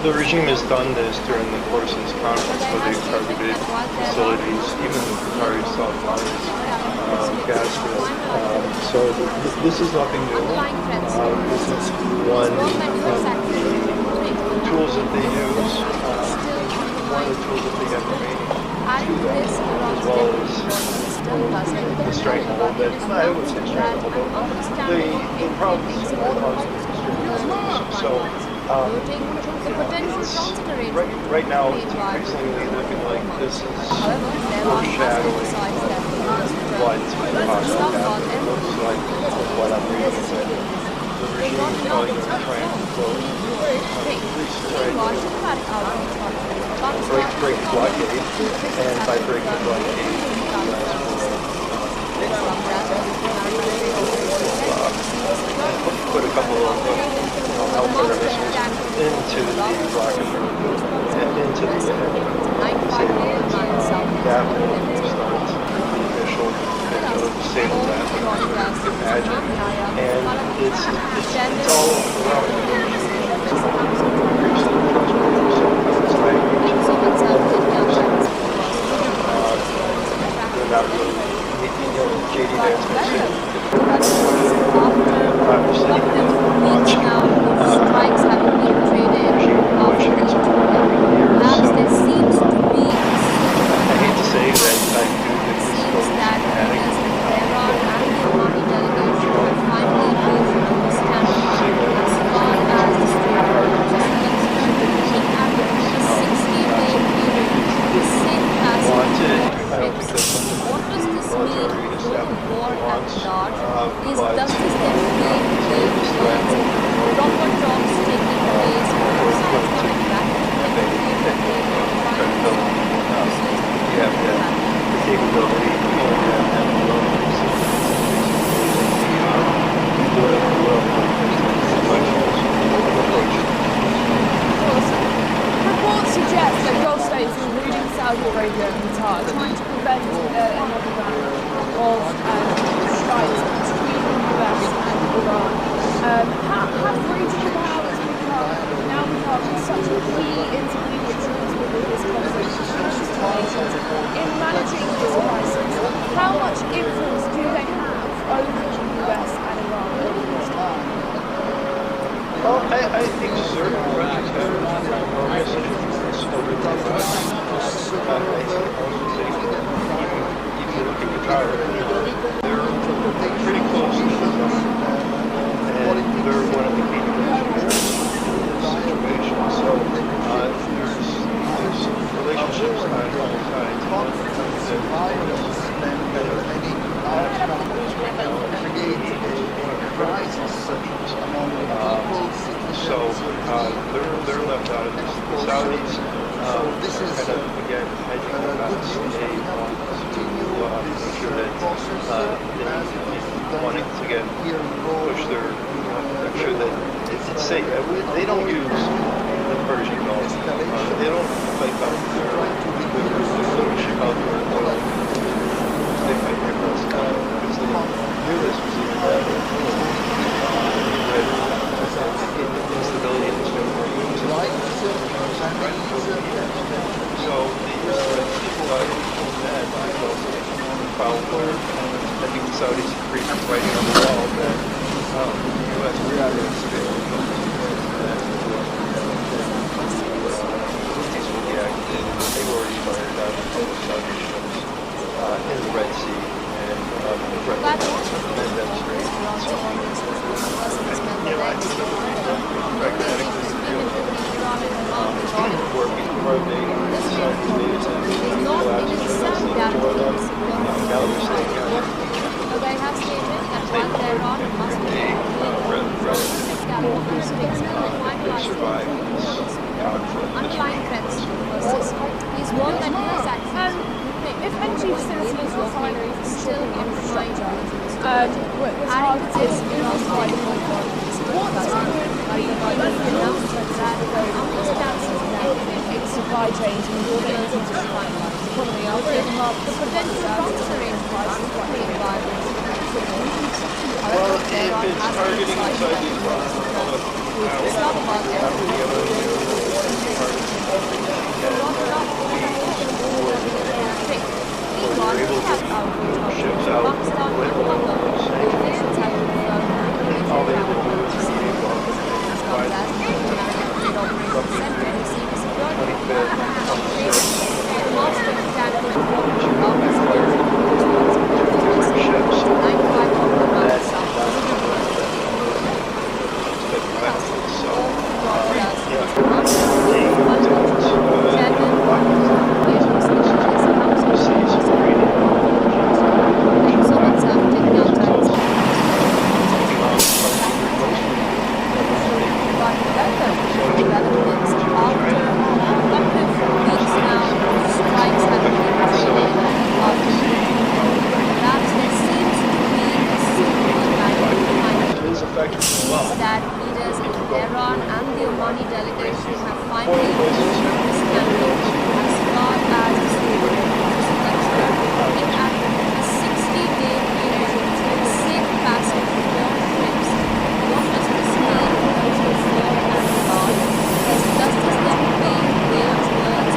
The regime has done this during the course of this conflict, where they've targeted facilities, even the Qatari self-finance gas field. So this is nothing new. This is one of the tools that they use, one of the tools that they get remaining to them, as well as the strength a little bit. I would say strength a little bit. The problem is more positive extremism. So right now it's increasingly looking like this is foreshadowing what's possible. It looks like what I'm reading is that the regime is probably going to try and close, break the blockade, and by breaking the blockade, put a couple of Hellfire missiles into the rocket and into the engine. That will start the initial state of that, imagine. And it's all around not really, JD Vance mentioned strikes having been traded perhaps there seems to be I hate to say that I do think this is that because Iran and the Omani delegation have finally moved to stand as far as the Strait of Hormuz is concerned. In average, a 60-day period to safe passage trips. What does this mean for the war at large? Does this then mean proper talks taking place for sides coming back to the you have the capability to Reports suggest that Gulf states, including Saudi Arabia and Qatar, are trying to prevent another round of strikes between the US and Iran. Have regional powers now become such a key intermediaries within this conflict between these two nations in managing this crisis? How much influence do they have over the US and Iran over this time? Well, I think certain regions have enormous influence over the US. I also think if you look at Qatar, they're pretty close to Iran. And they're one of the key players in this situation. So there's relationships on both sides. So they're left out of this. The Saudis kind of again hedging their bets. They want to make sure that they wanting to again push their make sure that it's safe. They don't use the Persian Gulf. They don't fight out their little ship out there. They fight their best because they knew this was even better. Instability in the Strait of Hormuz. So that found where I think the Saudis agreed with writing on the wall that the U.S. reacted to the peacefully acted. They've already fired out a couple of Saudi ships in the Red Sea and threatened that strait. So, I think pragmatically working coordinating with the Saudis and they have stated that while Tehran must be underlying threats persist. He's warned that US actions if energy facilities, refineries, and still infrastructure adding to this economic supply chains and the economy are giving up the potential long-term prices for the environment. Well, if it's targeting inside the it's not about ships out when sanctions all they would do is provide ships Tehran and the Omani delegation have finally reached understanding as far as the Strait of Hormuz is concerned, looking at a 60-day period for safe passage for ships. What does this mean both for Iran and Iran? Is justice then being waged towards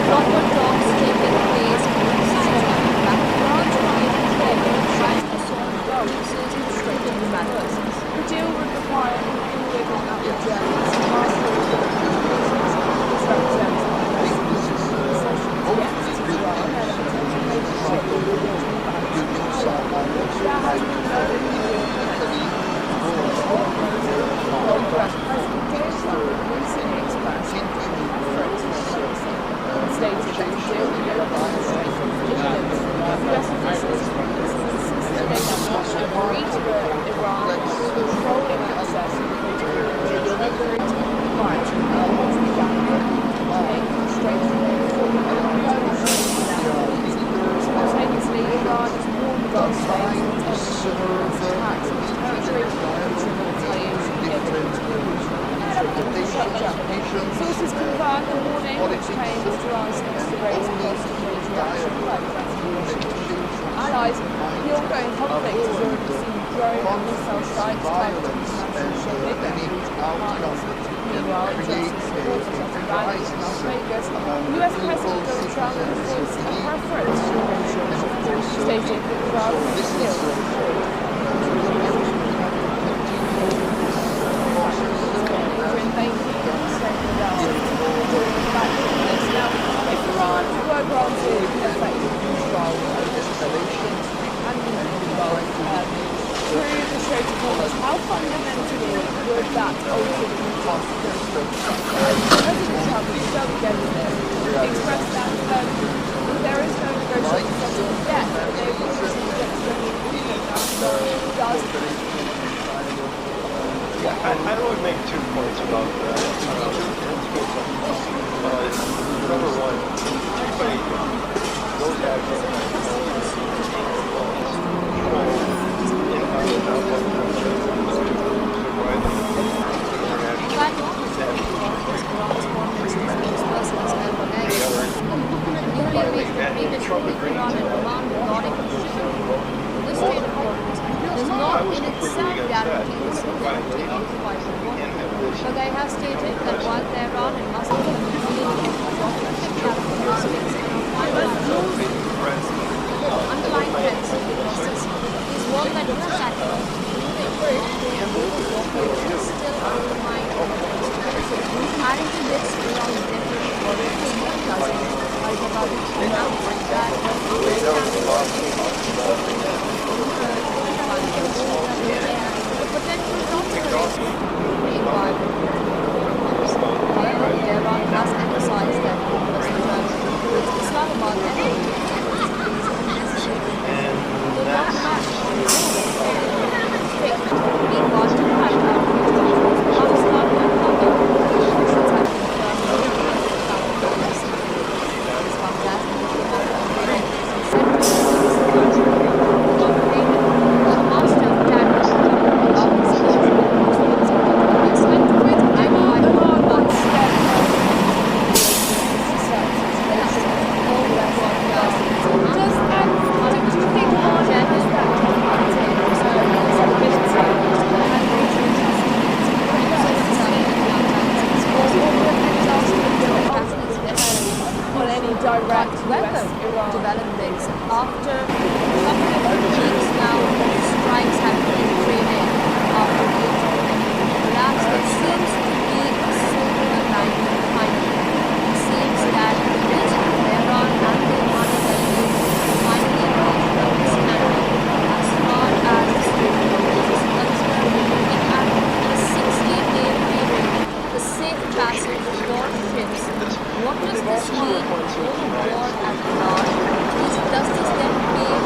proper talks taking place, both sides coming back to negotiating together, trying to solve differences in strategic matters? The deal would require individual outward journeys, master this represents concessions, yes, to Iran, and a potential major shift in the region back to China. There has been no immediate President Trump recently expressed preference for policy and stated that the deal would allow the Strait of Hormuz. US officials insisted they have not agreed to Iran controlling access to the Mediterranean right to be guaranteed the Strait of Hormuz. Simultaneously, Iran has warned the Gulf states of attacks on its territory, triggering retaliation against sources confirm the warning which came as Iran seeks to raise costs of military action like allies. The ongoing conflict has already seen drone and missile strikes targeting international shipping and regional partners. Meanwhile, Johnson supporters have abandoned in Las Vegas. US President Donald Trump has voiced a preference for negotiations, stating that Iran will still if Iran were granted effective control over the situation and through the Strait of Hormuz, how fundamentally would that alter the region's security? President Trump has shown again expressed that there is no negotiation settlement yet, but they will receive I would make 2 points about that. Number one, everybody goes Trump agreement and Oman regarding shipping the Strait of Hormuz does not in itself guarantee the security of the vital water. But they have stated that while Tehran and Moscow continue to ship cargoes the underlying threats of the process is one that is attacking still undermine adding to this Iran definitely Iran has emphasized that Islamabad direct weapon Iran developments after a couple of weeks now. Strikes have been training after the atomic collapse. There seems to be a silver lining finally. It seems that President Tehran and the Omani delegation finally reached understanding as far as the Strait of Hormuz is concerned, looking at a 60-day period, the safe passage for ships. What does this mean for the war at Iran? Is justice then being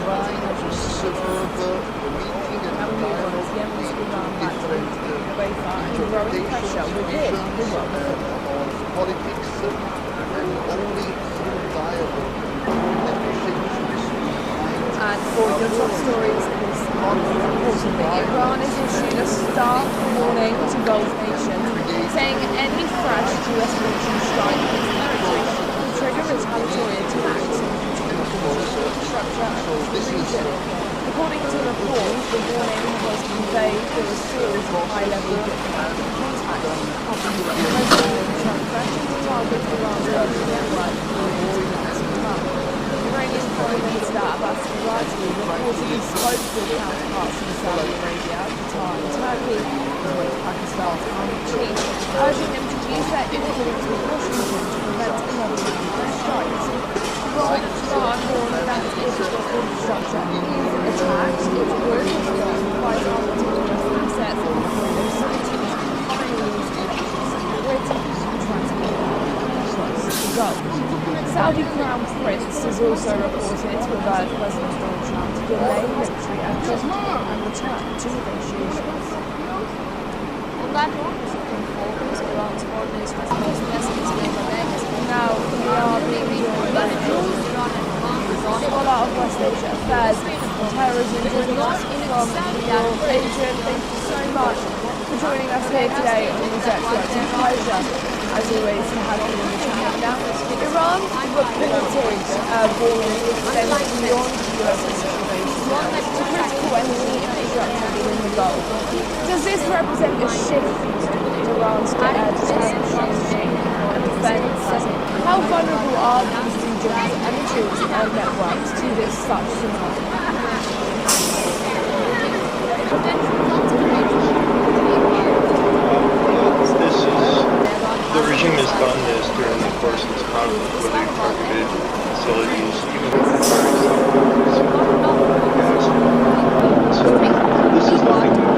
Iran measures to Yemen's Iran-backed UEFA and growing pressure within the world. Politics and only viable And for your top stories this month, reportedly Iran has issued a stark warning to Gulf nations, saying any fresh US military strike against territory will trigger retaliatory attacks on infrastructure across the region. According to reports, the warning was conveyed through a series of high-level diplomatic contacts after the US President Trump threatened to target Iran's energy network in the month. Iranian Foreign Minister Abbas Arati reportedly spoke with counterparts in Saudi Arabia, Qatar and Turkey, as well as Pakistan's army chief, urging them to use their influence with Washington to prevent another round of strikes. Iran warned that if the infrastructure is attacked, it would result by targeting US assets, including facilities, refineries, electricity grids, and transport across the Gulf. Saudi Crown Prince is also reported to have urged President Donald Trump to delay military action and return to negotiations. On that note, the Supreme Court is Iran's foreign minister has posed messages made by Vegas. Now, we are being joined by a scholar of West Asia affairs and terrorism journalist from New York. Adrian, thank you so much for joining us here today on NewsX. It's a pleasure, as always, to have you on the channel. Now, Iran reported warning extends beyond the US military base to critical energy infrastructure within the Gulf. Does this represent a shift in Iran's strategy and defense? How vulnerable are these regions, energies and networks to this such scenario? The regime has done this during the course of this conflict, where they've targeted facilities, even gas. So this is nothing new.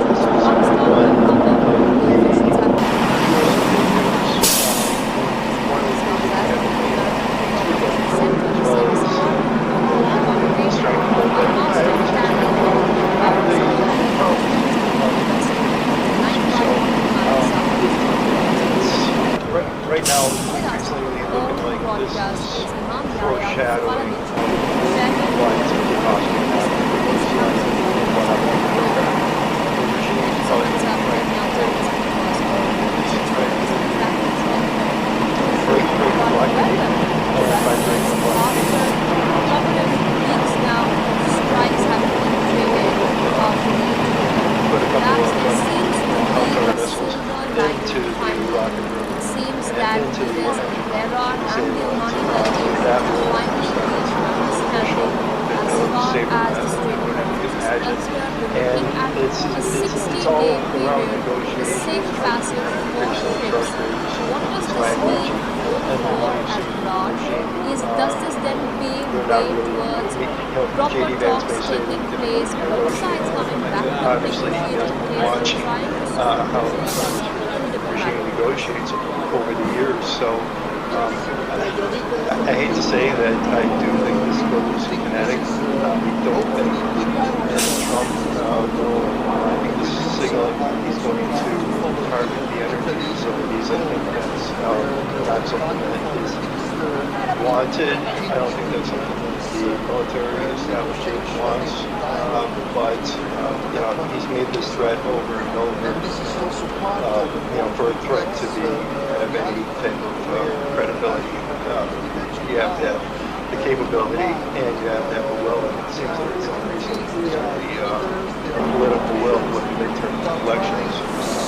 This is one of the right now, increasingly looking like this is foreshadowing what's possible into the rocket room. It seems that it is Iran and the Omani military finally reached an understanding as far as the Strait of Hormuz is concerned. We're looking at a 60-day period, the safe passage for ships. What does this mean for Iran? Does this then pave way towards proper talks taking place, both sides coming back to the negotiating table, trying to solve how the regime negotiates over the years. So I hate to say that I do think this goes kinetic. We don't think that Trump will, I think this is signaling he's going to target the energy facilities. I think that's not something that is wanted. I don't think that's something that the military establishment wants. But he's made this threat over and over. For a threat to have any type of credibility, you have to have the capability and you have to have the will. And it seems like it's increasingly the political will with the midterm elections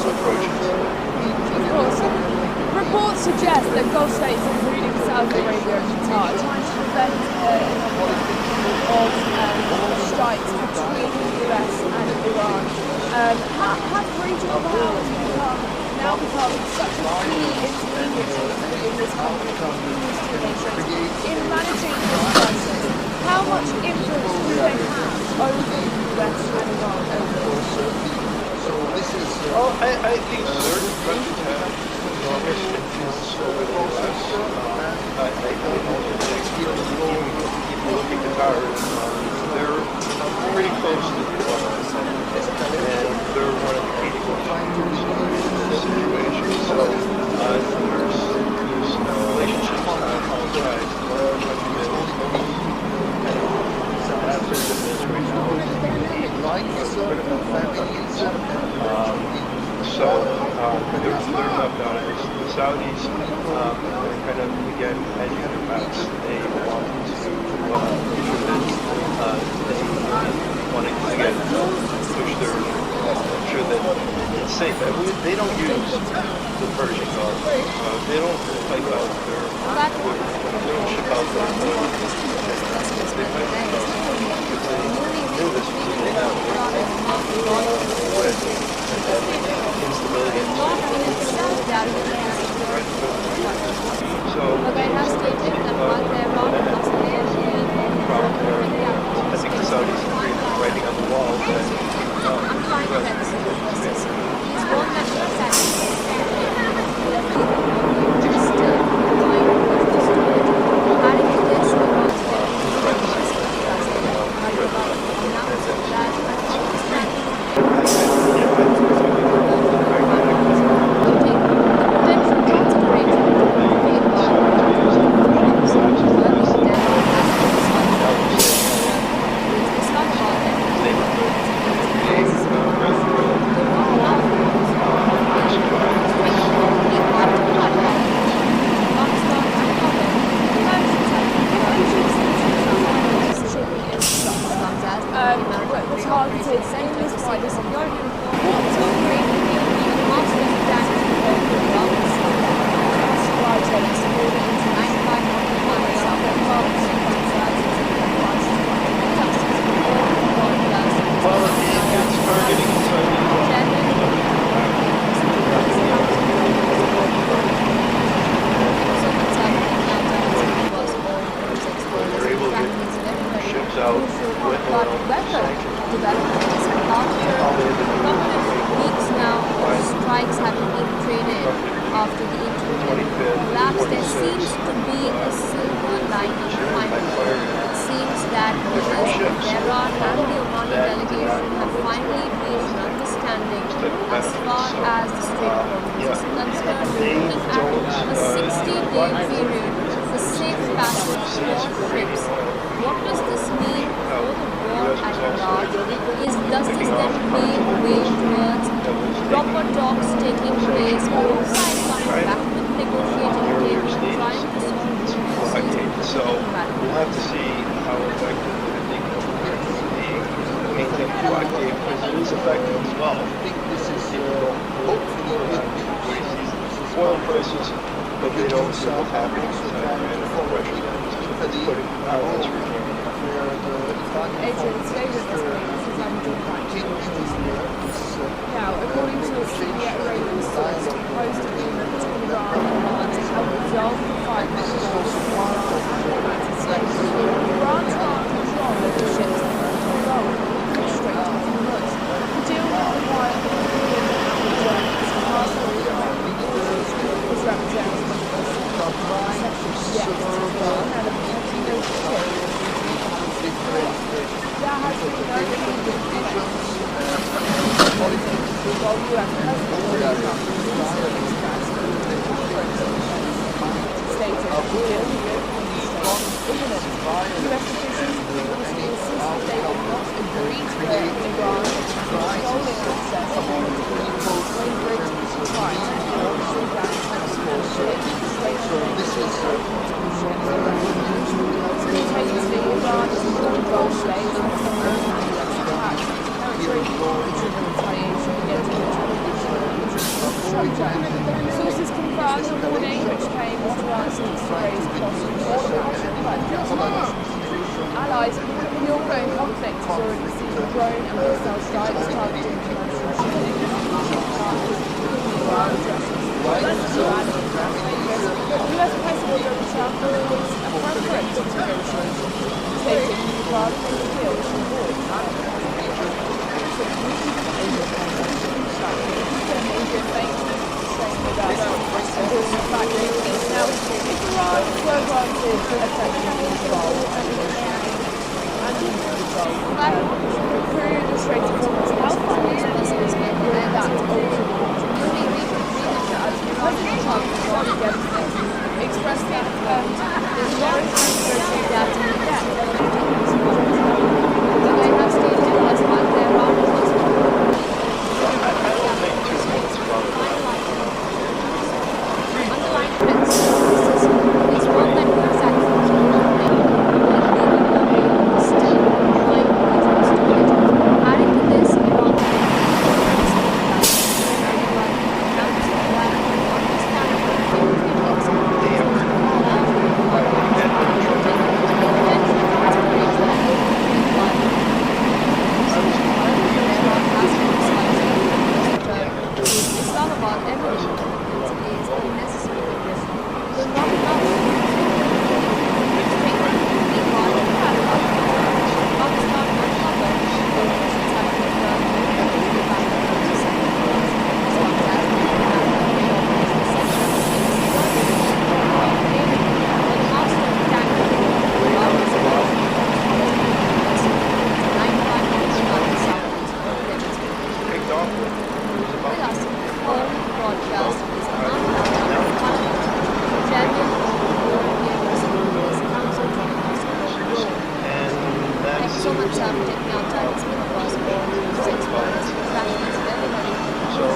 approaching. Of course. Reports suggest that Gulf states, including Saudi Arabia and Qatar, are trying to prevent of strikes between the US and Iran. Have regional powers now become such a key intermediary in this conflict between these two nations in managing this crisis? How much influence do they have over the US and Iran overall? I think certain countries have enormous influence over the U.S. I also think even if you look at Qatar, rights, families, There's enough on it. The Saudis are kind of, again, hedging their bets. They want to ensure that they want to, again, push their, ensure that it's safe. They don't use the Persian Gulf. They don't pipe out their, they don't ship out their oil. They pipe it out because they knew this was going to happen. Instability. But I have stated that while there are I think the Saudis agree with writing on the wall that undefined threats to the system. He's warned that the attack is still adding to this, we want to as far as the Strait of Hormuz is concerned, looking at a 60-day period for safe passage for ships. What does this mean for the world at large? Does this then pave way towards proper talks taking place, both sides coming back to the negotiating table, trying to solve the So we'll have to see how effective I think maintaining the blockade, because it is effective as well. I think this is hopefully oil prices, but they don't see what's happening to the pressure that it's putting on this regime. Now, according to a senior Iranian source, proposed agreement between Iran and Oman to help resolve the fight between Iran and the United States. Iran took control of the ships that were involved in the Strait of Hormuz. The deal will require the Germans to pass over the was represented by the yes, Iran and a Putin ship. There has been no immediate while US President Donald Trump stated that the deal was imminent. US officials previously insisted they would not agree to let Iran controlling access to slavery rights and military gas exports to this is simultaneously Iran is involved slaves and American US attacks territory in retaliation against sources confirmed the warning, which came as Iran seeks to raise costs of border protection. Allies, the ongoing conflict has already seen drone and missile strikes targeting commercial shipping. Iran addresses US President Donald Trump was appropriate to negotiations, stating Iran may appeal to avoid Now, if Iran were granted effective control through the Strait of Hormuz, how far is that President Trump was against this, expressed that there's maritime negotiating that in depth. But I have stated as well there are check me outside. It's been across all 6 months. Traffic is very, very So,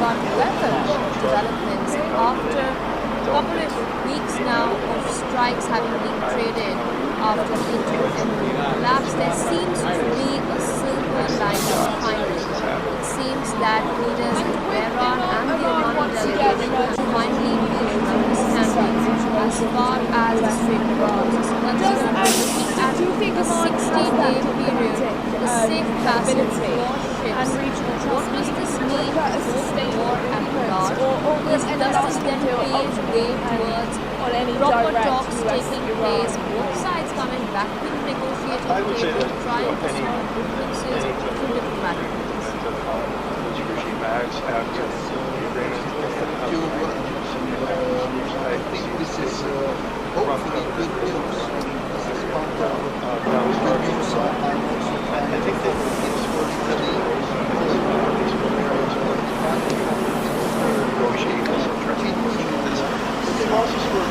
but weather developments after a couple of weeks now of strikes having been traded after the intermittent collapse, there seems to be a silver lining finally. It seems that leaders in Tehran and the Omani delegation have finally reached understanding as far as the Strait of Hormuz is concerned. Looking at the 60-day period, the safe passage for ships. What does this mean for war at large? Does this then pave way towards proper talks taking place, both sides coming back to the negotiating table, trying to solve differences through diplomatic means? which regime acts after the agreement I think this is hopefully good news as part of good news. I think that it's worth studying the process for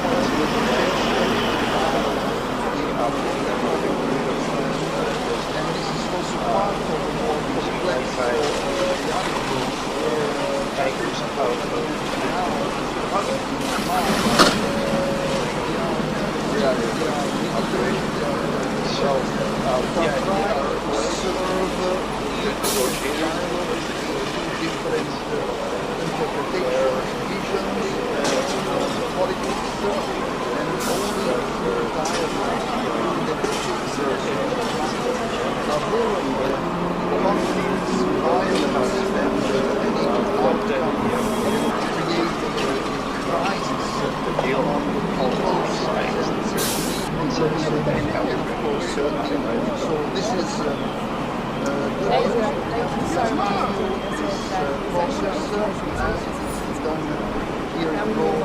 and this is also part of the more complex tankers so different interpretations, visions, politics, and only dialogue that shapes avoid conflicts, violence, and any outcome create a crisis among the people. And of course, so this is Thank you so much. process as it is done here in Rome.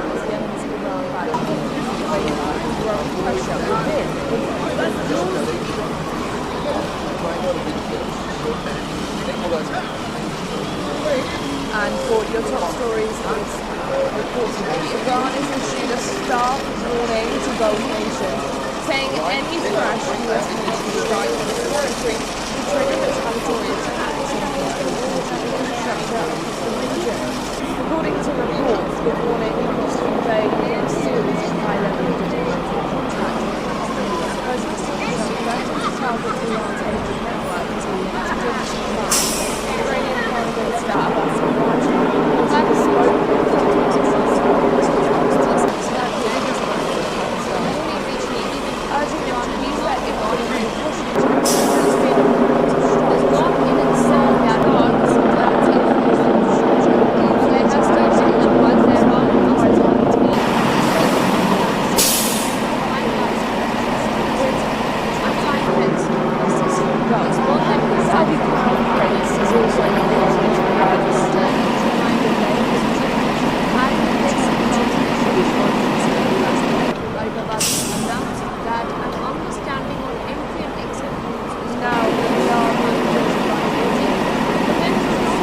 And for your top stories, it's reports that Iran has issued a stark warning to both nations, saying any fresh US military strike on its territory will trigger retaliatory attacks on infrastructure across the region. According to reports, the warning was to convey a series of high-level indications of contact across the US presence, threatening to target Iran's energy network as well as diplomacy plans. Iranian Foreign Minister Abbas Araghchi spoke with urging Iran to use their economy to push into the Strait of Hormuz does not in itself guarantee the stability of the infrastructure. There has stated that while Tehran must target Saudi Crown Prince is also reported to be registered to remind the neighbors announced that an understanding on entry and exit routes is now the ministry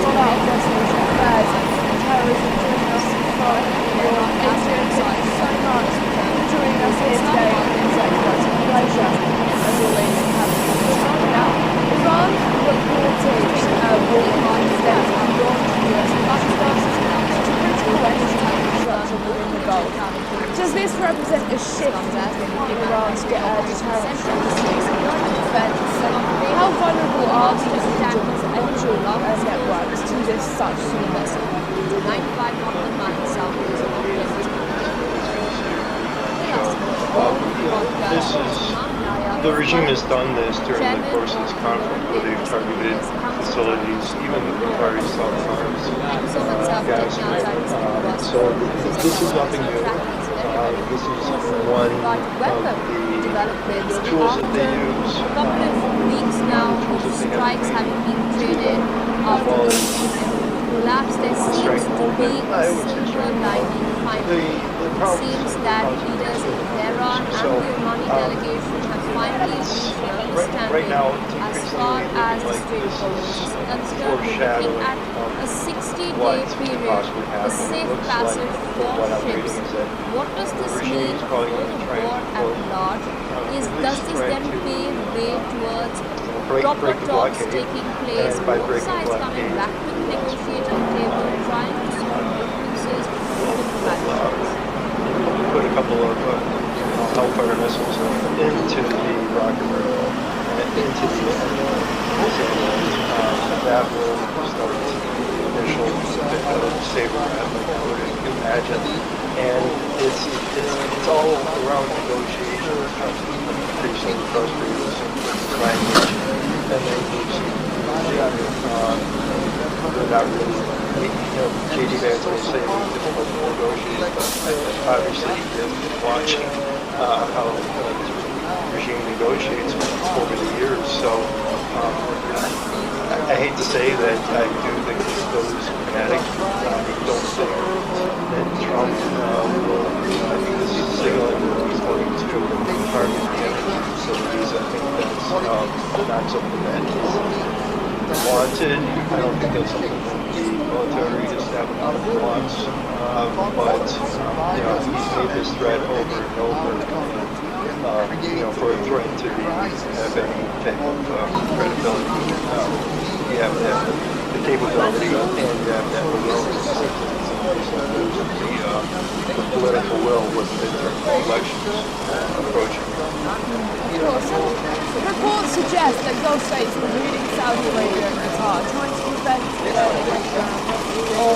scholar of resolution affairs and terrorism joining us from Iran Asian side so much for joining us here today on NewsX. It's a pleasure as always to have you now. Iran reported war steps beyond US clusters to critical energy infrastructure within the Gulf. Does this represent a shift in Iran's deterrent strategy and defense? How vulnerable are these regions' energy networks to this such tsunamis? 95 nautical miles southeast of Yemen. The regime has done this during the course of this conflict where they've targeted facilities, even the Qatari South Farms, gas. So this is nothing new. This is one of the tools that they use. A couple of weeks now of strikes having been traded after the collapse, there seems to be a silver lining finally. It seems that leaders in Tehran and the Omani delegation have finally reached an understanding as far as the Strait of Hormuz is concerned. Looking at a 60-day period, a safe passage for ships. What does this mean for the war at large? Does this then pave way towards proper break the talks blockade. taking place, And by both breaking sides coming blockade, back to the negotiating table, trying to solve differences through diplomatic means. put a couple of Hellfire missiles into the rocket room and into the that will start the initial saber rattling, I would imagine. And it's all around negotiations. Trump's pretty so frustrated with some language, and then he's they're not really, J.D. Vance may say it's difficult to negotiate, but obviously he's been watching how this regime negotiates over the years. So I hate to say that I do think this goes kinetic. I don't think that Trump will, this is signaling that he's going to target the energy facilities. I think that's not something that is wanted. I don't think that's something that the military establishment wants. But he's made this threat over and over. For a threat to have any type of credibility, you have to have the capability and you have to have the will. The political will with midterm elections approaching. Reports suggest that Gulf states, including Saudi Arabia and Qatar, are trying to prevent the evolution of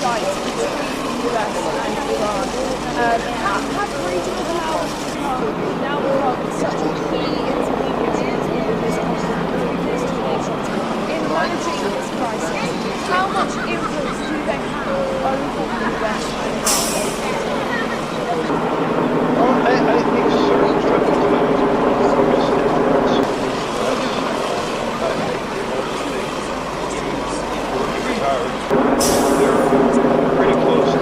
strikes between the US and Iran. Have regional powers now become such a key intermediary in this conflict between these two nations in managing this crisis? How much influence do they have over the US and Iran? I think certain countries focus they're pretty close to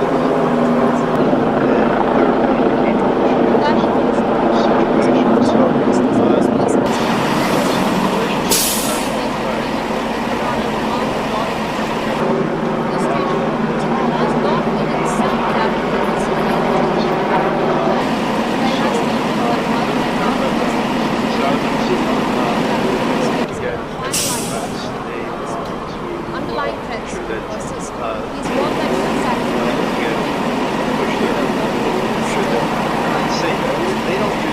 underlying threats persist. He's warned that they don't do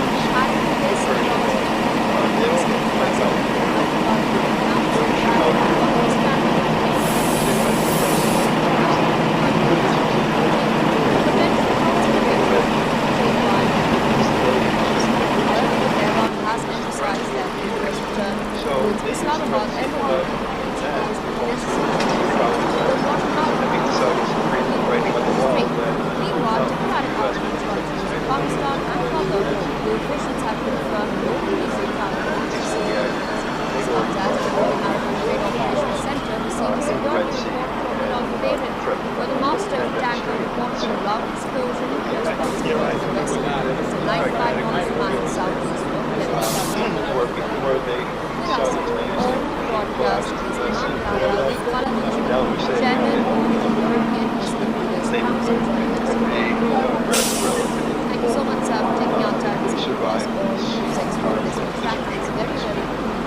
Pakistan and Qatar, the officials have confirmed no military counter-UAS systems. This comes as the World Maritime Trade Operations Center received a security report from the North Yemen, where the master of the tanker reported a loud explosion close proximity to the vessel. It's a night flight on Oman southeast of Yemen. All broadcast is Imam Lala, chairman of the European Muslim Leaders Council, joining us today. Thank you so much for taking our time to speak with us on NewsX for this interactive. It's very, very crucial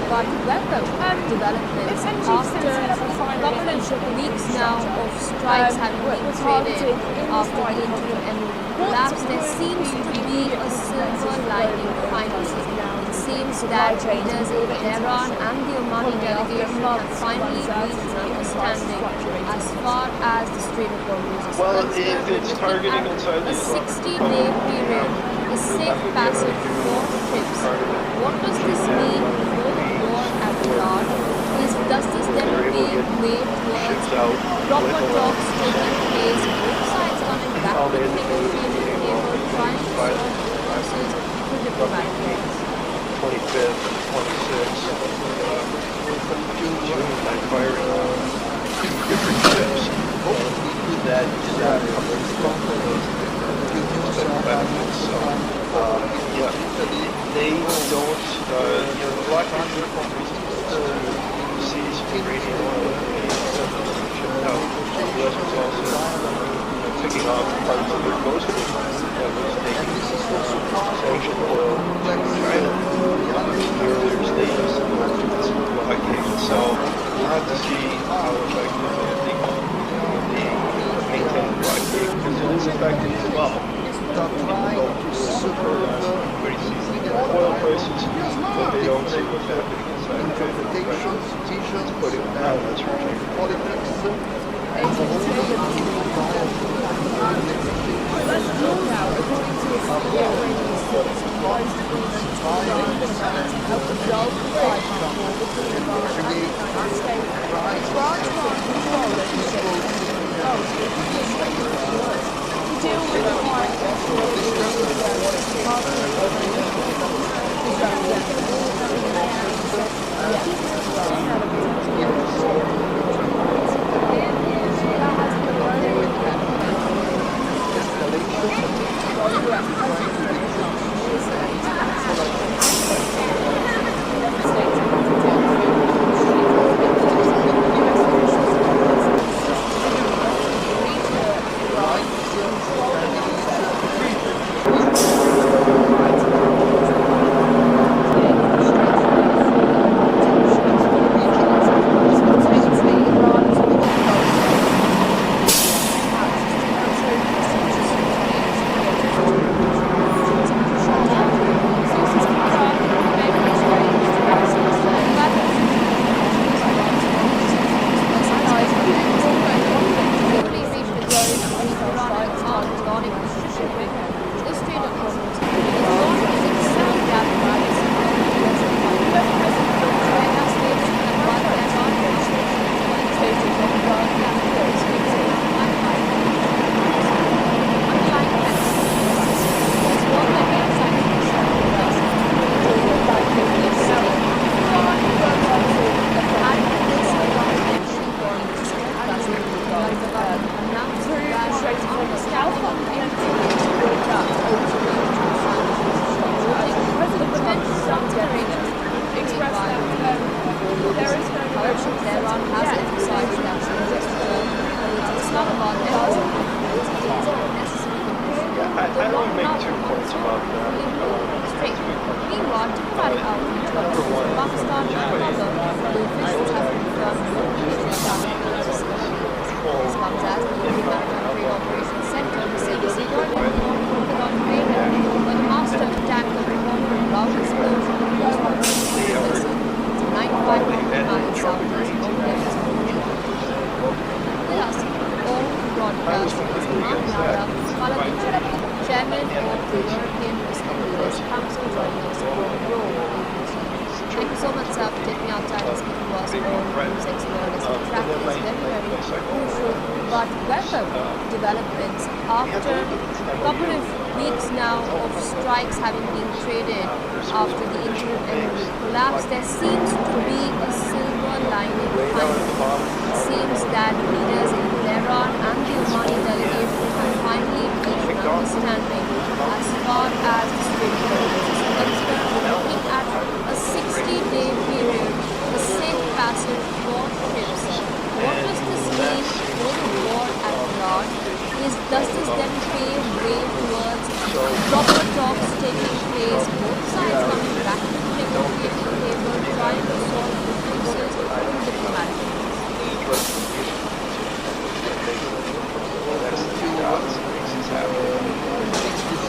but welcome developments after a couple of weeks now of strikes having been traded after the interim emir collapse. There seems to be a silver lining finally. It seems that leaders in Tehran and the Omani delegation have finally reached an understanding as far as the Strait of Hormuz is concerned. if it's targeting inside A 60-day period, a safe passage for ships. What does this mean for the war at large? Does this then pave way towards proper talks taking place, both sides coming back to the negotiating table, trying to solve differences through diplomatic means? 25th, 26th, June, by firing on two different ships. That is not coming from those benefits. So, they don't, the blockade seize uranium oil and shipped out. The U.S. was also picking off parts of the coast of Oman that was taking sanctioned oil from China in the earlier stages of this blockade. So we'll have to see how effective the maintained blockade, because it is effective as well. Everybody sees the oil prices, but they don't see what's happening inside the Russia. It's putting down this regime. Let's look now, according to a Iranian source, advised agreement Iran signed to help resolve the fighting war between Iran and the United States. France wants control of the city. To deal with the high The Strait of Hormuz is not itself gathered I don't make 2 points about that. Meanwhile, diplomatic outreach officials in Pakistan and Qatar the officials have confirmed no military attack. This comes as the Indian Maritime Trade Operations Center receives a warning from Crocodile Trader when master attacked the reporter without explosion of those vessel. It's a 95-mile southwest of Yemen. With us, all broadcasting is Ahmed Chairman of the European Risk and Leaders Council, joining us for the role. Thank you so much, sir, for taking out time to speak to us on NewsX World. As we track these very crucial but welcome developments after a couple of weeks now of strikes having been traded after the interim emiracy collapse. There seems to be a silver lining behind it. It seems that leaders in Tehran and the Omani delegation have finally reached an understanding as far as the Strait of Hormuz is concerned. We're looking at a 60-day period for safe passage for ships. What does this mean for the war at large? Does this then pave way towards proper talks taking place, both sides coming back to the negotiating table, trying to solve differences through diplomatic means?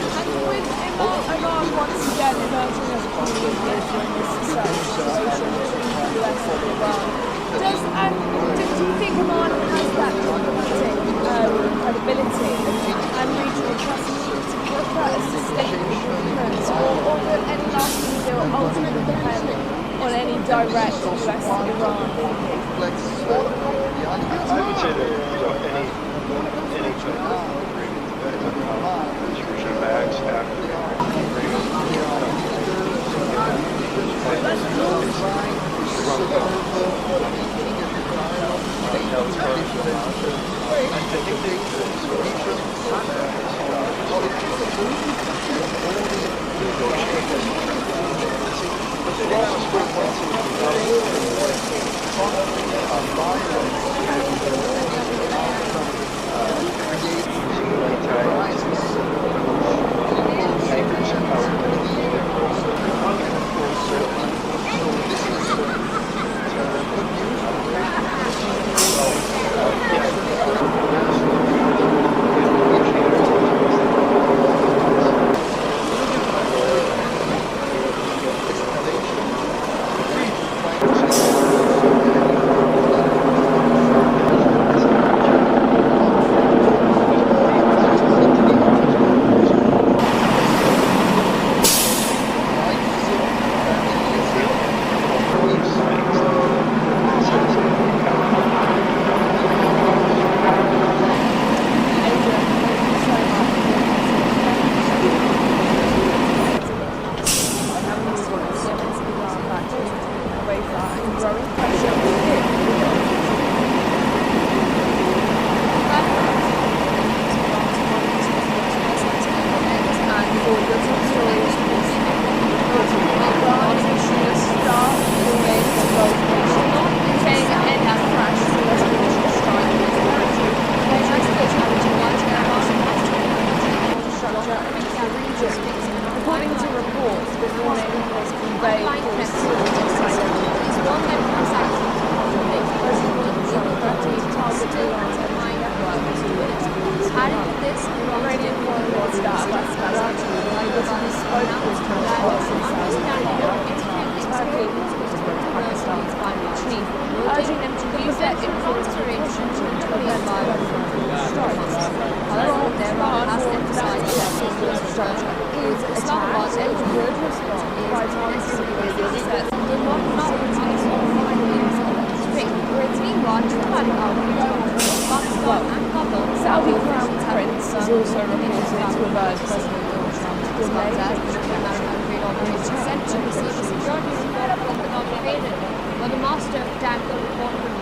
And with Iran once again emerging as a communication in this situation between the US and Iran, do you think Oman has that diplomatic credibility and regional trust needed to look at a sustained agreement, or will any lasting deal ultimately depend on any direct US-Iran? I would say that any type of agreement depends on how this regime acts after the agreement.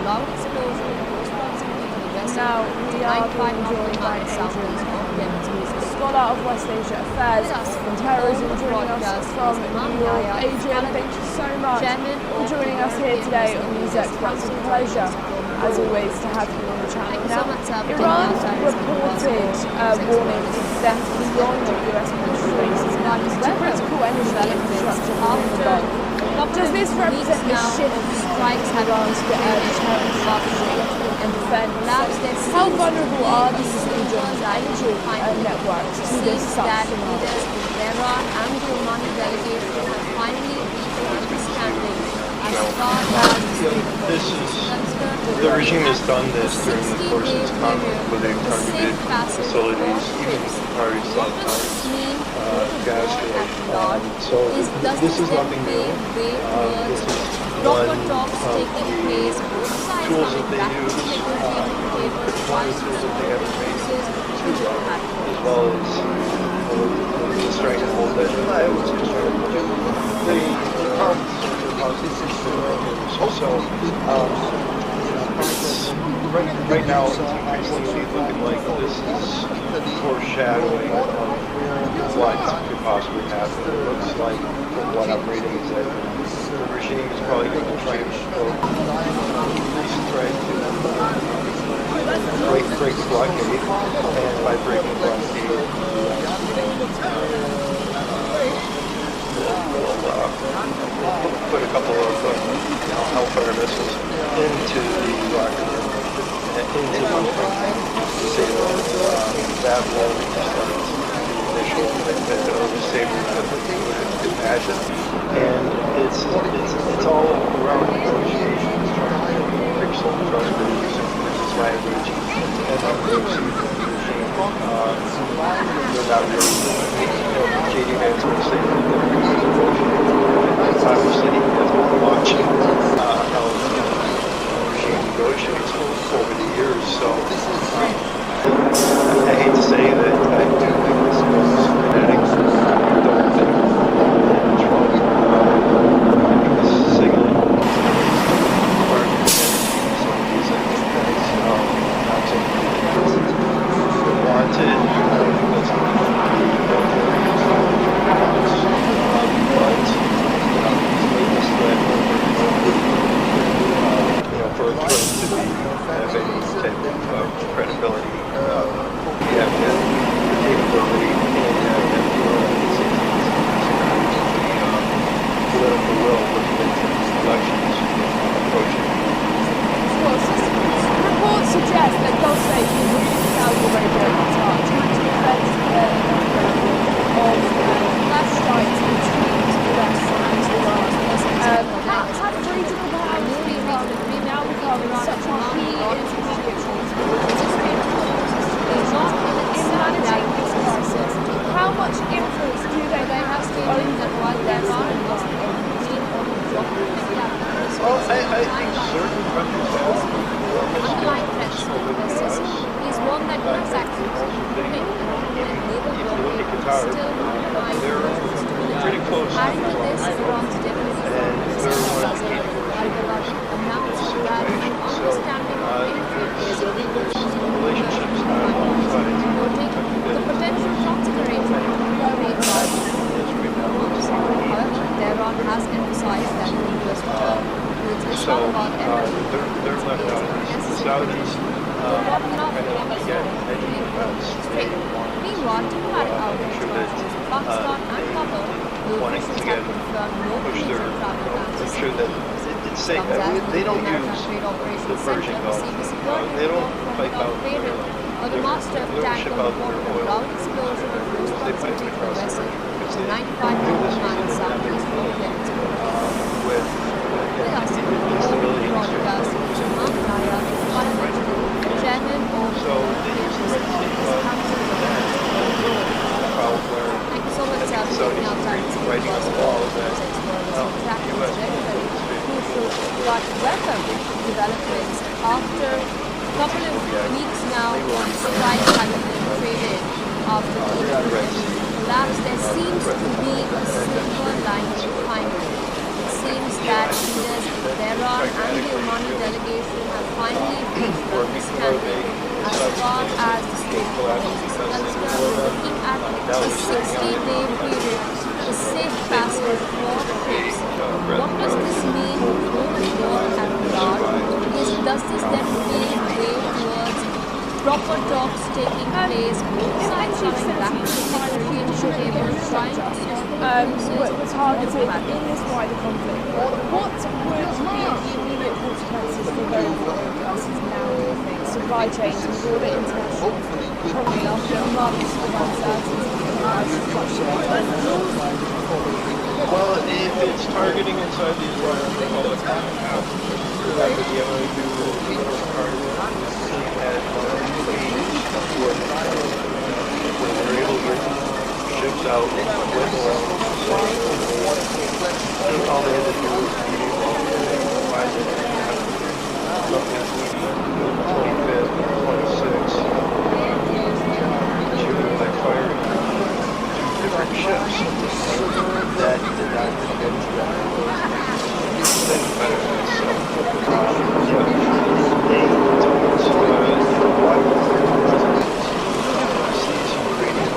loud explosion in close proximity to the vessel. Now we are being joined by Adrian, who's a scholar of West Asia affairs and terrorism, joining us from New York. Adrian, thank you so much for joining us here today on NewsX. It's a pleasure, as always, to have you on the channel. Now, Iran reported warning of death beyond the US constraints to critical energy infrastructure in the Gulf. Does this represent a shift in Iran's deterrent strategy and defense? How vulnerable are these regions' energy networks to this such scenario? Iran and the Omani delegation have finally reached an understanding as far as This is, the regime has done this during the course of its conflict where they've targeted facilities, even Qatari gas grid. So this is nothing new. This is one of the tools that they use, one of the tools that they ever made, as well as the strength of hold that also, right now it's increasingly looking like this is foreshadowing of what could possibly happen. It looks like, from what I'm reading, is that the regime is probably going to try to break the blockade, and by breaking the blockade, we'll put a couple of Hellfire missiles into the rocket, into one thing, to say that will start the initial saber that you would imagine. And it's all around negotiations, trying to fix some trust issues, which is language, and negotiate the regime. They're not really, J.D. Vance would say that obviously he has been watching how the regime negotiates over the years. So I hate to say that I do think this is kinetic. I don't think it's wrong. I think this is signaling part of the some of these things not something wanted. I don't think that's for a threat to be have any type of credibility, we have to have the capability and political will looking into these elections approaching. Reports suggest that Gulf states, including Saudi Arabia and Qatar, trying to defend of strikes between the US and Iran. Have regional powers now become such a key intermediary in managing this crisis? How much influence do they have over their I think certain countries have. Unlike persist is one that was actually If you look at Qatar, they're pretty close to adding to this, Iran's and diplomacy they're one of the key forces announced that understanding of there's relationships on both sides. noting the potential toxic arrangement with Iran. However, Tehran has emphasized that the US return to its Islamabad embassy. They're left out. The Saudis again, Meanwhile, diplomatic outlets Pakistan and Qatar will wanting to get push their, make sure that it's safe. They don't use the Persian Gulf. They don't pipe out or the master of tank on the port of loud explosion of close proximity to the vessel, which is 95 miles southeast from Yemen. With us, broadcast Chairman of so they use the Red Sea Thank you so much, sir, for taking out time to speak to us about exactly crucial but welcome developments after a couple of weeks now on strikes having been traded after the Red Sea collapse. There seems to be a silver lining finally. It seems that leaders of Tehran and the Omani delegation have finally reached understanding as far as the Strait of Hormuz is concerned. We're looking at a 60-day period, the safe passage for ships. What does this mean for the world at large? Does this then pave way towards proper talks taking place, both sides coming back to the negotiation table, trying to were targeted in this wider conflict? What would be the immediate consequences for those prices now, do you think? Supply chains and broader international economy after months of uncertainty and price fluctuations? Well, if it's targeting inside the Islamic Republic, that would be able to do when they're able to get ships out with oil. So all they had to do was be able to provide it something 25th, 26th, June by firing two different ships. That did not get into that. Then benefits. They told sees Ukrainian oil shipped out. Picking off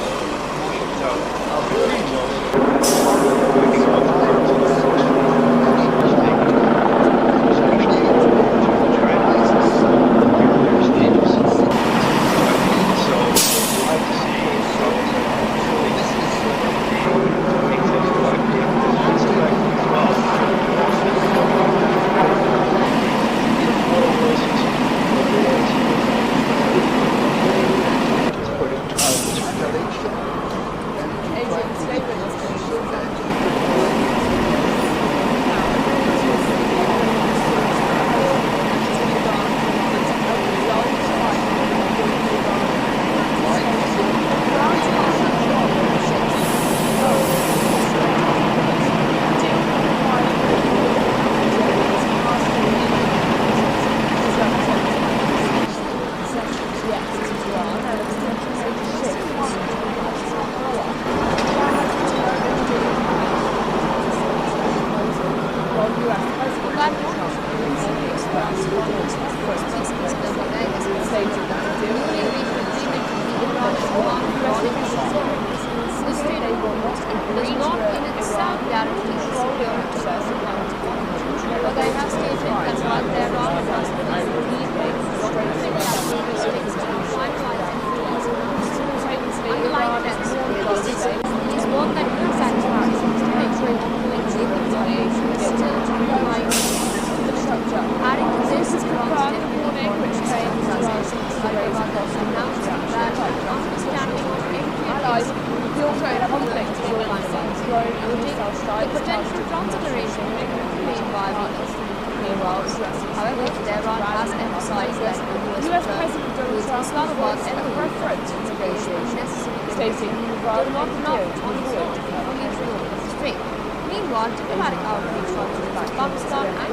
parts of the coast, earlier stages. So we'll have to see how make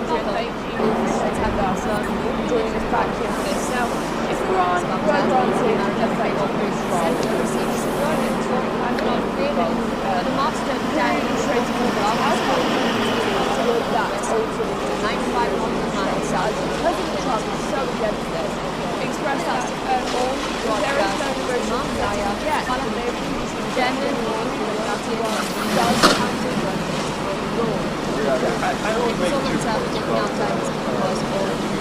things collect as well.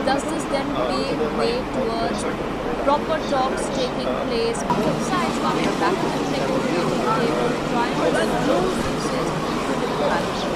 Does this then pave way towards proper talks taking place, both sides coming back to the negotiating table, trying to resolve differences through diplomacy?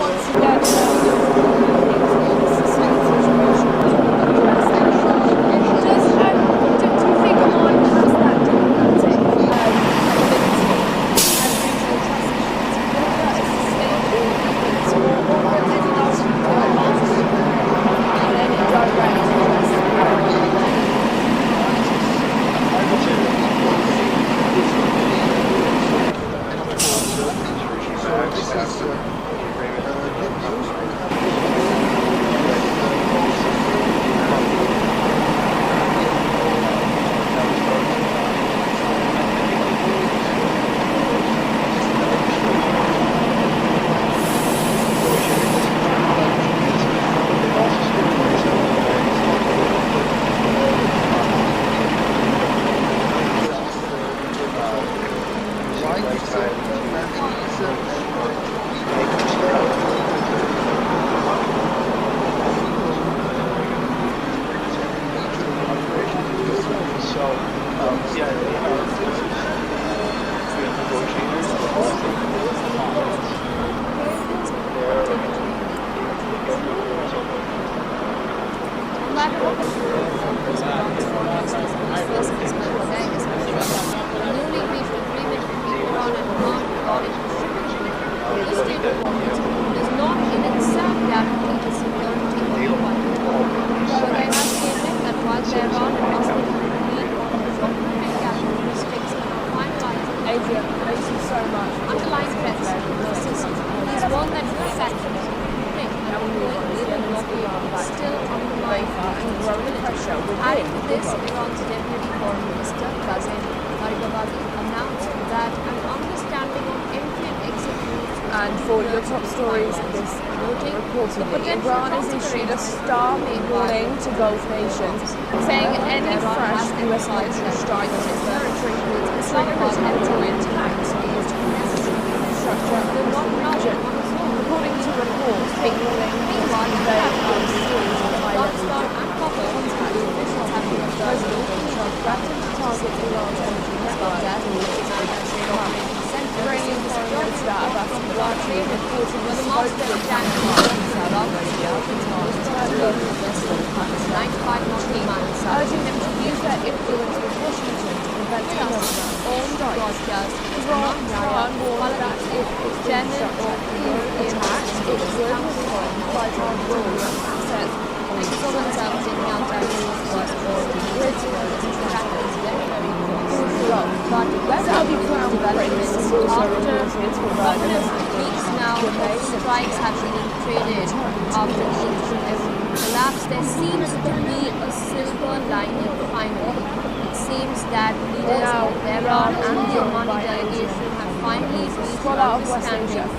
Once again, the situation do you think Oman has that diplomatic ability and regional trust issues to build a sustainable peace, or can any nation do it on any direct interest? Newly reached agreement between Iran and Oman regarding the Strait of Hormuz does not in itself guarantee the security of the world. So they have stated that while Tehran and Moscow agree on the geographic characteristics and are finalizing Adrian, thank you so much. underlying threats persist, please warn that the sanctions still undermine And growing pressure adding to within this, Iran's Deputy Foreign Minister, Qasem announced that an understanding on entry and exit routes And for your top stories this reportedly, Iran has issued a stark warning to Gulf nations, saying any fresh US military strikes on its territory, Islamic territorial attacks against necessary infrastructure in the region. According to reports, signaling a series of high-level contact officials have been President Trump threatened to target Iran's energy network. Iranian Foreign Minister Abbas Araghchi reportedly spoke to Saudi Arabia urging them to use their influence with Washington to prevent all strikes. Iran warned that if extended or attacks, it would respond by targeting assets Saudi Crown Prince is also reported for weeks now, strikes have been traded after the collapse. There seems to be a silver lining finally. It seems that leaders of Iran and the Omani delegation have finally reached an understanding as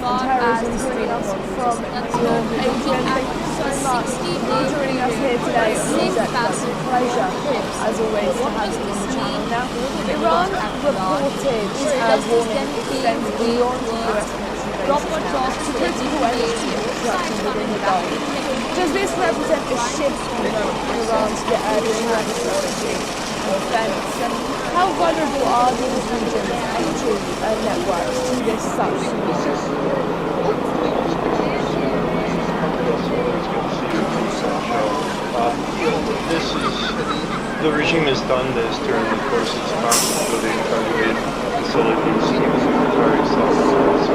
far as the Strait of Hormuz is concerned. Adrian, thank you so much for joining us here today. It's a pleasure, as always, to have you on the channel. Now, Iran reported warning extends beyond US Proper talks to critical energy infrastructure within the Gulf. Does this represent a shift in Iran's strategy of defense? And how vulnerable are these regions' energy networks to this such? The regime has done this during the course of its conflict with the targeted facilities, even military supplies,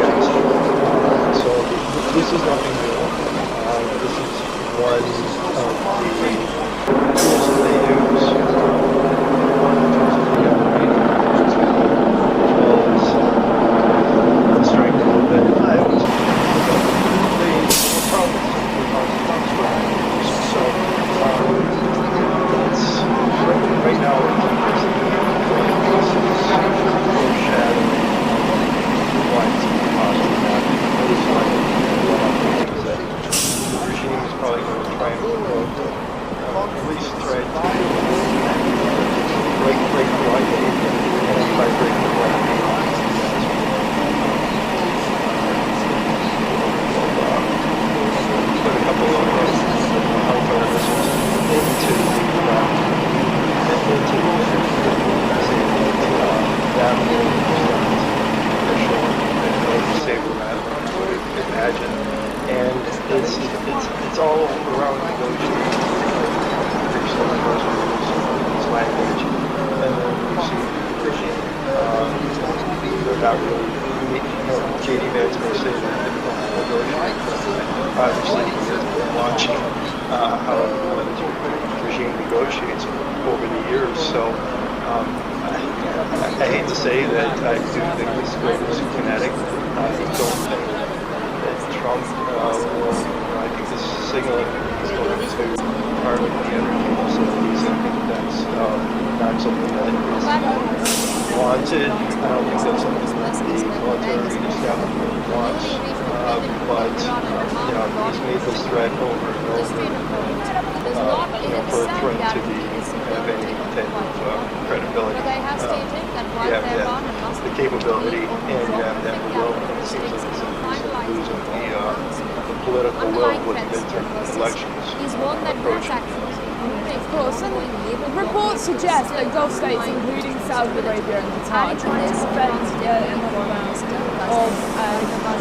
gas. So this is nothing new. This is one of the tools that they use in terms of the operating as well as the strength of the hives. The problem is so right now it's foreshadowing it's all around negotiation. Based on those rules, language, and then we see they're not really, J.D. Vance may say they're difficult to negotiate, but obviously we're watching how the regime negotiates over the years. So I hate to say that I do think this is kinetic. I don't think that Trump will, I think this signaling is going to target the energy facilities. I think that's not something that is wanted. I don't think that's something that the military establishment wants. But he's made this threat over and over, for a threat to be have any type of credibility. The capability and the will. It seems like it's losing the political will with midterm elections approaching. Of course, and reports suggest that Gulf states, including Saudi Arabia and Qatar, are trying to prevent another round of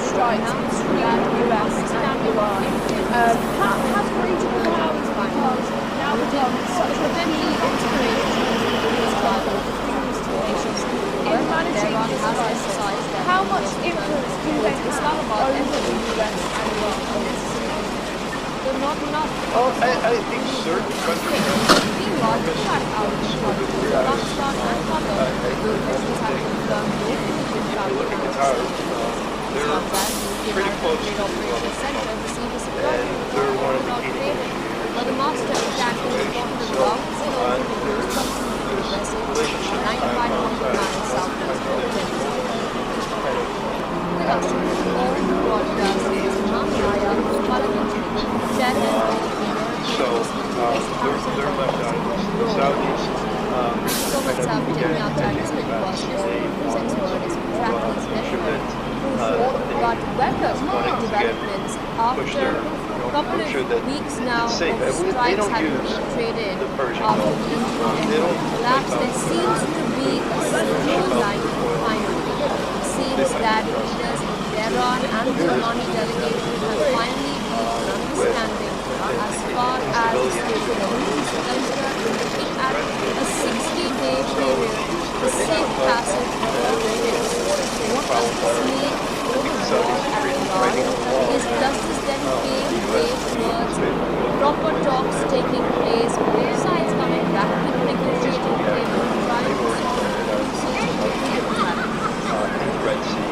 strikes between the US and Iran. Has regional powers now become such a key integrated in managing this crisis? How much influence do they have over the US and Iran? I think certain countries look at Qatar, they're pretty close to and they're one of the key negotiators. There's relationship so they're left out of this. The Saudis couple of weeks now, strikes have been traded after being collapsed. There seems to be a single line finally. It seems that leaders in Tehran and the Omani delegation have finally reached an understanding as far as the Strait of Hormuz is concerned, looking at a 60-day period for safe passage of all ships. What does this mean for the war at Iran? Is justice then paving way towards proper talks taking place, both sides coming back to the negotiating table, trying to solve the Red Sea?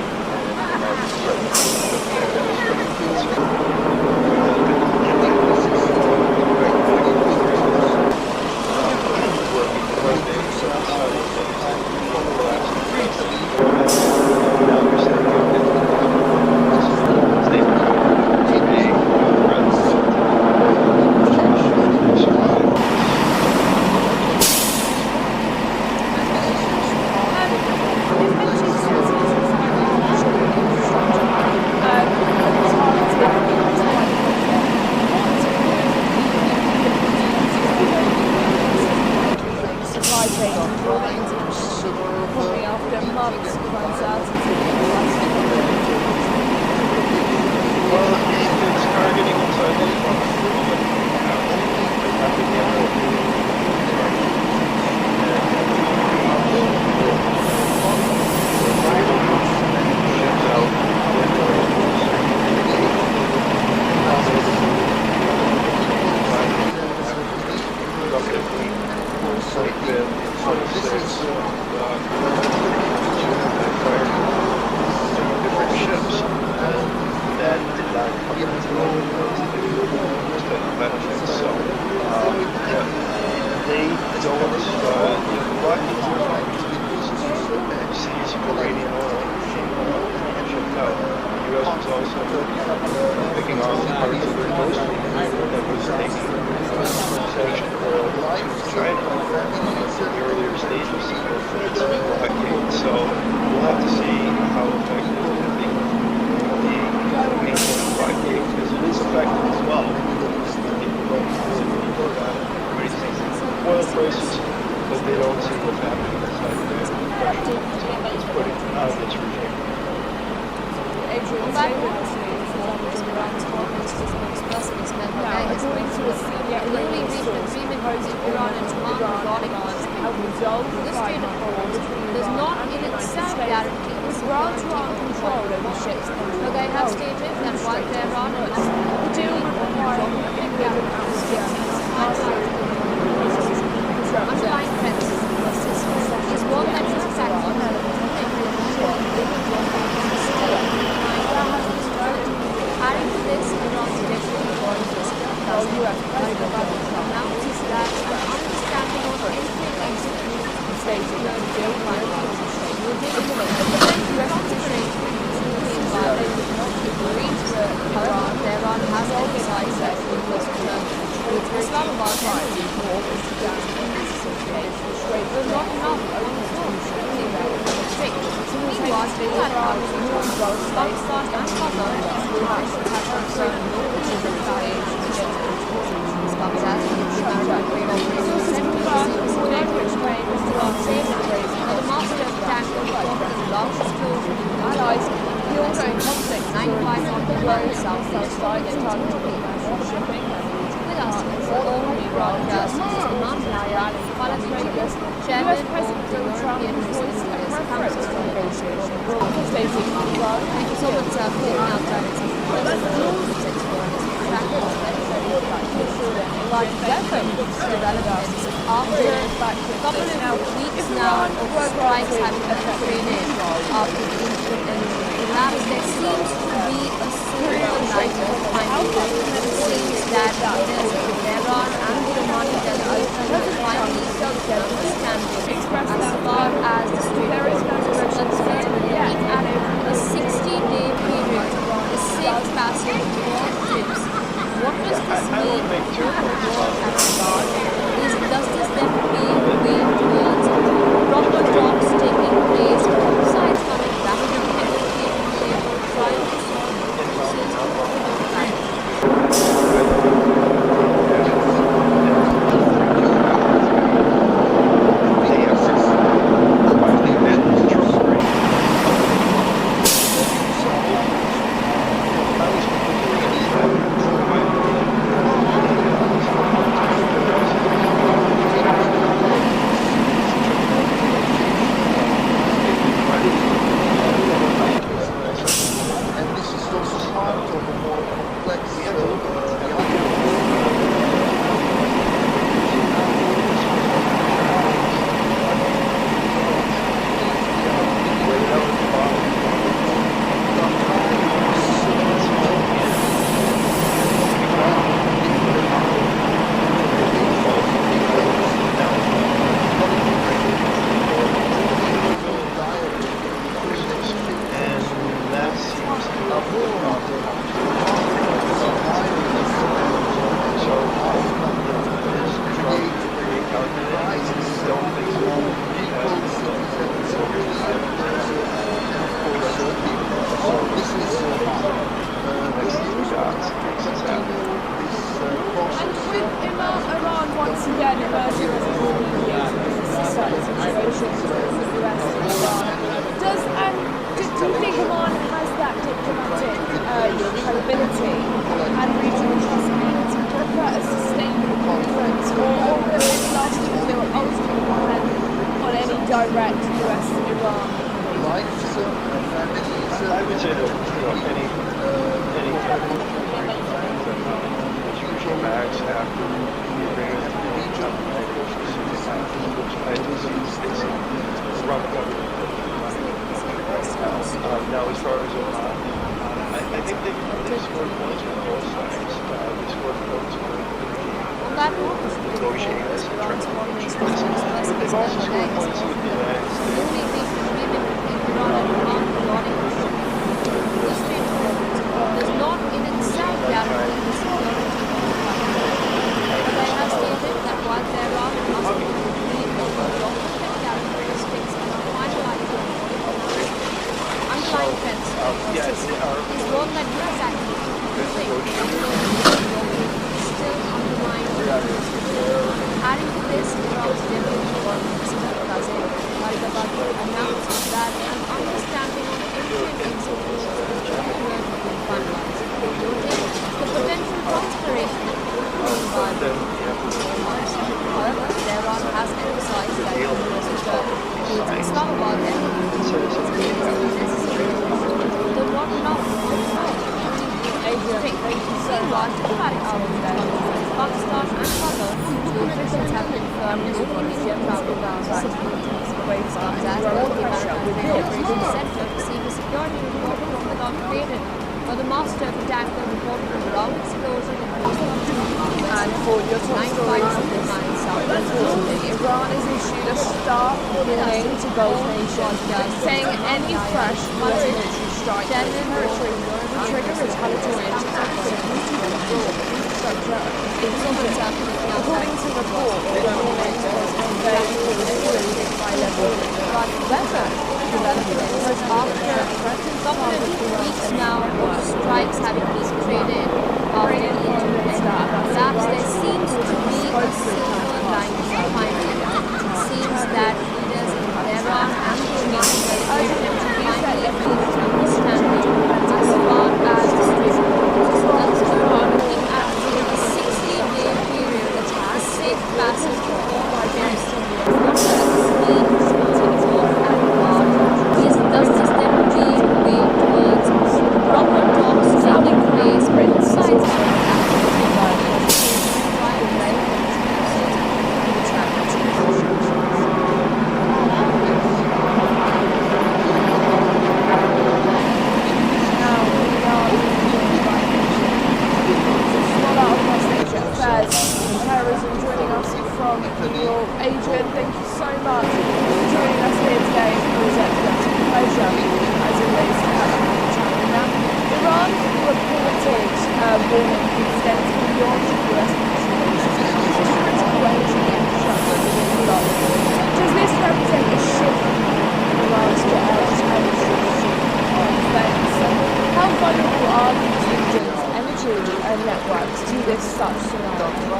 suspects Now, Melbourne has according to a senior newly Iranian reached an source, agreement proposed between Iran and Oman regarding help resolve the the Strait of Hormuz does not in itself guarantee the with ground to security arm of the control oil. over ships So they have stated that while Tehran has the deal would require independent underlying premise is one that is adding to this, Iran's deputy foreign minister announces that an understanding of entry and exit routes stating that the deal might would implement including violating agreed to Iran. Tehran has emphasized that it was with Islamabad was not enough on its own Meanwhile, Pakistan and Qatar have confirmed no retaliation against Islam's the master of tank the largest closure in the allies, the ongoing conflict 95 on the road south sides targeting shipping with us for all we broadcast Oman Rally Palestinians Chairman of the European Business Council. Thank you so much for being out there. But developments after a couple of weeks now of strikes having been after the incident in Iran, there seems to be a silver lining finally. It seems that Iran and the Omani delegation have finally come to understanding as far as the Strait of Hormuz is concerned. And over a 60-day period, the safe passage of ships. What does this mean to Iran? Does this then pave the way towards proper talks taking place, sides coming back to the negotiating table, trying to solve differences over time? And this is also part of a more complex And that seems to be And with Iran once again emerging as a global mediator in this situation between the US and Iran, do you think Oman has that diplomatic credibility and regional trust needed to offer a sustainable conference, or will this lasting appeal ultimately depend on any direct US-Iran? I would say that any type of usual max after the agreement which I think is around the government. Now, as far as Oman, I think they scored points on both sides. They scored points on negotiating this in terms of they've also scored points with the United States. Does not in itself guarantee the security of the country. But I have stated that while there are characteristics and are finalized underlying trends is one that does actually still undermine adding to this, Iran's deputy foreign minister announced that an understanding of entry and exit rules is being finalized, noting the potential Sanctions have confirmed Yemen's travel routes waves comes as the maritime cooperation center received a security report from the non-created. But the master of the tanker reported a ground explosion in And for your top stories this unfortunately, Iran has issued a stark warning to Gulf nations, saying any fresh military strike on its territory will trigger retaliatory attacks infrastructure in Egypt. According to reports, the warning was conveyed to the Israeli high-level weather developments after weeks now of strikes having been created after the internet collapse. There seems to be a silver lining behind it. It seems that leaders in Tehran and the Iranian delegation finally agreed to understanding as far as the Strait of Hormuz is concerned. Looking at a 60-day period, the safe passage of all migrants to the speed does this then pave the way towards proper talks taking place both sides of terrorism joining us from New York. Adrian, thank you so much for joining us here today. It was a pleasure, as always, to have you on the channel. Now, Iran reported warning extends beyond US nationals to critical energy infrastructure within the Gulf. Does this represent a shift in Iran's energy defense? How vulnerable are these regions' energy networks to this such scenario?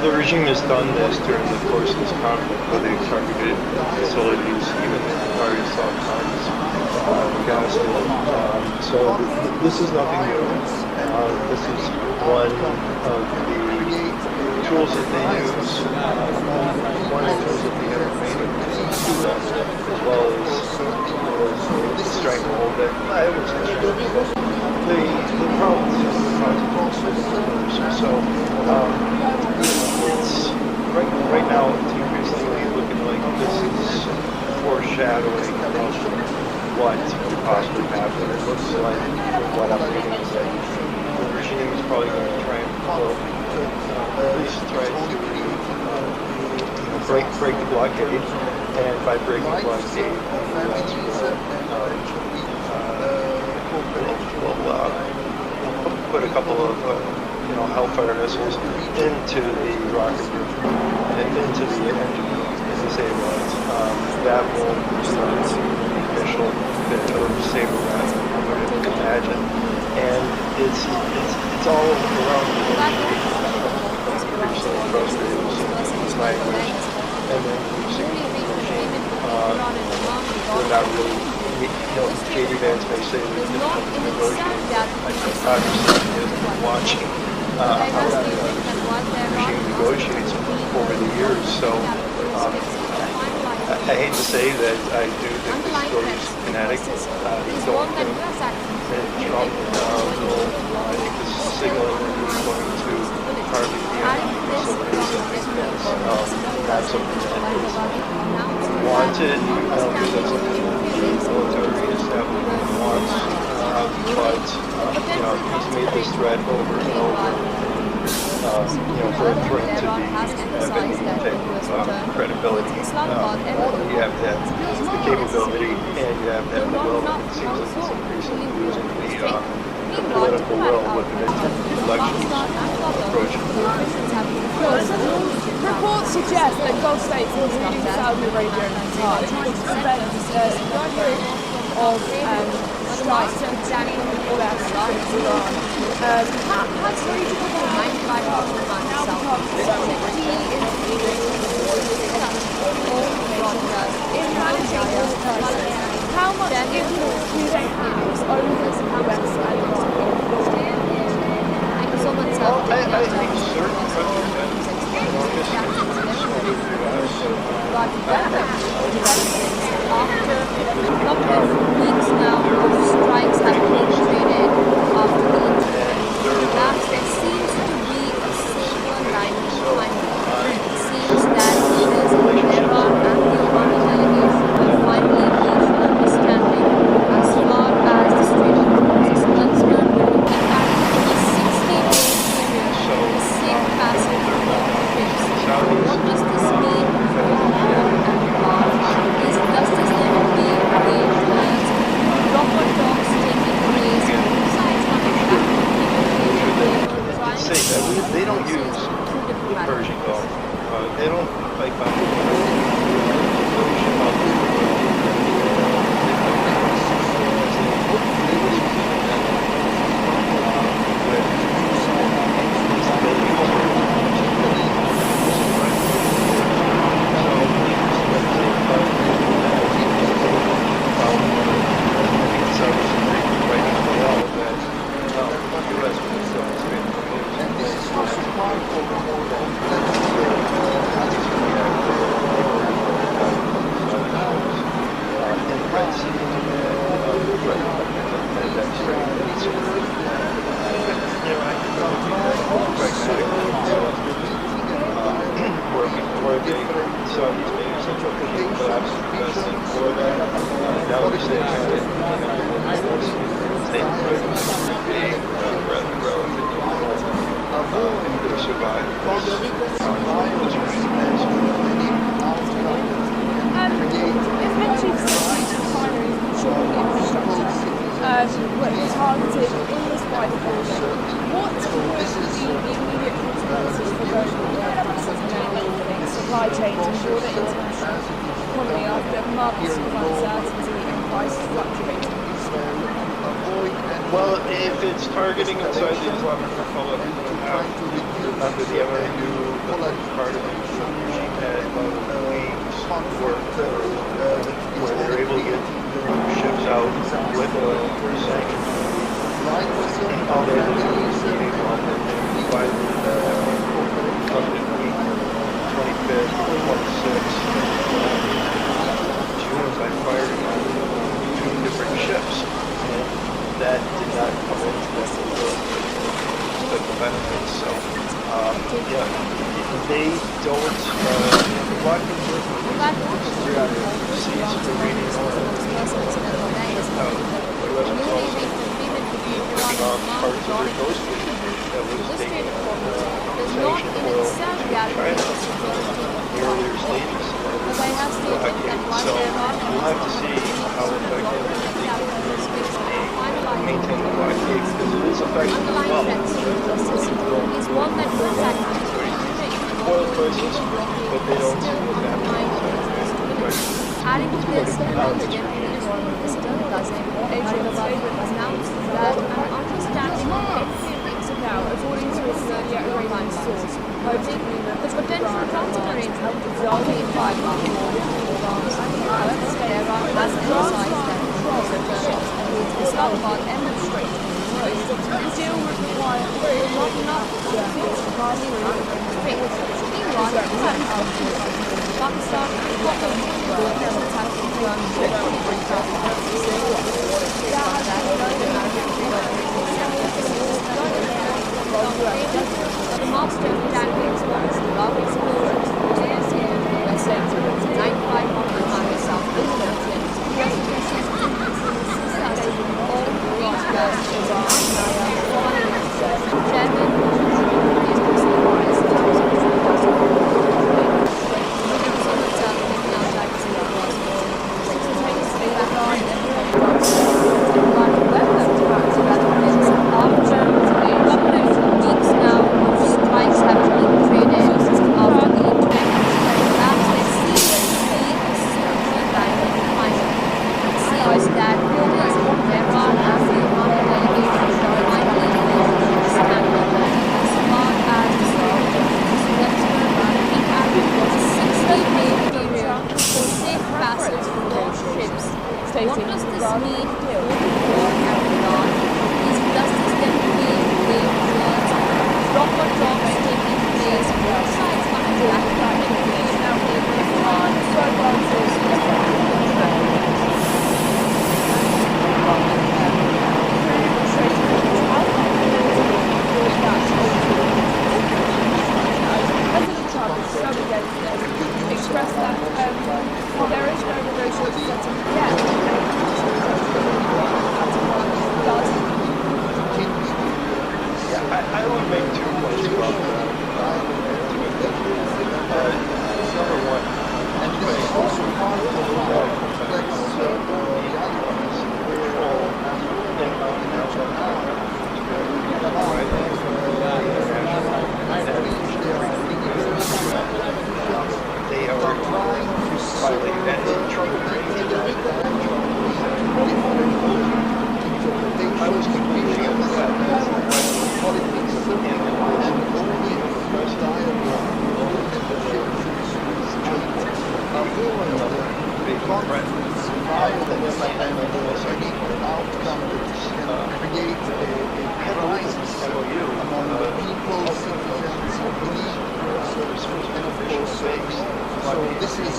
The regime has done this during the course of this conflict, where they've targeted facilities, even in the very soft times, gas. So this is nothing new. This is one of the tools that they use, one of the tools that they have made to do that, as well as the stranglehold that I was the problem is the consequences. So it's right now it's increasingly looking like this is foreshadowing of what could possibly happen. It looks like what I'm reading is that the regime is probably going to try and at least try to break the blockade, and by breaking the blockade, will put a couple of Hellfire missiles into the rocket room and into the engine room and disable it. That will start the initial bit of saber rattle, I would imagine, and it's all around the increasingly frustrated with language, and then using they're not really. Katie Vance may say that it's difficult to negotiate. Obviously, he has been watching how the regime negotiates over the years. So I hate to say that I do think the story is kinetic. I don't think that Trump will, I think this is signaling that he's going to target the enemy facilities. I think that's not something that is wanted. I don't think that's something that the military establishment wants. But he's made this threat over and over. For a threat to be have any type of credibility, you have to have the capability and you have to have the will. It seems like it's increasingly losing the political will with the midterm elections approaching. Reports suggest that Gulf states, including Saudi Arabia and Qatar, are trying to prevent of strikes and attacking the US against Iran. Has regional now become so key in managing this crisis? How much influence do they have over the US and I think certain countries after a couple of weeks now of strikes happening central Cushing collapse in Florida. Now we say that stay put being rather relatively they survive this It's mentioned strategic refineries and shipping infrastructure were targeted in this wider conflict. What would be the immediate consequences for global supply chains and broader international economy after months of uncertainty and prices fluctuating? Well, if it's targeting inside the Islamic Republic, under the MOU, the first part of it, she had wings where they're able to get ships out with oil for sanctions. All they have to do is meeting on the covenant week, 25th, 26th, June, I fired on 2 different ships. That did not come into the benefits. So, yeah, they don't, the Black seas for reading oil. The U.S. was also pushing off parts of their coast that was taking sanctioned oil to China in the earlier stages. So we'll have to see how effective maintain the blockade because it is effective as well. Is one that Oil prices, but they don't see what's happening. adding to this, the President Asian announced that an understanding of everything Now, according to a Saudi Arabian source, noting the potential transit arrangement resulting in 5 months more advance. However, Tehran has emphasized that ships towards Islamabad and the Strait of Hormuz deal would require not enough ships to pass through the strait. Meanwhile, Pakistan and Qatar has attacked Iran the milestone tankers was the love explosions players in the USA 9,500 miles south of the Netherlands. All these girls Chairman is What does this mean for Iran? Is justice then being played towards proper talks taking place? Both sides are attacking now Iran President Trump is so against this, expressed that there is no negotiable settlement yet. I don't want to make too much about that. Number one, And this is also part of the complex they are trying to violate that I was completely upset politics and only dialogue, big threat. violence and any outcome that can create a crisis among the people, citizens, believers, and of course, so this is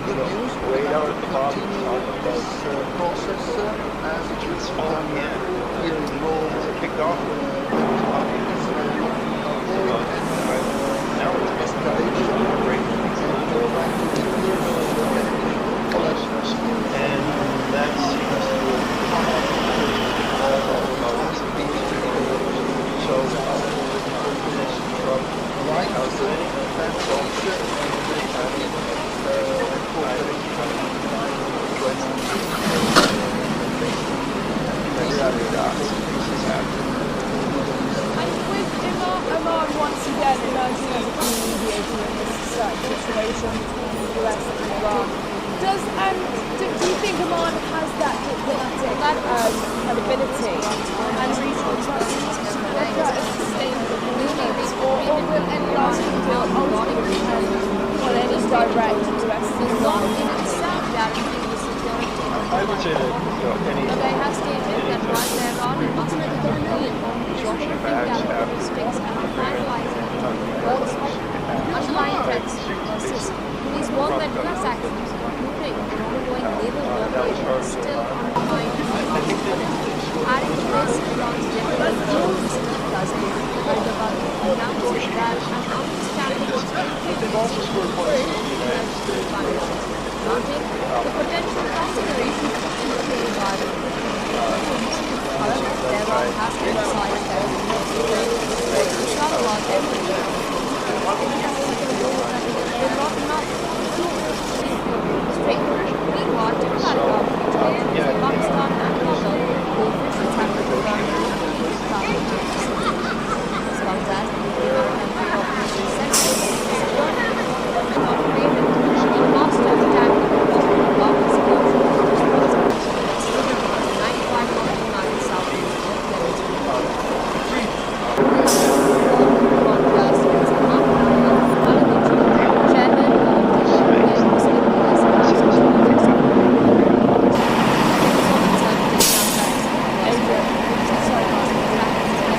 good news. We have to continue this process as it is done here in Rome. Kicked off Avoid any escalation and situation between the US and Iran. Do you think Oman has that diplomatic credibility and regional trust to work out a sustainable agreement, or will any lasting deal ultimately depend on any direct US not in itself guarantee the security of I would say that any but they have stated that while there are construction of acts after restricts and finalizing works underlying threats persist. It is one that US actions, including ongoing naval warfare, still undermine adding to this Iran's general cousin Erdogan announcing that an understandable noting the potential consideration of nuclear environment. However, Tehran has emphasized that Islamabad everywhere will not straight. Meanwhile, Taliban between Pakistan and Kabul will visit Iran as well as the maritime cooperation center a master attack bombs 95 nautical miles south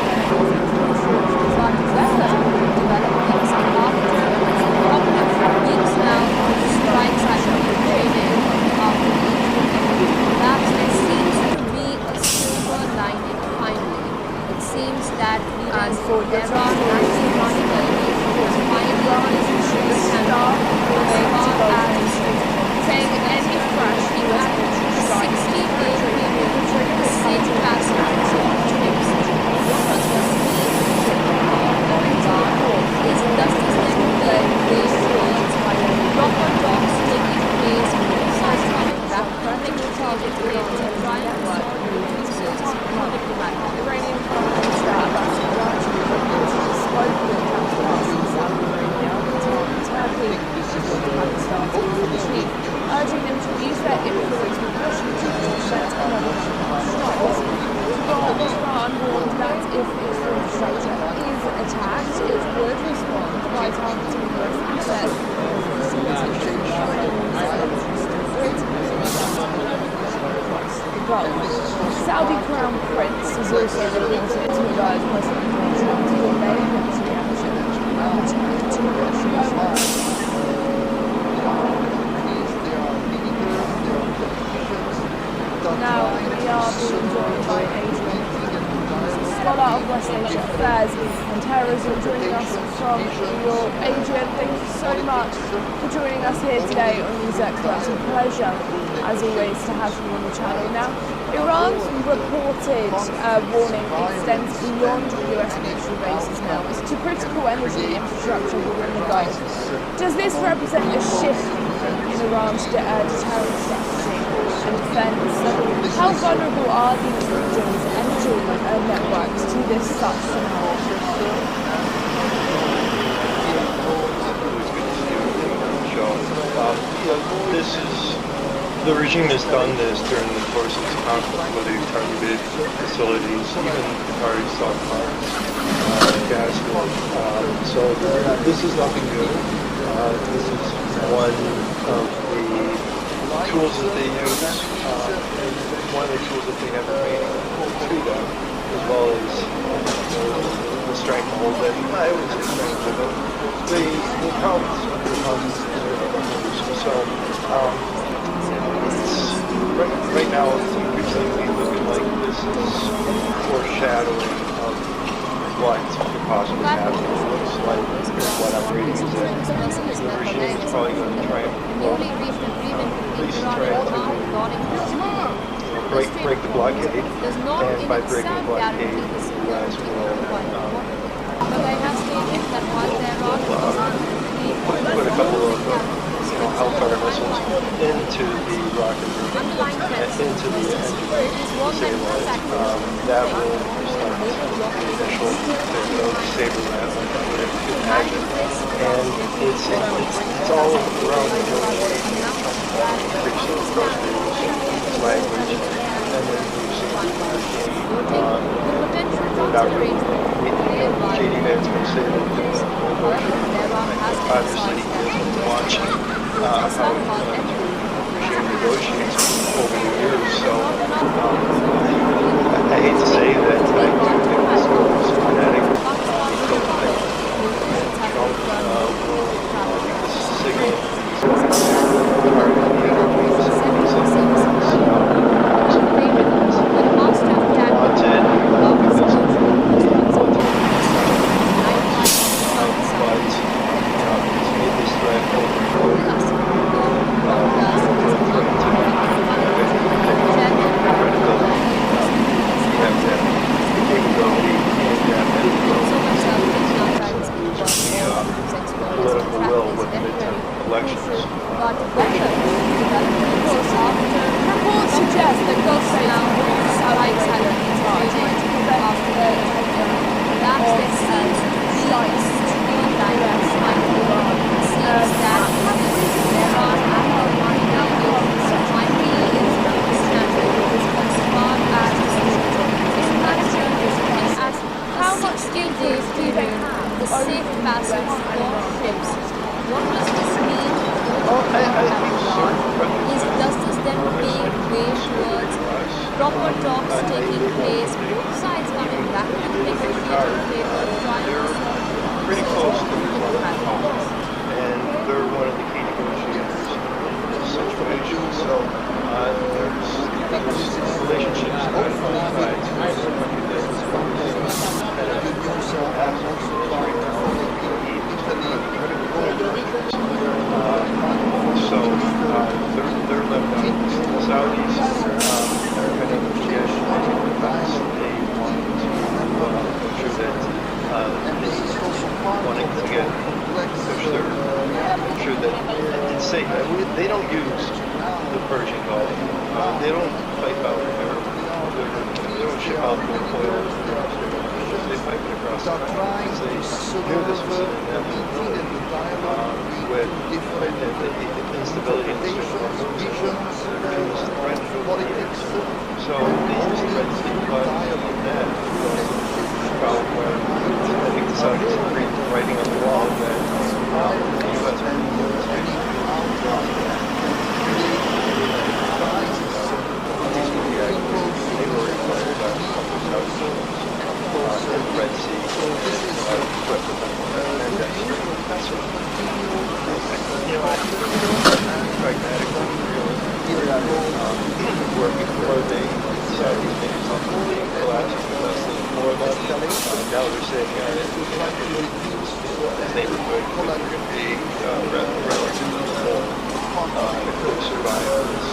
urging them to use their influence with Washington to prevent another strike. Iran warned that if its infrastructure is attacked, it would respond by targeting US assets, Saudi Crown Prince is also reported to advise President Donald Trump to delay military action and return to negotiations. Now we are being joined by Adrian, scholar of West Asian affairs and terrorism, joining us from New York. Adrian, thank you so much for joining us here today on NewsX. It's a pleasure, as always, to have you on the channel. Now, Iran's reported warning extends beyond US military bases now to critical energy infrastructure within the Gulf. Does this represent a shift in Iran's deterrent strategy and defense? How vulnerable are these regions' energy networks to this such scenario? The regime has done this during the course of this conflict, where they've targeted facilities, even Qatari stockpiles, gas field. So this is nothing new. This is one of the tools that they use, one of the tools that they have remaining to them, as well as the stranglehold that I would say stranglehold, the problems of the conflict. So right now it's increasingly looking like this is foreshadowing of what could possibly happen. It looks like what I'm reading is that the regime is probably going to try and at least try to break the blockade, and by breaking the blockade, the US will put a couple of Hellfire missiles into the rocket into the engine stabilize. That will start the initial saber lab, I would imagine. And it's it's all around negotiation, fixing groceries, language, and then without Katie Vance can say that obviously he has been watching how she negotiates over the years. So I hate to say that I do think this is fanatic. I don't think Trump will signal political will with midterm elections. Reports suggest that Gulf states including Saudi Arabia and Qatar to prevent strikes between the US and Iran. How much influence do they have the safe passage for ships? What does this mean? Does this then pave way towards proper talks taking place, both sides coming back to the negotiating table, trying to solve pretty close to the talks, and they're one of the key negotiators in this situation. So there's relationships on both sides. So they're left out. The Saudis are kind of gestioning the fact they want to make sure that wanting to get push their make sure that it's safe. They don't use the Persian Gulf. They don't pipe out they don't ship out oil. They pipe it across the country because they knew this was an inevitability with the instability in the Strait of Hormuz. There was threat over the years. So they used the Red Sea, but that problem where I think the Saudis agreed to writing on the wall that the U.S. they were required by the Red Sea equipped with and that that's pragmatically where before they decided to make something being collapsed with less than 4 of them coming. Now they're saying neighborhood they're going to be relatively full and it could survive this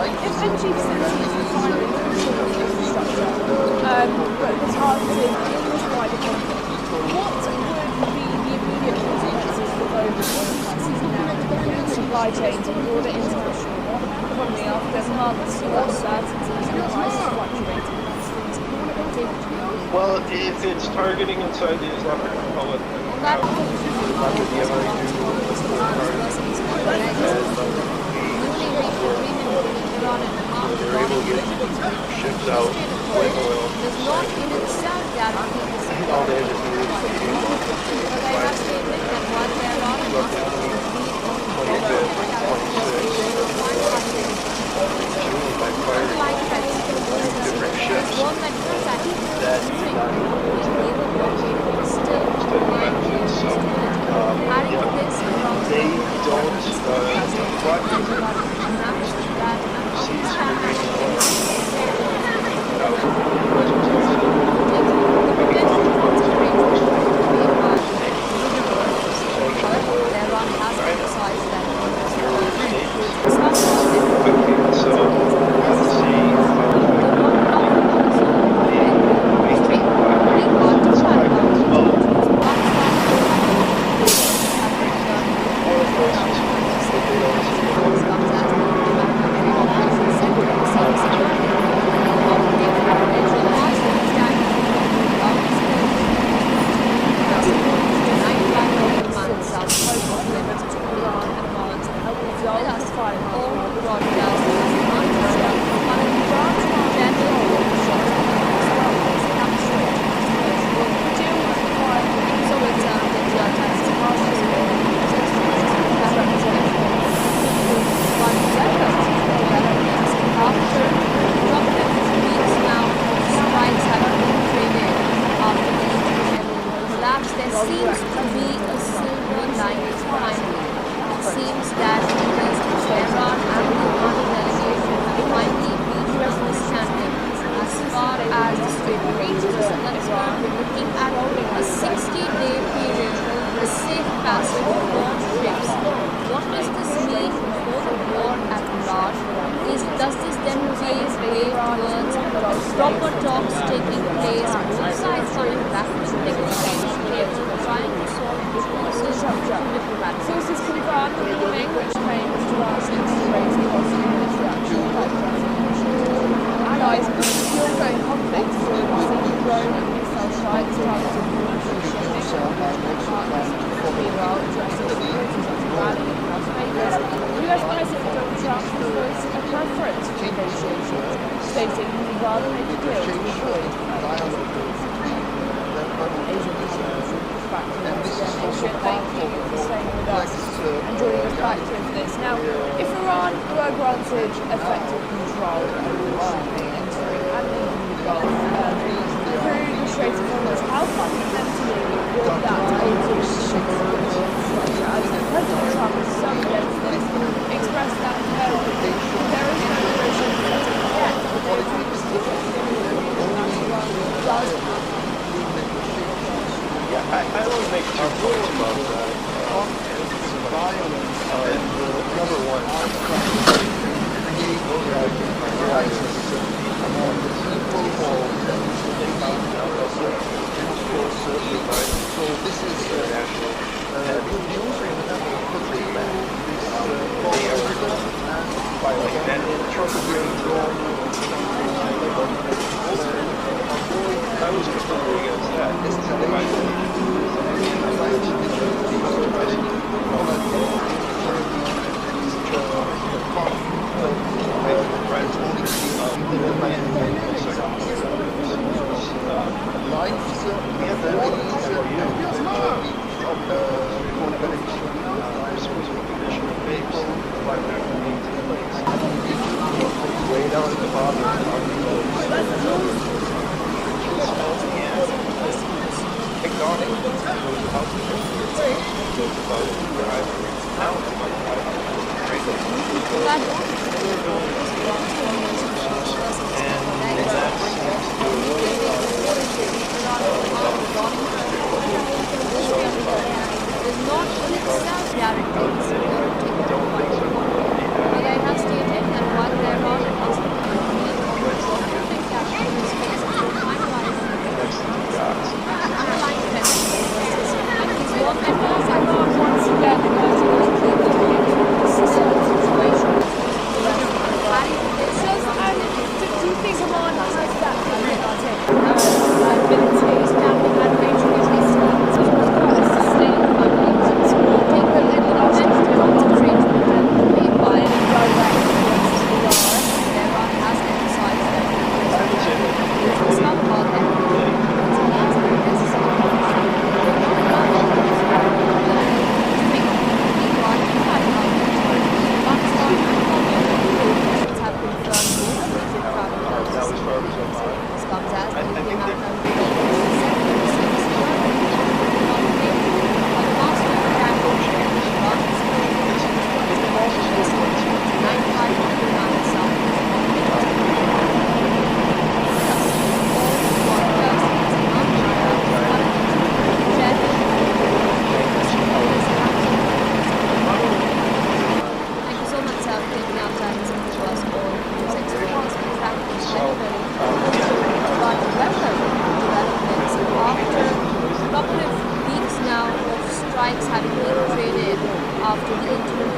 If energy facilities are finally infrastructure, but it's targeted into wider conflict, what would be the immediate consequences for global oil prices now, supply chains and broader international economy after months of uncertainty and prices fluctuating? Well, if it's targeting inside the Islamic Republic, then under the they're able to get ships out with oil. All they just need by firing different ships that they partners, meanwhile, addressing security such as rallying in Las Vegas, US President Donald Trump has voiced a preference for negotiations, stating he would rather make a deal to avoid Asian partners push back to their nation. Thank you for staying with us and joining us back with this. Now, if Iran were granted effective control over shipping entering and leaving the Gulf through the Strait of Hormuz, how fundamentally would that alter shipping structure? As President Trump has some against this, expressed that no, there is no negotiation yet, but they agree to does happen. Yeah, I want to make 2 points about that. Number one, so this is international I was completely against that. Way down at the bottom. Does not in itself guarantee security. But I have stated that while there are significant casualties faced to finalize underlying mechanisms, and his work efforts are once again situation. Do you think Oman has that diplomatic abilities and regional strikes having been traded after the interim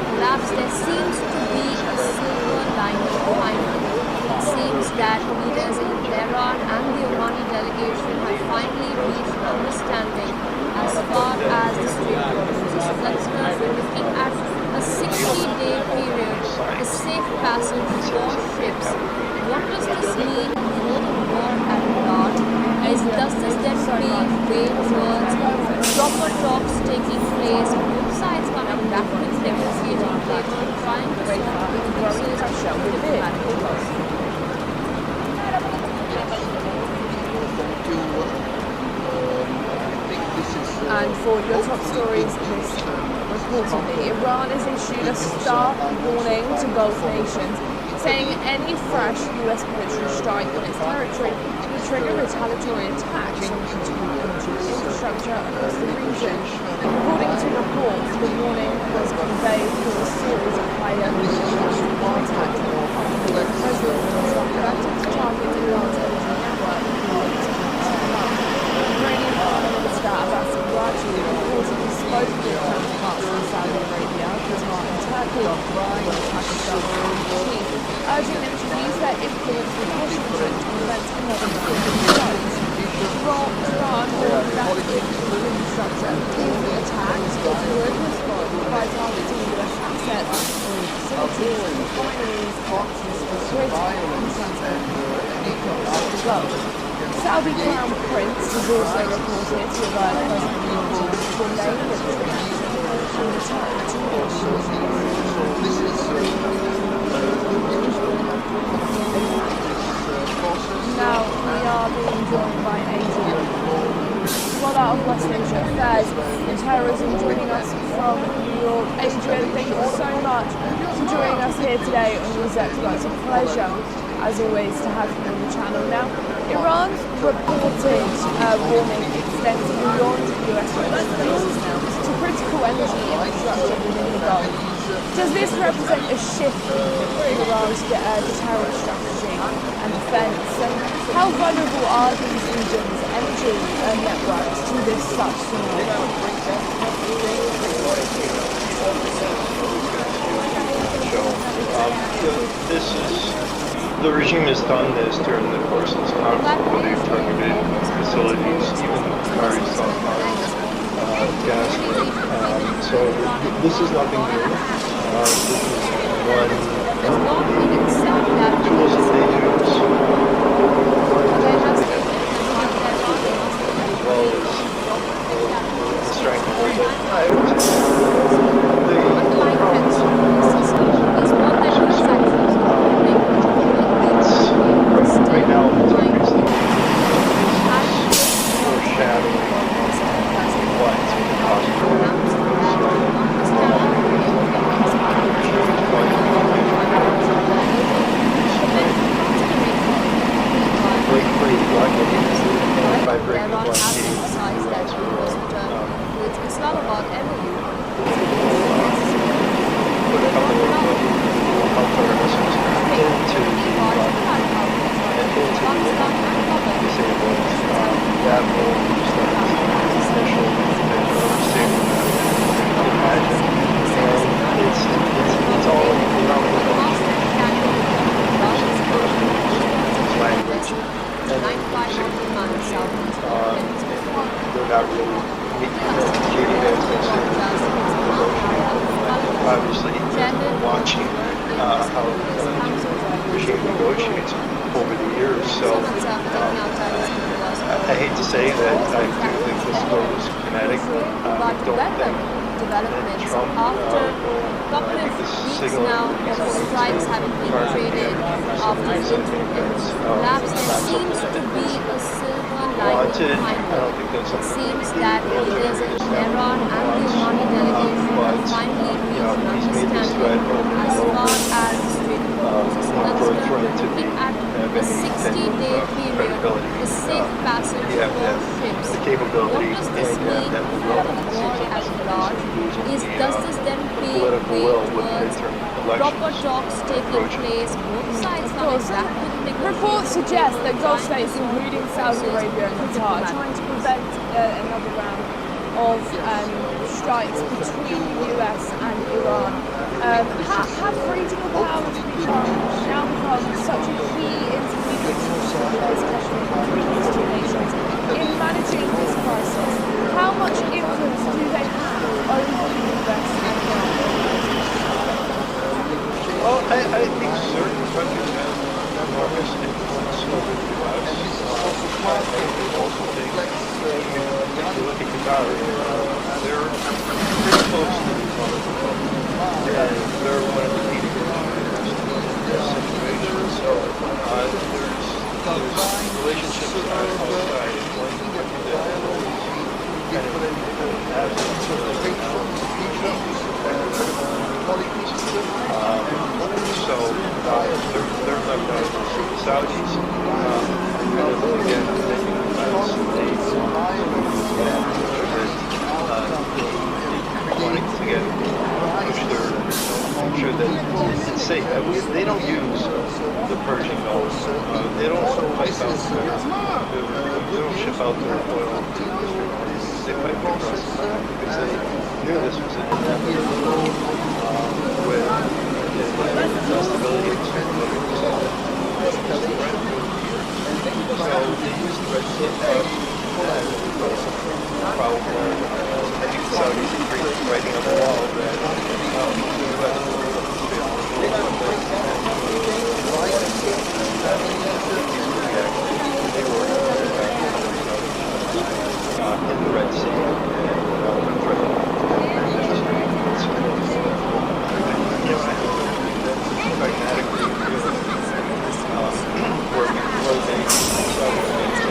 collapse, there seems to be a silver lining finally. It seems that leaders in Tehran and the Omani delegation have finally reached an understanding as far as the Strait of Hormuz is concerned. We're looking at a 60-day period, a safe passage for ships. What does this mean for the war at large? Does this then pave way towards proper talks taking place, both sides coming back with negotiating table, trying to solve the pressure with diplomatic process? And for your top stories this reportedly, Iran has issued a stark warning to Gulf nations, saying any fresh US military strike on its territory will trigger retaliatory attacks on critical infrastructure across the region. According to reports, the warning was conveyed through a series of high-level international attacks after the president was threatened to target Iran's energy network in order to Tehran. Iranian Foreign Minister Abbas reportedly spoke with counterparts in Saudi Arabia, Qatar and Turkey, with Pakistan's chief, urging them to use their influence with Washington to prevent another nuclear strike. Iran will evacuate infrastructure repeatedly attacked its road response by targeting US assets, facilities, refineries, ports, critical infrastructure across the Gulf. Saudi Crown Prince has also reported to have urged President Putin to delay military action and return to normal. Now we are being joined by Adrian, well out of West Asia Affairs and Terrorism, joining us from New York. Adrian, thank you so much for joining us here today on NewsX. It's a pleasure, as always, to have you on the channel. Now, Iran's reported warning extends beyond US restrictions to critical energy infrastructure within the Gulf. Does this represent a shift in Iran's deterrent strategy and defence? And how vulnerable are these regions' energy networks to this such scenario? The regime has done this during the course of this conflict, where they've targeted facilities, even very gas grid. So this is nothing new. This is one of the tools that they use, as well as the strength of right now, it's increasing foreshadowing what's possible. It's not about MOU. Put a couple of alternatives into that will initial imagine. It's all language. They're not really communicating obviously watching how the regime negotiates over the years. So I hate to say that I do think this goes kinetic. I don't think developments Trump, after a couple of weeks now of strikes having been created after the collapse, there seems to be a silver lining behind it. It seems that leaders in Iran and the Omani delegation have finally reached an understanding as far as the Strait of Hormuz is concerned, looking at the 60-day period, the safe passage for ships. What does this mean for the war at large? Does this then pave way towards proper talks taking place, both sides coming back with negotiations? Reports suggest that Gulf states, including Saudi Arabia and Qatar, are trying to prevent another round of strikes between the US and Iran. Have regional powers now become such a key intermediary discussion between these two nations in managing this crisis? How much influence do they have over the US and Iran? Well, I think certain countries have enormous influence over the U.S. I also think, if you look at Qatar, they're pretty close to the Trump, and they're one of the leading countries in this situation. So there's relationships outside. One country that always kind of has so they're not going to the Saudis kind of again thinking about wanting to get push make sure that it's safe. They don't use the Persian Gulf. They don't pipe out they don't ship out their oil to they pipe across the country because they knew this was an inevitable with instability and instability. So they use the Red Sea problem where I think the Saudis agree with writing on the wall that the U.S. in the Red Sea and threatening pragmatically working clothing now we're saying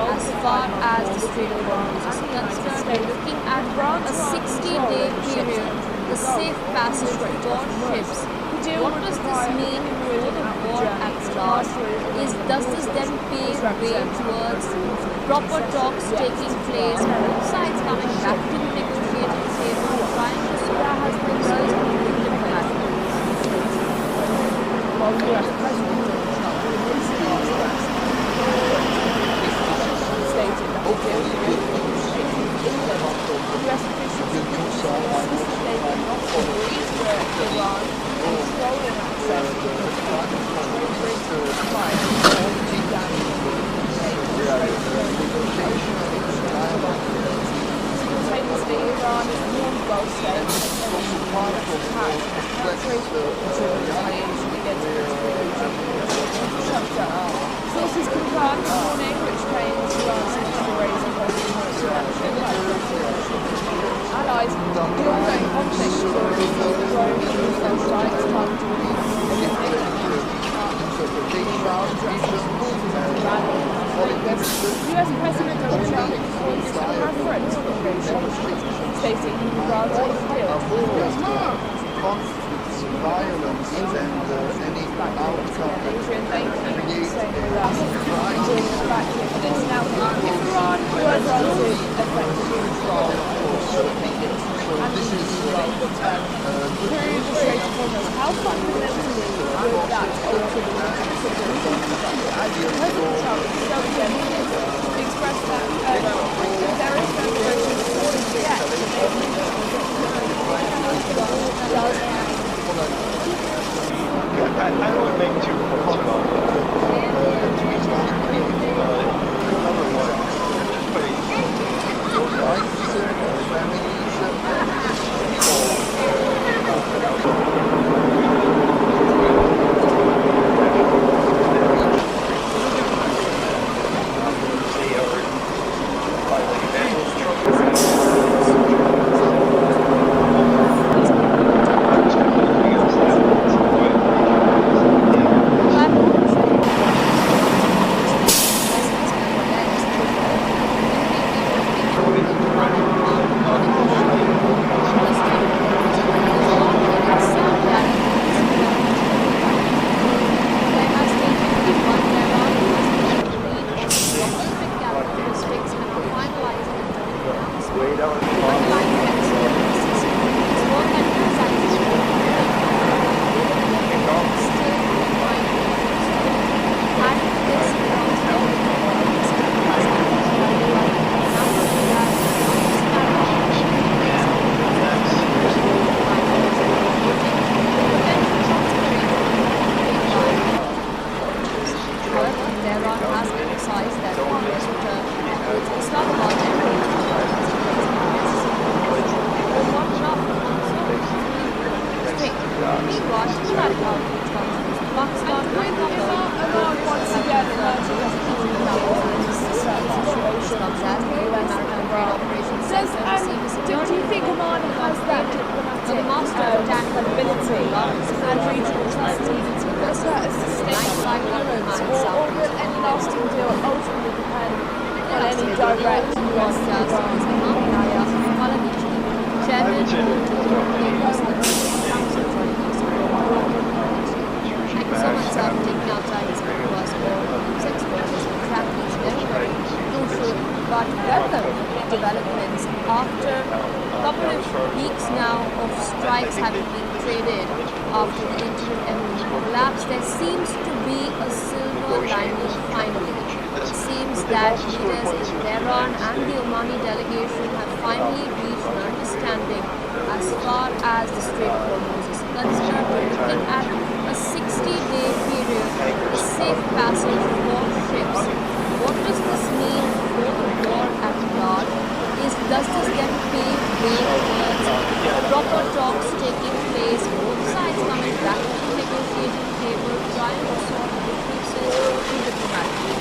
as far as the Strait of Hormuz is concerned, we're looking at a 60-day period, the safe passage for ships. What does this mean for the war at large? Does this then pave way towards proper talks taking place, both sides coming back to the negotiating table, trying to sort out the results diplomatically? Stated that US officials have they will not agree for Iran controlling access to the flight simultaneously, Iran is a non-Gulf state retaliation against sources confirmed this morning, which claims Iran seems to raise a allies, the ongoing conflict is growing both sides targeting US President Donald Trump points to preference stating he would rather deal violence and any outcome it's now Iran who has granted effectively control and this is through the Strait of Hormuz. How fundamentally would that alter the as President Trump himself expressed that there is no approach yet I don't want to make too points about number one, just putting they are violating national that of its countries. Pakistan With Iran once again emerging as a key counter to certain situations, comes as the UN maritime trade operations Does, center receives do you think Oman has that diplomatic ability and regional presence to assert a sustained coherence, or will any lasting deal ultimately depend on any direct US I would say that Thank you so much, sir, for taking out time to speak to us all NewsX workers and track these very crucial but welcome developments after a couple of weeks now of strikes having been traded after the interim emir collapse. There seems to be a silver lining finally. It seems that leaders in Tehran and the Omani delegation have finally reached an understanding as far as the Strait of Hormuz is concerned. We're looking at a 60-day period for safe passage for ships. What does this mean for the war at large? Does this then pave way towards proper talks taking place, both sides coming back to the negotiating table, trying to solve differences in diplomatic?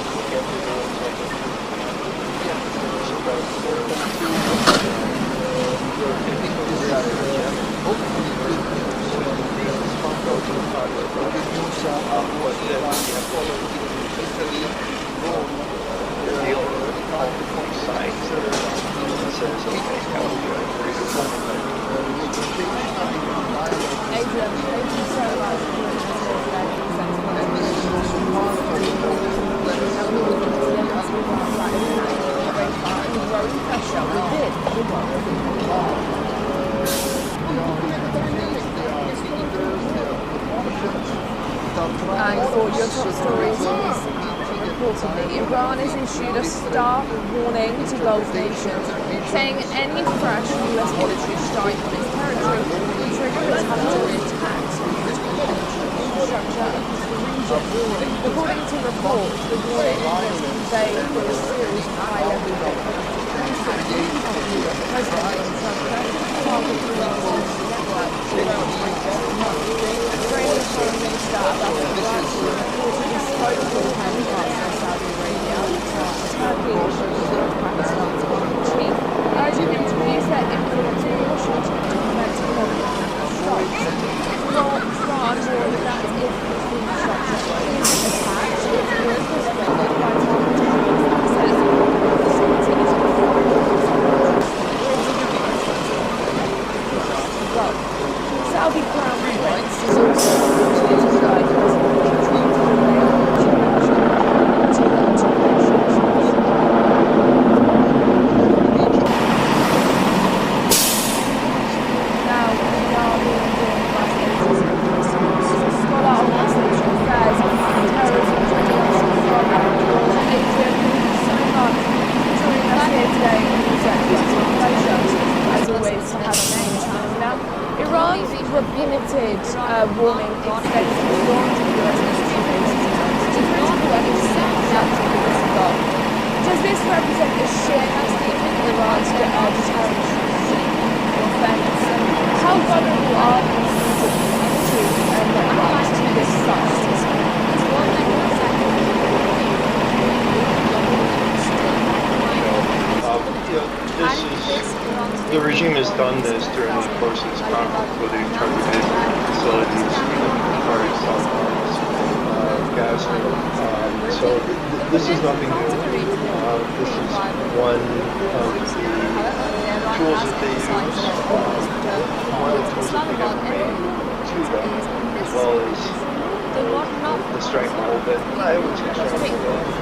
Adrian, thank you so much for joining us here today. Growing pressure within the And for your top stories is reportedly Iran has issued a stark warning to Gulf nations, saying any fresh US military strike on its territory will trigger retaliatory attacks on critical infrastructure across the region. According to reports, the warning was conveyed through a series of high-level documents. President Trump targeted Iran's network Israeli Foreign Minister Abbas reportedly spoke with counterparts in Saudi Arabia, Turkey, and Pakistan's chief, urging them to use their influence in Washington to prevent long-term strikes. Iran warned that if its infrastructure is attacked, it will be threatened by targeted access to facilities. Well, Saudi Crown Prince is also reported by President Trump to delay Now, we are being joined by a scholar on international affairs and terrorism journalist from Adrian. Thank you so much for joining us here today on NewsX. It's a pleasure, as always, to have you on the channel. Now, Iran reported warning extensive launch of US military bases to critical and exceptional activities in Gulf. Does this represent a shift in Iran's deterrent offense? How vulnerable are these military networks to this size? The regime has done this during the course of this conflict, where they've targeted facilities, even very Hormuz, gas. So this is nothing new. This is one of the tools that they use, one of the tools that they have made to them, as well as the strength a little bit. I would say strength a little bit.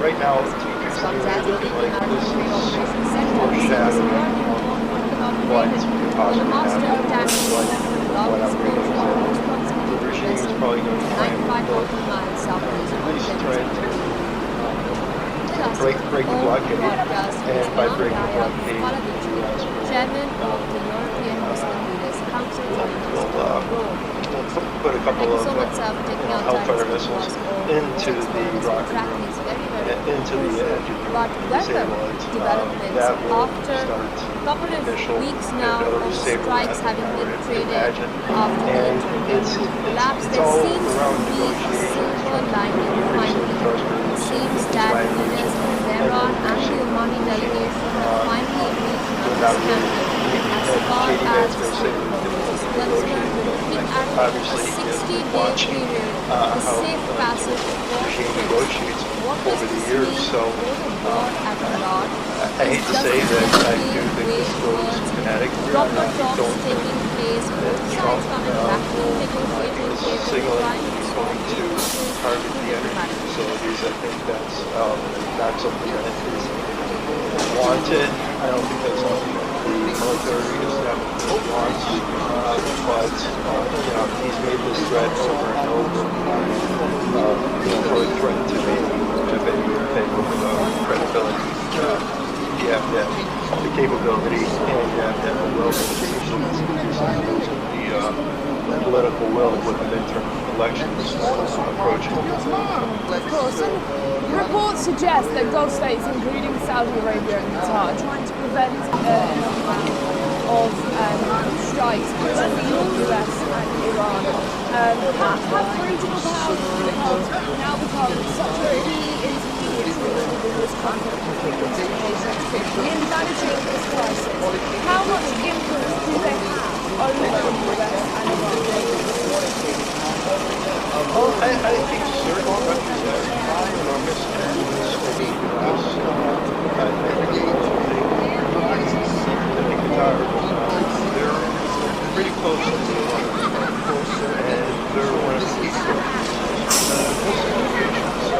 Right now, it's like this is foreshadowing what's possibly happening, what I'm reading. The regime is probably going to try and at least try to break the blockade, and by breaking the blockade, Chairman of the European Muslim Leaders Council, will put a couple Thank you of so much, sir, for taking out time Hellfire to speak to missiles us all. into the rocket Tracking room, is very into the crucial. engine room, But disable weather it. developments That will after start a couple of official weeks now ability of to disable strikes that, having I been would traded imagine. after the And intergovernmental collapse, it's there all seems to around be a negotiations, silver lining finally. It seems that leaders in Tehran and the Omani delegation have finally reached an understanding as far as the Strait of Hormuz is concerned. We're looking at a obviously 60-day watching period how for safe the passage for regime ships. negotiates What does over the this years. mean So for the war at large? I hate to say that I do think way this goes towards kinetic. proper I talks don't think taking place, both Trump sides coming back to the negotiating is table, signaling trying to he's solve going the to differences target through the energy diplomatic means. facilities. I think that's not something that is wanted. I don't think that's something that the military establishment wants. But he's made this threat over and over. Or threatened to be if anything with credibility. You have to have the capability and you have to have the will the political will with the midterm elections approaching. Of course, and reports suggest that Gulf states, including Saudi Arabia and Qatar, are trying to prevent another round of strikes between the US and Iran. Have regional powers now become such a key intermediary within this conflict in managing this crisis? How much influence do they have over the US and Iran? Well, I think certain countries have enormous influence over the U.S. I think Qatar, they're pretty close to the and they're one of the key countries So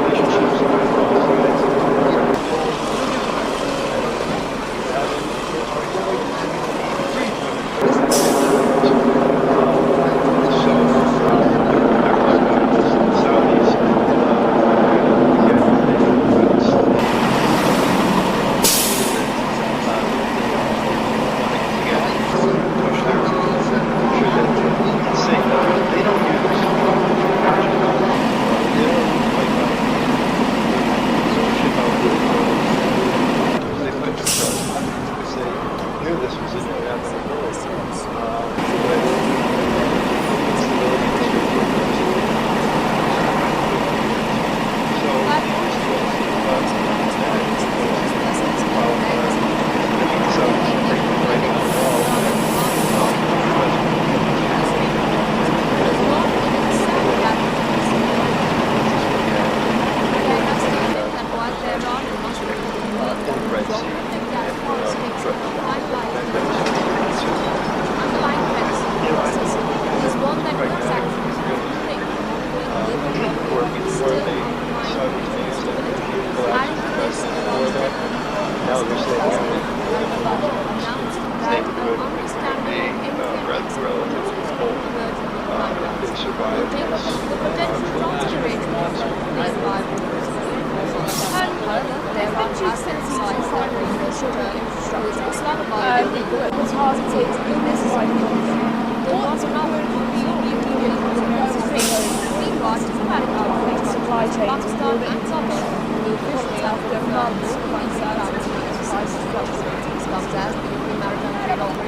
relationships with both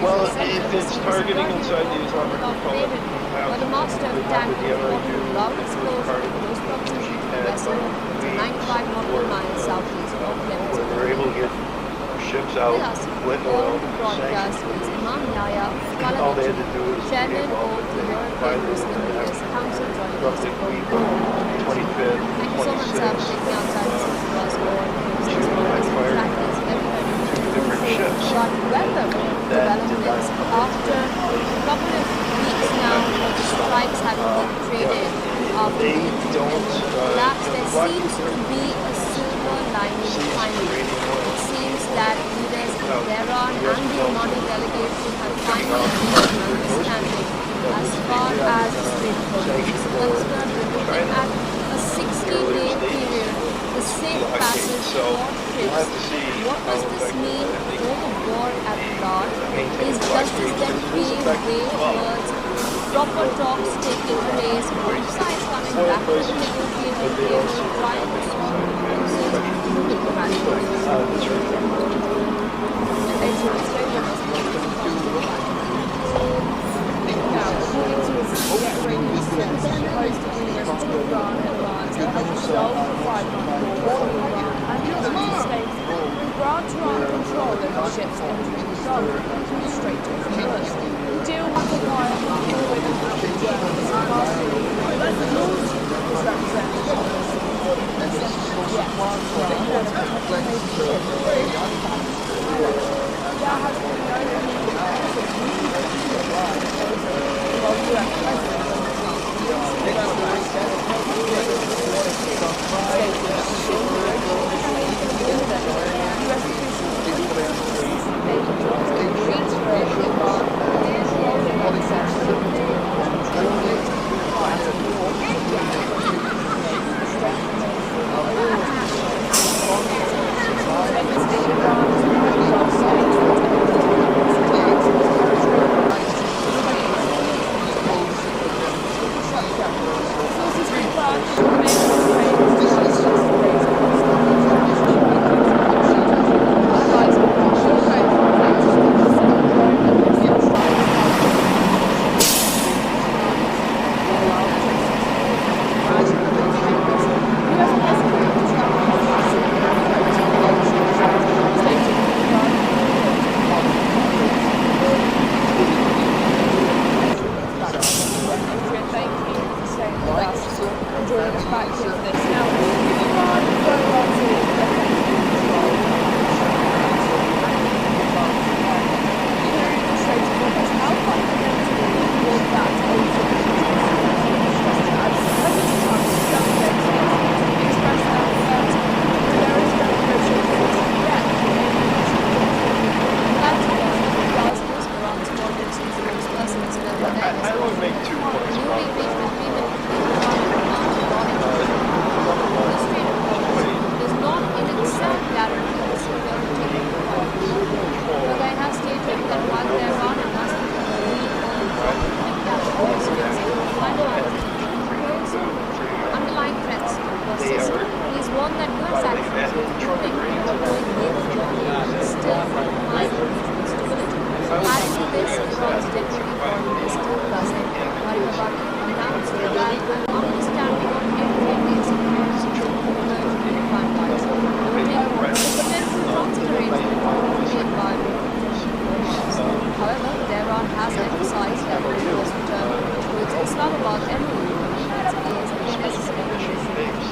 Well, if it's targeting inside the Islamic Republic, but the master of tank without exposure to those proximity to the vessel to 95 nautical miles southeast of Yemen. We're able to get ships out With us, with all oil, the broadcast is Imam Yahya all they had to do is Chairman get of the European Muslim Leaders Council joining us roughly from week Rome. 25th, Thank you so much, sir, for taking out time to speak to us all. different ships. But weather developments after a couple of weeks now of strikes having been traded after the intergovernmental collapse, there seems to be a silver lining finally. It seems that leaders in Tehran and the Omani delegation have finally reached an understanding as far as the Strait of Hormuz is concerned. We're looking at a 60-day period for safe passage So support we'll have to ships. see What how does this effective mean that for the war at large? maintaining Does flag this then because it is pave effective way as well. towards proper talks taking place, both sides coming back to the negotiating table, trying to solve the differences, including maritime? Now, according to his Iranian source, supposed to be to Iran advised that has resolved the 5-month war with Iran and the United States will grant Iran control over ships entering the Gulf through the Strait of Hormuz. The deal would require employed and outward workers to pass through the laws is represented there has been no I would make 2 points probably. The Strait of Hormuz does not in itself guarantee the security of the world. The guy has stated that while Tehran and Moscow agree on underlying threats persist, he is warned that US actions, including ongoing naval blockade, still undermine regional stability. Adding to this, Iran's deputy foreign minister, Qasim announced that an understanding on everything is urgently finalized, noting the potential transit arrangement on the environment. However, Tehran has emphasized that the US return to its Islamabad embassy is necessary,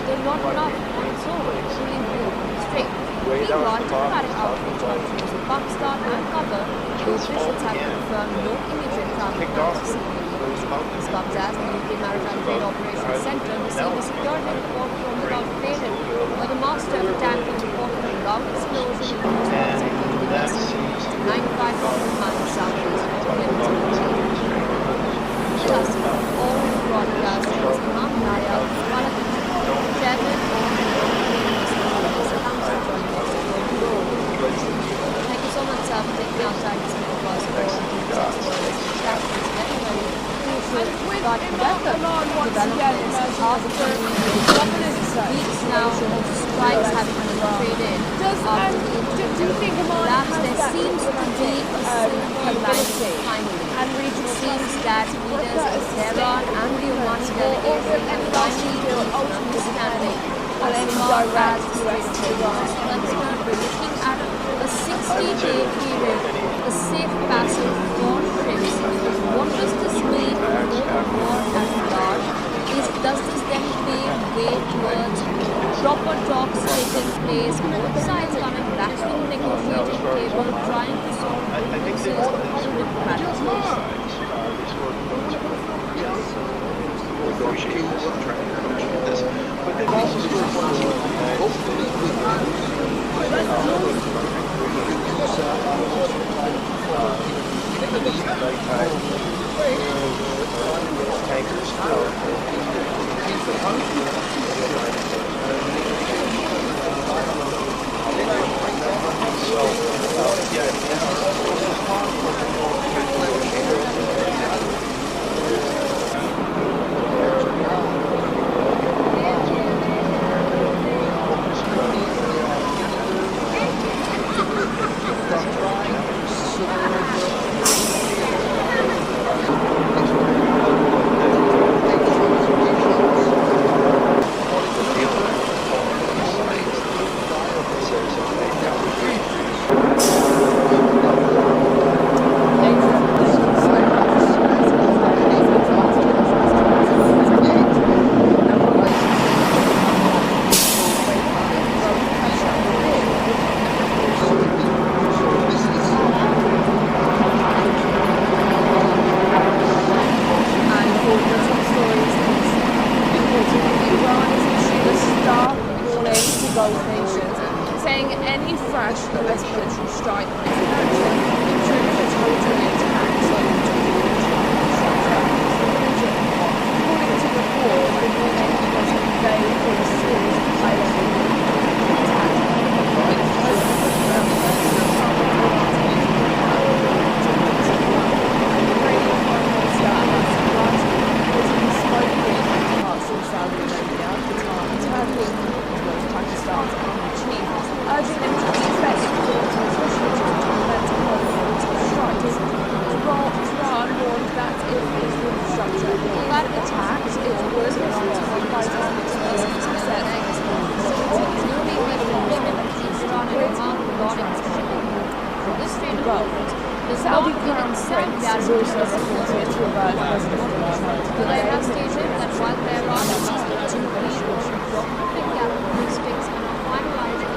though not enough on its own to improve the strait. Meanwhile, diplomatic outreach countries in Pakistan and Qatar, the officials have confirmed no immediate travel plans of civilians. This comes as the UK Maritime Trade Operations Centre received a security report from the Gulf Basin, where the master of the tanker reported a loud explosion in the coast of the vessel, 95,000 miles southeast of Yemen. Plus, all the broadcasters was Imam Naya, one of the chairman of the Council joining us to go. Thank you so much, sir, for taking out time to speak to us for NewsX World. That is very, very crucial. But Oman once again emerged after weeks now of strikes having been traded after the do you think Oman collapse, has there that seems to be a silver lining finally. and It regional seems that leaders of Tehran and the Omani delegation have finally reached an understanding as far as the Strait of Hormuz is concerned. We're looking at a 60-day period, a safe passage for ships. What does this mean for the war at large? Does this then pave way towards proper talks taking place, both sides coming back to the negotiating table, trying to solve differences through diplomatic means? Negotiate this and try to negotiate this. But then also the tankers out. Gulf nations, saying any fresh US military strike is an action, including retaliatory attacks on the infrastructure across the region. According to the report, the new Navy was conveyed for a series of high-level attacks. Saudi Arabia, Qatar, and Turkey, as well as Pakistan's army chief, urging them to respect military officials to prevent military strikes. Iran warned that if Israel infrastructure is attacked, it would respond by targeting its assets, facilities, the Saudi Crown Prince is also reported to avert presidential Iran stated that while there are two geographic characteristics and are finalizing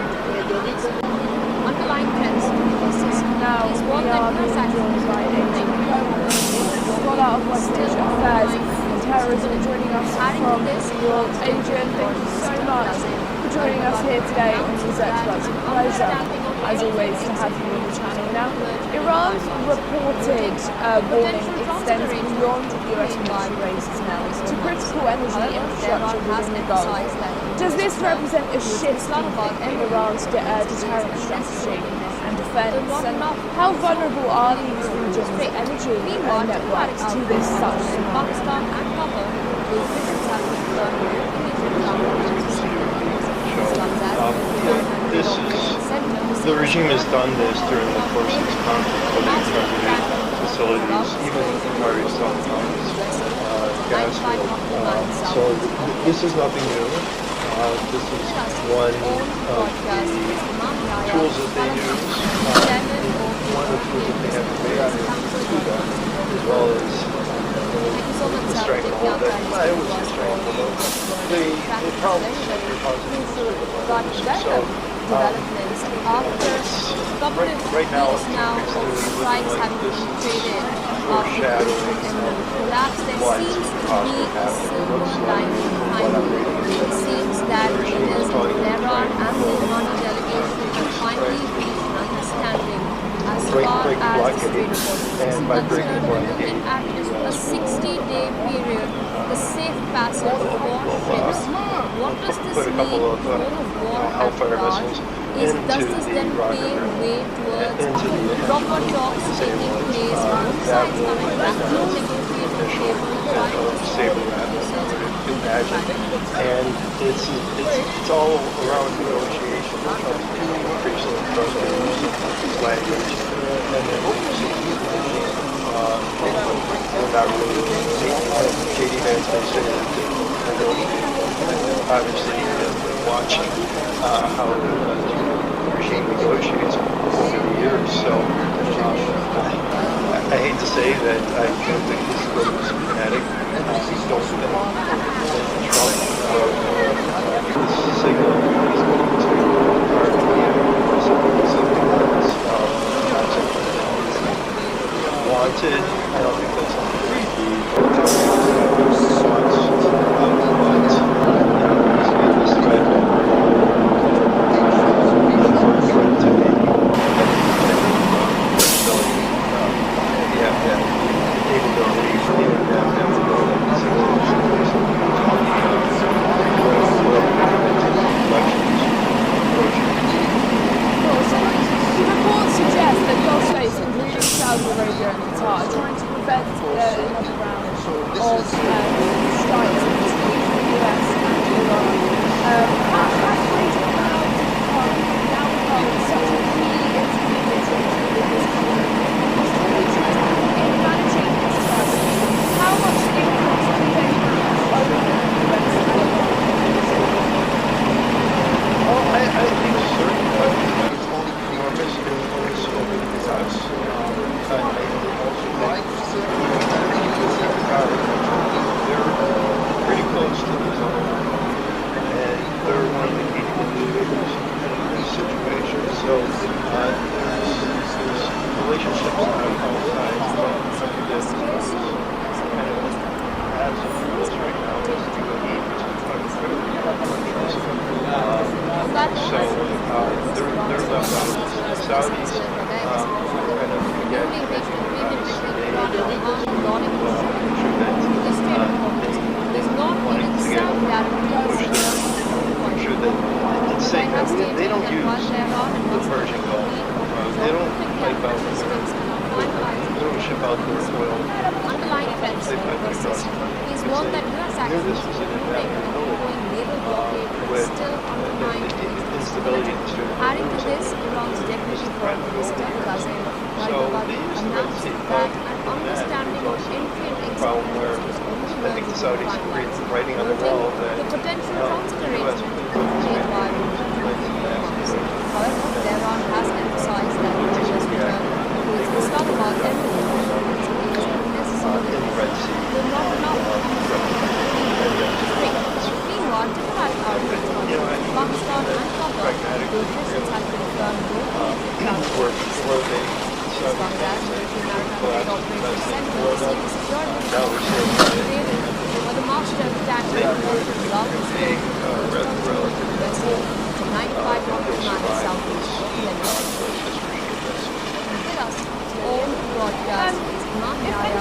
its underlying trends, now we are being joined by a scholar of West Asian affairs and terrorism joining us from New York. Adrian, thank you so much for joining us here today on NewsX. It's a pleasure, as always, to have you on the channel. Now, Iran's reported warning extends beyond US military bases now to critical energy infrastructure within the Gulf. Does this represent a shift in Iran's deterrent strategy and defense? And how vulnerable are these regions' energy networks to this such Pakistan and Qatar will visit the regime has done this during the course of this conflict, where they've targeted facilities, even Qatari South gas field. So this is nothing new. This is one of the tools that they use. One of the tools that they have available to them, as well as the strength of all that. I would say strength of all that. They probably so developments after a couple of weeks now of strikes having been traded after the collapse. There seems to be a silver lining behind it. It seems that it is Tehran and the Omani delegation have finally reached an understanding as far as the Strait of Hormuz is concerned, looking at a 60-day period, the safe passage for ships. What does this mean for the war at large? Does this then pave way towards proper talks taking place, both sides coming back to the negotiating table, and it's all around negotiation. Increasingly frustrating language, and then we're not really. JD Vance mentioned obviously watching how the regime negotiates over the years. So I hate to say that I don't think this is going to be kinetic. I don't think that Trump this signal is going to wanted. I don't think that's don't that use while Tehran and the Moscow Persian Gulf. agree They on don't pipe out their, they don't ship out their oil. underlying threats They pipe it across. is one that US actions, This was an including an ongoing naval blockade, with still undermine instability in the Strait of Adding to Hormuz. this, Iran's deputy foreign minister, Qasem So they use the Red announced Sea that and an that understanding is of also entry and a exit problem where routes was only I think the emerging Saudis from agreed finalized, writing on the wall that the potential transit the US arrangement would made by However, Tehran has emphasized that Russia's return to its Islamabad embassy is necessary in the Red Sea. will not enough. Meanwhile, diplomatic outlets from Pakistan and Qatar, the officials have confirmed Where they Bangladesh military maritime operations center received a security now they're saying raided over the master of tactical forces Gulf of Strait to 95 nautical miles southeast of Yemen. With us, all broadcast is Imam Yahya,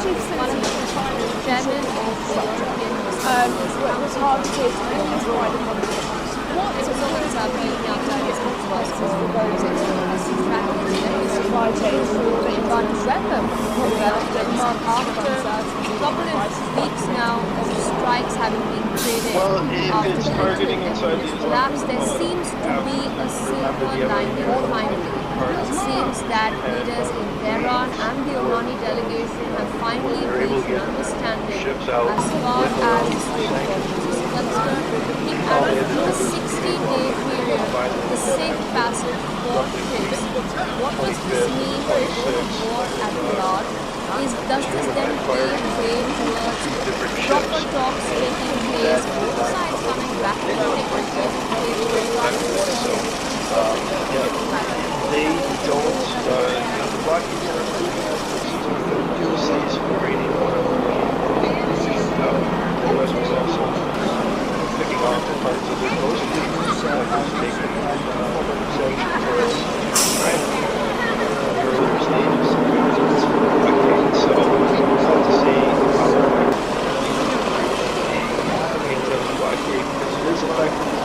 chairman of the European Muslim was targeted in this wider context. What It's always a being outside his responses for those extremists tracking the supply chain through the Iran's weapon developed after a couple of weeks now of strikes having been created Well, if after it's the targeting military inside activities the collapsed, there Islamic seems to be a silver lining finally. It seems that leaders in Tehran and the Omani delegation have finally reached an understanding as far as the Strait of Hormuz is concerned, keep adding to a 60-day period the safe passage for ships. What does this mean for the war at large? Does this then pave way towards proper talks taking place, both sides coming back to the negotiating table they don't, the blockade sees Iranian oil the US was also picking off the parts of the coast that was taken sanctions towards China in the earlier stages. So we'll have to see how it maintains the blockade because it is effective.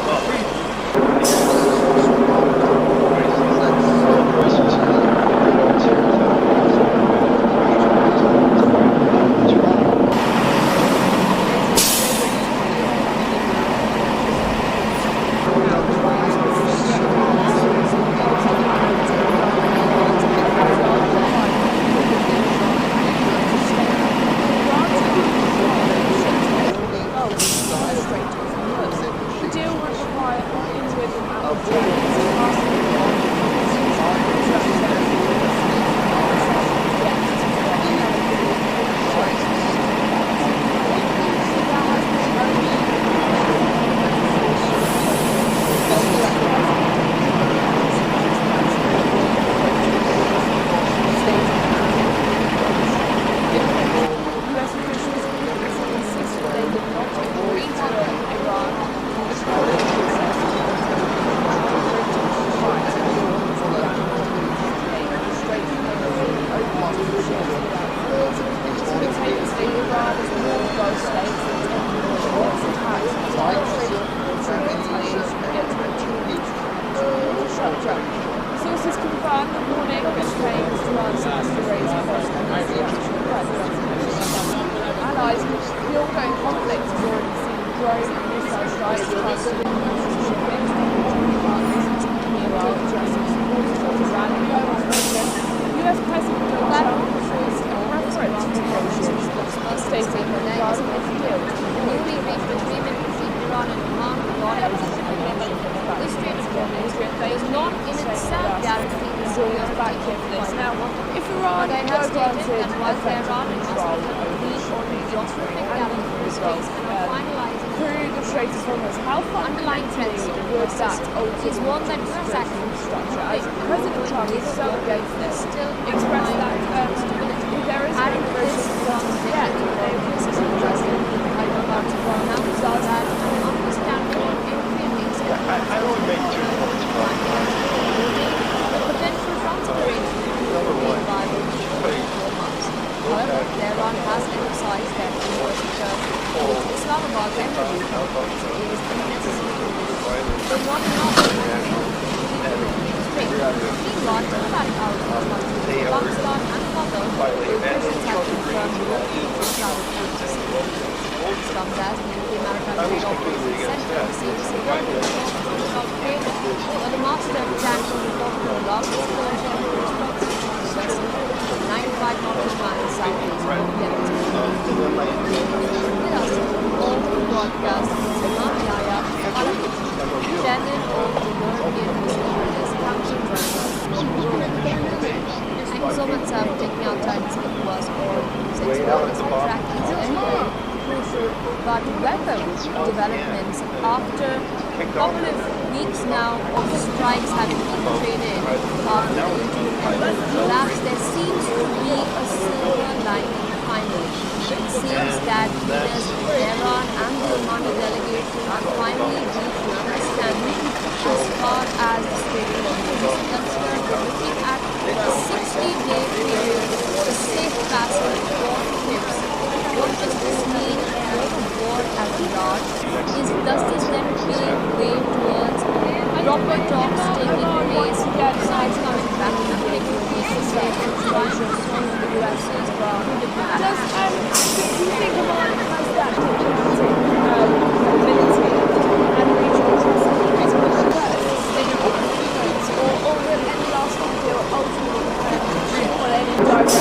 The deal would require individual applications. US officials insist that they did not agree to Iran Sources confirm the warning that claims to answer to raise questions. Allies, the ongoing conflict has already seen growing missile strikes targeting shipping, partners, Iran, addressing supporters of Iran and global president. US President Donald Trump shows a preference to negotiations, stating that Iran is a deal. Newly reached agreement between Iran and Oman regarding the Strait of Hormuz is not in itself guaranteeing the security back here for this. Now, if Iran They were have stated granted that while effective Tehran and control Moscow have over the agreed on geographic guarantees and are finalizing through the Strait of Hormuz, how underlying trends fundamentally would that alter is one that US actions structure? As President Trump is so against this, still expressed that if there is no adding to this Iran's deputy foreign minister about to announce that an understanding on entry and exit I only make 2 points about that. the potential transit arrangement Number one, made by the Strait of Hormuz. However, Tehran has emphasized that the US return to its Islamabad embassy is unnecessary. But not enough. Meanwhile, diplomatic outlets They are Pakistan and Qatar violating will maritime have agreements confirmed with European private countries. This comes as the UK Maritime I was Trade completely Operations against Centre that. received a security report about trade, but the master of tanker reported on log disclosure of proximity to the vessel 95 nautical miles southeast of Yemen. And then my With us, all the broadcast is Imam Yahya Alawi, chairman of the European Business Council Journal. Thank you so much, sir, for taking our time to speak to us on NewsX World. This contract is very crucial, but welcome developments after a couple of weeks now of strikes having infiltrated after the internet collapse. There seems to be a silver lining finally. It seems that leaders in Tehran and the Omani delegation have finally reached an understanding as far as the Strait of Hormuz is concerned. We're looking at a 60-day period for safe passage for ships. What does this mean for the war at large? Does this then pave way towards proper talks taking place, sides coming back and taking place in safe situation from the US's ground? Do you think Oman has that diplomatic ability and regional trust to sustainable influence, or will any lasting deal ultimately on any direct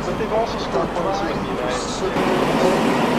but they've also struck policy with the United States.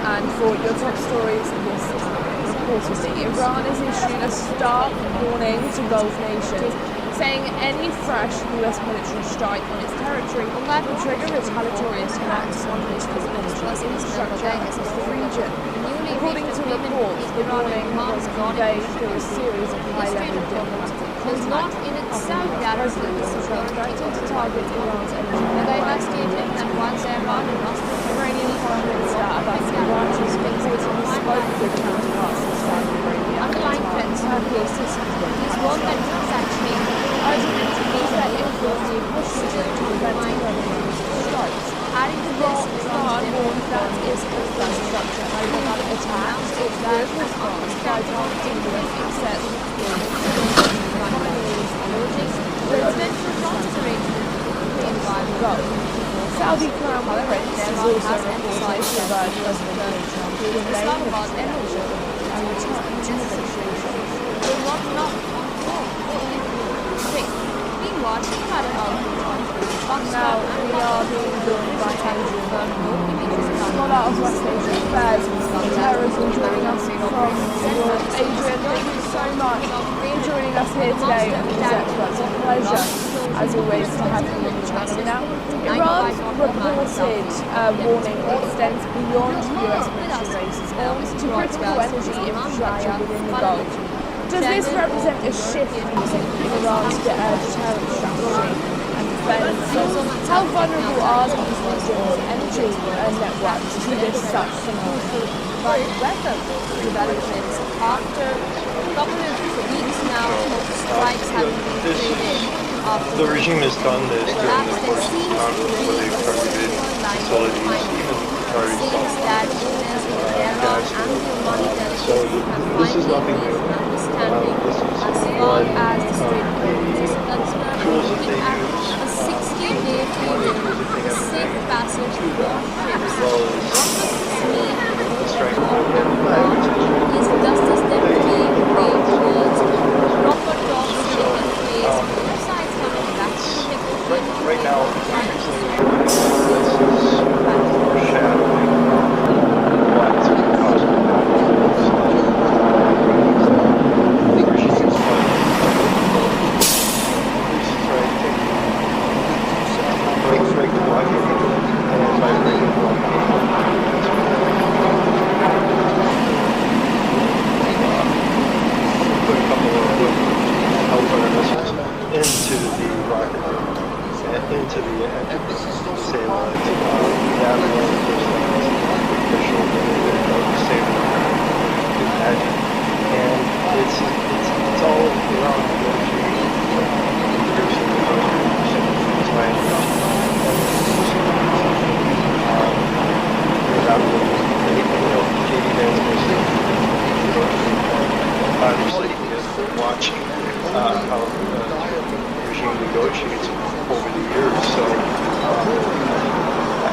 And for your top stories this quarter, Iran has issued a stark warning to Gulf nations, saying any fresh US military strike on its territory will trigger retaliatory attacks on its military infrastructure across the region. According to reports, the warning was conveyed through a series of high-level diplomatic does not in itself guarantee the security to target Iran's energy. They have stated that once Iran lost the Iranian Prime Minister Abbas is fixating his spoke with counterparts in Saudi Arabia. underlying trends Turkey assisted is one that does actually ultimately that it will be pushed to prevent strikes. adding to this, Iran warned that its infrastructure had been attacked. It would respond by targeting US assets. Presidential process arrangement in Gulf. Saudi Crown Prince is also reported to urge President Trump to delay Islamabad energy and return to negotiations. will not Meanwhile, he had an outreach on Now we are being joined by Adrian, scholar of West Asian affairs and terrorism, joining us from Europe. Adrian, thank you so much for joining us here today on NewsX. It's a pleasure, as always, to have you on the channel. Now, Iran's reported warning extends beyond US military bases now to critical energy infrastructure within the Gulf. Does this represent a shift in Iran's deterrent strategy and events. So how vulnerable are these regions' energy networks to this such weather developments after a couple of weeks now of strikes having been created after The regime has done this during the course of the conflict where they've targeted facilities, even Qatari seems that owners in Tehran and the Omani So delegation have this is finally nothing new. reached an understanding This is as far one as the Strait of Hormuz is concerned, tools that looking they at use, a 60-day period for safe passage for ships. well What does this mean the strike. is justice then paving the way towards proper talks taking place, both sides coming back to the negotiating Right now, table and this is foreshadowing what's possible. Break the blockade and by breaking the put a couple of Hellfire missiles into the rocket into the sailboat. That was official imagine. And it's all around negotiation. It's my obviously watching how the regime negotiates over the years. So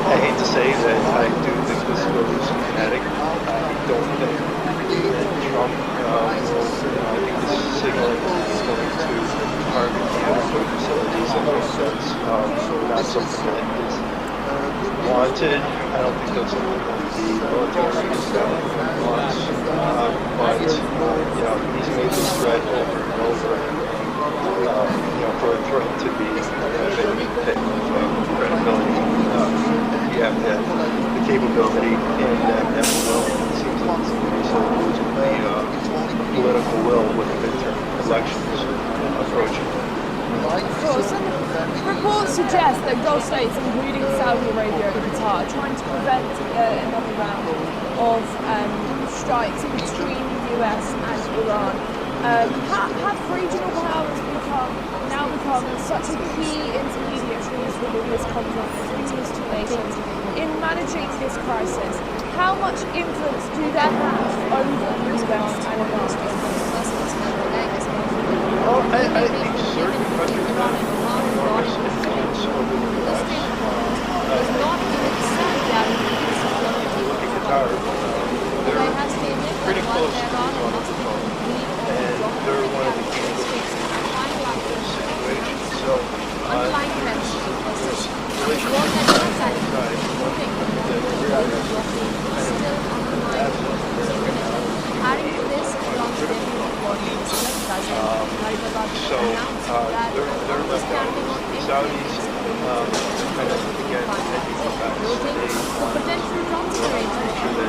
I hate to say that I do think this goes kinetic. I don't think that Trump will, I think this is signaling he's going to target the nuclear facilities. I think that's not something that is wanted. I don't think that's something that the military establishment wants. But he's made this threat over and over, and for a threat to be credibility, you have to have the capability and that will. It seems like the political will with the midterm elections approaching. Reports suggest that Gulf states, including Saudi Arabia and Qatar, are trying to prevent another round of strikes between the US and Iran. Have regional powers become such a key intermediaries within this conflict between these two nations in managing this crisis? How much influence do they have over the US and Iran? Well, I think certain countries have enormous influence over the U.S. Look at Qatar. They're pretty close to the control, and they're one of the key situations. So, there's relationships on both sides. Adding to this, they're left out. The Saudis, kind of, again, I think the facts, they want to make sure that they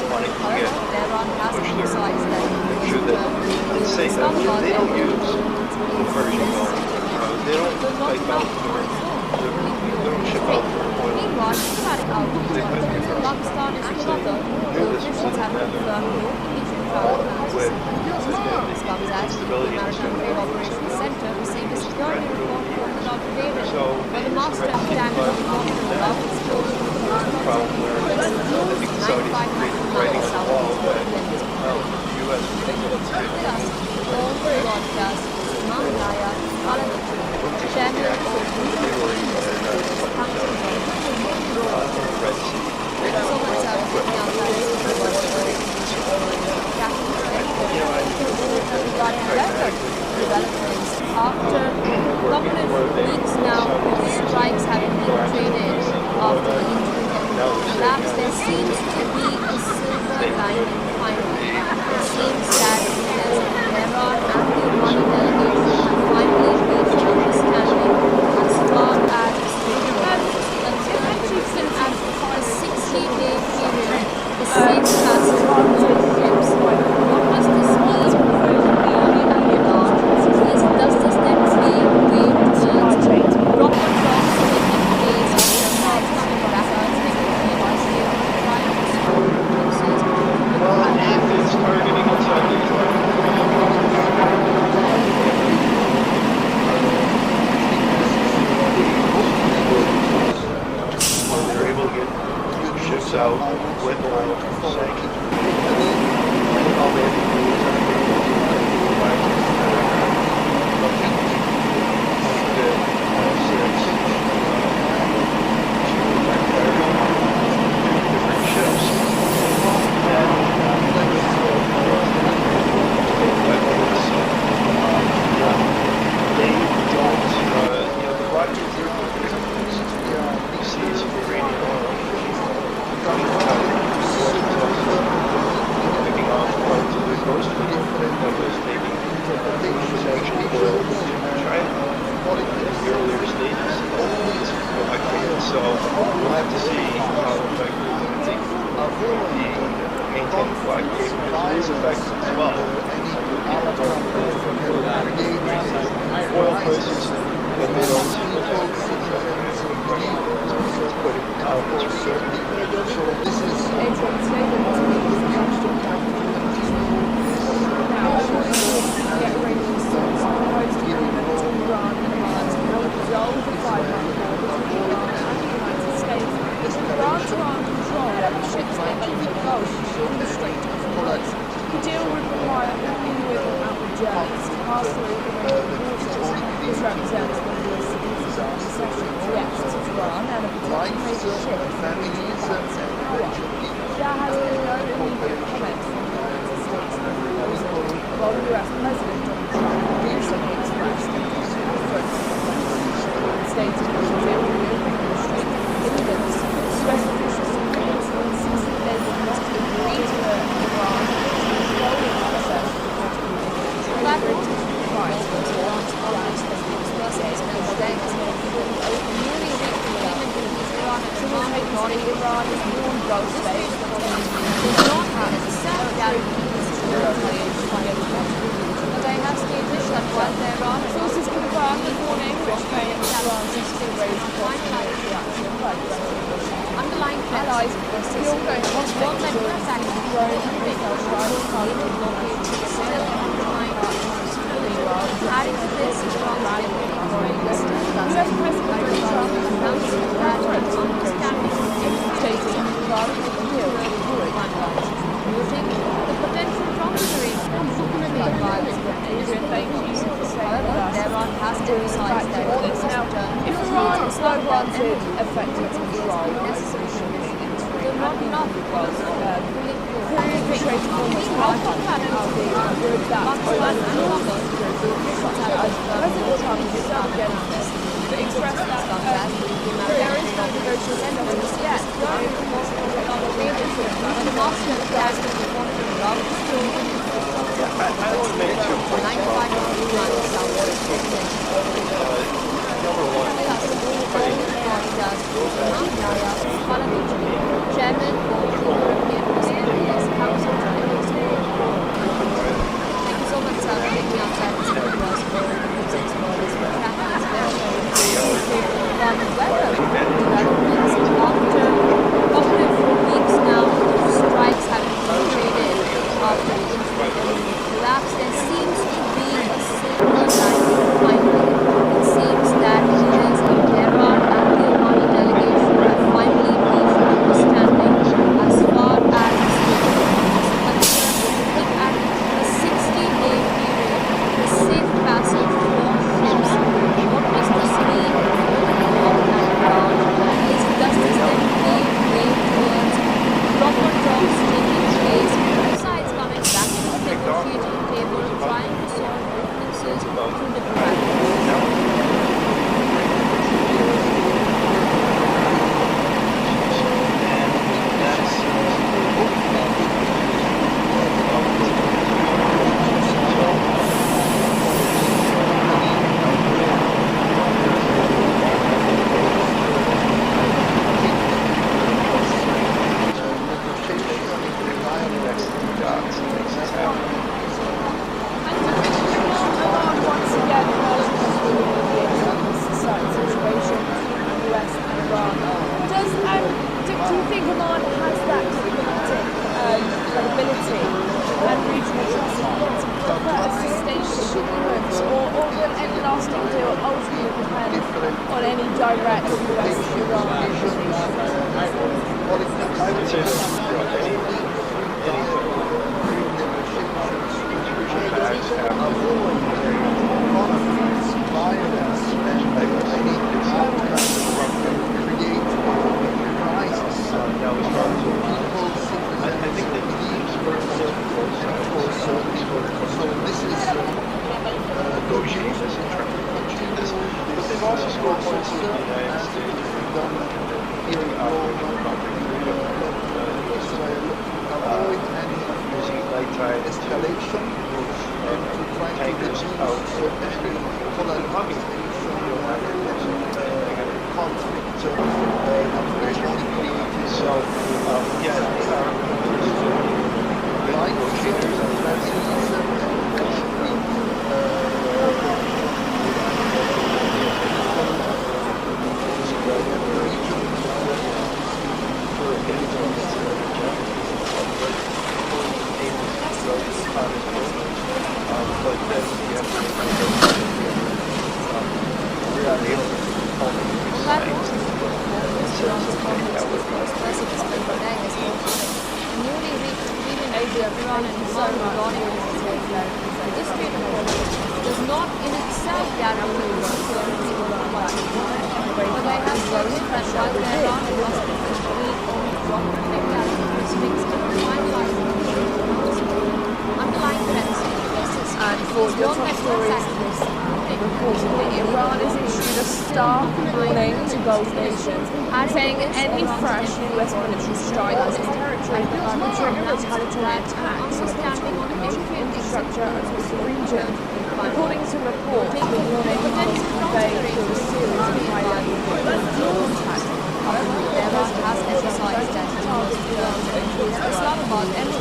want to get, make sure that, let's say, they don't use the Persian Gulf. They don't pipe out they don't ship out their oil. They put it across with instability in the so the problem where I think the Saudis are writing on the wall that the U.S. After a couple of weeks now of strikes having been created after the collapse, there seems to be a silver lining finally. It seems that Tehran and the Omani delegation have finally reached an understanding as far as the Strait of Hormuz is concerned, looking at a 60-day period, the safe passage for all ships. What does this mean for the Omani and Iran? Does this then pave way to with oil sanctions. And all they have to do is different ships. They don't, the Rocky River sees Iranian oil coming out of the West Coast, picking off parts of the coast that was maybe sanctioned oil to China in the earlier stages. So we'll have to see how effective the maintaining blockade is effective as well. Oil prices that they don't put it out as reserve. This is now, according to get Iranian sources, proposed agreement between Iran and Oman will resolve the five-month war between Iran and the United States. Iran's Iran control over ships entering the Gulf through the Strait of Hormuz. The deal would require all in and outward journeys to pass through Iranian waters. This represents one of the significant concessions to Iran and a potential major shift in regional balance of power. There has been no immediate comment from the United States on the proposal, while US President Donald Trump recently expressed a preference stated that the deal would reopen the Strait of Hormuz. US officials also insist that they would not agree to Iran controlling access to the collaborative price for Iran's oil exports versus member states. Iran is warned Gulf states that does not have the same guarantees but they have stated that while there are sources confirm the warning which may Iran seeks to raise the possibility reaction by underlying allies of the ongoing conflict will grow and make our rival party blockade still undermine our interests fully well. Adding to this, Iran foreign Western US President Trump announced that Iran's campaign stating rather than deal with timelines, noting the potential promissory by violence from Adrian, thank you for saying that. Iran has to decide this. Now, if Iran is not granted effective control, will not enough was period the Strait of Hormuz would that President Trump himself against this, but expressed that there is no negotiation yet. I want to make two points about number one, Chairman of the European Business Council. Thank you so much, sir, for taking out time to speak to us for this experience. Weather developments after 4 weeks now, strikes have been concluded after the collapse. There seems to be a silver lining finally. It seems that it is Tehran and the Omani delegation have finally reached They've also scored points with the United States in Operation Conflict Freedom, using nighttime escalation tankers out of the Strait of Hormuz. So, yeah, they are negotiators on that. But then you have to we're not able to hold any sites. This Strait of Hormuz does not in itself guarantee security worldwide, but they have said that while there are underlying threats And for your top stories this reportedly, Iran has issued a stark warning to Gulf nations, saying any fresh US military strike on its territory will trigger retaliatory attacks on critical infrastructure across the region. According to reports, the warning was conveyed through a series of high-level contacts. Iran has emphasized that it includes Islamabad and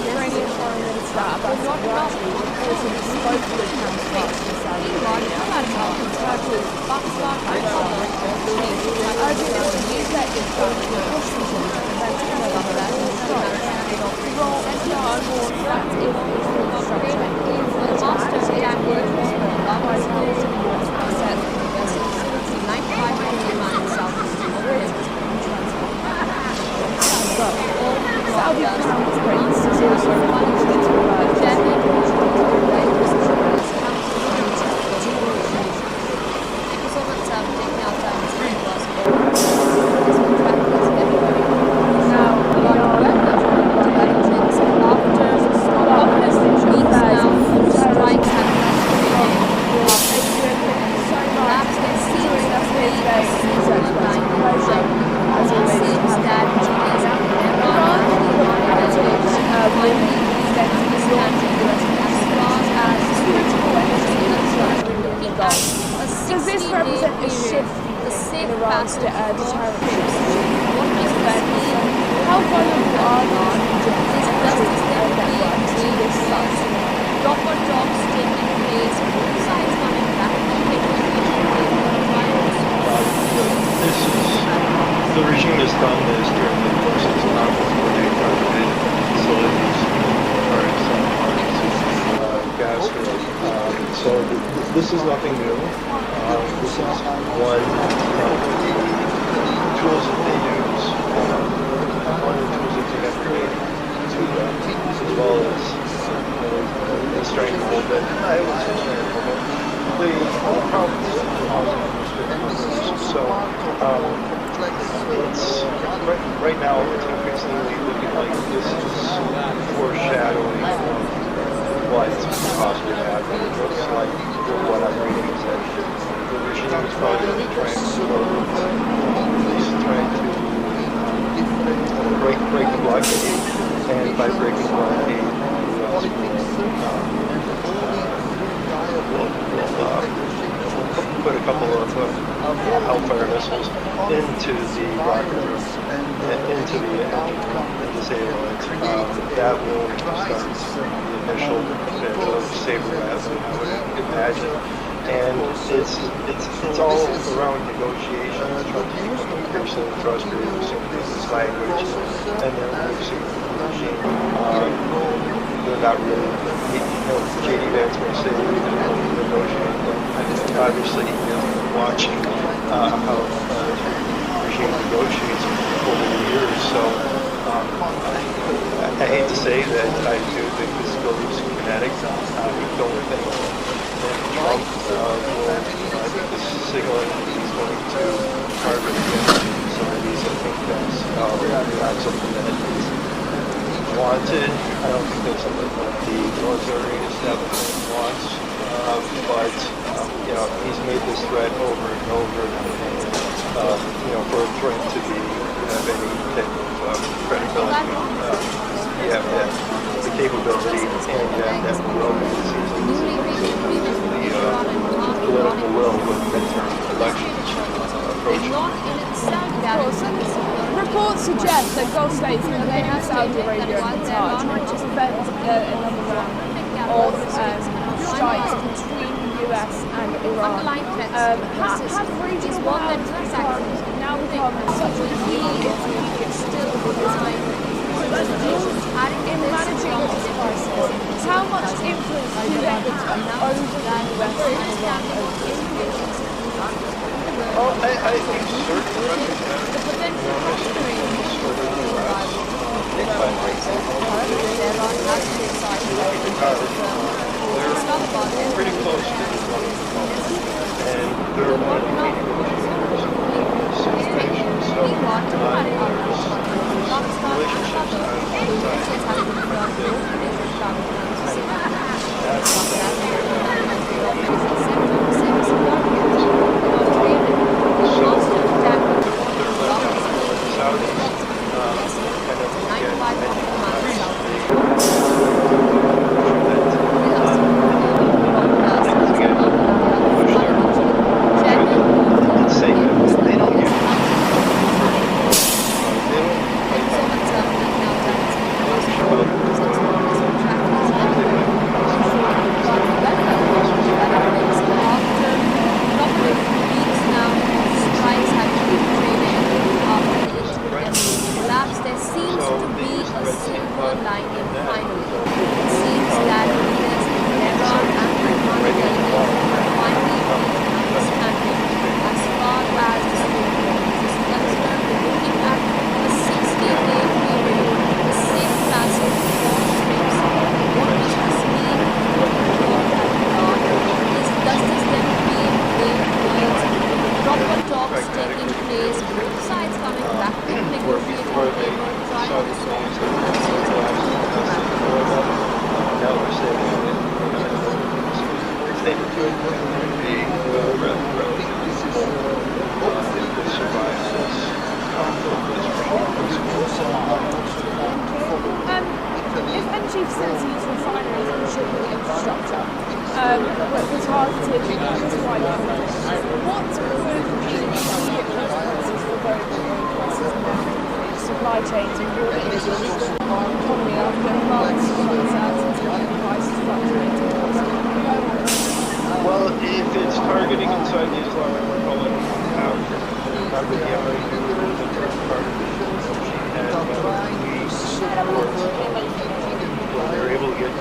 Iranian Foreign Minister Abbas Arghazi reportedly spoke to his counterparts in Saudi Arabia, Turkey, Pakistan and Oman, urging them to use their influence in Washington to prevent another military strike. Iran warned that if infrastructure is attacked, it would otherwise cause the US asset facility 95 million in Southeast Saudi Crown Prince is also reported to have Yemen, does this represent a shift in Iran's deterrent strategy? How vulnerable are these regions to this site? proper talks taking place, both sides coming back to This is, the regime has done this during the course of this conflict where they targeted facilities or some parts of gas grid. So this is nothing new. This is one of the tools that they use, one of the tools that they have created to, as well as the strength a little bit. I would say the problem is so it's right now it's increasingly looking like this is foreshadowing what's possibly happening. It looks like what I'm reading is that the regime is probably trying to break the blockade, and by breaking the blockade, put a couple of Hellfire missiles into the rocket room, into the disable it. That will start the initial bit of saber rattling, I would imagine. And it's all around negotiations, personal trust, reducing business language, and then reducing the regime. They're not really, J.D. Vance may say, negotiating, but obviously, watching how the regime negotiates over the years. So I hate to say that I do think this goes kinetic. I don't think that Trump will, I think this is signaling he's going to target against facilities. I think that's not something that is wanted. I don't think that's something that the military establishment wants. But he's made this threat over and over. For a threat to have any type of credibility, you have to have the capability and you have to have the will. It seems like the political will with midterm elections approaching. Reports suggest that Gulf states, including Saudi Arabia and Qatar, are trying to prevent another round of strikes between the US and Iran. Have regional powers now become such a key intermediate still in managing this crisis? How much influence do they have over the US and Iran? Well, I think certainly The potential they're pretty close to each other, and they're one of the key negotiators in this situation. So If energy facilities, refineries and shipping infrastructure were targeted in this wider context, what would be the immediate consequences for both prices and supply chains and broader international economy after months of uncertainty and prices fluctuating? well, if it's targeting inside the Islamic Republic, target Yemen, the first part of it, and we support when they're able to get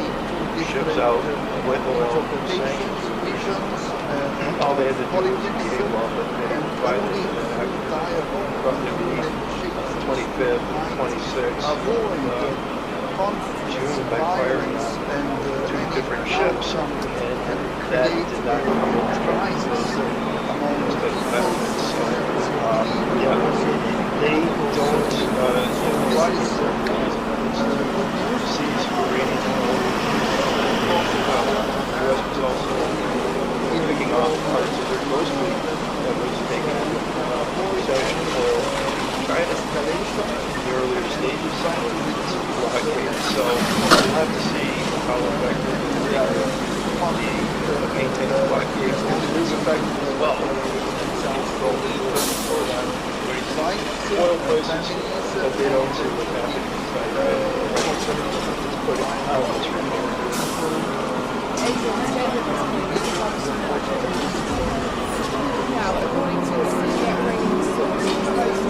ships out with oil sanctions. All they had to do was be able to violate the act roughly the 25th, 26th of June by firing on two different ships, and that did not come into violence. So, they don't seize uranium. The U.S. was also picking off parts of their coast fleet that was taking possession of China in the earlier stages of its blockade. So we'll have to see how effective the maintaining blockade is effective as well. Oil prices, but they don't see what's happening inside the It's putting how much Now, according to a senior Iranian source, most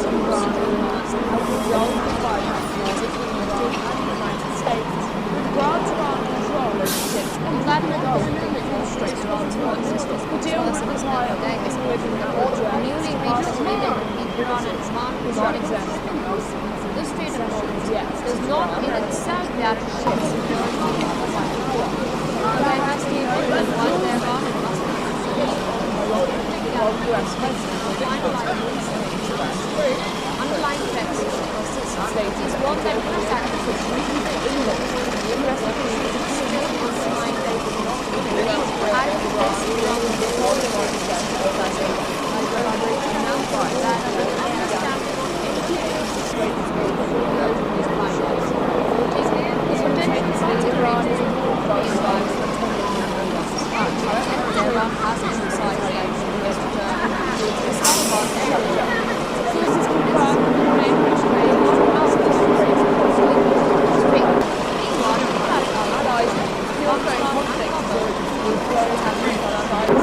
of the Iran announced a withdrawal of fire between Iran and the United States, with grant Iran control over ships and Vladimir Putin Strait of Hormuz. The deal would require within the border to pass through Iran was not exempt their ships security for 1 hour. They have stated that while there are and must be US President underlying threats persist is one that has actively investigations still undermine their adding this from the collaboration now that understandable Tehran has emphasized that US return is not about sources confirm allies the ongoing conflict with global Strait of Hormuz.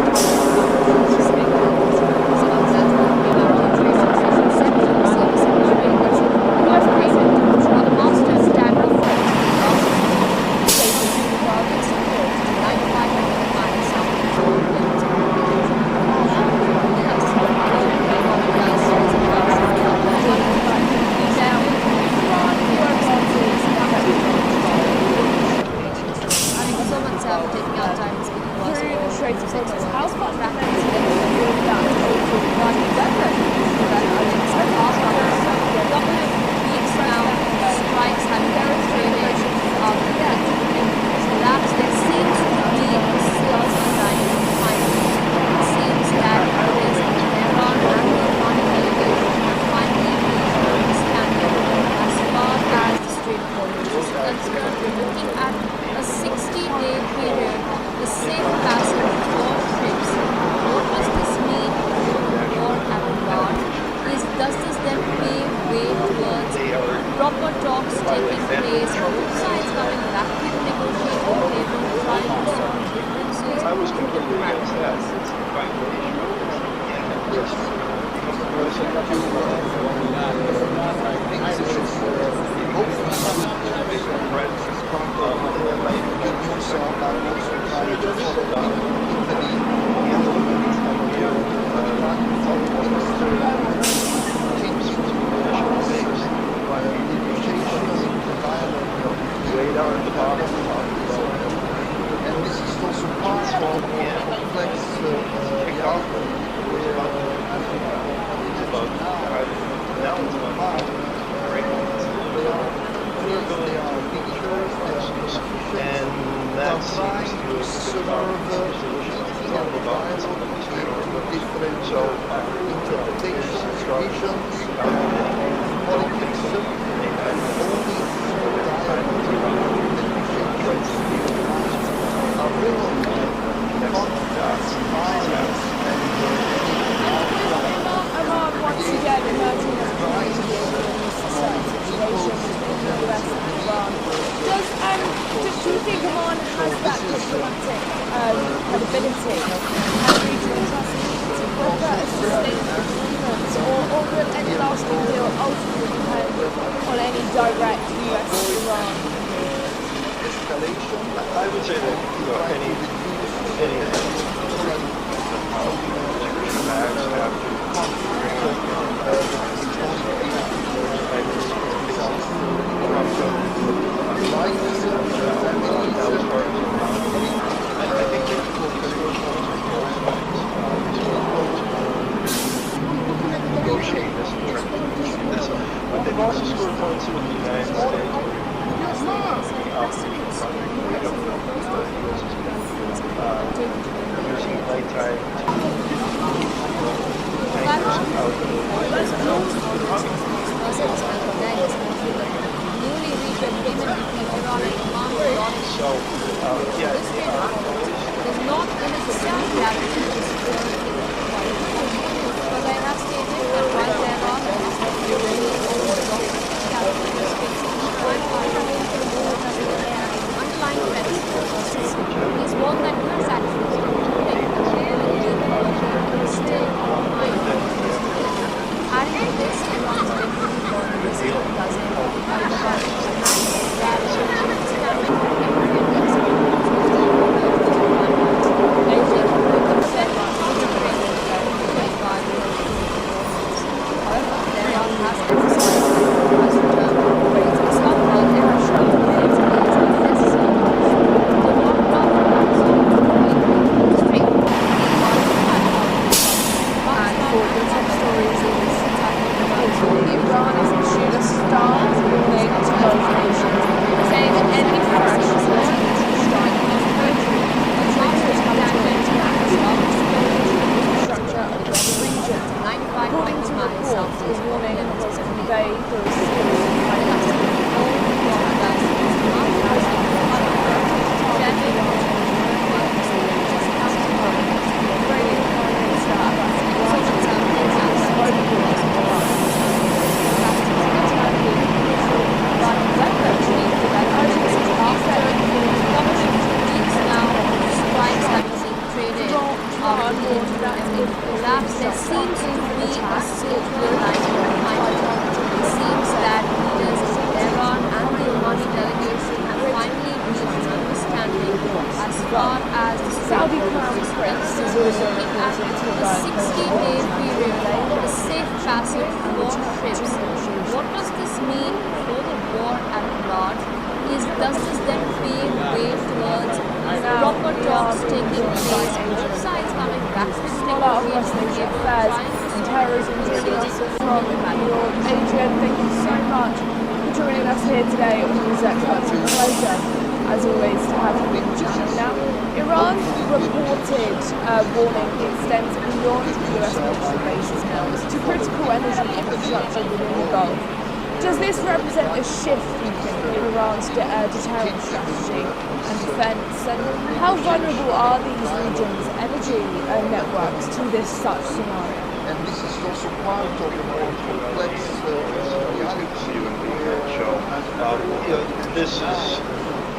How far back is strikes have demonstrated that there seems to be a silver lining finally. It seems that it is Iran and the Iranian delegation have finally reached understanding as far as the Strait of Hormuz is concerned. We're looking at a 60-day period, the safe passage for ships. What does this mean for Iran? Does this then pave way towards proper talks taking place, both sides coming back to the negotiating table, trying to solve differences? I was completely against that. And this is also part of the complex and that seems to serve different interpretations, visions, politics, Iran once again emerging as a situation with the US and Iran. Do you think Oman has that diplomatic credibility and regional trust to offer a sustainable agreement, or will any lasting deal ultimately depend on any direct US and Iran? I would say that any negotiate this, but they've also scored points with the United States. Using nighttime newly reached agreement between Iran and Oman regarding this trade does not in itself guarantee the security of the country. But I have stated that while there are underlying threats is one that has actually still mind. Adding to this, Iran's military both nations, saying that any fresh military strike on territory would trigger retaliatory acts infrastructure of the region. According to reports, the warning was conveyed through a series of collapse, there seems to be a silver lining behind it. It seems that leaders of Iran and the Omani delegation have finally reached an understanding as far as the Saudi Crown Prince is looking at a 60-day period for the safe passage for ships. What does this mean for the war at large? Does this then pave way towards proper talks taking place, both sides coming back to the table, affairs and terrorism joining us from New York. Adrian, thank you so much for joining us here today on NewsX. It's a pleasure, as always, to have you on the channel. Now, Iran's reported warning extends beyond US military bases now to critical energy infrastructure within the Gulf. Does this represent a shift, you think, in Iran's deterrent strategy and defence? And how vulnerable are these regions' energy networks to this such scenario? And this is also part of a more complex reality.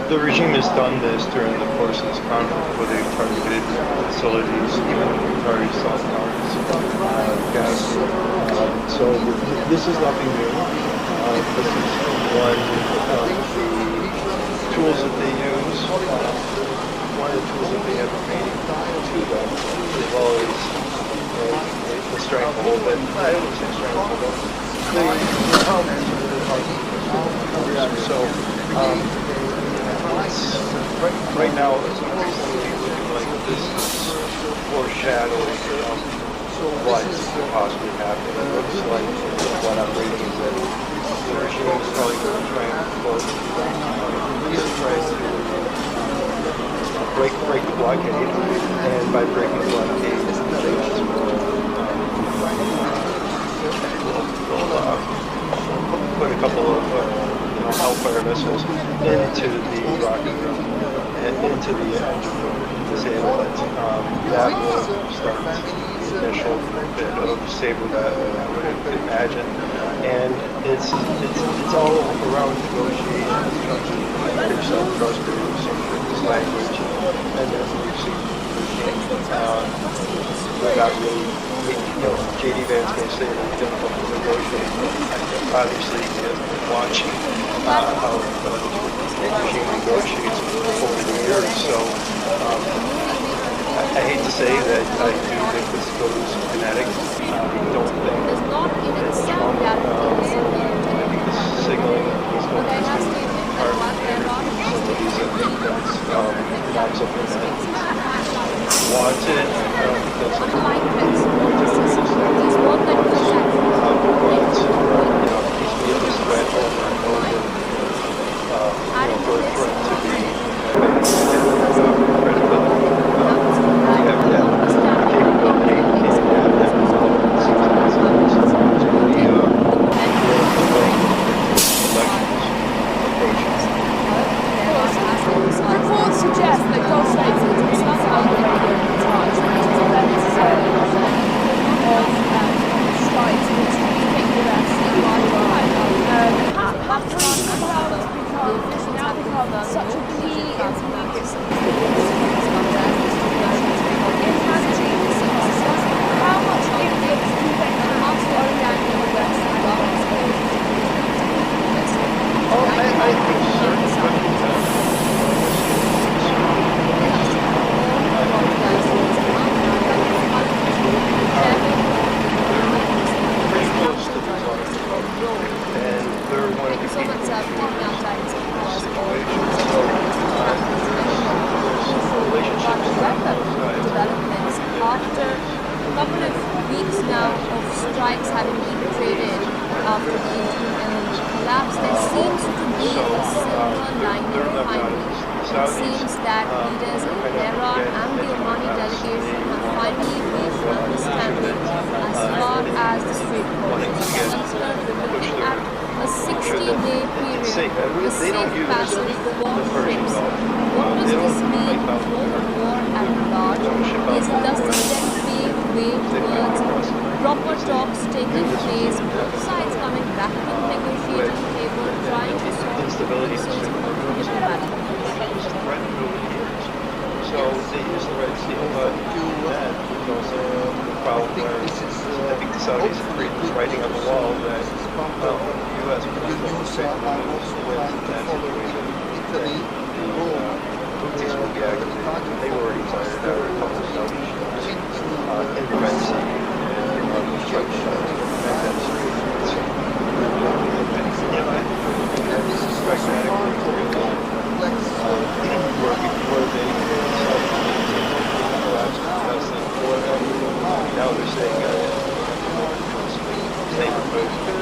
The regime has done this during the course of this conflict, where they've targeted facilities, even targeted cell towers, gas. So this is nothing new. This is one of the tools that they use, one of the tools that they have remaining to them, as well as the stranglehold. But I don't say stranglehold, but the elements of the conflict. So right now, it's looking like this is foreshadowing what could possibly happen. It looks like what I'm reading is that the regime is probably going to try and break the blockade, and by breaking the blockade, they will put a couple of Hellfire missiles into the rocket room, into the engine, disable it. That will start the initial bit of saber battle, I would imagine. And it's all around negotiations, trying to make yourself trusted, this language, and then we've seen without really, J.D. Vance may say that it's difficult to negotiate. Obviously, he has been watching how the regime negotiates over the years. So I hate to say that I do think this goes kinetic. I don't think it's Trump. I think this signaling is going to be part of not something that wanted. I don't think that's something that he's this threat over and over for it to be credibility. We have that capability Reports suggest that Gulf states including Saudi Arabia and Qatar are necessarily of strikes between the US and Iran. Have recent clouds now become such a key intermediate in managing the situation? How much influence do they have over the US and I think certain pretty close to the and they're one of the key situations. So relationships developments after a couple of weeks now of strikes having been traded after the collapse. There seems to be a silver lining they're not finally. guys. It Saudis, seems that leaders in Tehran and the Omani delegation have finally reached an understanding as far as the Strait of Hormuz is concerned. We're looking at a 60-day period for safe passage for ships. What does this mean for the war at large? Does this then pave way towards proper talks taking place, both sides coming back to the negotiating table, trying to solve instability issues in diplomatic ways? threatened over the years. So they use the Red Sea, but that is also the problem where I think the Saudis are writing on the wall that the U.S. will not with that situation. Italy, Houthis will be activated. They were already fired out a couple of Saudi ships in the Red Sea and on the Strait of where before they collapsed less than 4 of them. Now they're staying at same approach to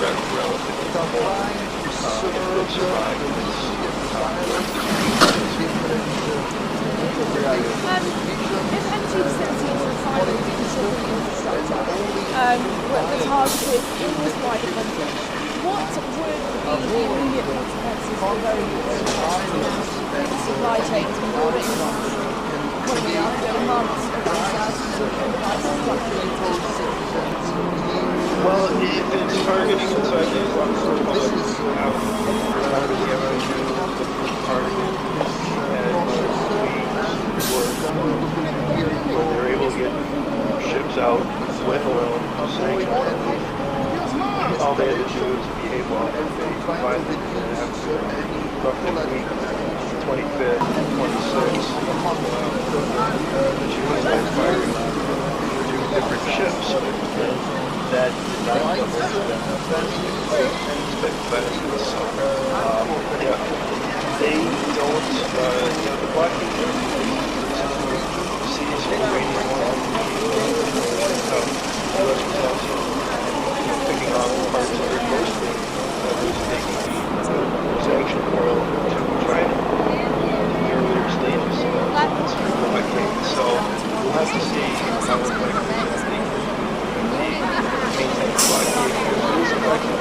relatively small if they survive If energy facilities are refineries and shipping infrastructure were targeted in this wider conflict, what would be the immediate consequences for those supply chains and broader international economy after months of uncertainty and prices fluctuating? well, if it's targeting inside the Islamic Republic, out of the Yemen to the part of it, and when they're able to get ships out with oil, sanctions, all they had to do is behave well. They finally after roughly a week, 25th, 26th, she was then firing two different ships. That did not cover the benefits. So, yeah, they don't, the blockade sees uranium oil. So, the U.S. was also picking off parts of their coasting that was taking sanctioned oil to China in the earlier stages of this blockade. So, we'll have to see how effective maintain the blockade. It is effective.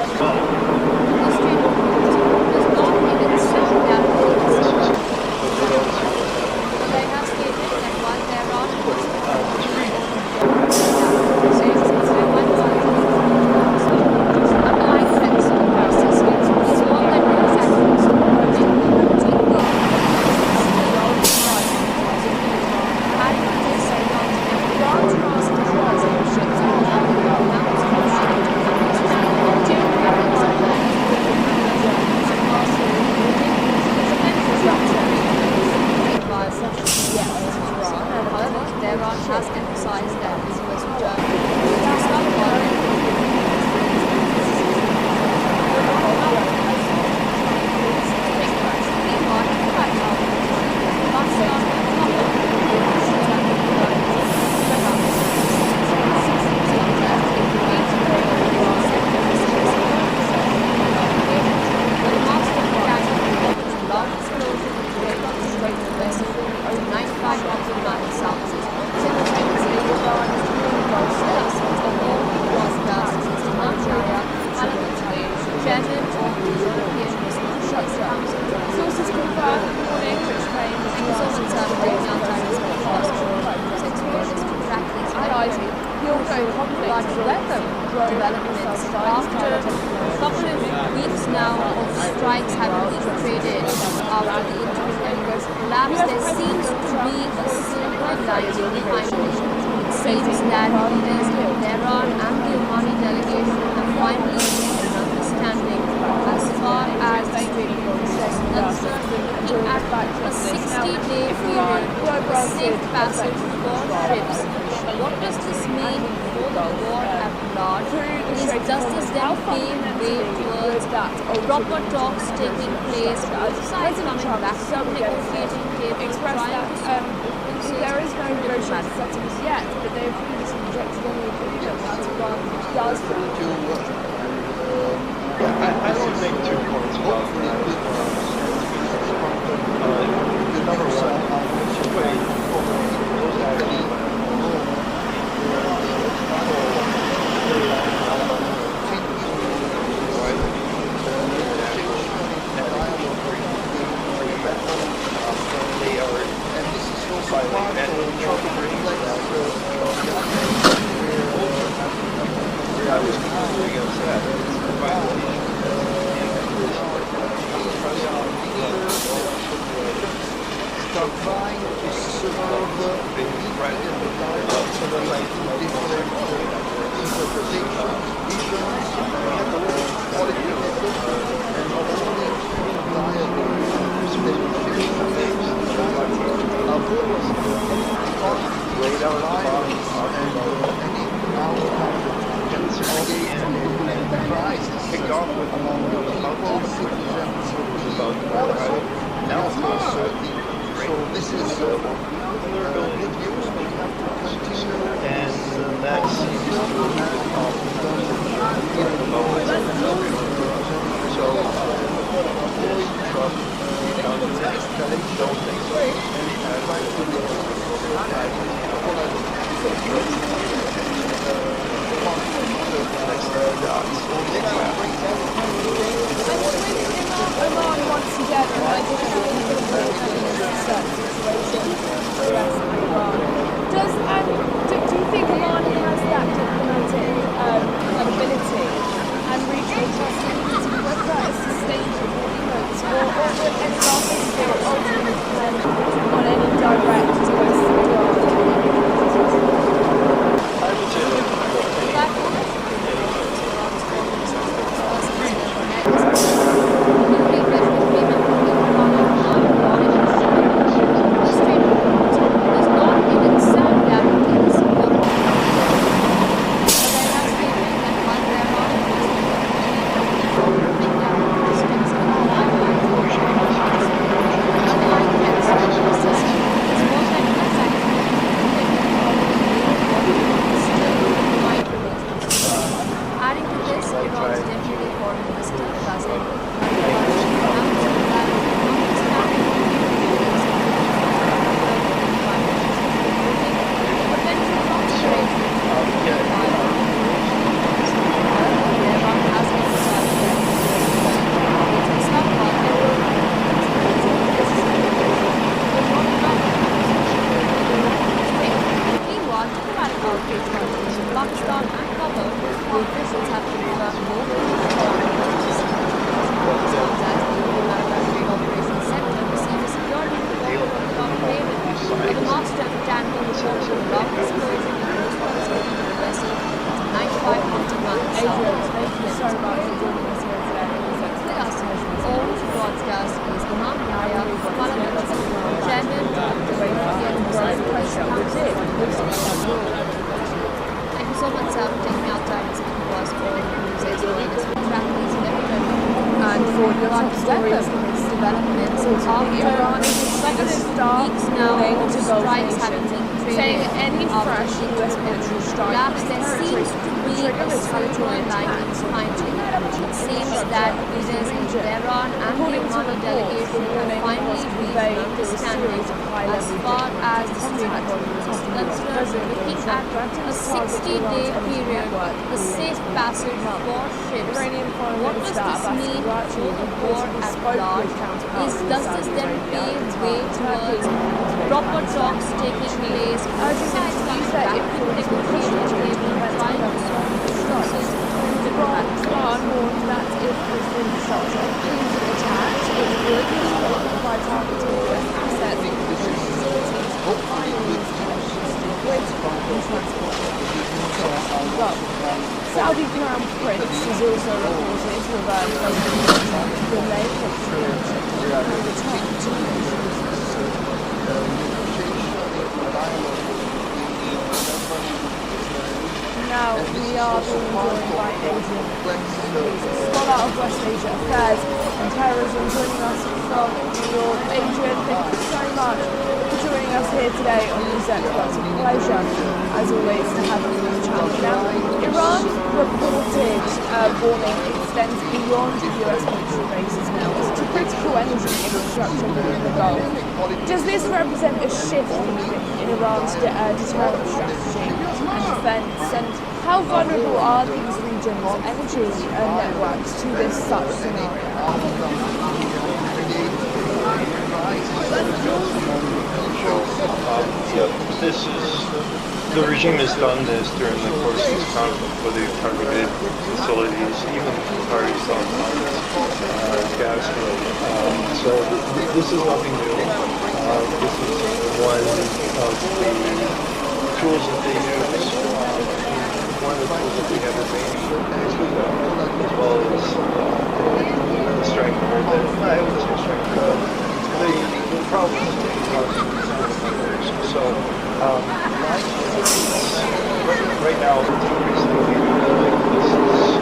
Proper talks taking place, both sides coming back to the negotiating table, trying to there is no negotiation settings yet, but they have previously rejected any agreement that Iran does. I don't make 2 points for your top stories in this developments after Iran is couple a of start weeks now warning of to Gulf strikes having nations, been saying created any fresh US military strike collapse. on There territory seems to would be trigger a retaliatory silver lining attacks on finally. critical It seems that leaders in Tehran and the According to Omani reports, the delegation have warning finally was reached an conveyed through a understanding series of as high-level far as the diplomatic Strait of contacts Hormuz is after US concerned, President looking Donald at Trump threatened a to target 60-day Iran's energy period network for in safe the passage month. for ships. Iranian Foreign What does Minister this Abbas mean Karachi for the war reportedly at spoke large? with counterparts in Does this Saudi then Arabia, pave Qatar, way Turkey, towards proper talks taking place, both urging them sides to coming use their back to the influence to push the negotiating regime to table, prevent trying to another solve the strike. differences through Iran diplomatic means? warned that if this infrastructure proves attacked, it would respond by targeting US assets, facilities, refineries, electricity grid, and transport. Well, Saudi Crown Prince is also reported to have placed a contract to delay execution and return to nations. Now we are being joined by Adrian, who's a scholar of West Asia affairs and terrorism, joining us from New York. Adrian, thank you so much for joining us here today on NewsX. It's a pleasure, as always, to have you on the channel. Now, Iran's reported warning extends beyond US military bases now to critical energy infrastructure within the Gulf. Does this represent a shift in Iran's deterrent strategy and defense? And how vulnerable are these regions' energy networks to this such scenario? This is the regime has done this during the course of this conflict, where they've targeted facilities, even Qatari South gas grid. So this is nothing new. This is one of the tools that they use. One of the tools that we have remaining is with them, as well as the strength of it. I would say strength of the problem is so right now it's increasingly this is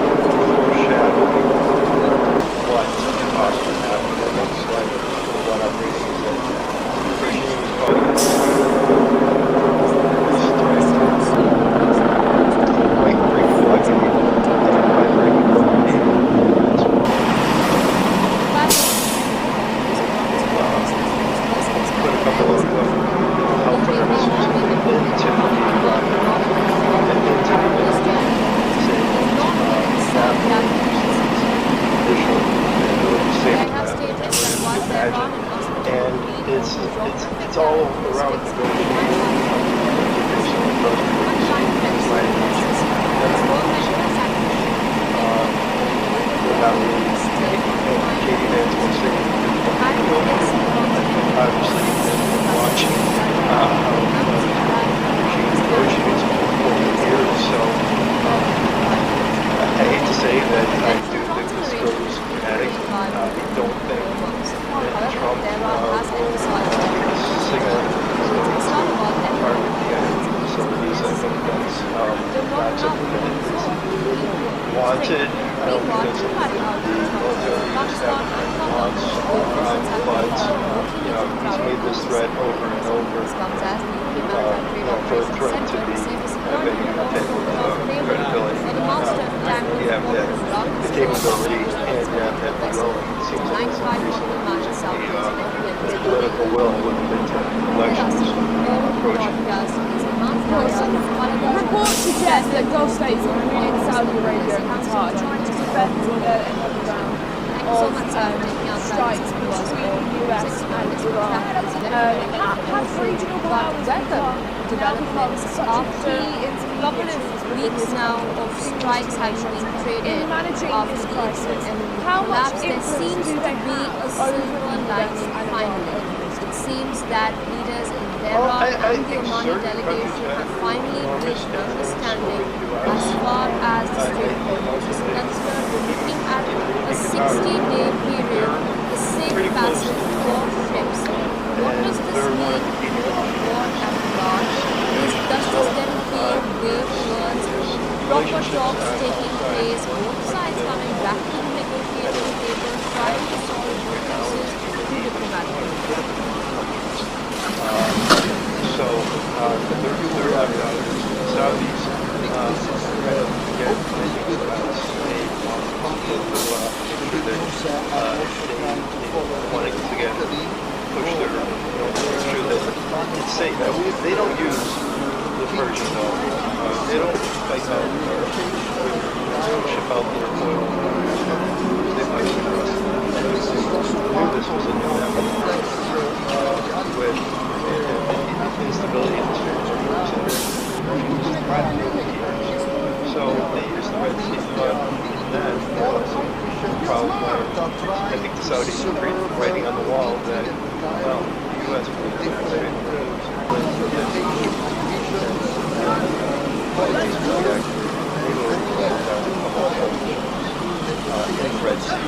foreshadowing what possibly happen. It looks like what I'm reading is that the regime is probably it's all around obviously watching negotiations for 4 years, so I hate to say that I do think this goes kinetic. I don't think that Trump will signal target the energy facilities. I think that's not something that is wanted, because of the military establishment wants, but he's made this threat over and over for a threat to be having a type of credibility. We have the capability and that we're growing. It seems like it's increasingly the political will with the midterm elections approaching. Reports suggest that Gulf states, including Saudi Arabia and Qatar, are trying to defend their underground of strikes between the US and Iran. Have regional powers developments after a couple of weeks now of strikes having been created after the incident collapse, there seems to be a silver lining finally. It seems that leaders in Tehran and the Omani delegation have finally reached an understanding as far as the Strait of Hormuz is concerned. We're looking at a 60-day period, the safe passage for ships. What does this mean for the war at large? Does this then pave way towards proper talks taking place, both sides coming back to the negotiating table, wanting to get push through that it's safe. They don't use the Persian Gulf. They don't fight out or ship out their oil. They fight for us. This was a new network with instability in the Strait of Hormuz. So they used the Red Sea, but then there was a problem where I think the Saudis were writing on the wall that, well, the U.S. would be the Strait of in the Red Sea.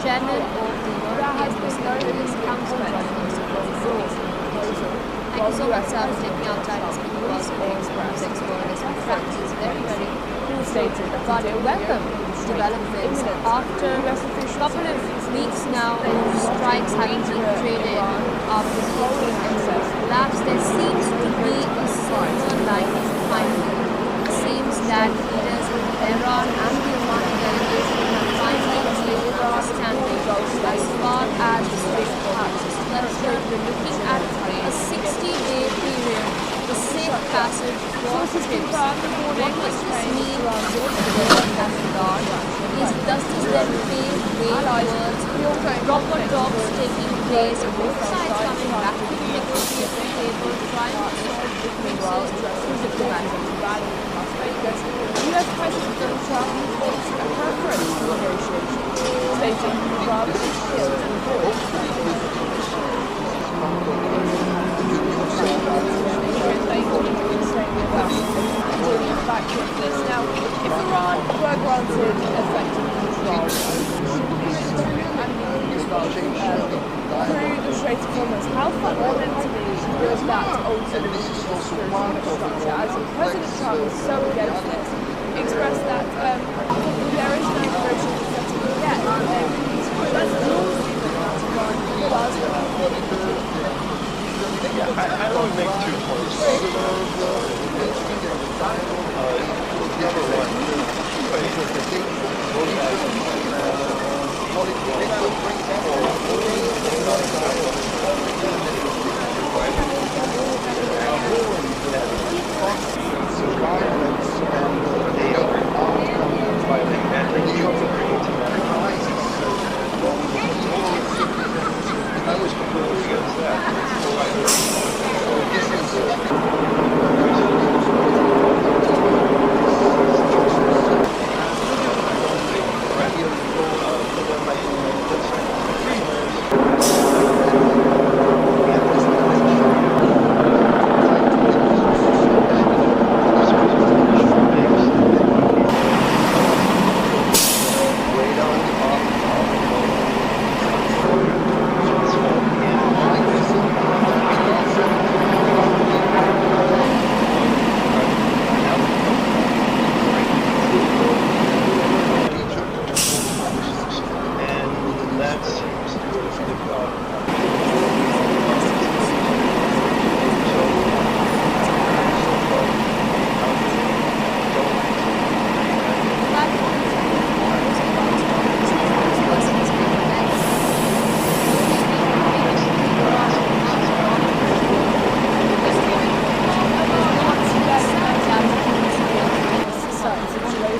Chairman of the European Securities Council. Thank you so much, sir, for taking out time to speak to us for NewsX World as we practice very, very stated. But welcome to developments after a couple of weeks now of strikes having been traded after the collapse. There seems to be a silver lining finally. It seems that leaders in Iran and the Oman delegation have finally cleared understanding as far as the Strait of Hormuz is concerned. We're looking at a 60-day period for safe passage for ships. What does this mean for that regard? Does this then pave way towards proper talks taking place, both sides coming back to the negotiating table, trying to solve differences through diplomatic value? US President Donald Trump wants a preference for negotiations, stating rather than shield and Now, if Iran were granted effective control through the Strait of Hormuz, how fundamentally does that alter the regional security structure? As President Trump is so against this, expressed that there is no negotiation setting yet. That's an I want to make 2 points. Number one,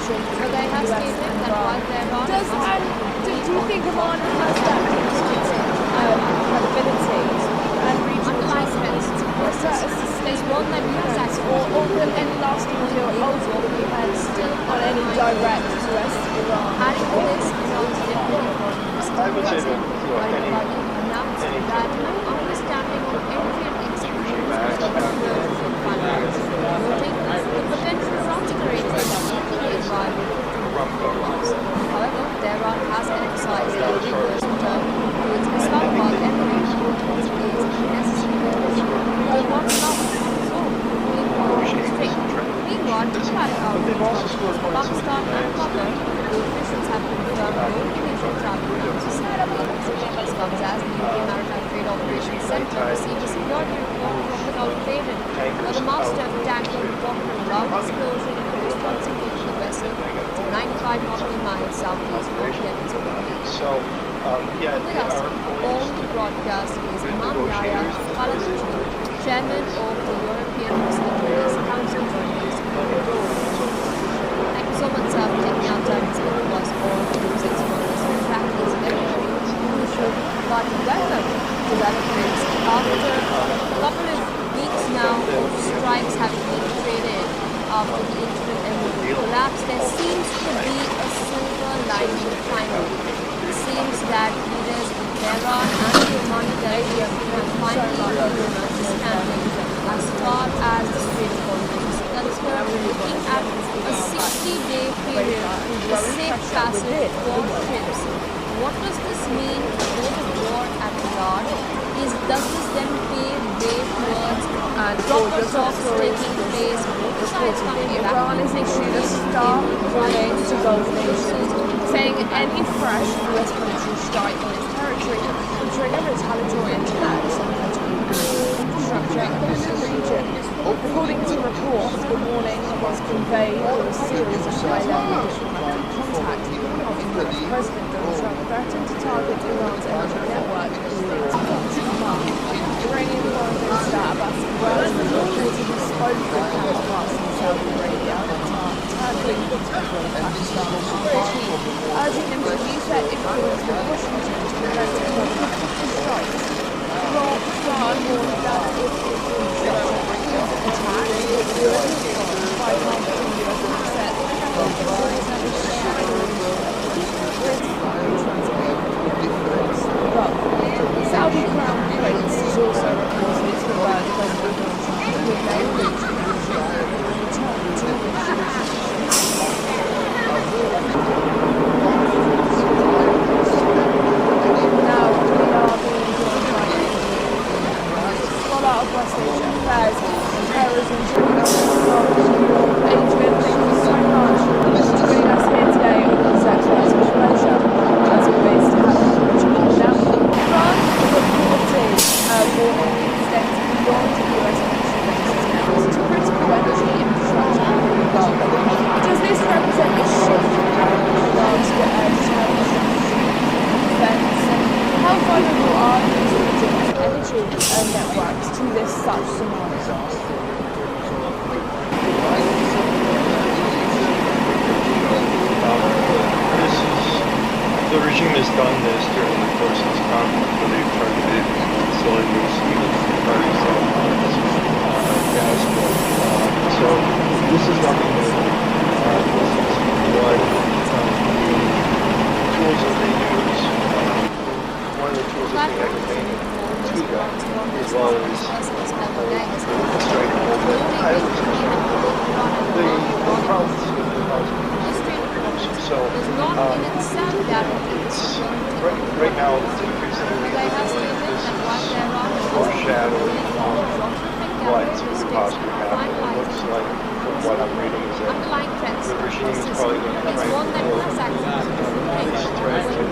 So they have stated that while Tehran Does do you think Oman has that credibility and regional trust? Was that a sustainable impact, or will any lasting deal ultimately depend still on any direct US Iran? adding to this is also the I would say that announced that an understanding of entry and execution of finance, noting the potential frontier environment. However, Tehran has emphasized that the US return to its Islamabad emirates is necessary. What stops so meanwhile, diplomatic outlets from Pakistan and Qatar, the officials have confirmed no initial travel plans to Saudi. This comes as the UK Maritime Trade Operations Center received a security report from the Gulf Haven, where the master of tanker reported a loud explosion in response to the vessel to 95 nautical miles southeast of Yemen. So, yeah, With us on the broadcast is Imam Yahya Khalid, Chairman of the European Muslim Affairs Council, joining us for the road. Thank you so much, sir, for taking out time to speak with us on NewsX for this practice very crucial but welcome developments. After a couple of weeks now of strikes having been traded after the interim embargo collapse, there seems to be a silver lining finally. It seems that leaders in Tehran and the Omani delegation have finally come to an understanding as far as the Strait of Hormuz is concerned, looking at a 60-day period for safe passage for ships. What does this mean for the war at large? Does this then pave way towards proper talks taking place, both sides coming back? Iran has issued a stark warning to Gulf nations, saying any fresh US military strike on its territory would trigger retaliatory attacks on infrastructure across the region. According to reports, the warning was conveyed through a series of high-level diplomatic contacts, involving US President Donald Trump threatened to target Iran's energy network in Oman. Iranian Foreign Minister Abbas reportedly spoke with counterparts in Saudi Arabia, Qatar, Turkey, and Pakistan, urging them to use their influence with Washington to prevent further strikes. Iran warned that if it attack, it would respond by targeting US assets, but Saudi Crown Prince is also reported to urge President Donald Trump to engage and return to Now we are being joined by a scholar of West Asian affairs and terrorism from Adrian, thank you so much for joining us here today on NewsX. It's a pleasure, as always, to have you. Now, Iran reported warning extends beyond US military bases now to critical energy infrastructure in the Gulf. Does this represent a shift in Iran's defense? How vulnerable are these regions' energy networks to this such scenario? The regime has done this during the course of this conflict, where they've targeted facilities, even regarding some gas flow. So this is nothing new. This is what the tools that they use. One of the tools that they have remaining to them, as well as the Strait of Hormuz. The problems with the so, right now, it's increasingly foreshadowing what could possibly happen. It looks like, from what I'm reading, is that the regime is probably going to try and pull this threat to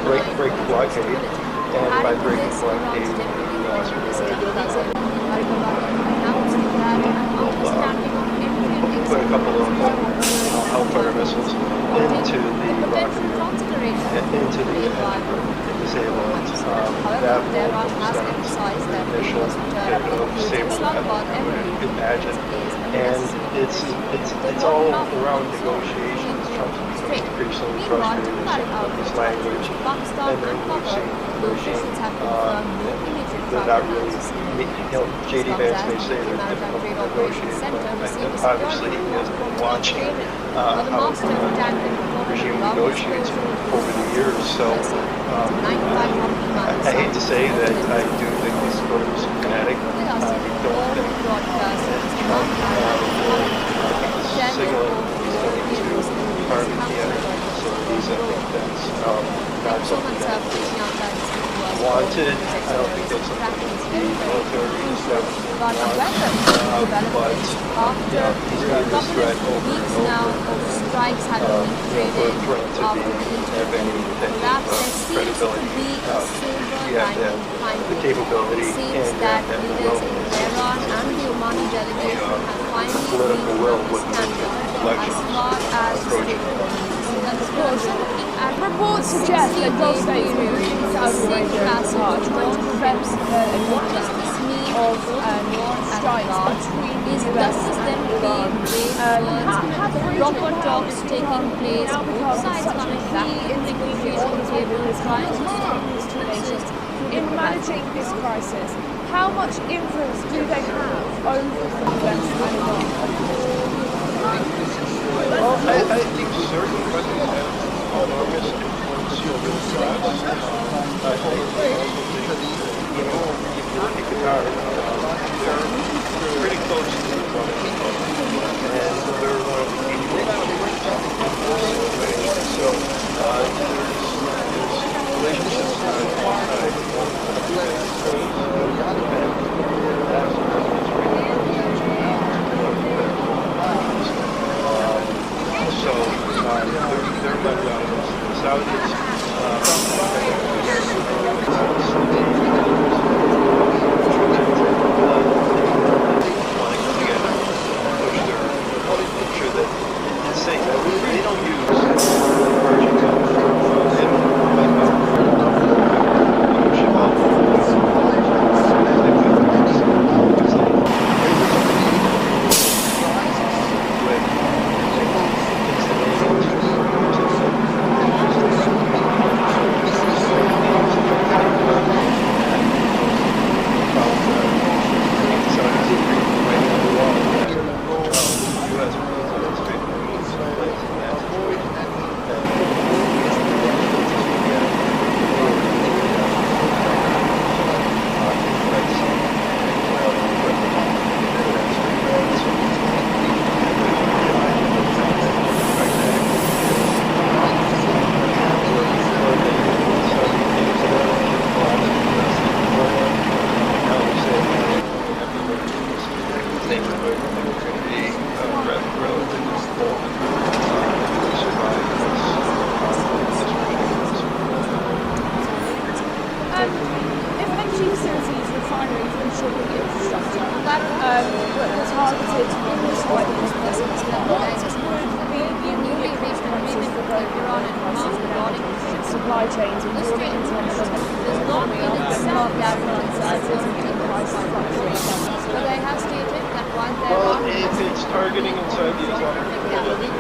break the blockade, and by breaking the blockade, we also put a couple of Hellfire missiles into the Rocky, into the disable it. That represents the initial bit of stable I would imagine, and it's all around negotiations. Trump's becoming increasingly frustrated with his language, and then we've seen negotiations. They're not really, J.D. Vance may say they're difficult to negotiate, but obviously he has been watching how the regime negotiates over the years. So I hate to say that I do think this sort of is kinetic. I don't think Trump will signal he's going to target the energy facilities. I think that's not something that is wanted. I don't think that's something that the military establishment wants. But he's made this threat over and over. Strikes had been For a threat to have any credibility, you have to have the capability and you have to have the will. Political will with the election approaching. Reports suggest that Gulf states will use Saudi Arabia in Qatar trying to prevent of strikes between the US and Iran. Proper talks taking place, both sides coming back in negotiation table, trying to stop these two nations. In managing this crisis, how much influence do they have over the US and Iran? Well, I think certain countries have enormous influence over the US. I think if you look at Qatar, they're pretty close to the Islamic Republic, and they're one of the people so there's relationships on one side, so they're my relatives. The Saudis, they don't use Persian Gulf. They don't wipe out ownership of supply chains and broader international but they have stated that while there well, are if it's targeting inside the Islamic Republic,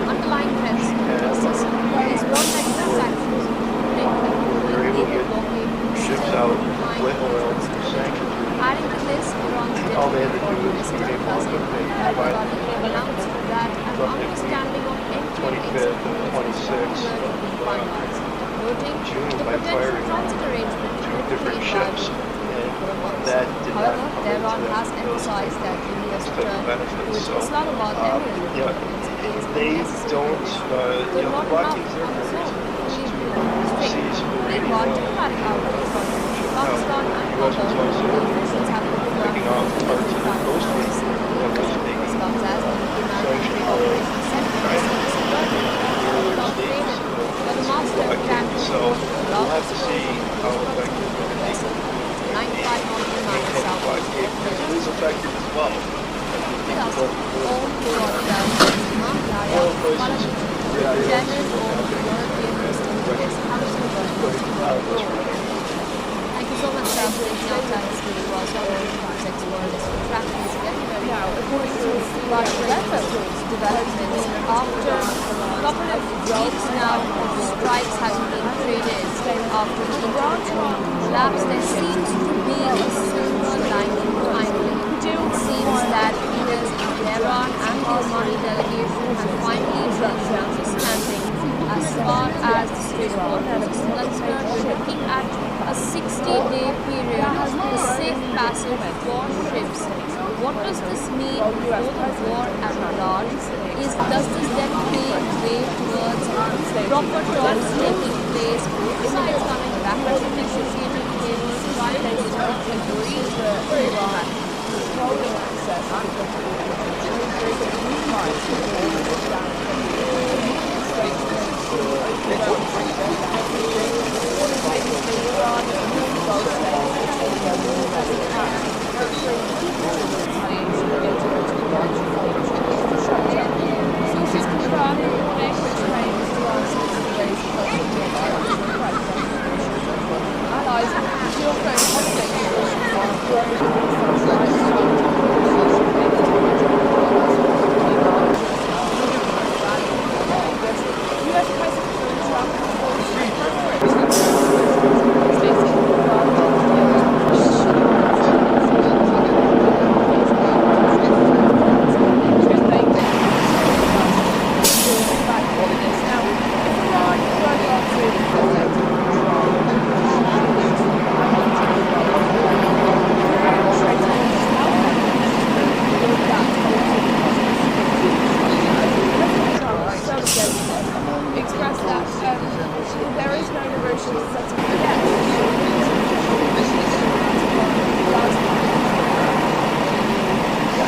underlying trends, is one that sanctions they're able to get ships out with oil through sanctions. adding to this, Iran's All they had to do is be able announced that an understanding of entry 25th and 26th noting June the by potential firing transit arrangement two different ships, and that did not However, come Tehran into has those emphasized that India's type of return benefits. to Islamabad Yeah, they don't, the blockades there for a reason is to seize uranium oil. Pakistan and The U.S. was also picking off parts of the coastline that was making sanctions for China. Where there's we'll have to see how effective it is. 95 nautical miles south. It is effective as well. With us, all toward Himalaya, Yemen or European Eastern States, housing world. Thank you so much, sir, for taking our time to speak to us on NewsX World. This tracking is very, very according to but developments after a couple of weeks now of strikes having been traded after the collapse, there seems to be a silver lining finally. It seems that leaders in Tehran and the Omani delegation have finally reached an understanding as far as the Strait of Hormuz is concerned. We're looking at a 60-day period for safe passage for ships. What does this mean for the war at large? Does this then pave way towards proper talks taking place, both sides coming back to the negotiating table, trying to agree? controlling access to the very good sources confirm which claims to us days allies to ongoing express that there is no negotiation setting yet.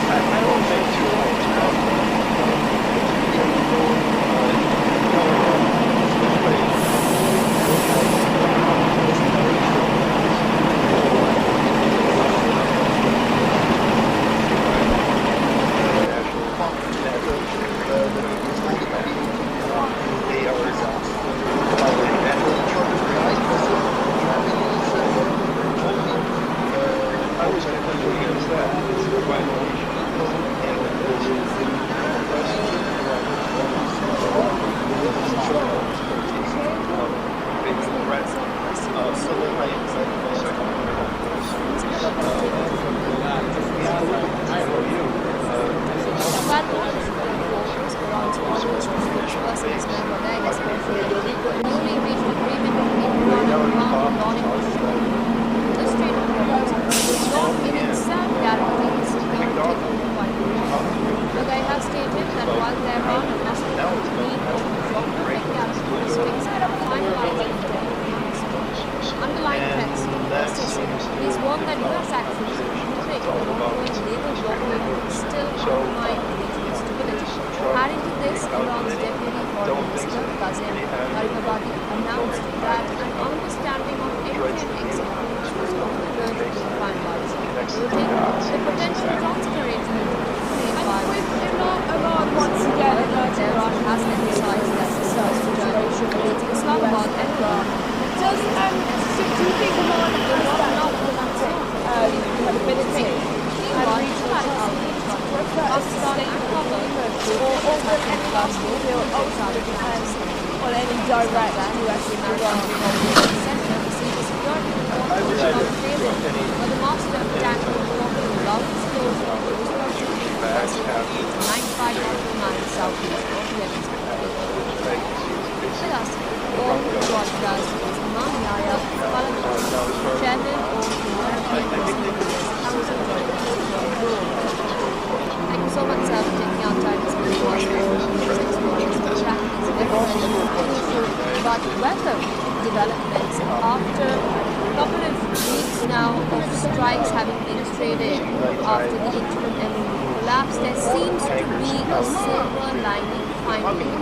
I don't think too much now. I was completely against that. It's the violation. Newly reached agreement between Iran and Oman regarding the Strait of Hormuz does not in itself guarantee the security of the country. But they have stated that while Tehran and Moscow need geographic characteristics and finalizing underlying threats, persist is one that U.S. actions, including the ongoing naval blockade, still undermine regional stability. Adding to this, Iran's Deputy Foreign Minister Qasem Gharibabadi announced that an understanding on entry and exit routes was on the verge of being finalized, noting the potential transfer arrangement made by Oman once again Tehran has emphasized that the search situation between Islamabad and Iran do you think Oman has that diplomatic credibility and regional or will any lasting deal ultimately depend on any direct US Iran but the master of tank reported long explosion of those approximately 95 nautical miles southeast of Yemen. With us, all the broadcast is Himalaya, Yemen or Thank you so much, sir, for taking our time to speak to us about weather developments after a couple of weeks now of strikes having been traded after the interim embargo collapse. There seems to be a silver lining finally.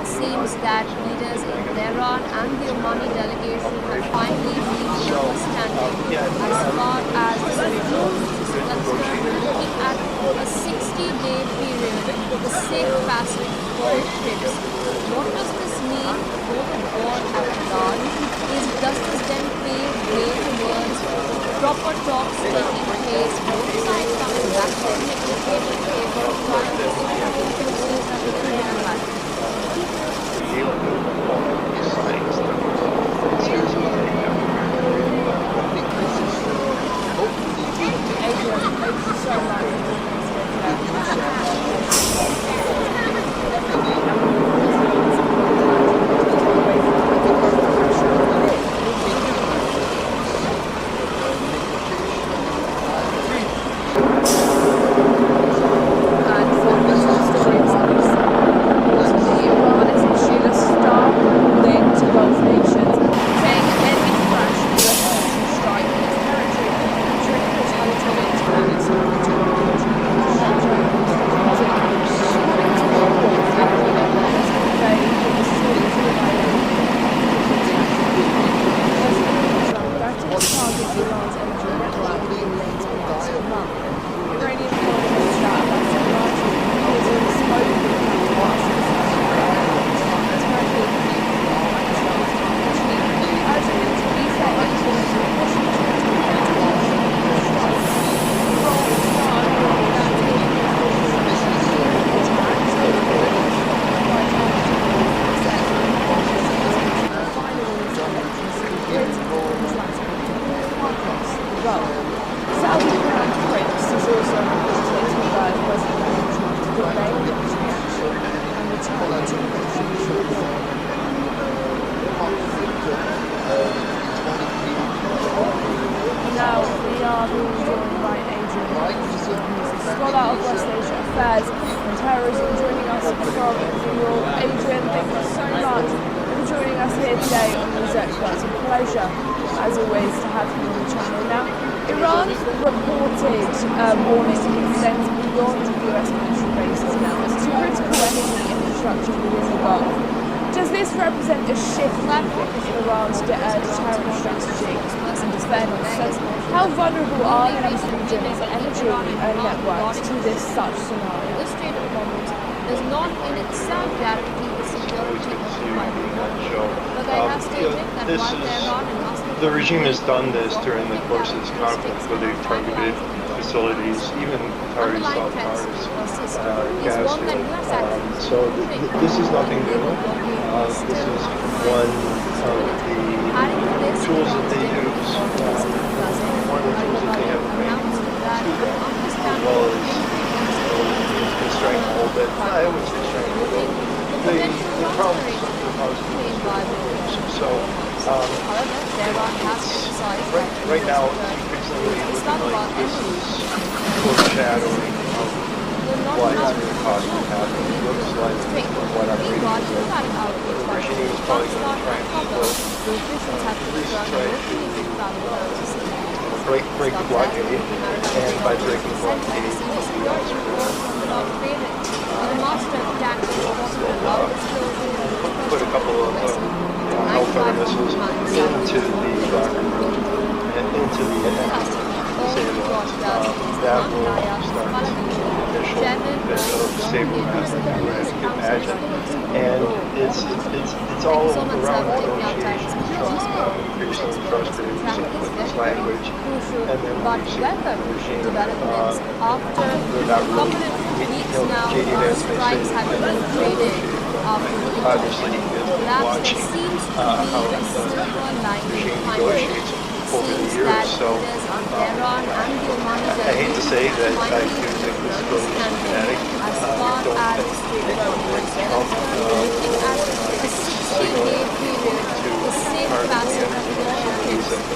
it seems that leaders in Tehran and the Omani delegation have finally reached an understanding as far as the Strait of Hormuz is concerned, looking at a 60-day period for safe passage for ships. What does this mean for the war at large? Does this then pave way towards proper talks taking place, both sides coming back to the table in favor of trying to conclude the Korean battle? Thank you so as always, to have you on the channel. Now, Iran reported warning to extend beyond US military bases now as to critical energy infrastructure within the Gulf. Does this represent a shift in Iran's deterrent strategy and defense? So how vulnerable are these regions' energy networks to this such scenario? The Strait of Hormuz does not in itself guarantee the security of the world. But I have stated that while Tehran and Moscow... The regime has done this during the course of this conflict, where they've targeted facilities, even Qatari South cars, gas field. So this is nothing new. This is one of the tools that they use, one of the tools that they have available to them, as well as constrain a little bit. I always constrain a little bit. The problem is so right now it's increasingly looking like this is foreshadowing of what is going to cause to happen. It looks like from what I'm reading the regime is probably going to try and break the blockade, and by breaking the blockade, put a couple of Hellfire missiles into the Iraq and into the that will start the initial bit of stabilizing, as you can imagine. And it's all around negotiations, increasingly frustrated with this language, and then we've seen the regime, they're not really meeting, JD Vance may say, obviously watching how the regime negotiates over the years. So I hate to say that I do think this goes dramatic. I don't think it will signal to hardly any of the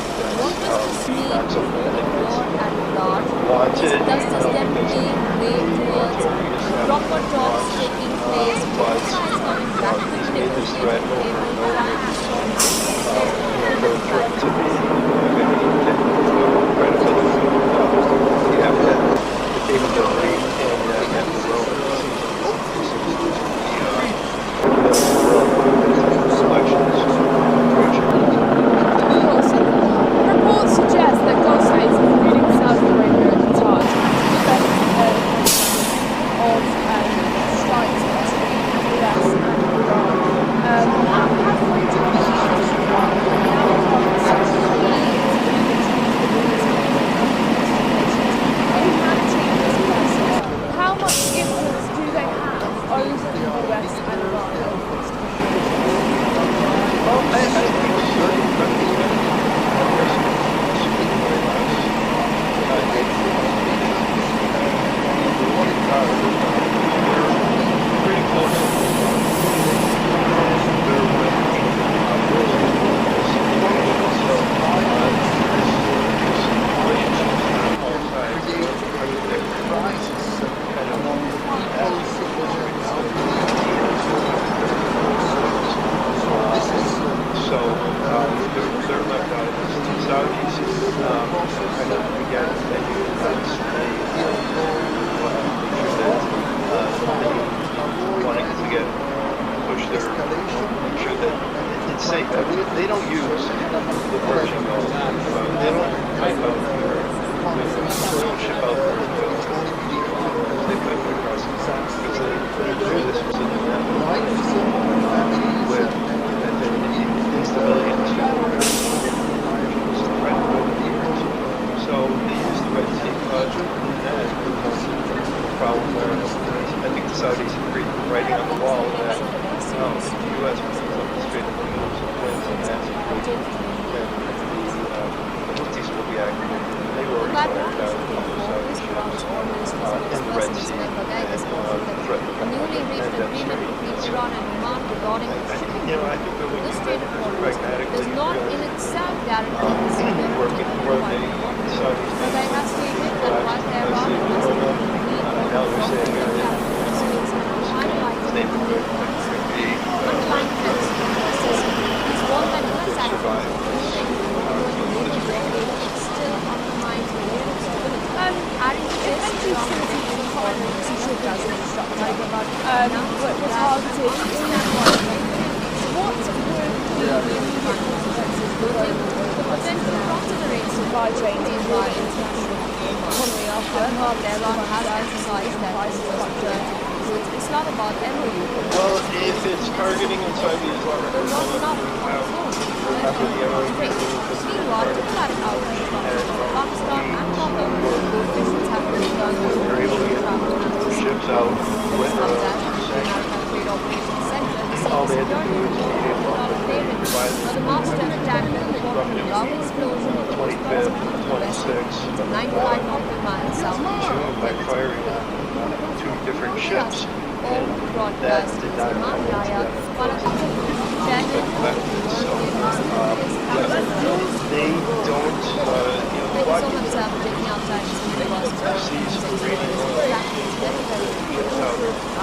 not something that is wanted. I don't think there's proper talks taking place, both sides coming back to the this threat over and over to be you have the capability and the will. it's safe. They don't use the Persian Gulf. They don't pipe out here. They don't ship out Persian Gulf. They pipe it across the South because they do this was in the with the instability in the Strait of Hormuz. So they use the Red Sea project, and that has been the problem there. I think the Saudis agreed writing on the wall that the U.S. will up the Strait of Hormuz wins and that's and the Houthis will be activated. They were already fired out of the Saudi ships in the Red Sea and threatened The newly reached agreement between Iran and Oman regarding shipping through the Strait of Hormuz does not in itself guarantee the security of the But I must admit that while Tehran must need underlying threats is one that US actors, including still undermines the real stability. Adding to this, we're targeted what the potential cross-generate supply chain in the international economy after Tehran has emphasized that it's not about MOU. Well, if it's targeting inside the Islamic Meanwhile, to flat out Pakistan and Congo, officials have confirmed they're able to get ships out with Maritime Trade Operations Center, the all they had to do security is not apparent, but the master attack reported a loud explosion of 25th, 26th, 95 nautical miles south of June by firing two different ships. all broadcast That did not Himalaya, one of the they don't, Thank you so much, sir, for taking out time to speak to us.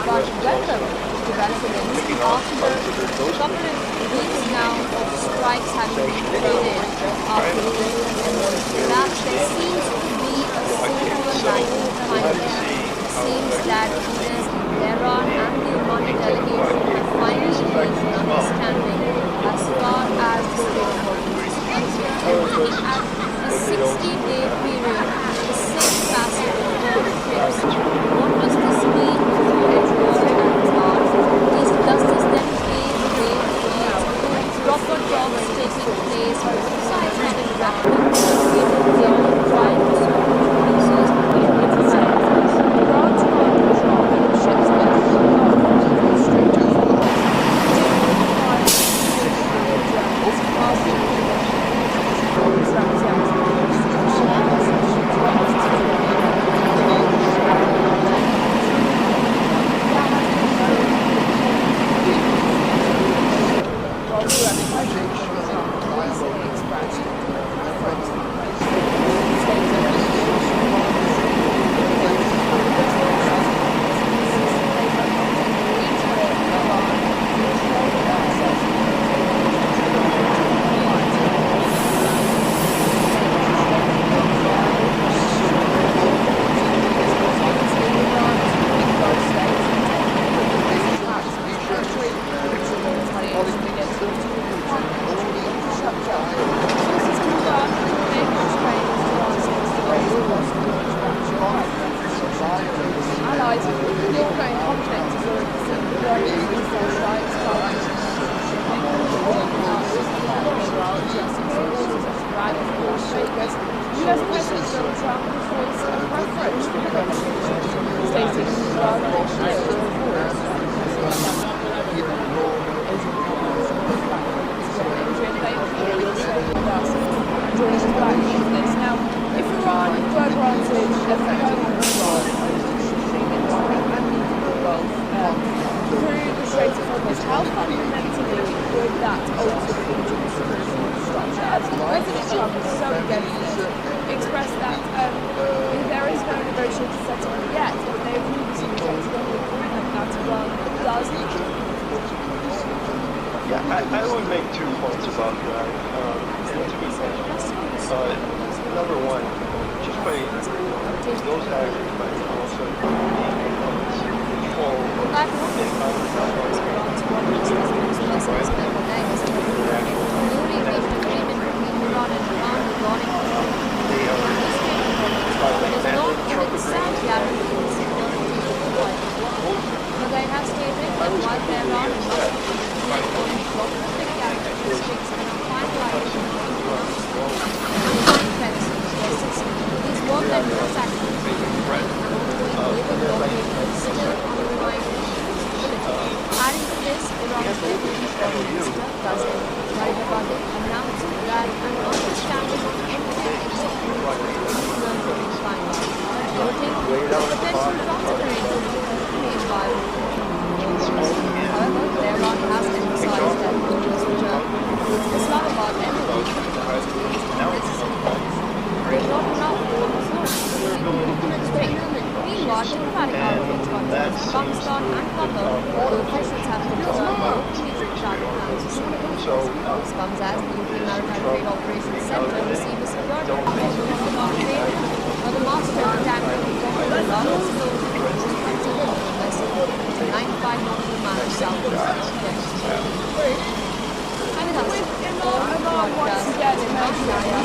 But weather developing after a couple of weeks now of strikes having been created after that there seems to be a silver lining finally. It seems that Tehran and the Omani delegation have finally reached an understanding as far as the Strait of Hormuz is concerned. Looking at the 60-day period, the 6 passenger ships, what does this mean for petrol and cars? Does this then pave the way for proper talks taking place with both sides having wrapped up the trying to solve producers US President Donald Trump voiced a preference for the negotiations, stating rather than Now, if Iran were granted a federal through the Strait of Hormuz, how fundamentally would that alter the region's security structure? As President Trump is so against it, expressed that there is no negotiated settlement yet, but they have previously rejected any agreement that Iran does. Yeah, I would make 2 points about that. Number one, just by those actors, by also being control of the economy, Hormuz comes as the UK Maritime Trade Operations Center received a security report on trade where the master tanker Oman delivered a vessel to 95 nautical miles southeast of Yemen. I'm with us all broadcast in Australia,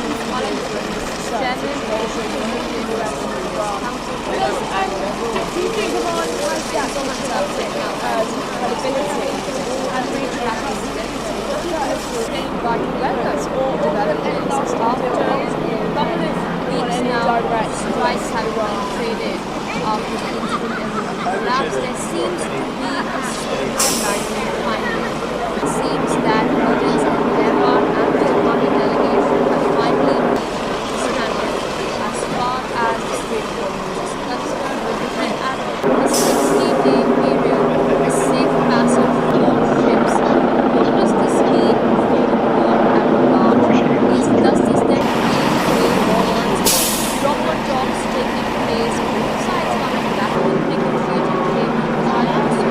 Chairman of the US Council. Do you think Iran has that credibility and regional capacity to sustain vital weapons or developments after weeks now strikes have been traded after the incident collapse? There seems to be a certain finally. It seems that leaders in Tehran and the Omani delegation have finally reached standard as far as the Strait of Hormuz is concerned, looking at a 60-day period, a safe passage for ships. What does this mean for the world at large? Does this then pave the way towards proper talks taking place, both sides coming back to the negotiating table prior to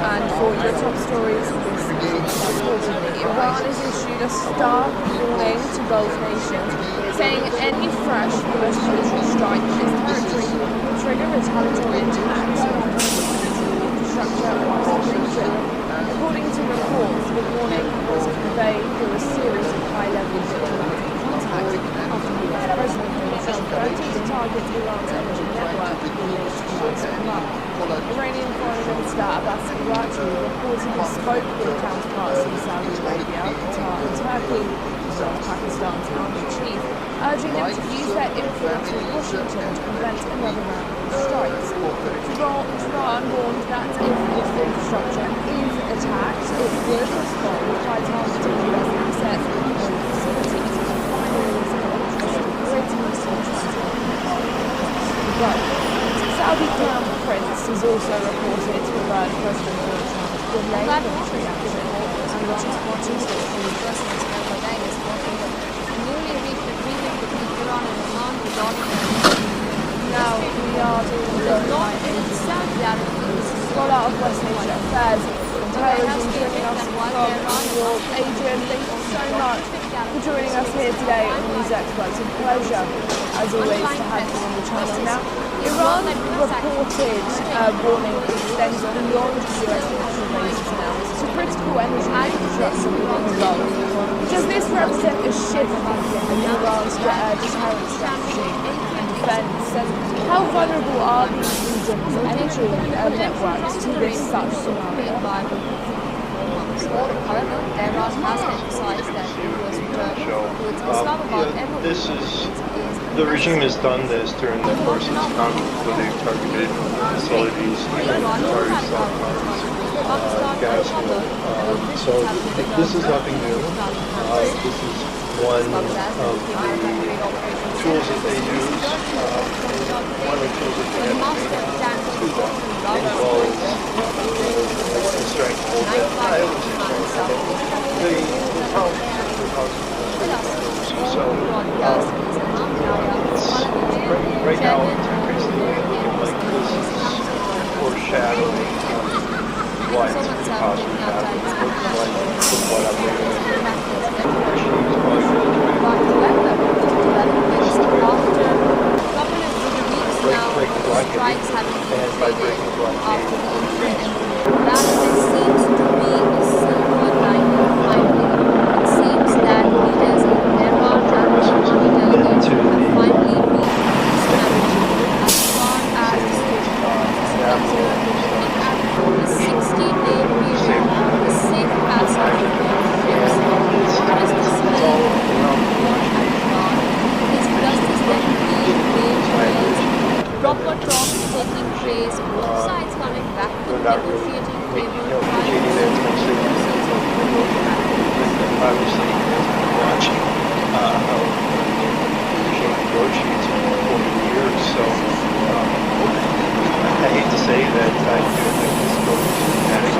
And for your top stories this unfortunately, Iran has issued a stark warning to Gulf nations, saying any fresh US military strike in its territory will trigger retaliatory attacks on infrastructure across the region. According to reports, the warning was conveyed through a series of high-level diplomatic contacts after US President Donald Trump threatened to target Iran's energy network last month. Iranian Foreign Minister Abbas reportedly spoke with counterparts in Saudi Arabia, Qatar and Turkey, as well as Pakistan's army chief, urging them to use their influence with Washington to prevent another round of strikes. Tehran warned that if its infrastructure is attacked, it would respond by targeting US assets, facilities, refineries and electricity grids in Eastern China. Saudi Crown Prince is also reported to have urged President Donald Trump to delay military action and watching newly reached agreement between Iran and Oman regarding now we are doing Saudi Arabia. scholar of West Asia Affairs and terrorism joining us from New York. Adrian, thank you so much for joining us here today on NewsX. It's a pleasure, as always, to have you on the channel. Now, Iran reported warning extends beyond US military bases now to critical energy infrastructure within the Gulf. Does this represent a shift in Iran's deterrent strategy and defense? And how vulnerable are these regions' energy networks to this such scenario? However, Tehran has emphasized that the US return to its Islamabad MOU. The regime has done this during the course of this conflict where they've targeted facilities, even Qatari stock cars, gas oil. So this is nothing new. This is one of the tools that they use. One of the tools that they have to do as well as the strength of the so right now it's increasingly looking like this is foreshadowing what could possibly happen with what I'm strikes have been after the incident. Perhaps there seems to be a silver lining finally. It seems that leaders in Tehran and the Omani delegates have finally reached peace narrative as far as the Strait of Hormuz is concerned. We're looking at a 60-day period, the safe passage of ships. What does this mean for war and Iran? Does this then mean proper talks taking place, both sides coming back to the negotiating table, obviously watching how regime negotiates over the years. So I hate to say that I do think this goes dramatic.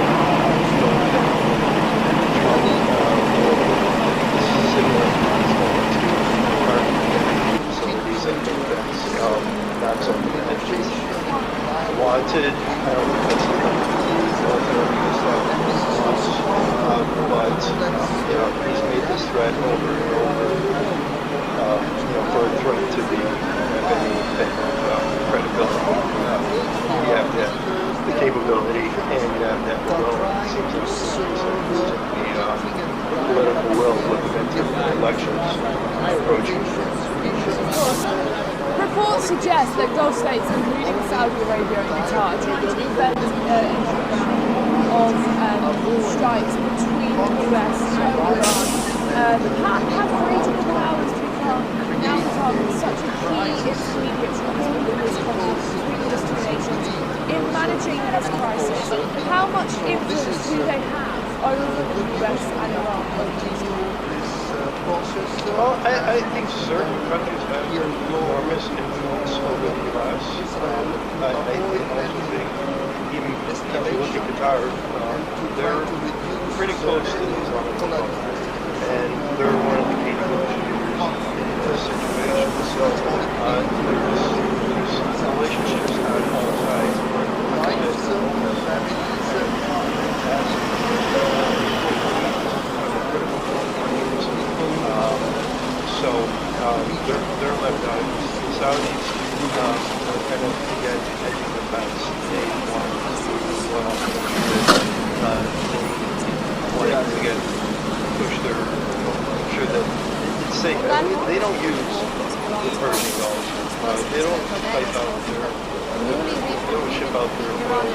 This is similar to our facilities. I think that's not something that is wanted. I don't think that's but he's made this threat over and over. For a threat to be any credibility, you have to have the capability and you have to have the will. It seems like the political will looking into elections approaching. Reports suggest that Gulf states, including Saudi Arabia and Qatar, are trying to prevent the introduction of strikes between the US and Iran. Have regional powers become now such a key intermediary within this conflict between these two nations in managing this crisis? How much influence do they have over the US and Iran? Well, I think certain countries have enormous influence over the U.S. I also think, even if you look at Qatar, they're pretty close to the Islamic Republic, and they're one of the key negotiators in this situation. So there's relationships on all sides. So they're left out. The Saudis are kind of, again, hedging the bets. They want to again push their, make sure that it's safe. They don't use the Persian Gulf. They don't pipe out their, they don't ship out their oil.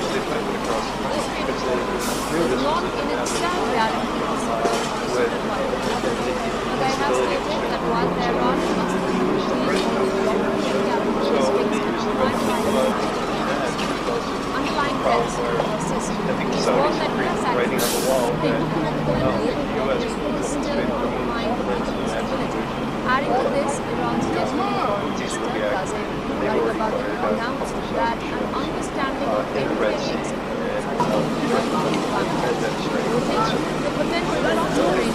They pipe it across the border because this not in itself guarantees with but I have stated that while there are underlying trends persist. These war metrics writing on the wall they looking at the US will still undermine stability. Adding to this, Iran's distant cousin, worried about the announced that an understanding of interference the potential long-term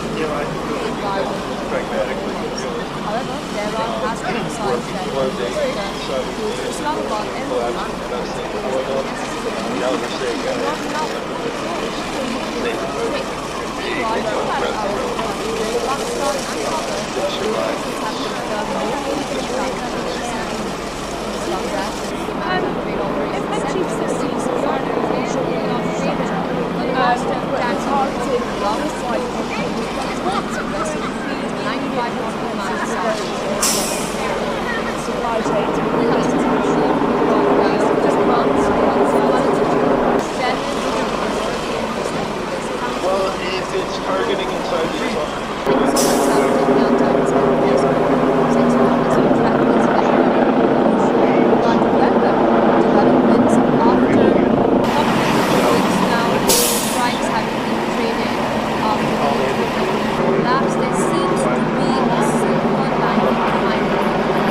pragmatically. However, Tehran has emphasized that Islamabad and Well, if it's targeting inside the perhaps there seems to be a silver lining finally.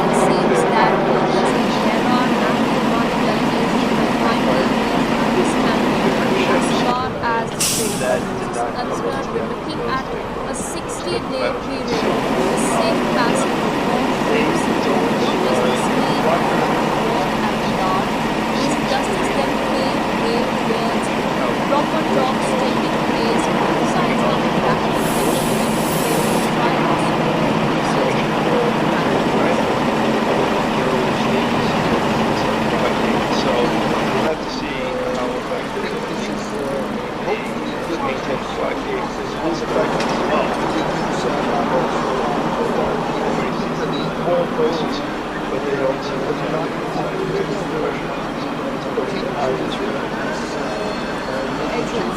It seems that leaders in Tehran and the Omani delegation have finally reached peace narrative as far as the Strait of Hormuz is concerned. We're looking at a 60-day period, the safe passage of all ships. What does this mean for war and Iran? Does this then pave the way towards proper talks taking place, both sides coming back to the negotiating table to try and So we'll have to see how effective Now,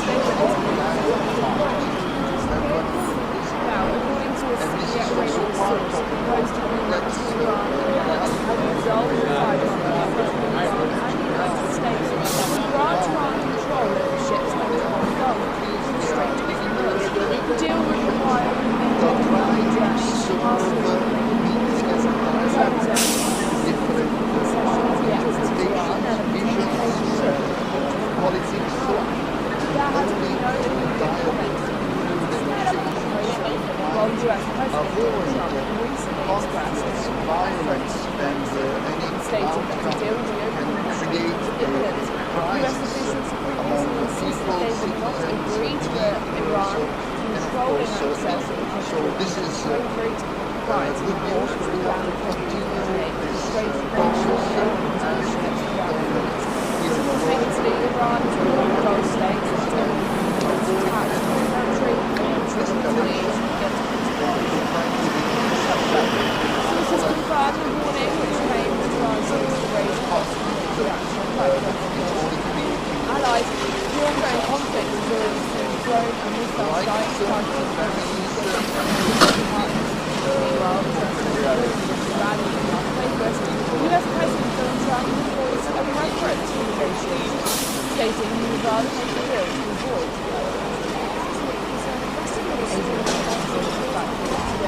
according to a Syria radio source, proposed agreement between Iran and resolve the fight on the Iran and the United States would grant Iran control over ships entering the Gulf through the Strait of Hormuz. The deal would require immediate journeys passing the there has been no immediate comment. While the US President Donald Trump recently expressed stated that the deal would reopen the Strait is imminent. US officials have previously insisted they would not agree to Iran controlling access to the trade route prior to the war began in 2008. The Strait of Hormuz opened to the ships around the world. Simultaneously, Iran is one of the Gulf states that has attacked the country and retaliation against Israel. Sources confirm the warning which came to Iran to raise costs and reaction by allies. The ongoing conflict has already seen drone and missile strikes targeting meanwhile, the rally in Las Vegas, US President Donald Trump voiced a preference for negotiations, stating he would rather take the deal to avoid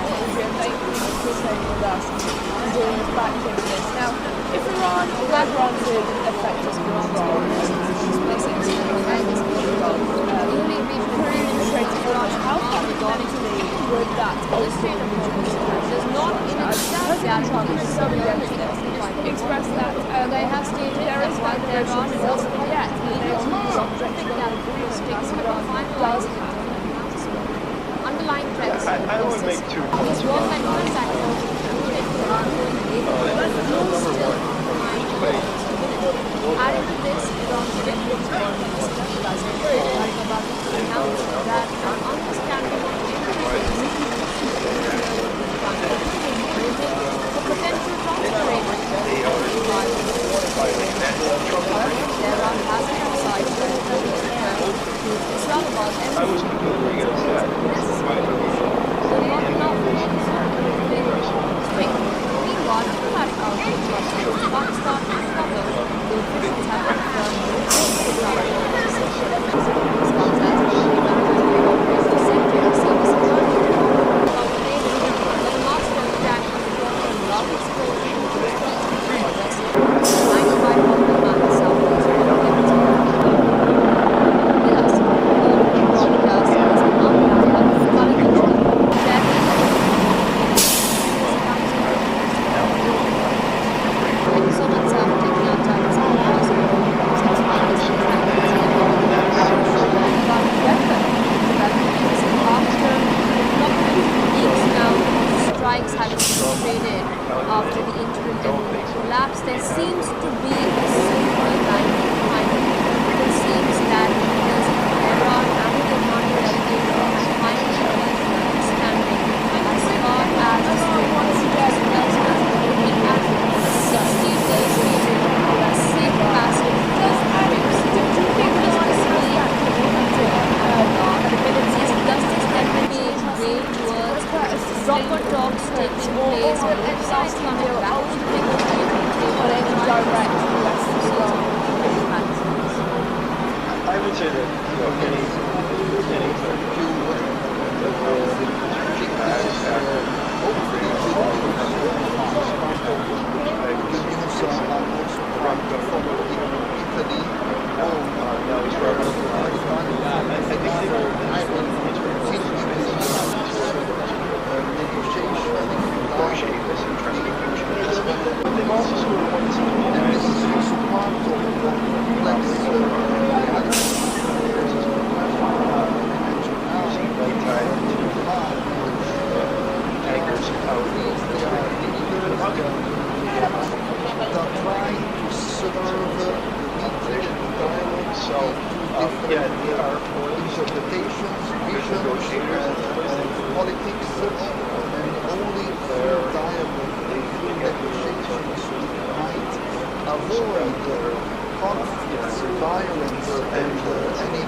Adrian, thank you for staying with us and doing this back to this. Now, if Iran were granted effective control, how fundamentally would that does not in itself express that they have stated there is no negotiation yet, and they are not does underlying threats. I would make two points. These wartime contracts added to this, Iran's victims were about to announce that an understandable the potential transfer Tehran has emphasized Islamabad I was completely against that. Meanwhile, diplomatic outlets from Pakistan and Qatar will officials have after the interim government collapse, there seems to be a silver lining behind it. It seems that Iran and the Oman delegation have finally reached an understanding as far as the Strait of Hormuz as looking at a 60-day period for a safe passage of ships. Does this then pave way towards proper talks taking place on both sides coming back to the I would say that any they've also sort of wanted to and this is also part of the complex reality. using maritime tankers out that try to serve the meeting and dialogue, so our interpretations, visions, politics, and only through dialogue and negotiations might avoid conflicts, violence, and any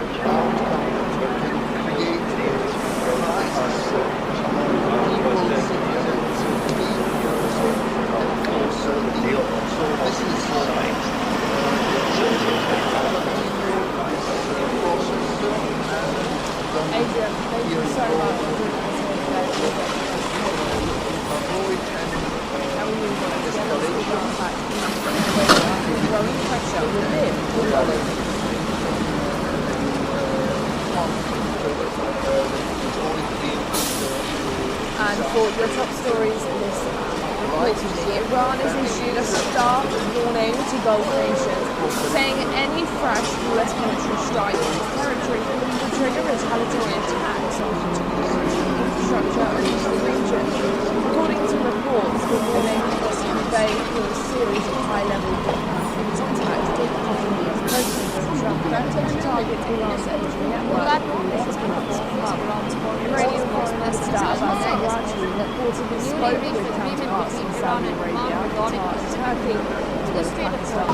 you so much for doing this here today. Now we move on to the impact of growing pressure within the world. And for your top stories this reportedly, Iran has issued a stark warning to Gulf nations, saying any fresh US military strike on its territory will trigger retaliatory attacks on infrastructure across the region. According to reports, the warning was conveyed through a series of high-level diplomatic contacts with the US President Trump threatened to target Iran's energy network next month. Iranian Foreign Minister Abbas Araghchi reportedly spoke with counterparts in Saudi Arabia, Qatar and Turkey to the Pakistan,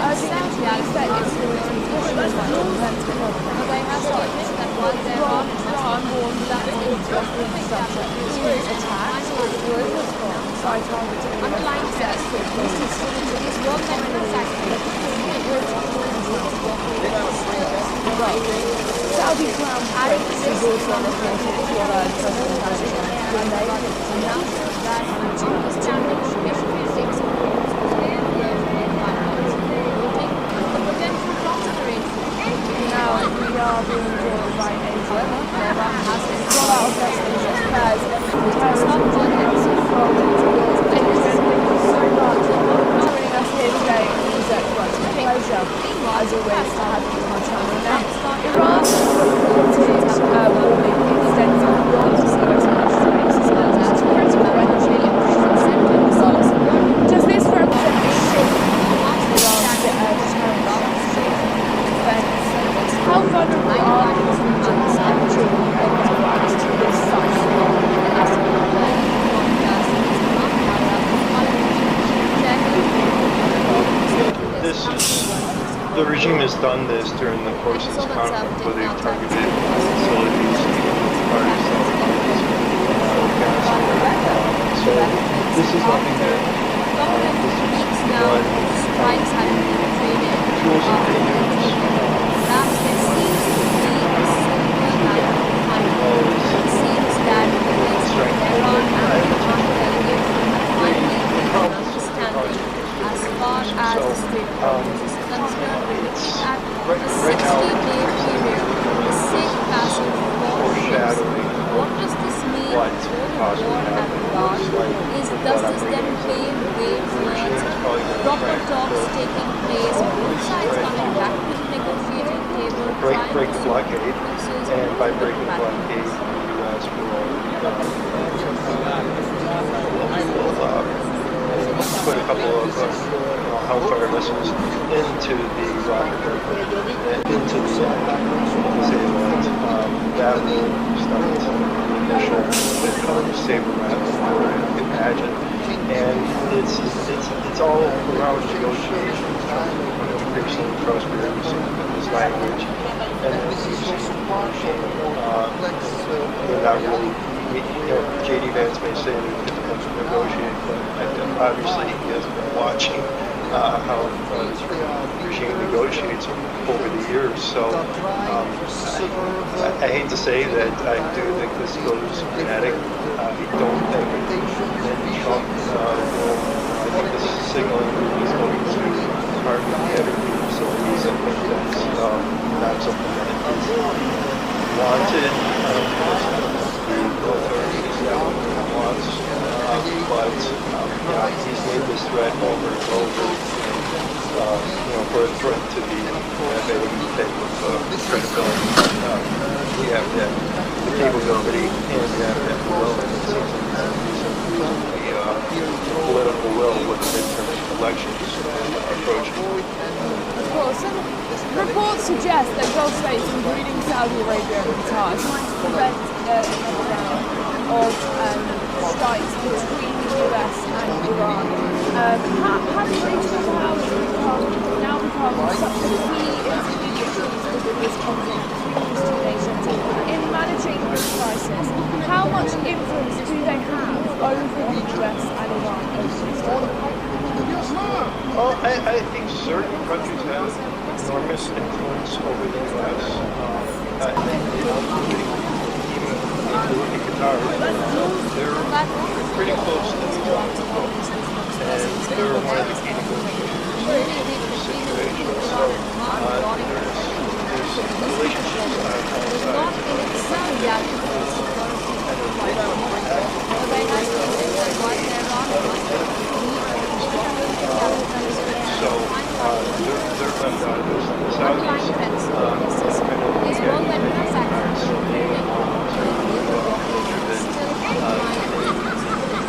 urging them to use their influence and pressure on the defense program. Iran warned that any Gulf infrastructure attacks would respond by targeting underlying assets Saudi Crown Prince is also reported to have urged President Erdogan and they announced that now we are being joined by Asia, who has been brought out of Western affairs from Adrian, thank you so much for joining us here today on NewsX. It's a pleasure, as always, to have you on our channel. Now, Iran reported warning extending beyond the US military exercises to critical energy infrastructure missiles. Does this represent a shift in Iran's deterrence defense? How vulnerable are these regions and children to this such The regime has done this during the course of this conflict, where they've targeted facilities, parties, gas. So this is nothing new. This is what fuels and as far as the Strait of Hormuz is concerned, looking at a 60-day period, the safe passage for ships. What does this mean for the war at Iran? Does this then pave way towards proper talks taking place, both sides coming back to the negotiating table, break the blockade, and by breaking the blockade, the U.S. will put a couple of Hellfire missiles into the rocket and into the say that will start the initial saber rattle, you can imagine. And it's all around negotiations, trying to increasing trust barriers in this language, and then they're not really. J.D. Vance may say they're difficult to negotiate, but obviously he hasn't been watching how the regime negotiates over the years. So I hate to say that I do think this goes kinetic. I don't think that Trump will. I think this is signaling that he's going to target the energy facilities. I think that's not something that is wanted. The military wants, but he's made this threat over and over, and for a threat to be have any type of credibility, we have to have the capability and we have to have the will, and it seems like the political will with the midterm elections approaching. Of course, and reports suggest that Gulf states, including Saudi Arabia and Qatar, are trying to prevent another round of strikes between the US and Iran. Has regional powers now become such a key intermediary within this conflict between these two nations in managing this crisis? How much influence do they have over the US and Iran over this conflict? Well, I think certain countries have enormous influence over the U.S. I think, Qatar, they're pretty close to the Gulf, and they're one of the key negotiators in this situation. So there's relationships on both sides. So they're left out of this. The Saudis kind of is one that manufactures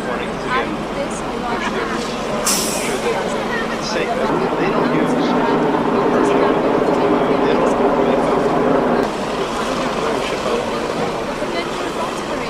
wanting to and this it's safe. They don't use they don't really ship out potential consideration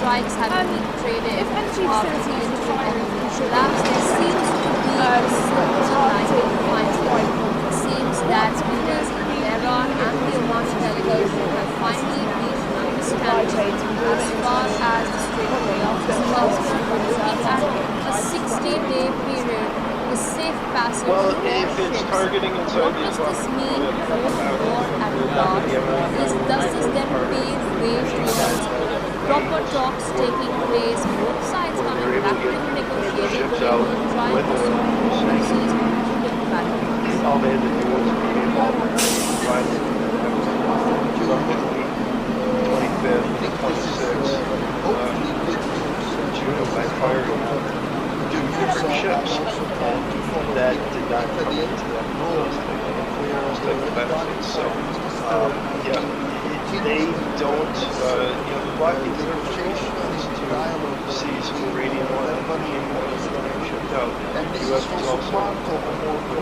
strikes have been traded if energy off facilities into are energy collapse. There seems to be a certain finding. It seems that leaders in Iran and the Oman delegation have finally reached an understanding as far as the Strait of Hormuz is concerned. We're looking at a 60-day period with safe passage well, for if it's ships. targeting inside What the does this mean Islamic for the war at large? Does this then pave way towards proper talks taking place, both sides coming back to the negotiating table and trying to solve overseas diplomatically? all they had to do was be able to provide roughly 25th, 26th, June by firing two different ships, and that did not come into those type of benefits. So, yeah, they don't, the blockade is to seize uranium oil being shipped out. The U.S. was also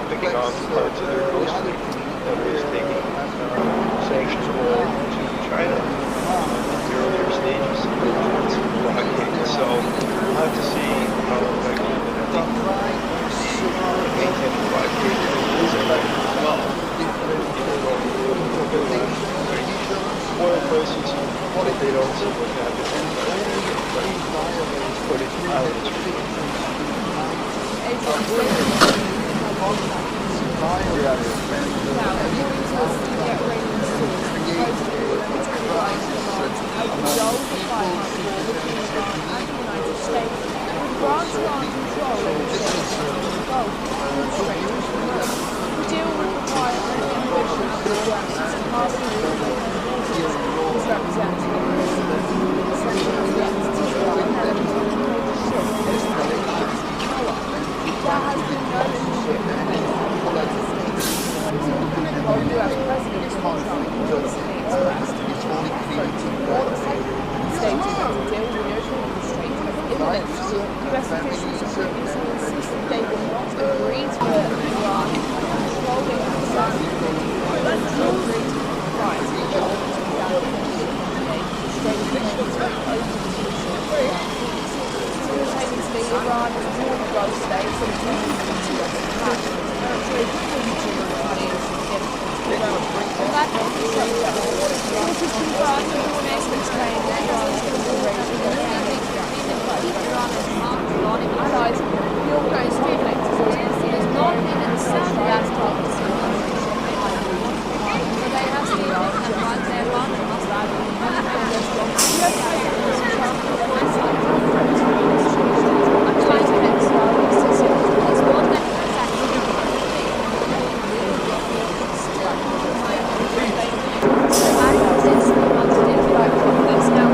picking off parts of their coast fleet that was taking sanctions role to China in the earlier stages of the blockade. So we'll have to see how effective and I think maintain the blockade is effective as well. Oil prices, but they don't see what happens but it's violence. Now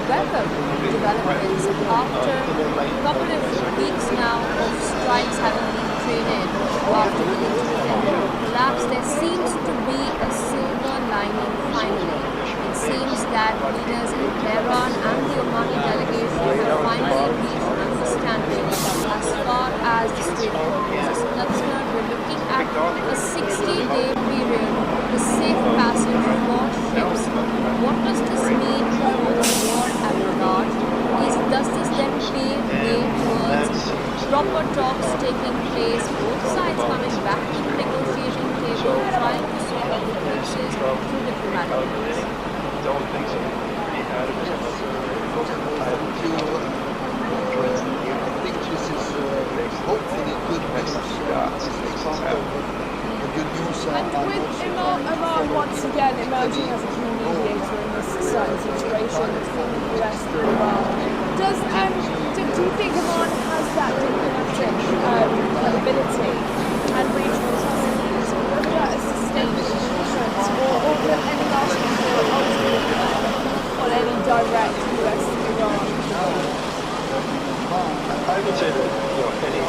welcome developments after a couple of weeks now of strikes having been traded after the intermittent collapse. There seems to be a silver lining finally. It seems that leaders in Tehran and the Omani delegation have finally reached an understanding as far as the Strait of Hormuz is concerned. We're looking at a 60-day period for safe passage for ships. What does this mean for the war at large? Does this then pave way towards proper talks taking place, both sides coming back to the negotiating table, trying to solve the differences through diplomatic means? Don't think so. Pretty adamant. I think this is hopefully good news. The good news And with Oman once again emerging as a key mediator in this certain situation between the US and Iran, do you think Oman has that diplomatic ability and regional ties, whether that is sustained influence or any lasting ultimate effect on any direct US Iran? I would say that any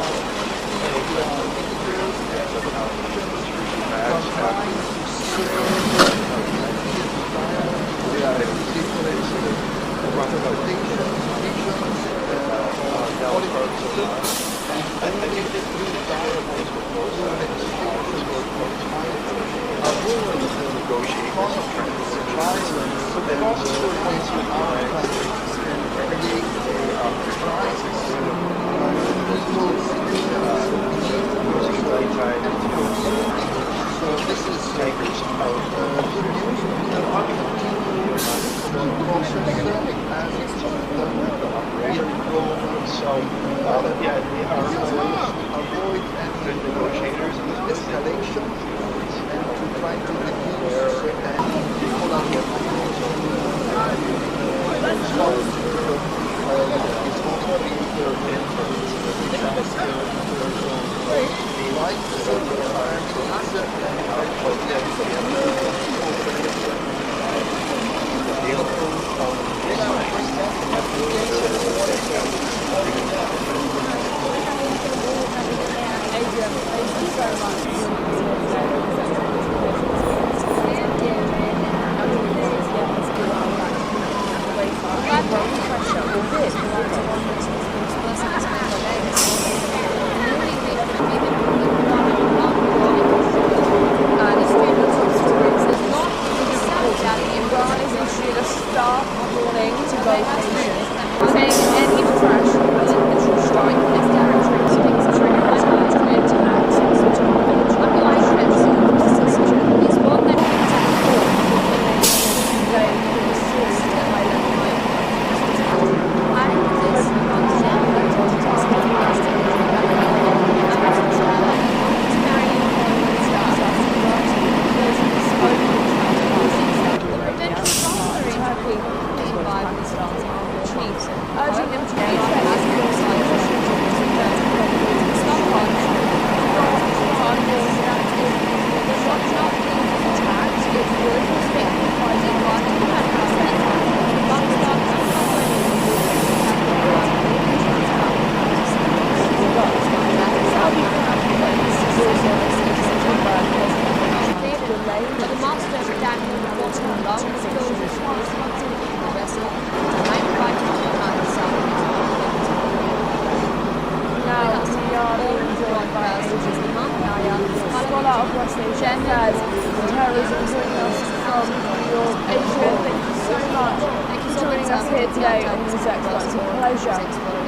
today on NewsX. It's a pleasure,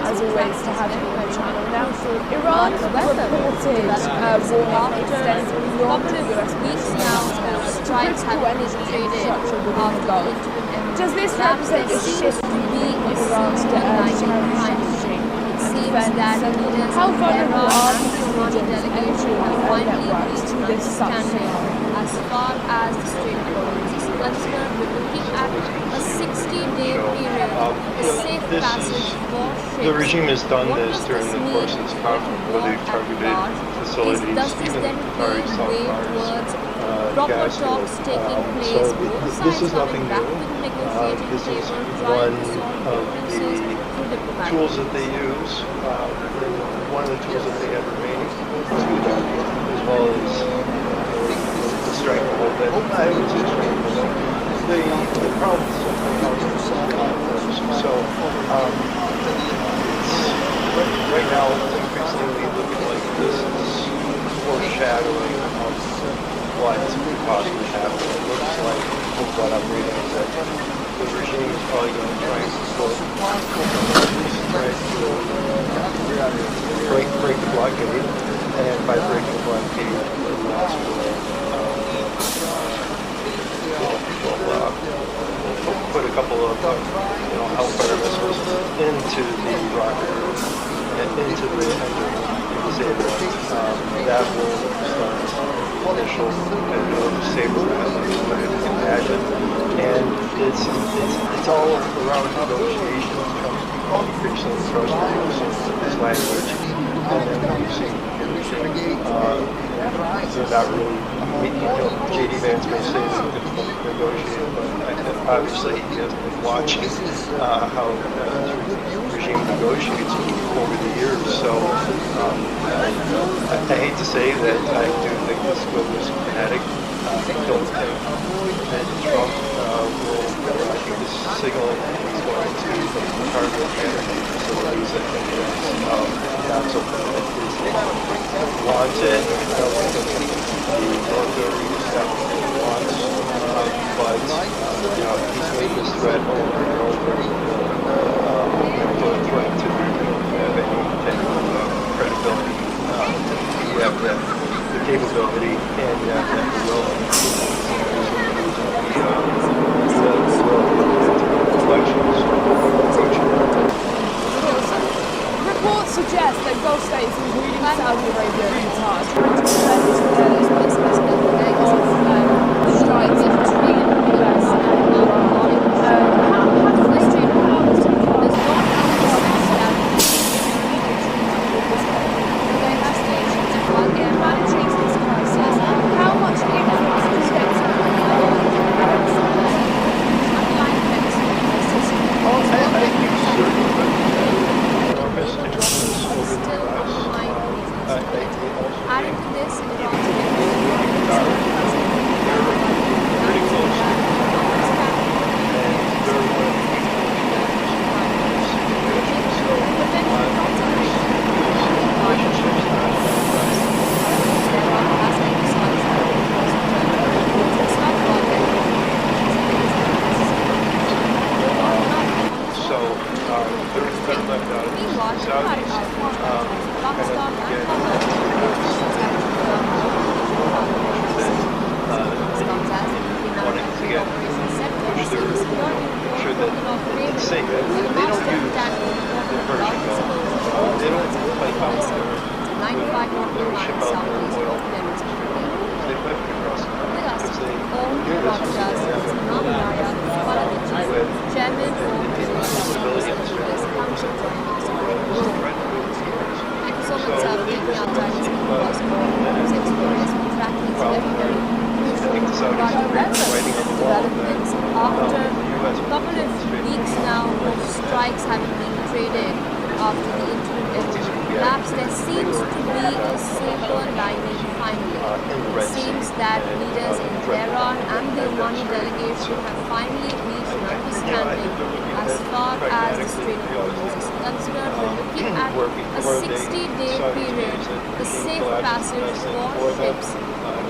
as always, to have you on the channel. Now, Iran reported warning extending beyond the US weeks now strikes have energy infrastructure within the Gulf. Does this represent a shift in Iran's strategy? How vulnerable are these regions and energy networks to this substance? As far as the Strait of Hormuz is concerned, we're looking at a 60-day period for safe passage for ships. The regime has done this during the course of this conflict, where they've targeted facilities, even Qatari soft powers, proper gas talks field. taking So place, both this sides is nothing coming back new. to the negotiating This is table, one trying to solve of differences the through diplomatic tools that means. they use, one of the tools that they have remaining to that, as well as to strike a little bit. I would say strike a little bit. The problem is so right now it's increasingly looking like this is foreshadowing of what could possibly happen. It looks like with what I'm reading is that the regime is probably going to try and break the blockade, and by breaking the blockade, that's will put a couple of Hellfire missiles into the rocket and into the engine disable it. That will start initial saber battles, I can imagine, and it's all around negotiations. Trump's become increasingly frustrated with this language, and then you see they're not really. J.D. Vance may say it's difficult to negotiate, but obviously he hasn't been watching how the regime negotiates over the years. So I hate to say that I do think this was kinetic. I don't think that Trump will, I think this signal he's going to target energy facilities. I think that's not something that is wanted. I don't think that's the military establishment wants. But he's made this threat over and over. Don't try to have any type of credibility. You have the capability and you have the will. Reports suggest that Gulf states, including Saudi Arabia and Qatar, are trying to prevent strikes between the US and Iran. How does this do? How does it in managing this crisis? How much influence does states Enormous influence over the US. Adding to this, Iran pretty close. So they're left out of this. Saudis wanting to get push their sure that it's safe. They don't use the Persian Gulf. They don't pipe out their ship out their oil. They pipe it across the because they hear this with Yemen ability to threat so much out of the Allies developments after a couple of weeks now of strikes having been traded after the interim collapse, there seems to be a silver lining finally. It seems that leaders in Tehran and the Omani delegation have finally reached an understanding as far as the Strait of Hormuz is concerned. We're looking at a 60-day period, the safe passage for ships.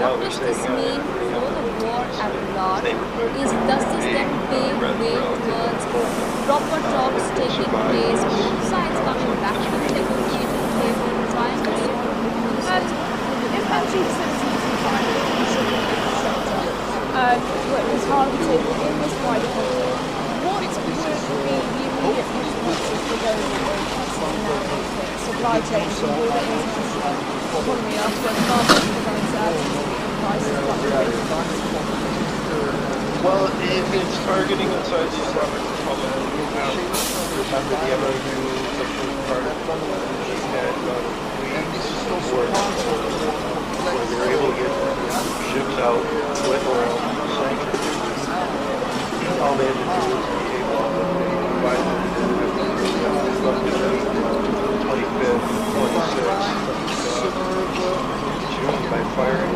What does this mean for the war at large? Does this then pave way towards proper talks taking place, both sides coming back to the negotiating table, trying to solve differences? If energy facilities and climate infrastructure was targeted in this wider conflict, what would be the immediate consequences for those supply chains and broader international economy after markets become uncertainty and prices fluctuating? well, if it's targeting inside the Islamic Republic, remember the MOU, the first part of the had where they were able to get ships ships out with oil, sanctioned. All they had to do was behave well, but they violated it after left it at 25th, 26th June by firing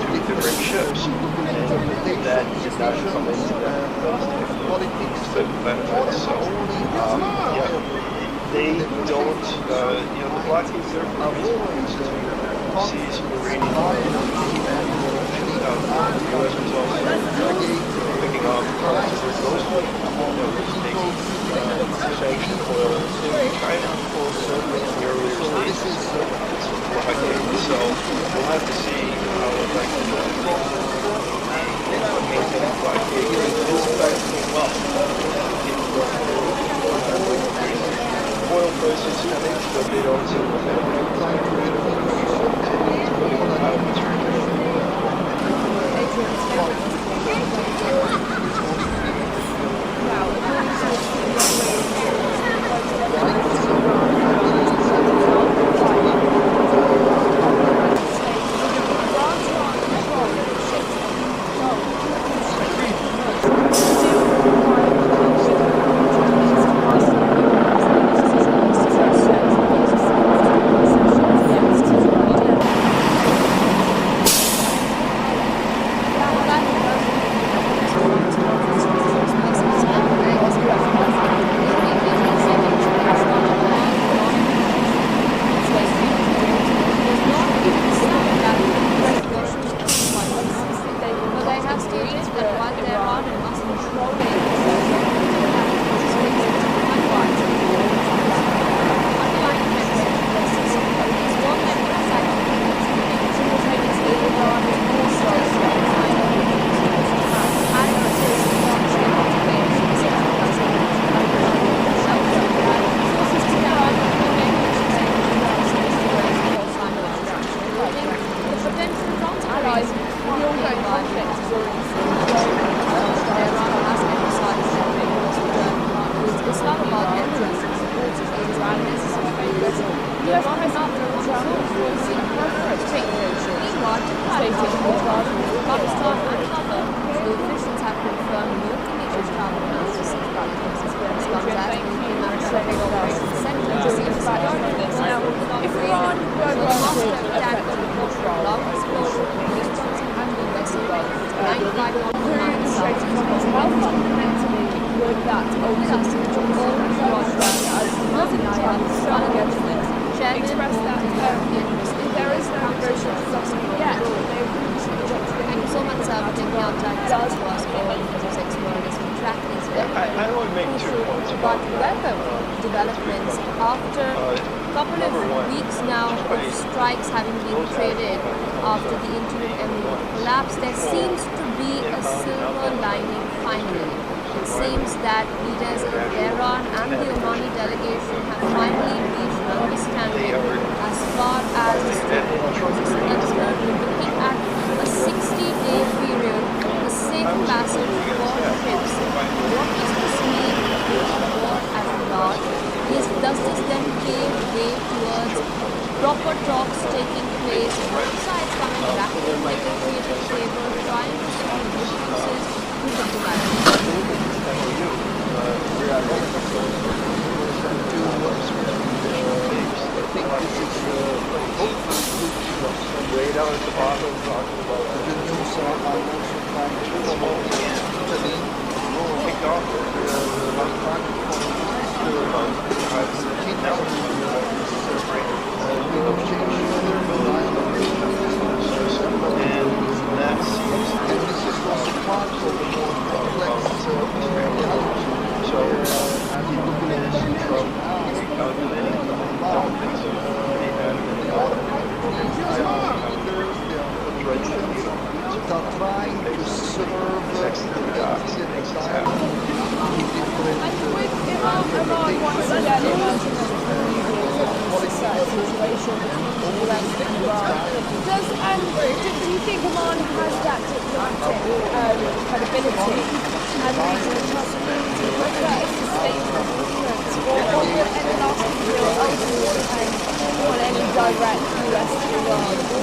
two different ships. And that did not come into that benefits. So, yeah, they don't, the blockades there for a reason to seize uranium. The U.S. was also picking off parts of their coast that was taking sanctioned oil to China in the earlier stages. So we'll have to see how effective that is. Maintaining blockade is effective well. Oil prices coming, but they don't seem to developments after a couple of weeks now of strikes having been traded after the interim emir collapse, there seems to be a silver lining finally. It seems that leaders in Tehran and the Omani delegation have finally reached an understanding as far as the Strait of Hormuz is concerned, looking at a 60-day period for safe passage for ships. What does this mean for the war at large? Does this then pave way towards proper talks taking place, both sides coming back to the negotiating table, trying to solve differences through the way down at the bottom talking about the new song I'm also trying to Italy kicked off and that seems and this is also part of the more complex so people is in trouble recalculating don't think so they had are trying to serve do you think Oman has that diplomatic credibility and regional possibility, whether that is sustainable influence or any lasting real ultimate on any direct US to Iran?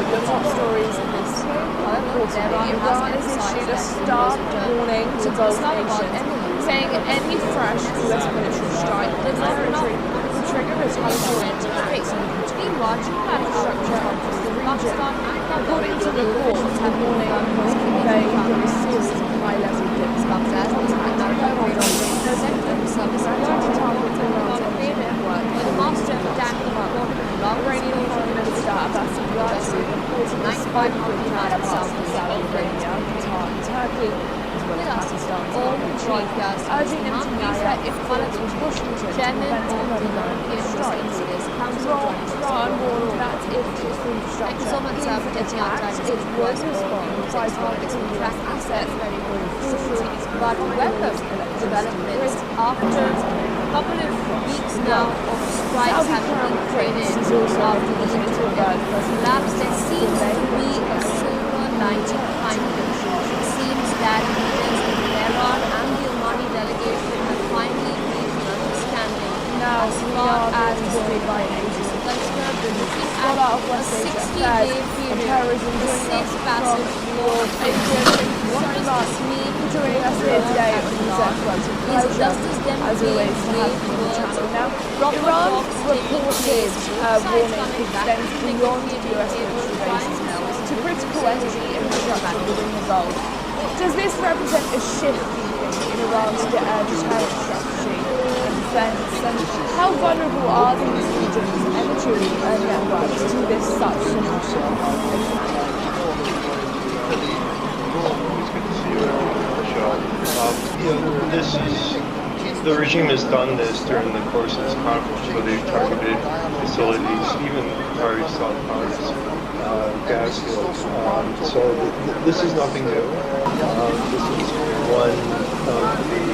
the top stories in this quarterly, Iran has issued a stark warning to both nations, saying any fresh US military strike on the territory will trigger retaliatory attacks on infrastructure of the region. According to reports, the warning was conveyed in a series of high-level diplomats Iranian Foreign Minister Abbas reported despite plan past in Saudi Arabia, Qatar and Turkey, as well as Pakistan's chief, urging him to use their influence with Washington to prevent another round of strikes. Iran warned that if infrastructure is attacked, it will respond by targeting US assets, facilities, but weapon developments after a couple of weeks now of strikes having been traded after the interview collapse, there seems to be a silver lining finally. It seems that leaders in Tehran and the Omani delegation have finally reached an understanding as far as the Strait of Hormuz is concerned. We're looking at a 60-day period with safe passage for Asia. What does this mean? Joining us here today on NewsX. Is justice as always to have you on the channel. Now, Iran reported warning extends beyond US military bases now to critical energy infrastructure within the Gulf. Does this represent a shift, do you think, in Iran's deterrent strategy and defense? And how vulnerable are these regions' energy networks to this such scenario? This is the regime has done this during the course of this conflict, where they've targeted facilities, even Qatari stockpiles, gas fields. So this is nothing new. This is one of the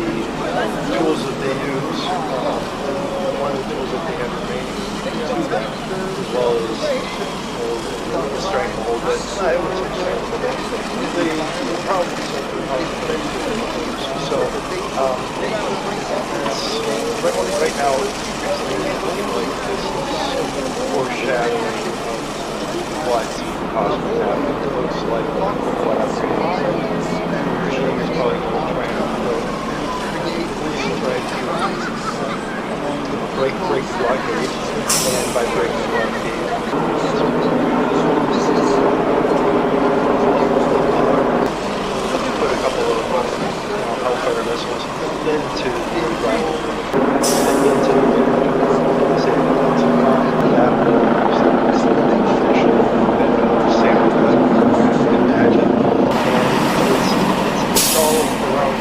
tools that they use, one of the tools that they have remaining to them, as well as the stranglehold that I would say stranglehold. The problem is that so right now it's looking like this is foreshadowing of what's possibly happening. It looks like what I'm reading. The regime is probably going to try to break the blockade, and by breaking the blockade, put a couple of Hellfire missiles into the ground, into the same imagine. And it's all around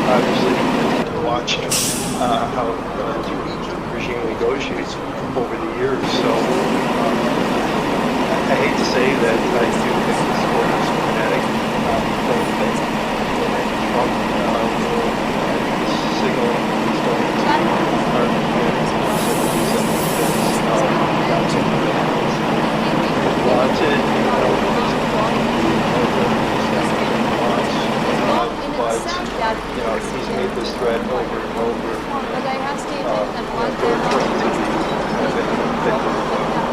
obviously watching how the regime negotiates over the years. So I hate to say that I do think this war is kinetic. I don't think Trump is signaling he's going to start but he's made this threat over and over. But I have stated that one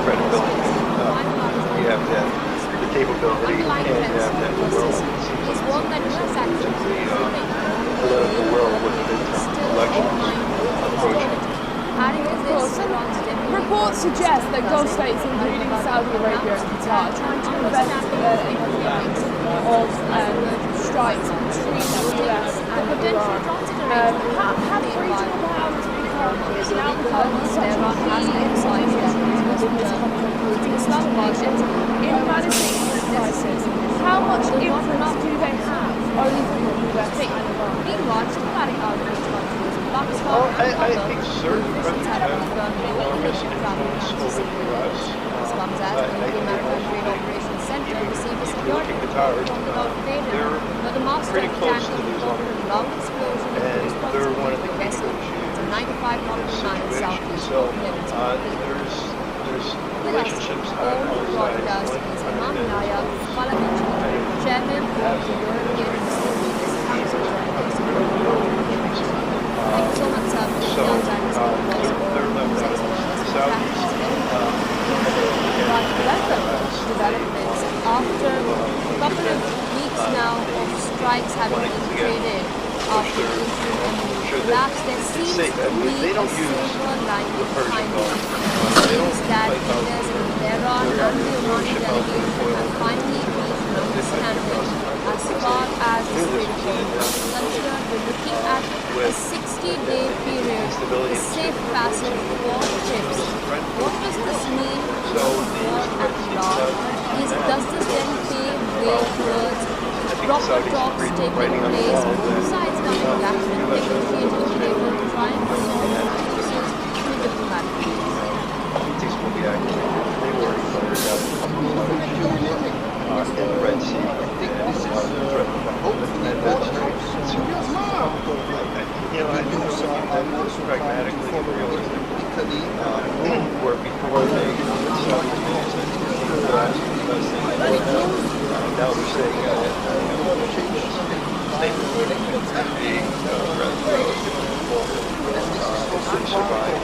credibility. You have to have the capability, and you have to have the relevance to the political world with the elections approaching. Reports suggest that Gulf states, including Saudi Arabia and Qatar, are trying to prevent of strikes between the US and Iran. Have regional powers now become such a key insight in this conflict in in managing this crisis? How much influence do they have over the US and Iran? Well, I think certain countries have enormous influence over the U.S. If you look at Qatar, they're pretty close to the Islamic Republic, and they're one of the key negotiators in this situation. So there's relationships on all sides. One country that is Chairman of the European Facilities Council. Thank you so much, sir, for taking our time to speak to us about NewsX But welcome developments after a couple of weeks now of strikes having been traded after the interim collapse. There seems to be a silver lining finally. It seems that leaders in Tehran and the Omani delegation have finally reached an understanding as far as the Strait of Hormuz is concerned. We're looking at a 60-day period for safe passage for ships. What does this mean for war at large? Does this then pave way towards proper talks taking place, both sides coming back and negotiating the table, trying to solve differences through diplomatic means? Politics will be activated. They were fired out in the Red Sea. I think that's pragmatically and realistically, where before they started to now they're saying hopefully survive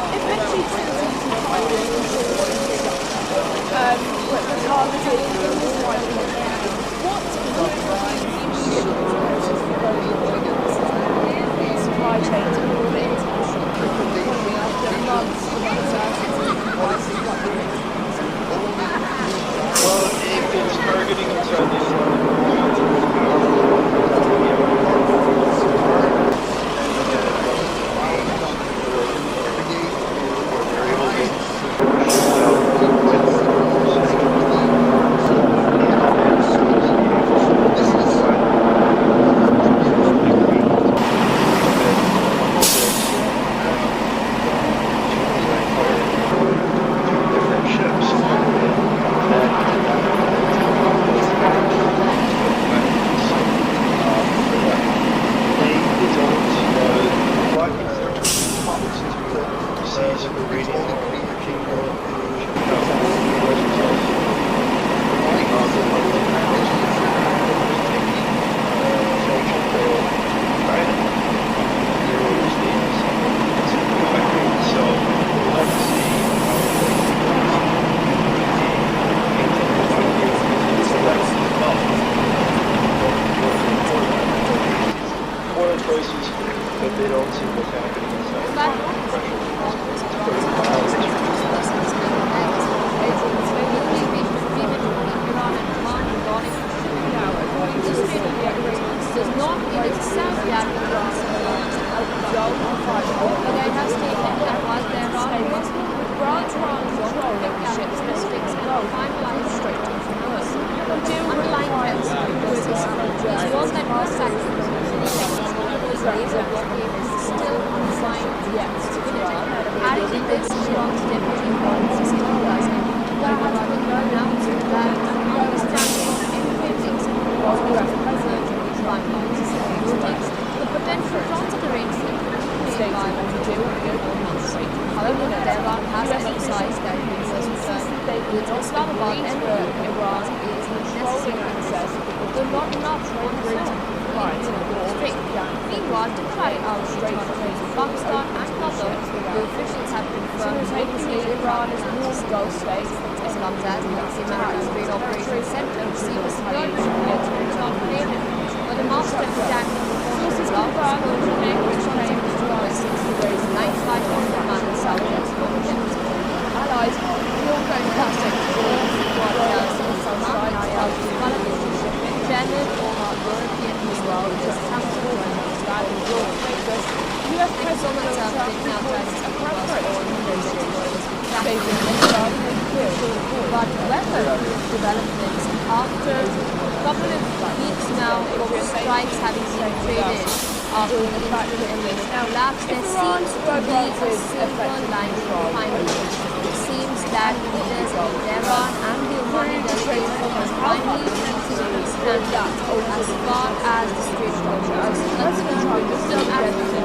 If Messi turns into what the targeted is what supply chain to all the international after months well, if it's targeting inside the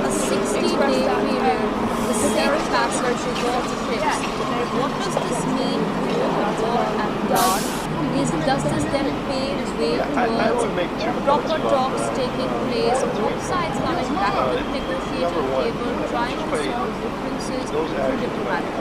a 60-day period, the safe passage for ships. What does this mean for the war and does this then pave way towards proper talks taking place, both sides coming back to the negotiating table, trying to solve differences through diplomatic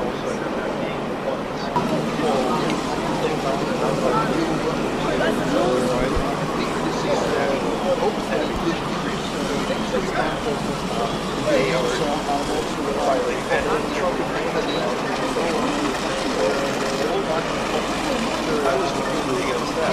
I was completely against that.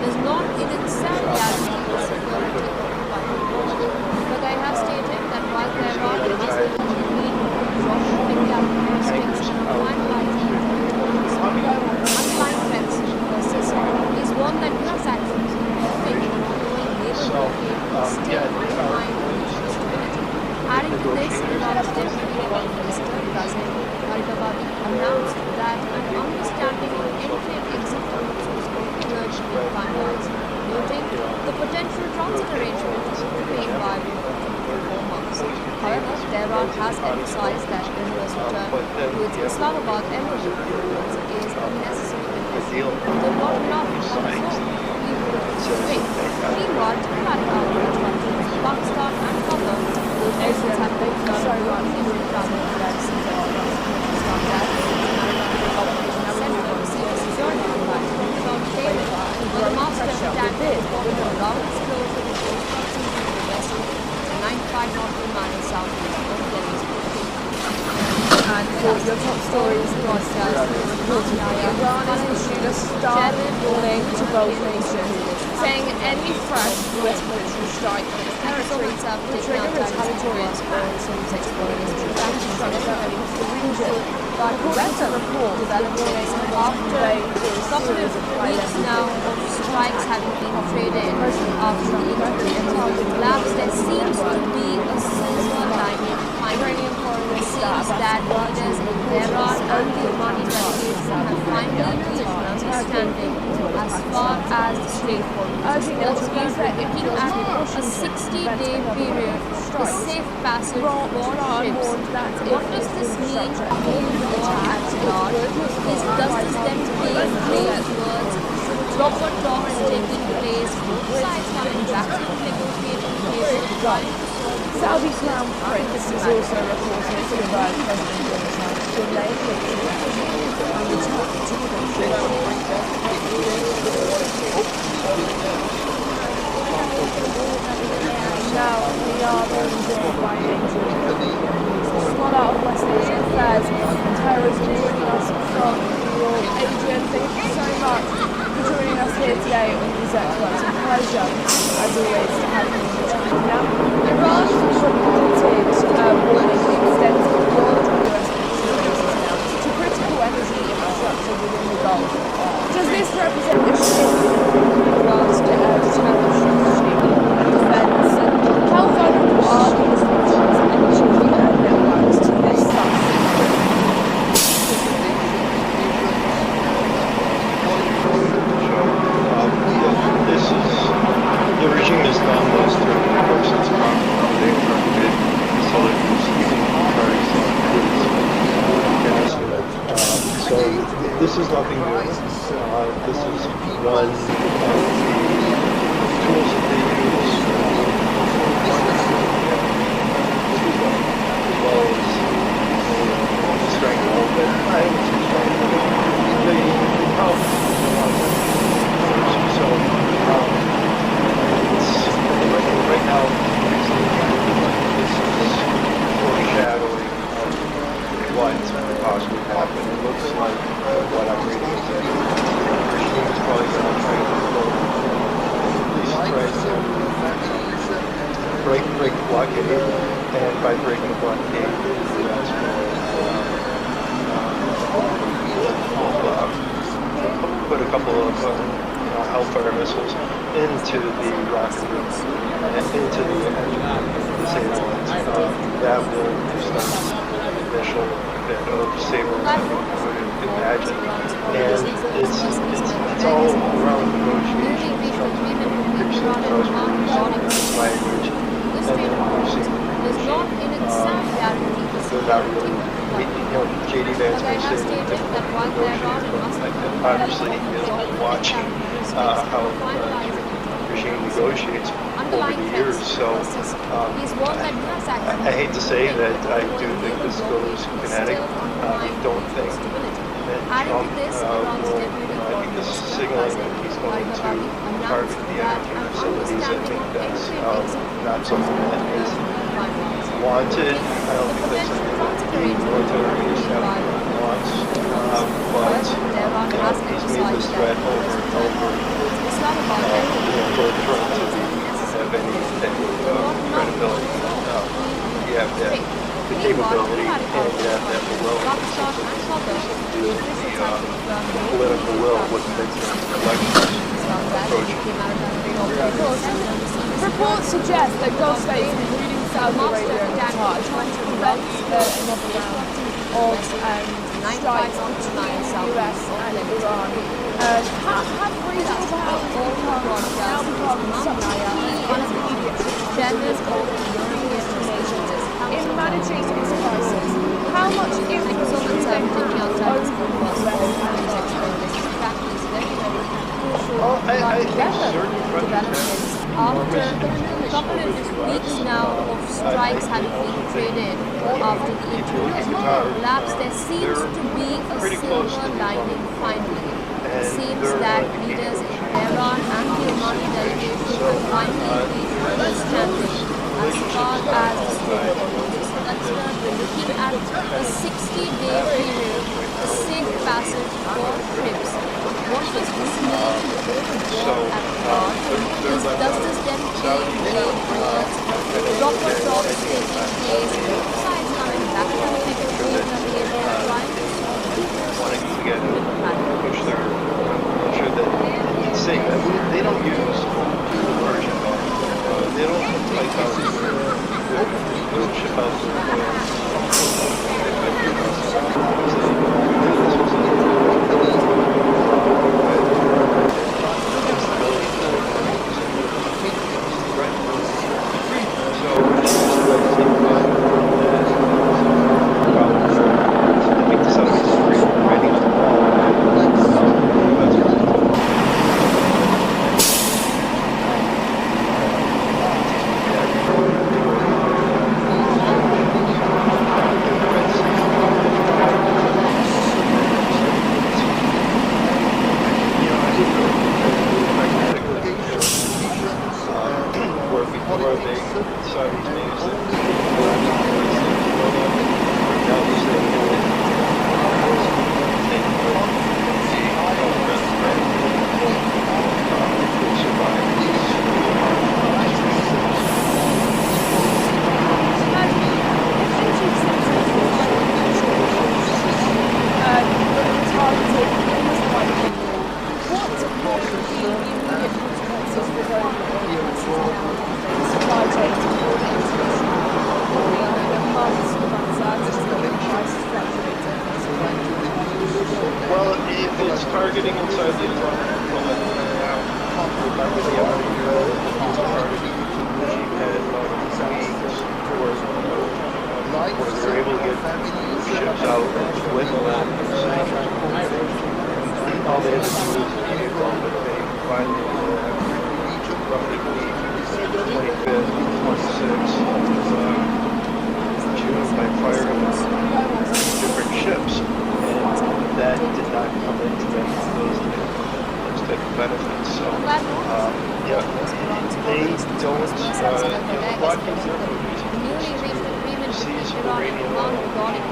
does not in itself guarantee security, but I have stated that while there are characteristics underlying threats persist, is one that does actually affect ongoing labor blockade, still undermine stability. Adding to this, Iran's Deputy Foreign Minister Ghazan Gharibabadi announced that an understanding on entry and exit routes was emerged in finalized, noting the potential transit arrangement to remain viable for 4 months. However, Tehran has emphasized that India's return to its Islamabad embassy is a necessary condition, though not enough on its own. Meanwhile, diplomatic outlets from Pakistan and Qatar will also have been done in the travel flights in the Center received security advice from David, where the master standard for ground explosion in close proximity to the vessel at 95 nautical miles southeast of Delhi's. And for your top stories, reported Iran has issued a stark warning to both nations, saying any fresh US military strike on its territory will trigger retaliatory attacks on its exploration and structure across the region. According to reports, developing After a couple of weeks now of strikes having been traded after the internet collapse, there seems to be a silver lining finally. It seems that leaders in Tehran and the Omani delegation have finally reached an understanding as far as the Strait of Hormuz. Let's be looking at a 60-day period for safe passage for ships. What does this mean for the war at large? Does this then pave way towards proper talks taking place, both sides coming back to the negotiating table, trying to solve Saudi Crown Prince is also reported to advise President Donald Trump to delay the and return to Now we are being joined by Angel, scholar of West Asian affairs and terrorism, joining us from New York. Adrian, thank you so much for joining us here today on NewsX. pleasure, as always, to have you on the channel. Now, Iran reported warning extends beyond US military bases now to critical energy infrastructure within the Gulf. Does this represent a shift in Iran's travel strategy and defense? And how vulnerable are these regions' energy networks to this stuff? This is, the regime has done this during the course of its conflict. They've targeted facilities, even cars gas unit. So this is nothing new. This is one of the tools that they use as well as strength a little bit. They help. So right now, this is foreshadowing of what could possibly happen. It looks like what I'm reading is that the regime is probably going to try to break the blockade, and by breaking the blockade, the U.S. will put a couple of Hellfire missiles into the rocket room and into the disabled. That will start the initial bit of stabilizing, I would imagine. And it's all around negotiation. Language, and then we've seen they're not really, J.D. Vance may say that they negotiate, obviously he's watching how the regime negotiates over the years. So I hate to say that I do think this goes kinetic. I don't think that Trump will, I think this is signaling that he's going to target the energy facilities. I think that's not something that is wanted. I don't think that's something that the military establishment wants. But he's made this threat over and over. For Trump to have any credibility. You have to have the capability and you have to have the will to do the political will with midterm elections approaching. Reports suggest that Gulf states, including Saudi Arabia and Qatar, are trying to prevent another round of strikes between the US and Iran. Have regional powers now become such intermediate genders of European nations in managing this crisis? How much influence do you think over the US I think certain developments after a couple of weeks now of strikes having been traded after the interim collapse, there seems to be a silver lining finally. It seems that leaders in Tehran and the Omani delegation have finally reached understanding as far as the Strait of Hormuz is concerned. We're looking at a 60-day period, a safe passage for ships. What does this mean for Iran? Does this then pave way towards proper talks taking place, both sides coming back to the table and trying wanting to get push their, I'm sure that it's saying that they don't use Persian. They don't fight out they don't ship out out with sanctions. All they had to do was keep on, but they finally, roughly 25th, 26th of June, by firing different ships, and that did not come into those type of benefits. So, yeah, they don't, blockades are for a reason. Newly reached agreement Seas between for Iran and uranium Oman regarding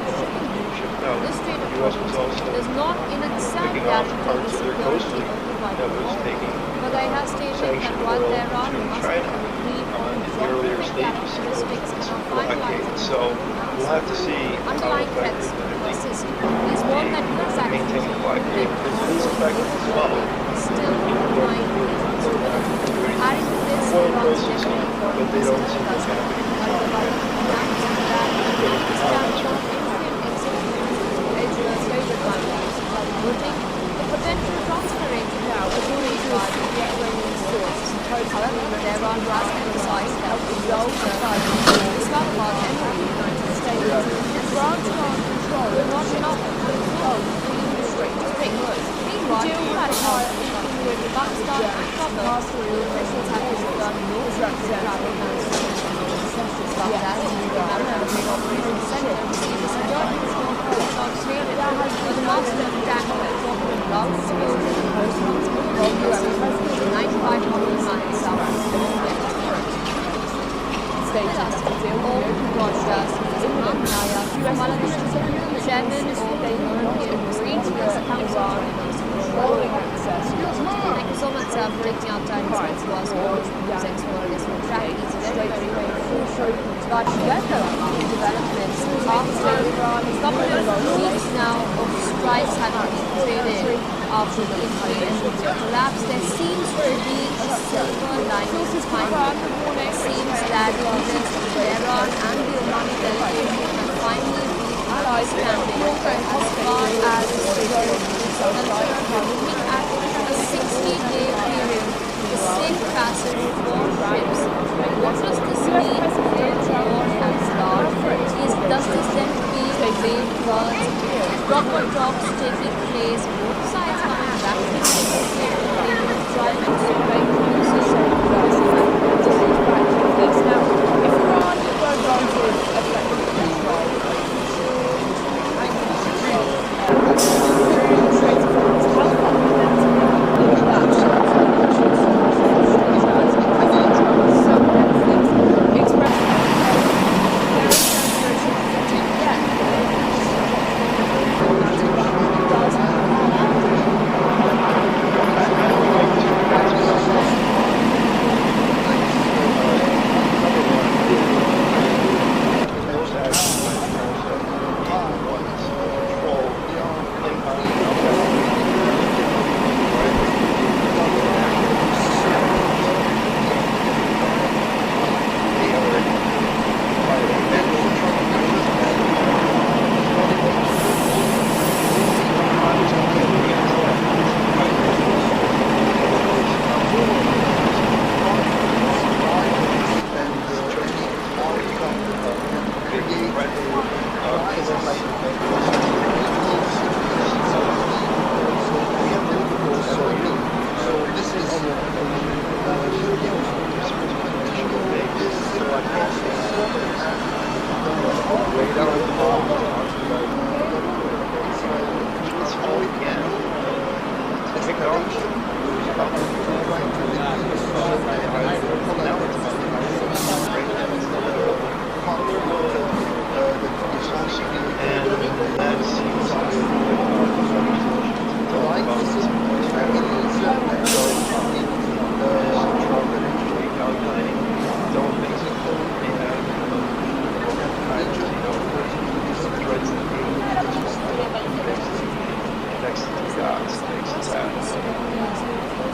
shipped out. the Strait of The U.S. was Hormuz also does not in itself picking off guarantee the parts of their coast security fleet of the wider that was world. taking But I have stated that sanctioned while oil there are to must China agree on in the the earlier stages of characteristics and the finalized blockade. So we'll have to see how underlying effective threats it is. persist. It is one that needs Maintain the blockade because it is effective as well. still underlying instability. Adding to this, Oil Iran's prices, different but they don't seem to be happening. The potential transfer rate now, according to the Iranian source. However, Tehran has emphasized that the result of Islamabad and the United States ground control will not enough to control the Strait of Hormuz. Meanwhile, with Pakistan and Qatar, officials have begun disruptive travel plans for Baghdad, Yemen, and the operation center received a security response from Australia, but the master attack from Gulf exposed the coast from US 95 miles south of all broadcast in Naya, Yemen or they learned here Marine Defense Council controlling access. Thank you so much for taking out time to speak to us on NewsX World as we track these very developments after a couple of weeks now of strikes having been traded after the invasion collapse. There seems to be a silver lining finally. It seems that leaders in Tehran and the Omani delegation have finally reached understanding as far as the Strait of Hormuz. We're looking at a 60-day period for safe passage for ships. What does this mean for war and start? Does this then pave the way towards proper talks taking place, both sides coming back to the table, trying to strike Now, if Iran were granted effective control,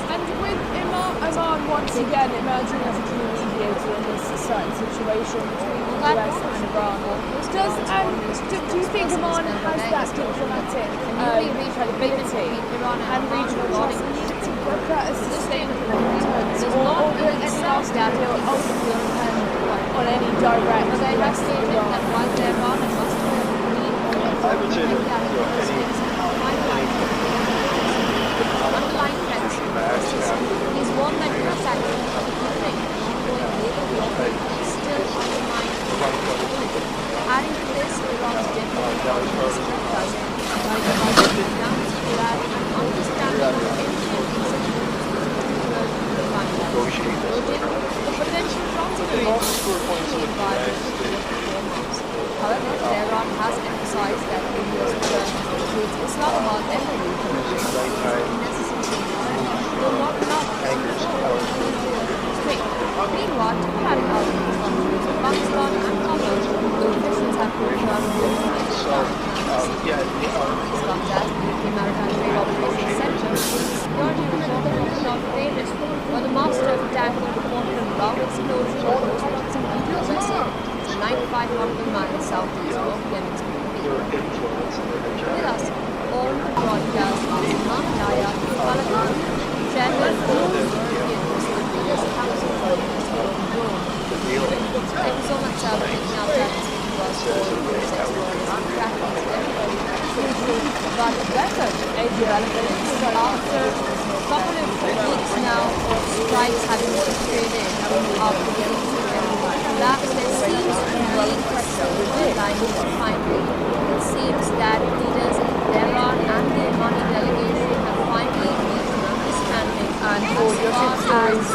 and with Oman once again emerging as a key mediator in this certain situation between the US and Iran, do you think Oman has that diplomatic credibility and regional trust to work out a sustainable arrangement, or will it start to ultimately depend on any direct US to Iran? I would say that underlying trends is one that U.S. actors are ignoring ongoing labor blockade still undermines adding to this Iran's definitely announced that an understanding of ancient the potential transformation However, Tehran has emphasized that the U.S. includes Islamabad and the region though not enough Meanwhile, diplomatic outlets from Pakistan and Qatar, the officials have confirmed Baghdad, the maritime trade operations center, is security report is not famous for the master of tanker reported a loud explosion in close proximity to a vessel 95 nautical miles southeast of Yemen's With us, all the broadcast is Manaya Palagan, chairman of the European Business Council for Rome. Thank you so much, Sal, for taking out time to speak to us for NewsX and tracking everybody. But welcome, a development after a couple of weeks now of strikes having been traded after the collapse, there seems to be a silver lining finally. It seems that leaders in Tehran and the Omani delegation have finally reached an understanding and for your stories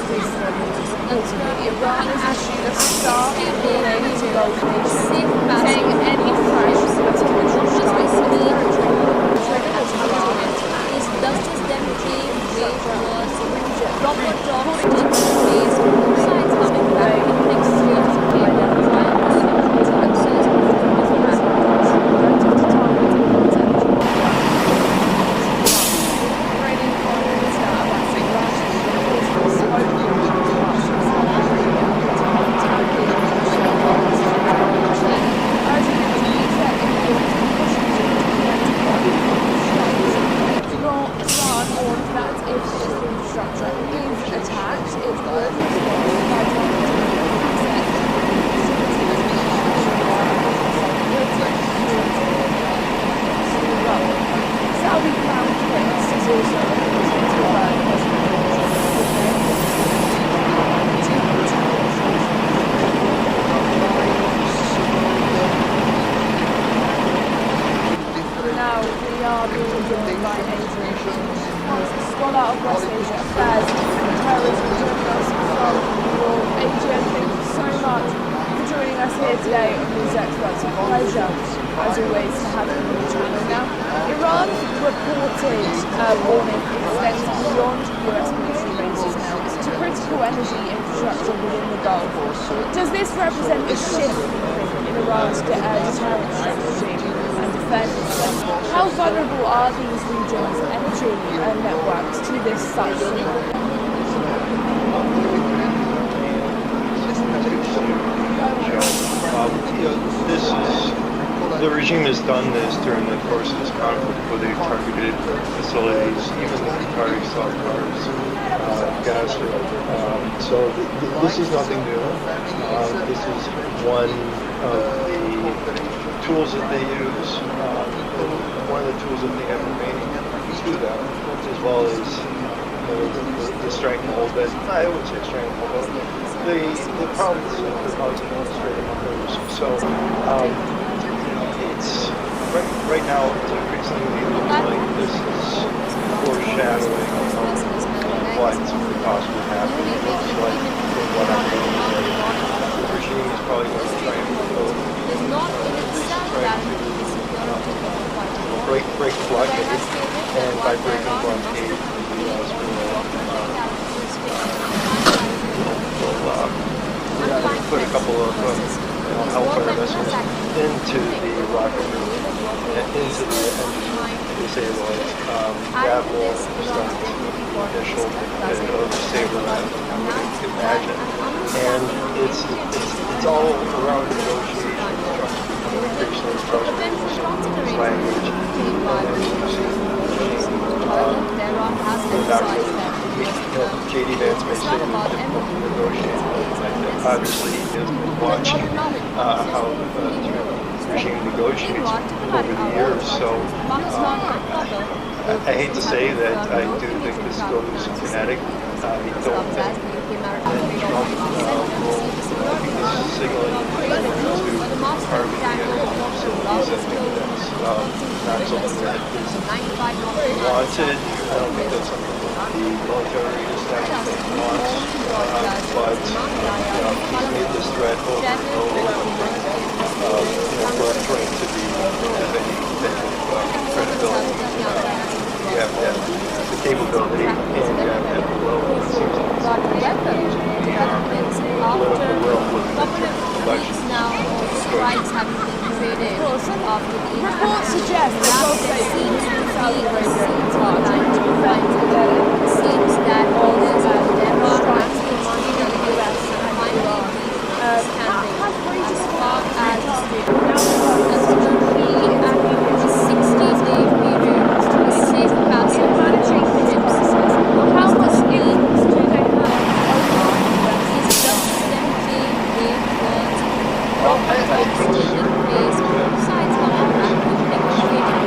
Iran has to start being able to go safe passing any threats not just basically is does this then pave way towards proper talks taking place, both sides coming back to the next stage of the game and trying to solve the concerns of today on NewsX. It's a pleasure, as always, to have you on the channel. Now, Iran reported warning extends beyond US military bases now to critical energy infrastructure within the Gulf. Does this represent a shift in Iran's deterrent strategy and defense? How vulnerable are these regions' energy networks to this such? The regime has done this during the course of this conflict where they've targeted facilities, even the Qatari cars, gas. This is nothing new. This is one of the tools that they use, one of the tools that they have remaining to them, as well as the stranglehold that, I would say stranglehold, but the problems that they're causing on the Strait of Hormuz. So it's right now it's increasingly looking like this is foreshadowing what could possibly happen. It looks like from what I'm going to say, the regime is probably going to try and break the blockade, and by breaking the blockade, the US will put a couple of Hellfire vessels into the rocket room, into the engine, disable it. That will start the initial bit of disabling that I would imagine. And it's all around negotiation, increasingly frustrating this language, J.D. Vance may say it's difficult to negotiate. Obviously, he is watching how the regime regime negotiates over the years. So I hate to say that I do think this goes kinetic. I don't think that Trump will, I think this is signaling to target the end of facilities. I think that's not something that is wanted. I don't think that's something that the military establishment wants. But he's made this threat over and over again. For a threat to be have any credibility, you have to have the capability, and you have to have the will. It seems like political will with elections. Strikes having been created after the Reports suggest that Gulf states in Saudi Arabia and Qatar to prevent it seems that leaders of Iran strikes and between the US and Iran. as far as the Strait of Hormuz. A 60-day period to the safe passage of ships. How much influence do they have over is just simply being words. Talks taking place, both sides coming back to negotiating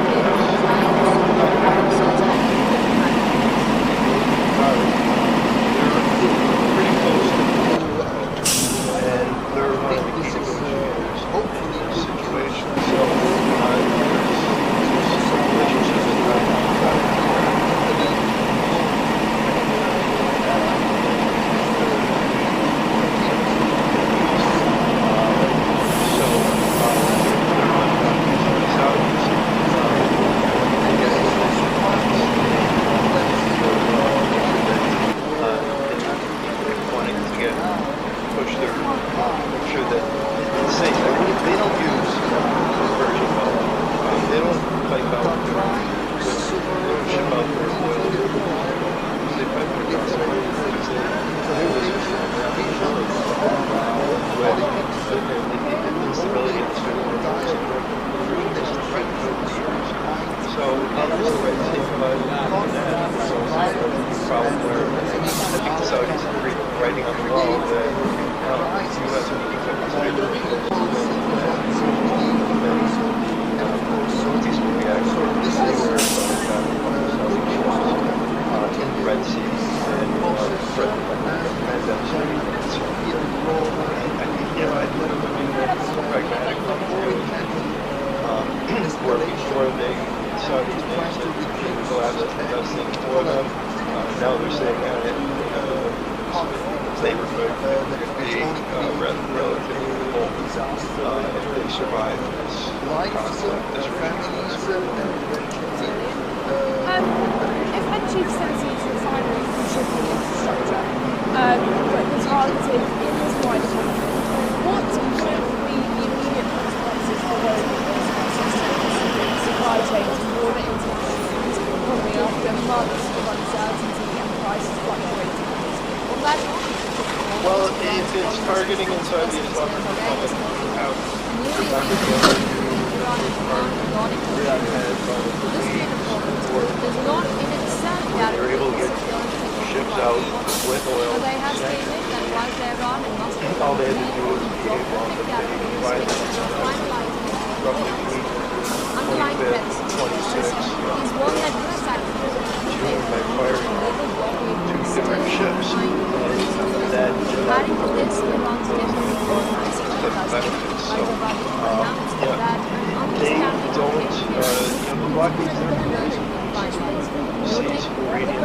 Well, if it's targeting inside the Islamic Republic, they're able to get ships out with oil. All they had to do was behave well, but they provided roughly 25th, 26th June by firing two different ships. That benefits. So, they don't, the blockades are seas uranium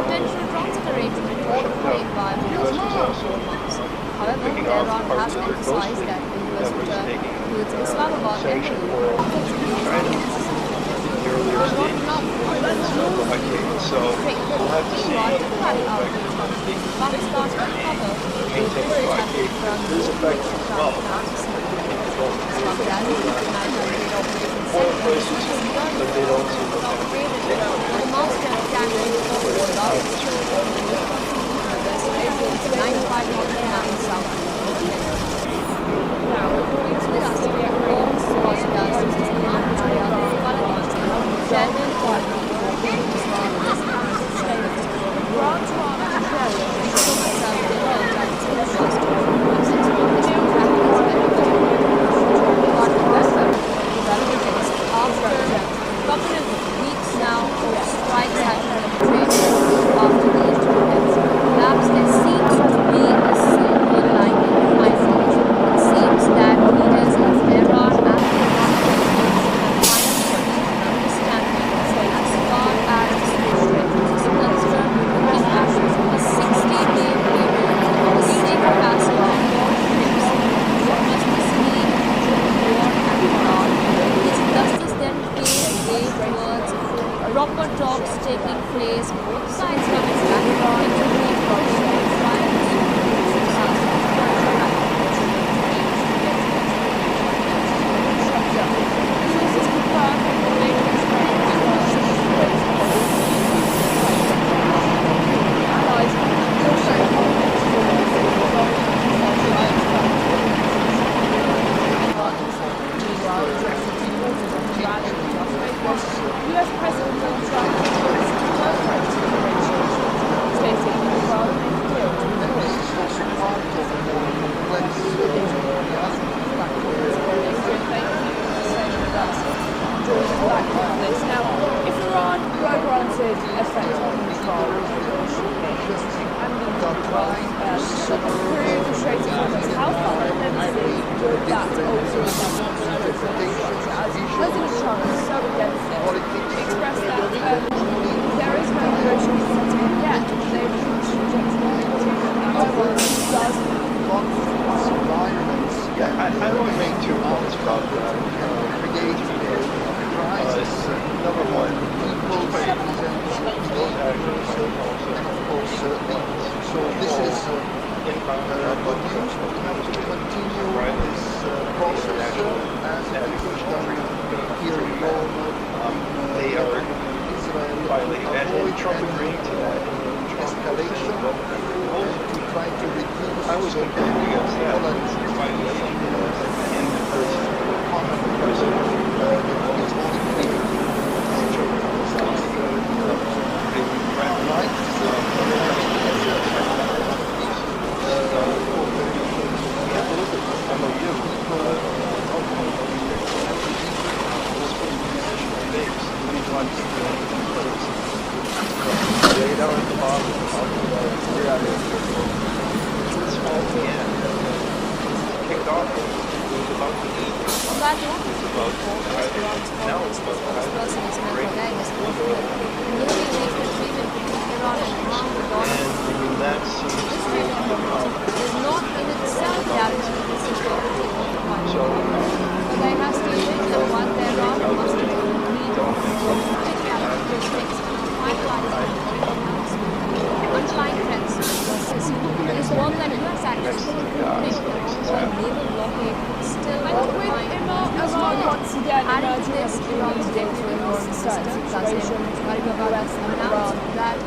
U.S. was also picking off parts of their coast fleet that was taking sanctioned oil to China in the earlier stages of the blockade. So we'll have to see how effective maintain the blockade. It is effective as well. More places, but they don't seem to have place both sides have its background to the US President Donald Trump stating the world may feel to And this is also part of the more complex Now, if Iran were granted effective control over and through the Strait of Hormuz, how fundamentally would that alter as President Trump is so against it? He expressed that there is no negotiation settlement yet. They I don't make too much about that. Number one, people those actors are also so this is good news to continue this process as it was done here in Rome. they are Israel violating that, and Trump agreeing to that. escalation to try to reduce I was completely against that. It's violation in the first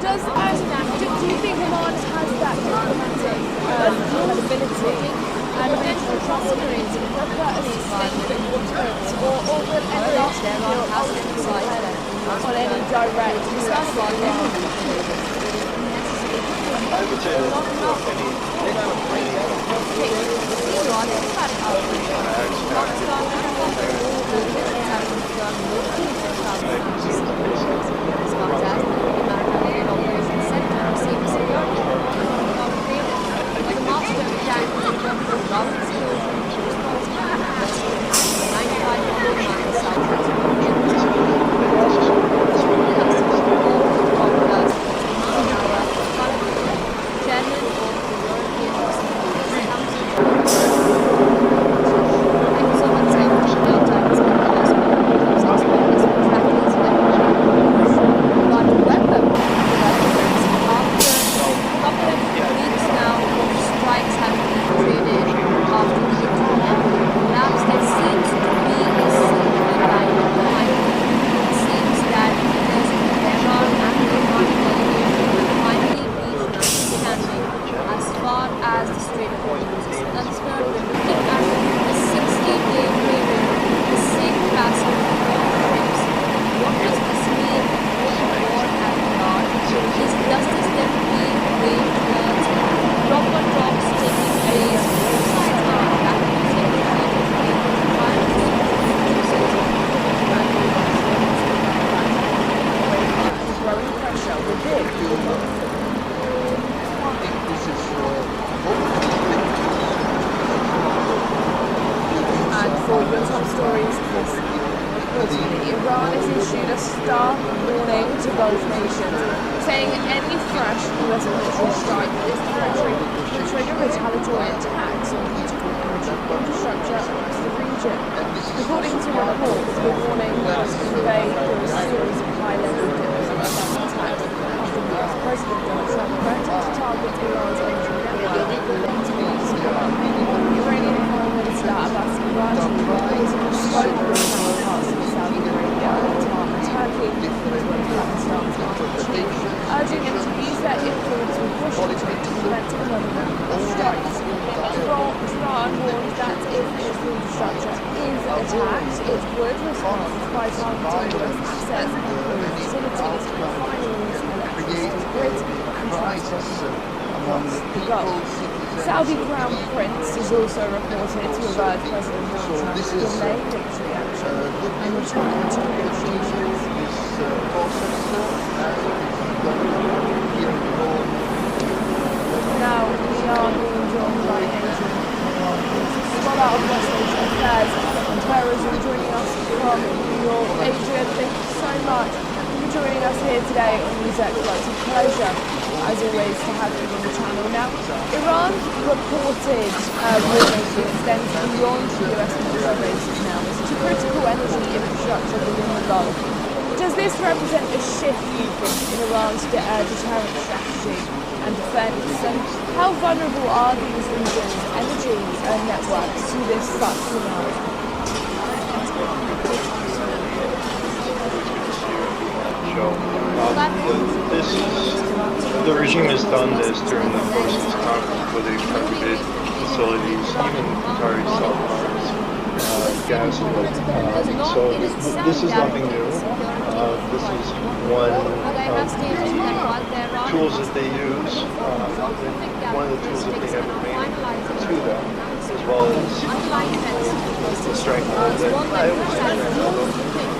Do you think Oman has that diplomatic ability and potential prosperity or will any on any direct I would say as the Strait of Hormuz is concerned, we're looking at a 60-day period, the same classic trips. What does this mean for war and beyond? Does this then mean way towards proper talks taking place? Both sides are actively growing pressure within and for your top stories this reporting, Iran has issued a stark warning to both nations, saying any fresh US military strike is threatening to trigger retaliatory attacks on critical energy infrastructure across the region. According to reports, the warning was conveyed through a series of high-level diplomatic attacks after US President Donald Trump threatened to target Iran's energy network linked to Iranian Foreign Minister Abbas reported scope of counterparts in Saudi Arabia, Qatar and Turkey, as well as Pakistan's chief, urging them to use their influence with Washington to prevent another round of strikes. Iran warned that if its infrastructure is attacked, it would respond by targeting US assets, including facilities, refineries, electricity grids, and transport across the Gulf. Saudi Crown Prince is also reported to have urged President Donald Trump to delay military action and return to negotiations. Now we are being joined by Adrian, who's a scholar of West Asian affairs and terrorism, joining us from New York. Adrian, thank you so much for joining us here today on NewsX. It's a pleasure, as always, to have you on the channel. Now, Iran reported warning to extend beyond US military bases now to critical energy infrastructure within the Gulf. Does this represent a shift, you think, in Iran's deterrent strategy and defence? And how vulnerable are these regions' energy networks to this such scenario? The regime has done this during the persist conference where they've targeted facilities, even Qatari salt mines, gas fields. So this is nothing new. This is one of the tools that they use, one of the tools that they have remaining to them, as well as the strength of it. I always say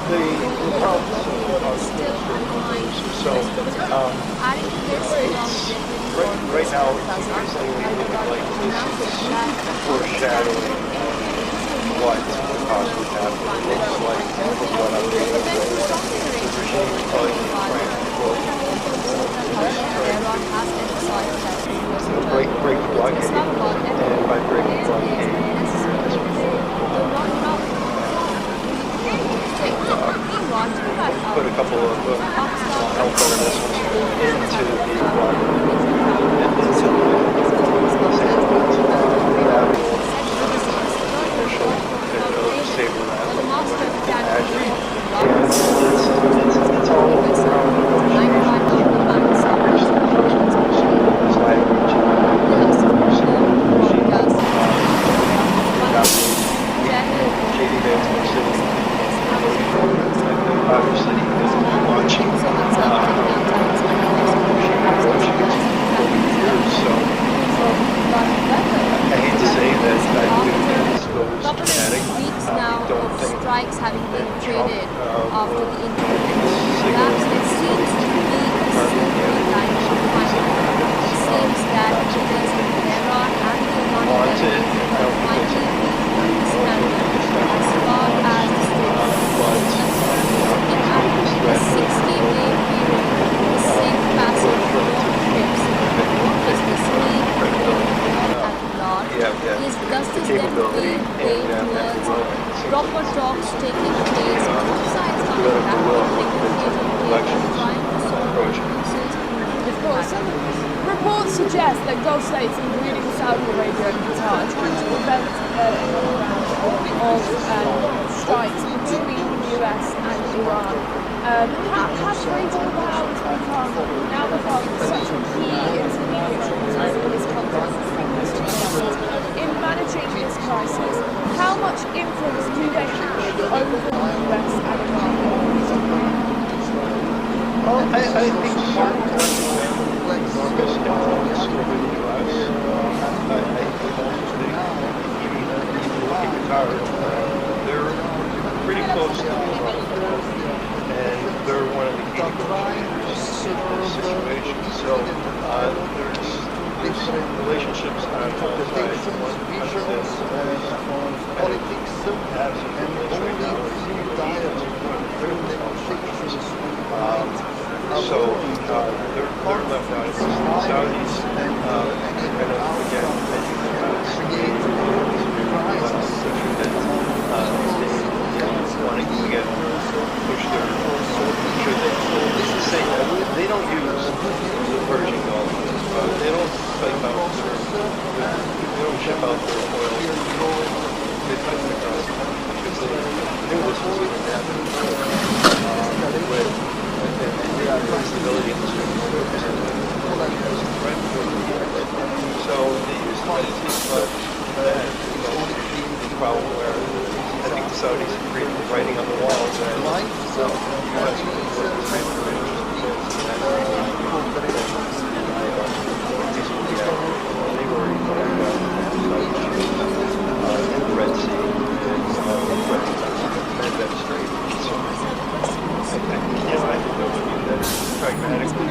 the problems so right now, like this is foreshadowing what could possibly happen. It looks like what I'm reading. The regime is probably trying to break the blockade, and by breaking the blockade, put a couple of health missiles into the water, save the land. It's all obviously, because I'm watching so I hate to say that I do think this goes dramatic. Weeks now of strikes having been traded after the internet collapse, there seems to be a silver lining finally. It seems that leaders in Tehran and the Oman delegates have finally reached understanding as far as the Strait of Hormuz. Looking at a 60-day period, the safe passage of long ships, what does this mean for the world at large? Does this then pave way towards proper talks taking place, both sides coming back to the negotiating table, trying to solve abuses? Of course, reports suggest that Gulf states, including Saudi Arabia and Qatar, are trying to prevent another round of strikes between the US and Iran. Has regional powers now become such a key intermediary in this conflict? In managing this crisis, how much influence do they have over the US and Iran? I think certain countries have enormous influence over the U.S. I think even look at Qatar, they're pretty close to Iran, and they're one of the key negotiators in this situation. So there's relationships on both sides. One country politics has some influence right now. So they're left out. The Saudis kind of again mentioned about wanting to get push their. They don't they put it across because they knew this was going to happen with instability in the Strait of Hormuz as a threat for the US. So they used hesitation, but then the problem where I think the Saudis agreed with writing on the wall that the US would work with trade provisions they were ignored by in the Red Sea and that Strait. So I think that would be that pragmatically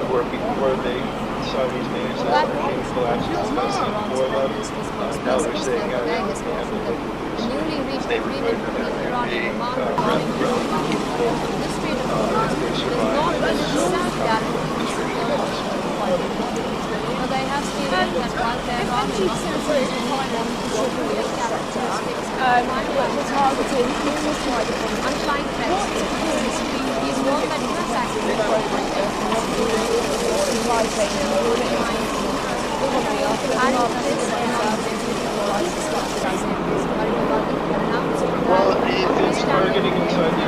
where before the Saudis managed that regime collapse was best for them. Now they're saying The newly reached agreement between Iran and Oman regarding the Strait of Hormuz does not necessarily guarantee security. But they have stated that while there are targeting unflying threats, he's warned that US actions well, it's targeting inside the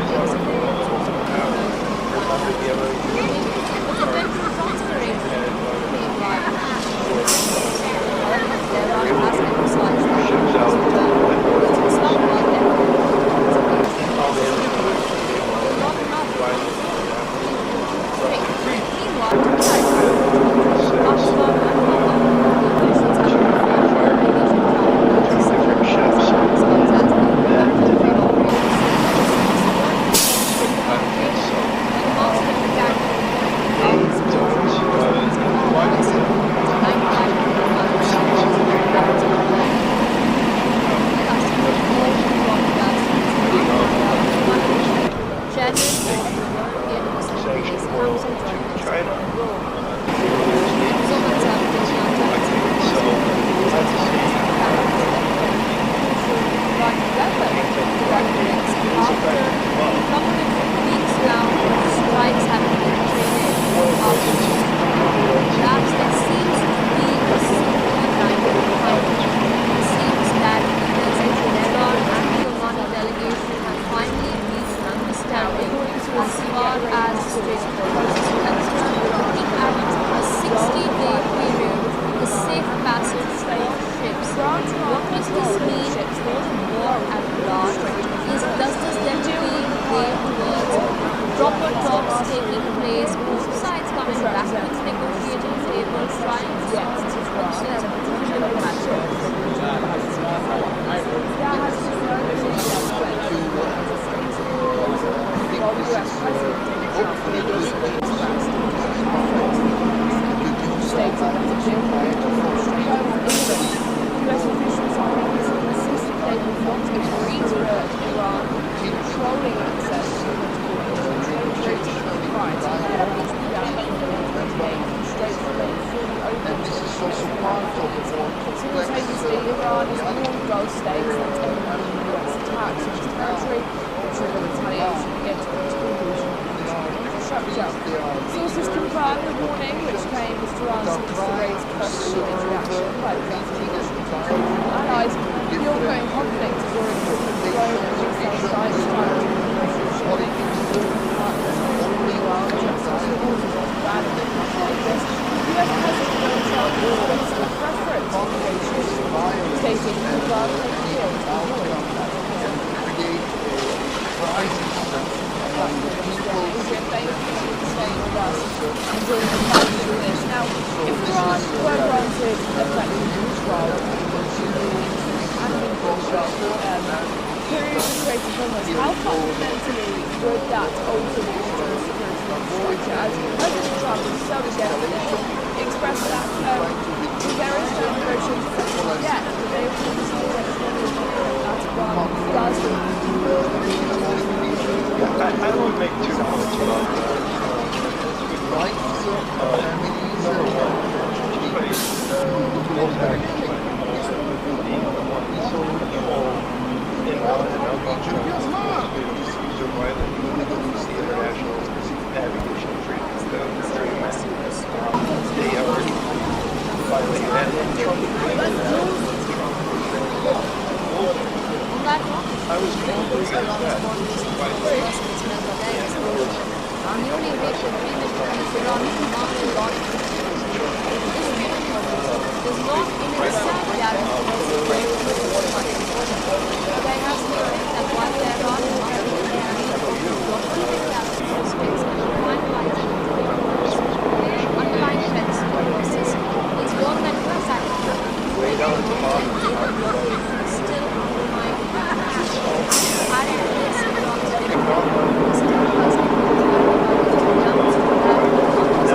Sources confirm the warning, which claims Iran seeks to raise personal interaction by the allies. The ongoing conflict is already grown and retail sites trying to increase shipping. Meanwhile, the US President Donald Trump expressed a preference for negotiations, stating that the world may feel Now, if Iran were granted effective control through the Strait of Hormuz, how fundamentally would that alter the regional security structure? As President Trump has so again expressed that there is no negotiation yet, but they have been that Iran does I don't make too much about that. Number one, everybody's most active being the one so control in and outbound traffic. These are why the international navigation treaties that are very massive. They are violating that. And Trump agreed with that. Trump Iran's borders with the first listener, but there is a newly reached agreement between Iran and Oman to launch the Strait of Hormuz does not in itself guarantee the security of the country. But I have stated that while there are multiple blockading the straits and finalizing the underlying threats to persist is more than satisfactory. The blockade is still undermined by adding to this, Iran's still has announced that notwithstanding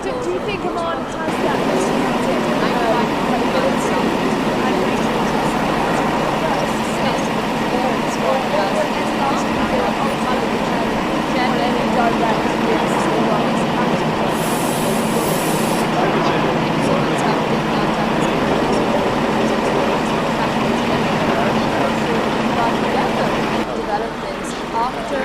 Do you think Oman has that developments after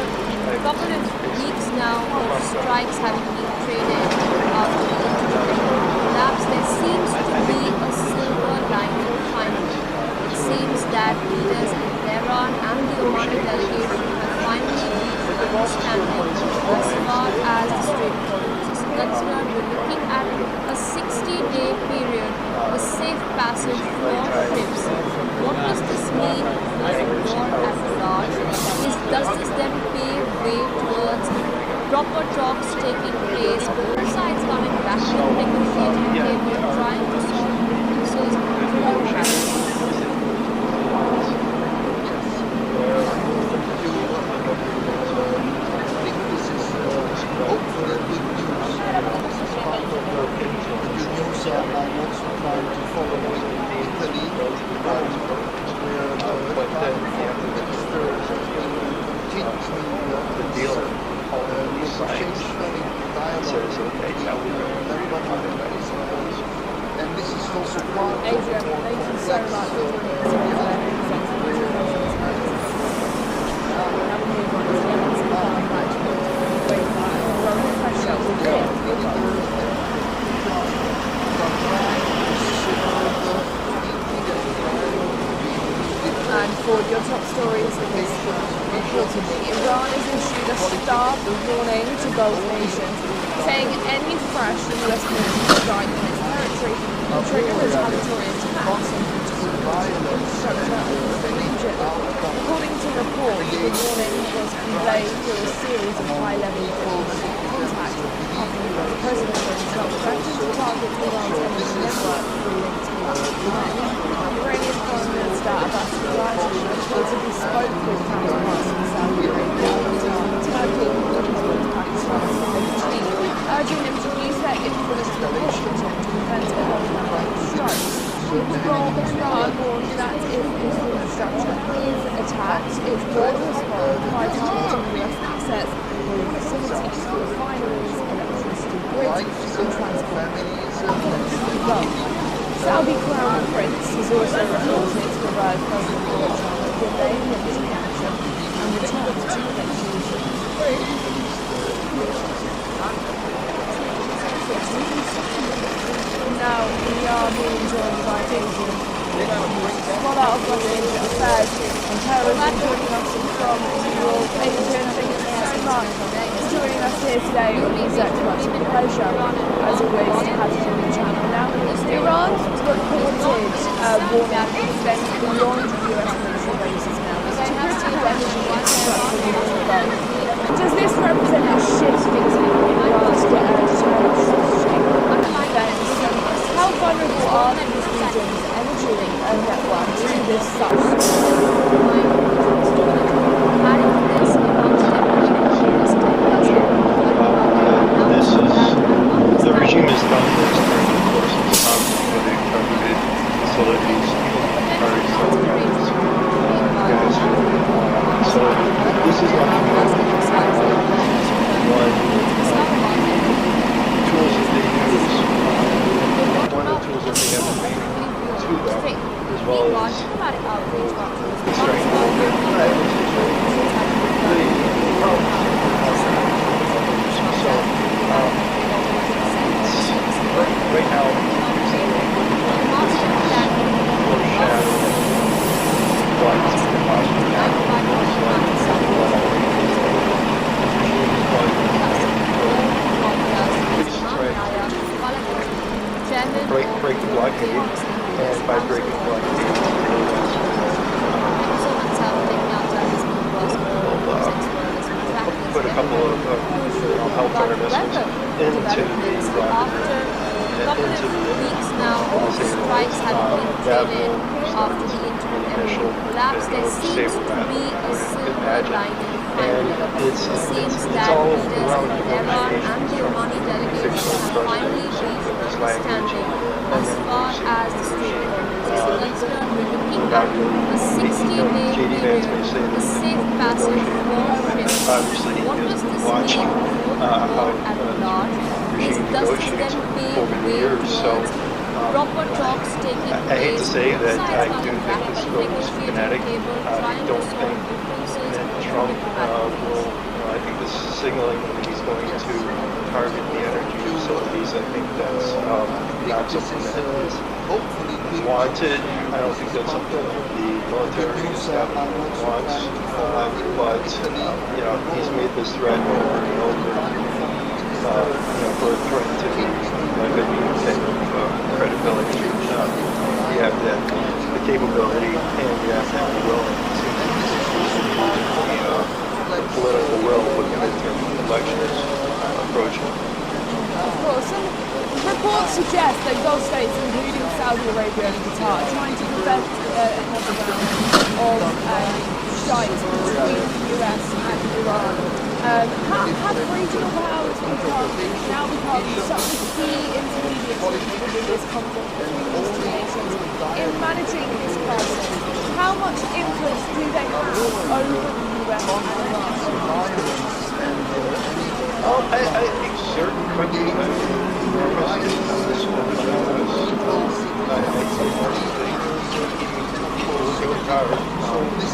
a couple of weeks now of strikes having been traded after the intermittent collapse, there seems to be a silver lining finally. It seems that leaders in Tehran and the Omani delegation have finally reached an understanding as far as the Strait of Hormuz is concerned. We're looking at a 60-day period of a safe passage for ships. What does this mean for the war at large? Does this then pave way towards proper talks taking place, both sides coming back to the negotiating table, trying to solve differences through hopefully good news. This is part of the good news. I'm also trying to follow Italy, where the Prime Minister has been continuing the deal negotiation dialogue with Lebanon, Israel, and this is also part of Adrian, the more thank you so complex much for joining us. And for your top stories in this reportedly, Iran has issued a stark warning to Gulf nations, saying any fresh US military strike on its territory will trigger retaliatory attacks on critical infrastructure in the region. According to reports, the warning was conveyed through a series of high-level contacts after the President Trump threatened to target Iran's energy network through linked Iranian Foreign Minister Abbas reportedly spoke with counterparts in Saudi Arabia, Turkey, Pakistan, urging them to use their influence in Washington to prevent Iran strikes. Iran warned that if its infrastructure is attacked, it will respond by targeting US assets, including facilities, refineries, electricity grids, and transport. Saudi Crown Prince is also reported to provide President Donald Trump with delay military action and return to negotiations. Now we are being joined by Adrian, scholar of West Asian affairs and terrorism, joining us from New York. Adrian, thank you so much for joining us here today on NewsX. Much of a pleasure, as always, to have you on the channel. Now, Iran reported warning extends beyond US military bases now. It's critical energy infrastructure in the Gulf. Does this represent a shift in Iran's strategy? How vulnerable are these regions' energy network to this The regime has done this during the course of its conflict with the targeted facilities. diplomatic outreach the strength of it. Right now, break the blockade, and by breaking the blockade, put a couple of hellfire missiles into the weeks now of strikes having been traded after the interim embargo collapse, there seems to be a silver lining finally. It seems that leaders in Tehran and the Omani delegation have finally reached an understanding as far as the Strait of Hormuz is concerned, looking at a 60-day period, the safe passage for ships. What does this mean for the world at large? Does this then pave way towards proper talks taking I hate to place say that both I sides on do the think this vote is negotiating kinetic. table, I trying to don't solve think differences that through Trump diplomatic will, I think this is signaling that he's going to target the energy facilities. I think that's not something that is wanted. I don't think that's something that the military establishment wants. But, he's made this threat over and over, for a threat to be like a new type of credibility. You have the capability and you have to have the will. The political will with the midterm elections approaching. Of course, some reports suggest that Gulf states, including Saudi Arabia and Qatar, are trying to prevent another round of strikes between the US and Iran. Have regional powers now become such a key intermediary in this conflict between these two nations in managing this crisis? How much influence do they have over the US and Iran? I think certain countries have represented on this one.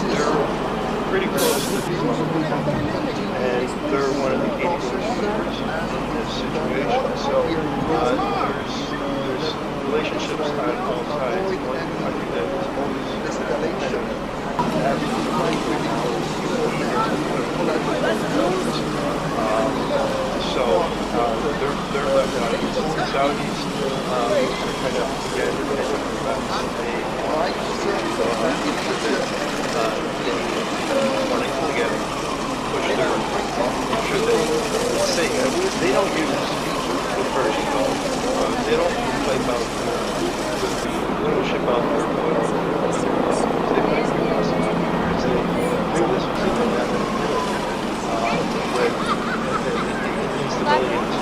They're pretty close to the and they're one of the key consumers in this situation. So there's relationships on both sides. One country that is always kind they're left out of this. The Saudis are kind of again wanting to get push their should they say they don't use the Persian Gulf. They don't wipe out they don't ship out their oil. They might be crossing out here. They do this with the method with instability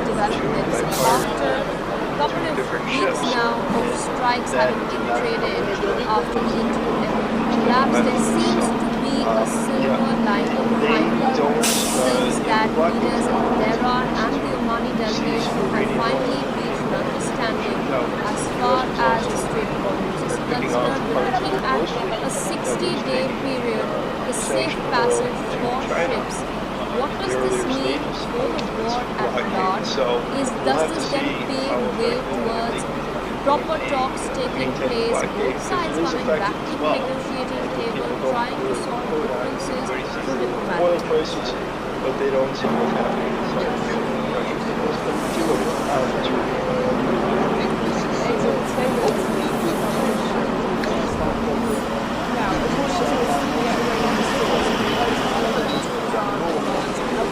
in the developments after a couple of weeks now of strikes having been traded after the interim collapse. There seems to be a silver lining finally, since that leaders in Tehran and the Omani delegation have finally reached an understanding as far as the Strait of Hormuz is concerned. We're looking at a 60-day period, the safe passage for ships. What does this mean for the war at large? Does this then pave way towards proper talks taking place, both sides coming back to the negotiating table, trying to solve differences through diplomatic oil prices, but they don't see what's happening inside the Now, according to the CEO,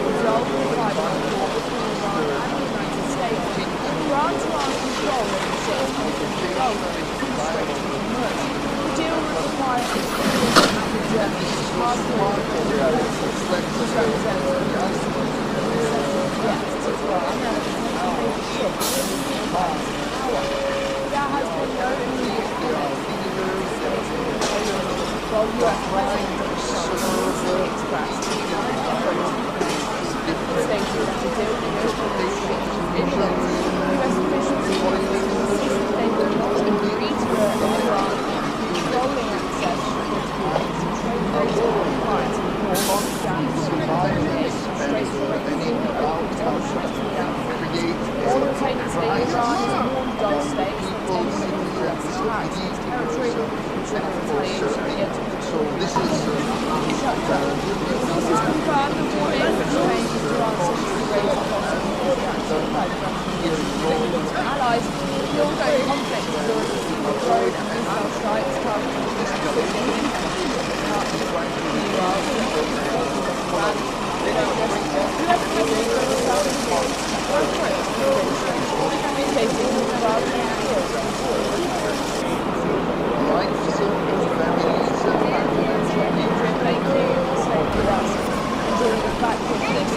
resolve the fight war between Iran and the United States. Iran to arm control of the ships entering the Gulf through the Strait of Hormuz. The deal would require a Syrian and the Germans to pass the war to the which represents the most deaths as well. There has been no immediate while US President expressed stated that the deal negotiations imminent. US officials insisted they would not agree to Iran controlling access to critical trade routes prior to the war began. The Strait of Hormuz more repeatedly, Iran has warned Gulf states that any US attacks on its territory would trigger retaliation against the shutdown. This has confirmed the warning which aims to answer the great cost of allies. The ongoing conflict has already seen drone and missile strikes targeting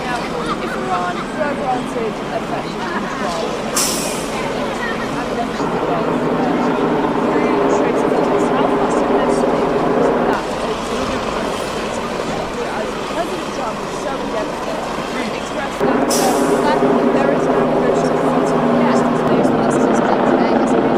Now, if Iran were granted effective control and left the Gulf, the Strait of Hormuz, how must eventually that as President Trump so endeavored expressed that there is an ambition to fight against these places today as a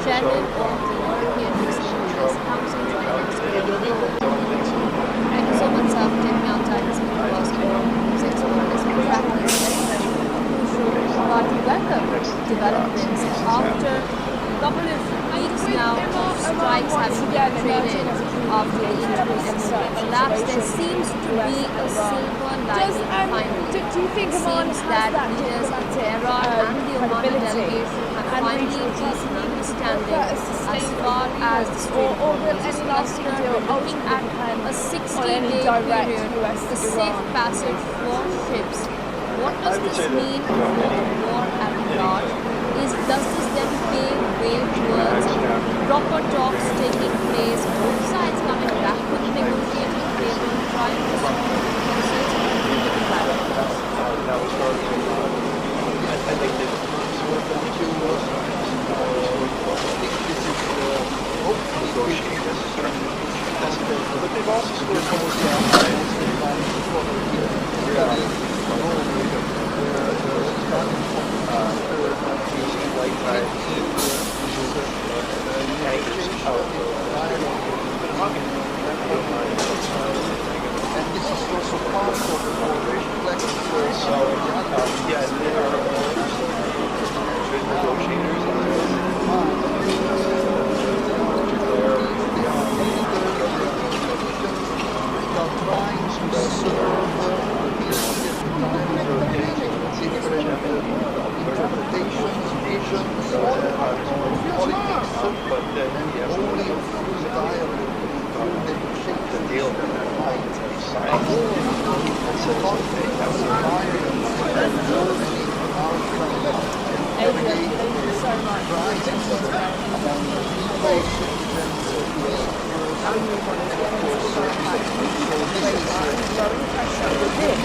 Chairman of the European Research Council. Thank you so much, sir, for taking out time to speak to us for NewsX Awareness and Practice. But welcome developments after a couple of weeks now of strikes having been traded after the interim collapse. There seems to be a silver lining finally. Do you think it Oman seems has that that leaders in Tehran and the Omani delegation have finally reached an understanding as far as the Strait of Hormuz is concerned. We're looking at a 60-day period, the safe passage for ships. What does this mean for the war at large? Does this then pave way towards proper talks taking place, both sides coming back to the negotiating table, trying to solve differences And this is also part of the complex there are trade negotiators trying to serve interpretations, visions, politics, but then only through dialogue, through negotiation, the deal might science and says okay, that was Adrian, thank you so much for listening to today. And move on to the next impact. Growing pressure within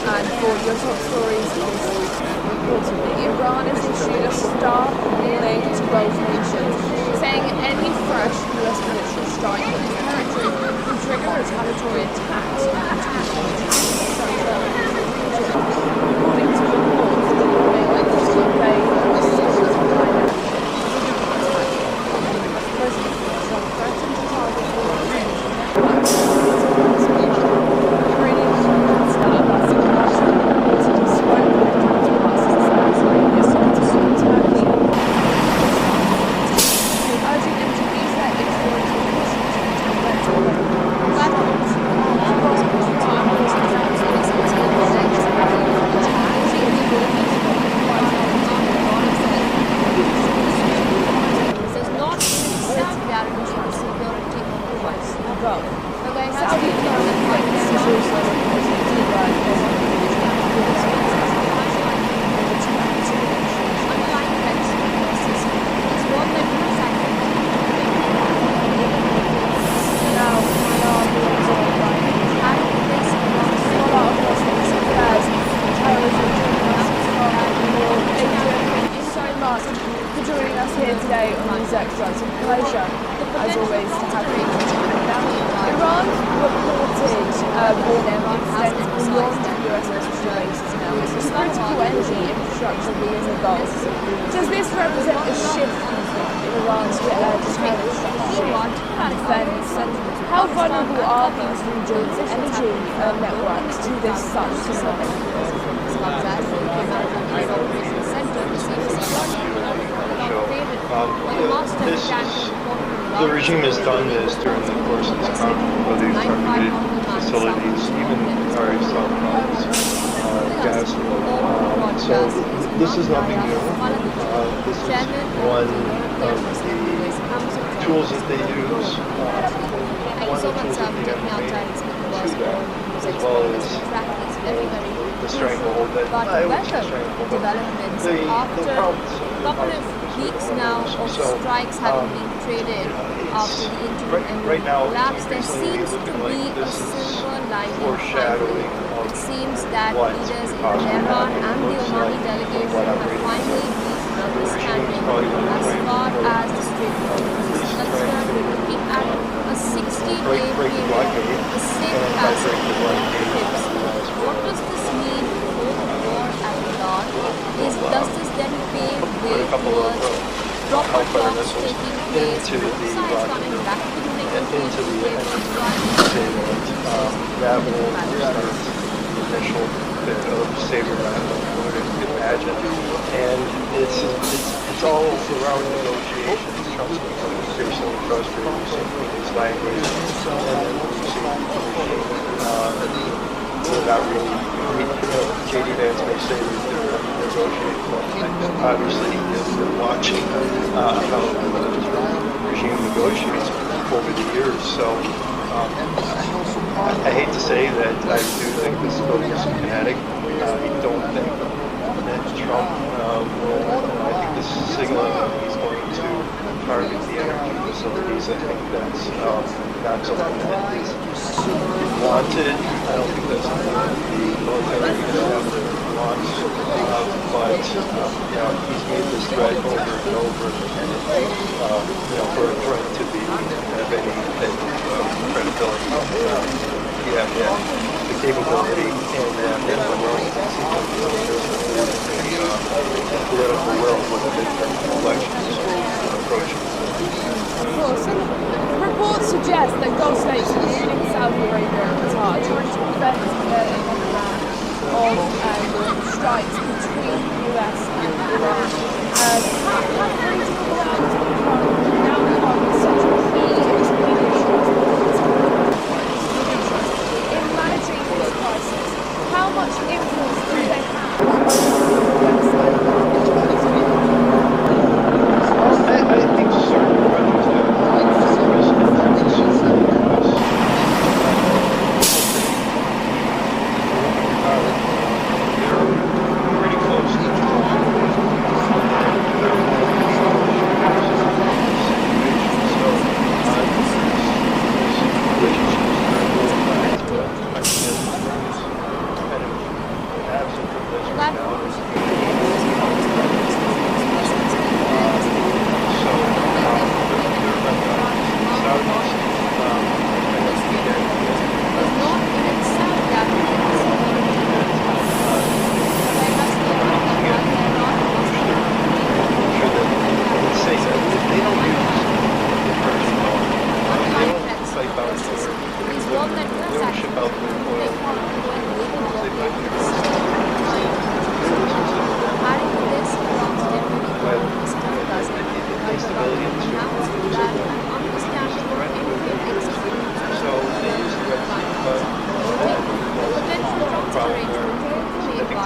and for your top stories is reportedly Iran has issued a stark warning to Gulf nations, saying any fresh US military strike on its territory will trigger retaliatory attacks on international infrastructure in the region. According to reports, the warning was conveyed on a series of high-level President Trump threatened to target all energy networks Iranian governments that are thus international reported to spoke with their counterparts in Saudi Arabia, Turkey, urging them to ease their influence on Washington to prevent weapons. Trump was announced in September does not itself guarantee the security of the West. But there has been is also reported to rise unlike Mexico, persist is one that looks at now we are being absorbed by and this scholar of Muslims affairs terrorism joining us from Adrian, thank you so much for joining us here today on NewsX. It's a pleasure as always to have you. Iran reported warning extends beyond US military bases now as critical energy infrastructure within the Gulf. Does this represent a shift in Iran's determined strategy and defense? And how vulnerable are these regions' energy networks to this such the regime has done this during the course of its conflict, where they've targeted facilities, even already gas field. So this is nothing new. This is one of the tools that they use. One of the tools that they have made to that, as well as the stranglehold that I would say stranglehold. Developments The after problems a couple of weeks now of strikes having been traded after the interim right now, collapse, there seems to be a silver lining. foreshadowing It seems that what leaders in possible Tehran and the looks Omani like, delegation what have operating finally reached an understanding as far as the Strait of Hormuz is concerned. We're looking at a 60-day break the blockade, period, a safe and by passage breaking the of blockade, ships. What does this mean for the war at large? Does this then pave way towards proper talks taking place, both sides coming back to the negotiation table? that will start the initial bit of saving what you can imagine. And it's all around negotiations. Trump's becoming increasingly frustrated with his language, and then we're not really, J.D. Vance may say that they're negotiating, but obviously he has been watching how the regime negotiates over the years. So I hate to say that I do think this vote is kinetic. I don't think that Trump will, I think this is signaling that he's going to target the energy facilities. I think that's not something that is wanted. I don't think that's something that the military is going to have to wants, but he's made this threat over and over, and for a threat to have any type of credibility, you have to have the capability and the will to see the political will when the midterm elections approaching. Of course, and reports suggest that Gulf states, including Saudi Arabia and Qatar, trying to prevent another round of strikes between the US and Iran. Have regional alliances now become such a key issue in managing this crisis? How much influence do they have over the US and Iran? I think certain countries have risk they're pretty close to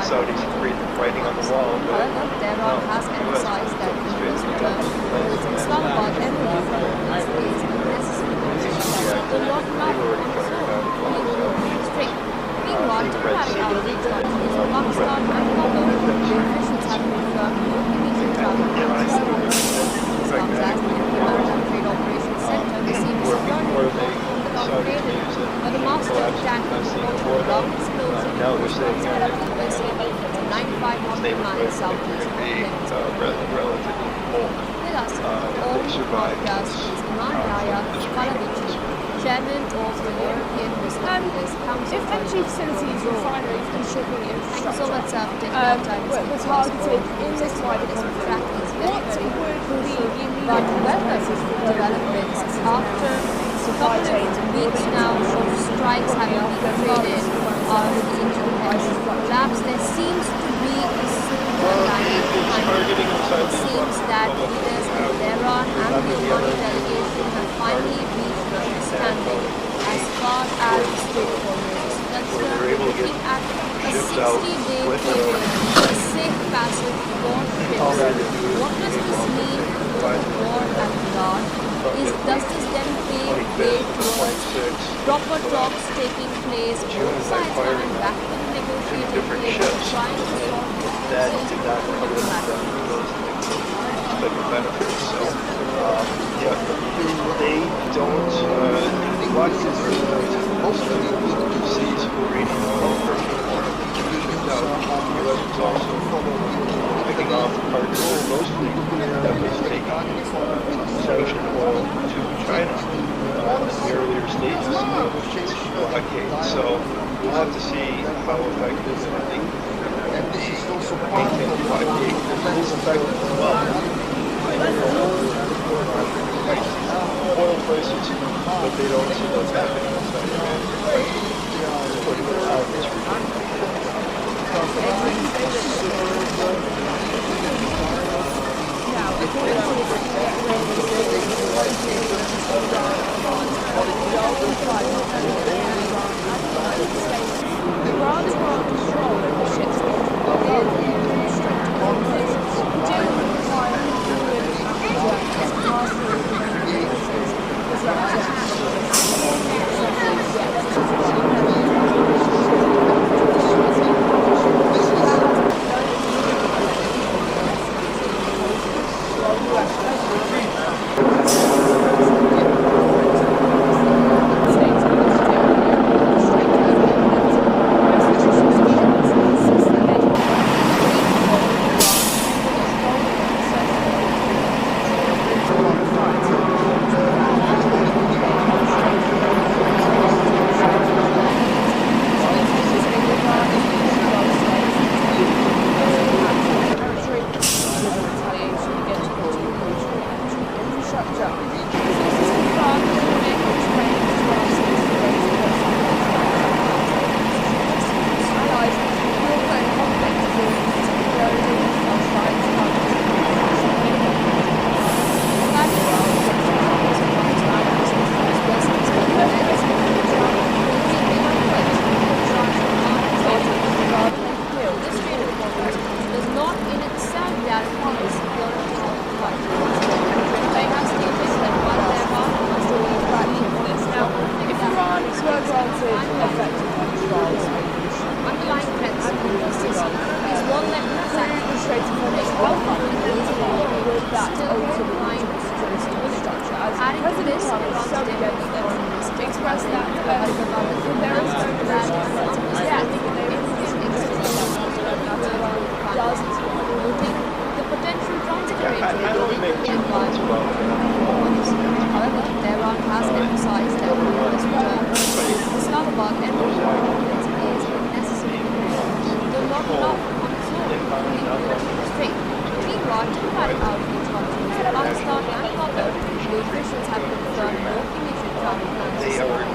Saudis writing on the wall. However, Tehran has emphasized that in this return, Islamabad and the is necessary to not rely on string. Meanwhile, diplomatic outreach countries in Pakistan and Qatar, the officials have confirmed no immediate travel plans. This comes as the Maritime Trade Operations Center received security report from the created by the master of tanker report without disclosing the instead of the USA to 95 nautical miles southeast of Relatively cold. With us, all broadcast is Iman Yahya Kalavici, Chairman of the European Business Council. If energy facilities, refineries and shipping Thank you so infrastructure much, sir, for taking our time. were targeted in this wider conflict, what would be the But immediate weather consequences for developments after a supply couple chains of and weeks now of strikes having been created after the internet collapse, there seems to be a silver lining behind it. It seems that leaders in Tehran and the Omani delegation have finally reached an understanding as far as the Strait of Hormuz is concerned, looking at a 60-day period, a safe passage for ships. What does this mean for the war at large? Does this then pave way towards proper talks taking place, both sides coming back to the negotiating table, trying to solve that this did not cover diplomatically? those expected benefits. So, they don't, a lot of these most of the overseas uranium shipped out. The U.S. was also picking off cargo mostly that was taking sanctioned oil to China in the earlier stages of its blockade. So we'll have to see how effective and I think maintain the blockade is effective as well. Oil prices, but they don't see what's happening inside Iran. According to how this Iran's grant control over ships within the Strait of Hormuz do require fluid access to pass-through resources as that still ultimate behind security infrastructure. As adding to President this, Trump is Iran's so against it, diplomatic expressed that about there is no direction that yet. They does noting the potential transit arrangement I don't make too much about However, Tehran has emphasized that the US return to Islamabad and confidence is a necessary condition, though not enough on its own to fully clear the strait. Meanwhile, diplomatic outreach countries in Pakistan and Qatar, the officials have confirmed no immediate travel plans to Saudi.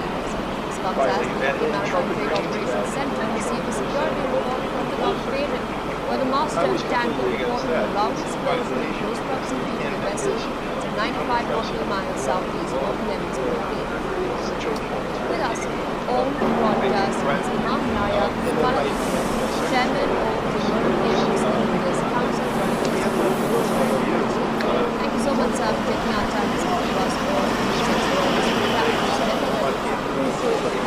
This comes as the Maritime Trade Operations Center received a security report from the Gulf region, where the master tanker reported a loud explosion in close proximity to the vessel at 95 nautical miles southeast of Yemen's Philippines. With us on the broadcast is Imam Yahya Falahi, Chairman of the European Muslim Leaders Council. Thank you so much, sir, for taking our time to speak to us for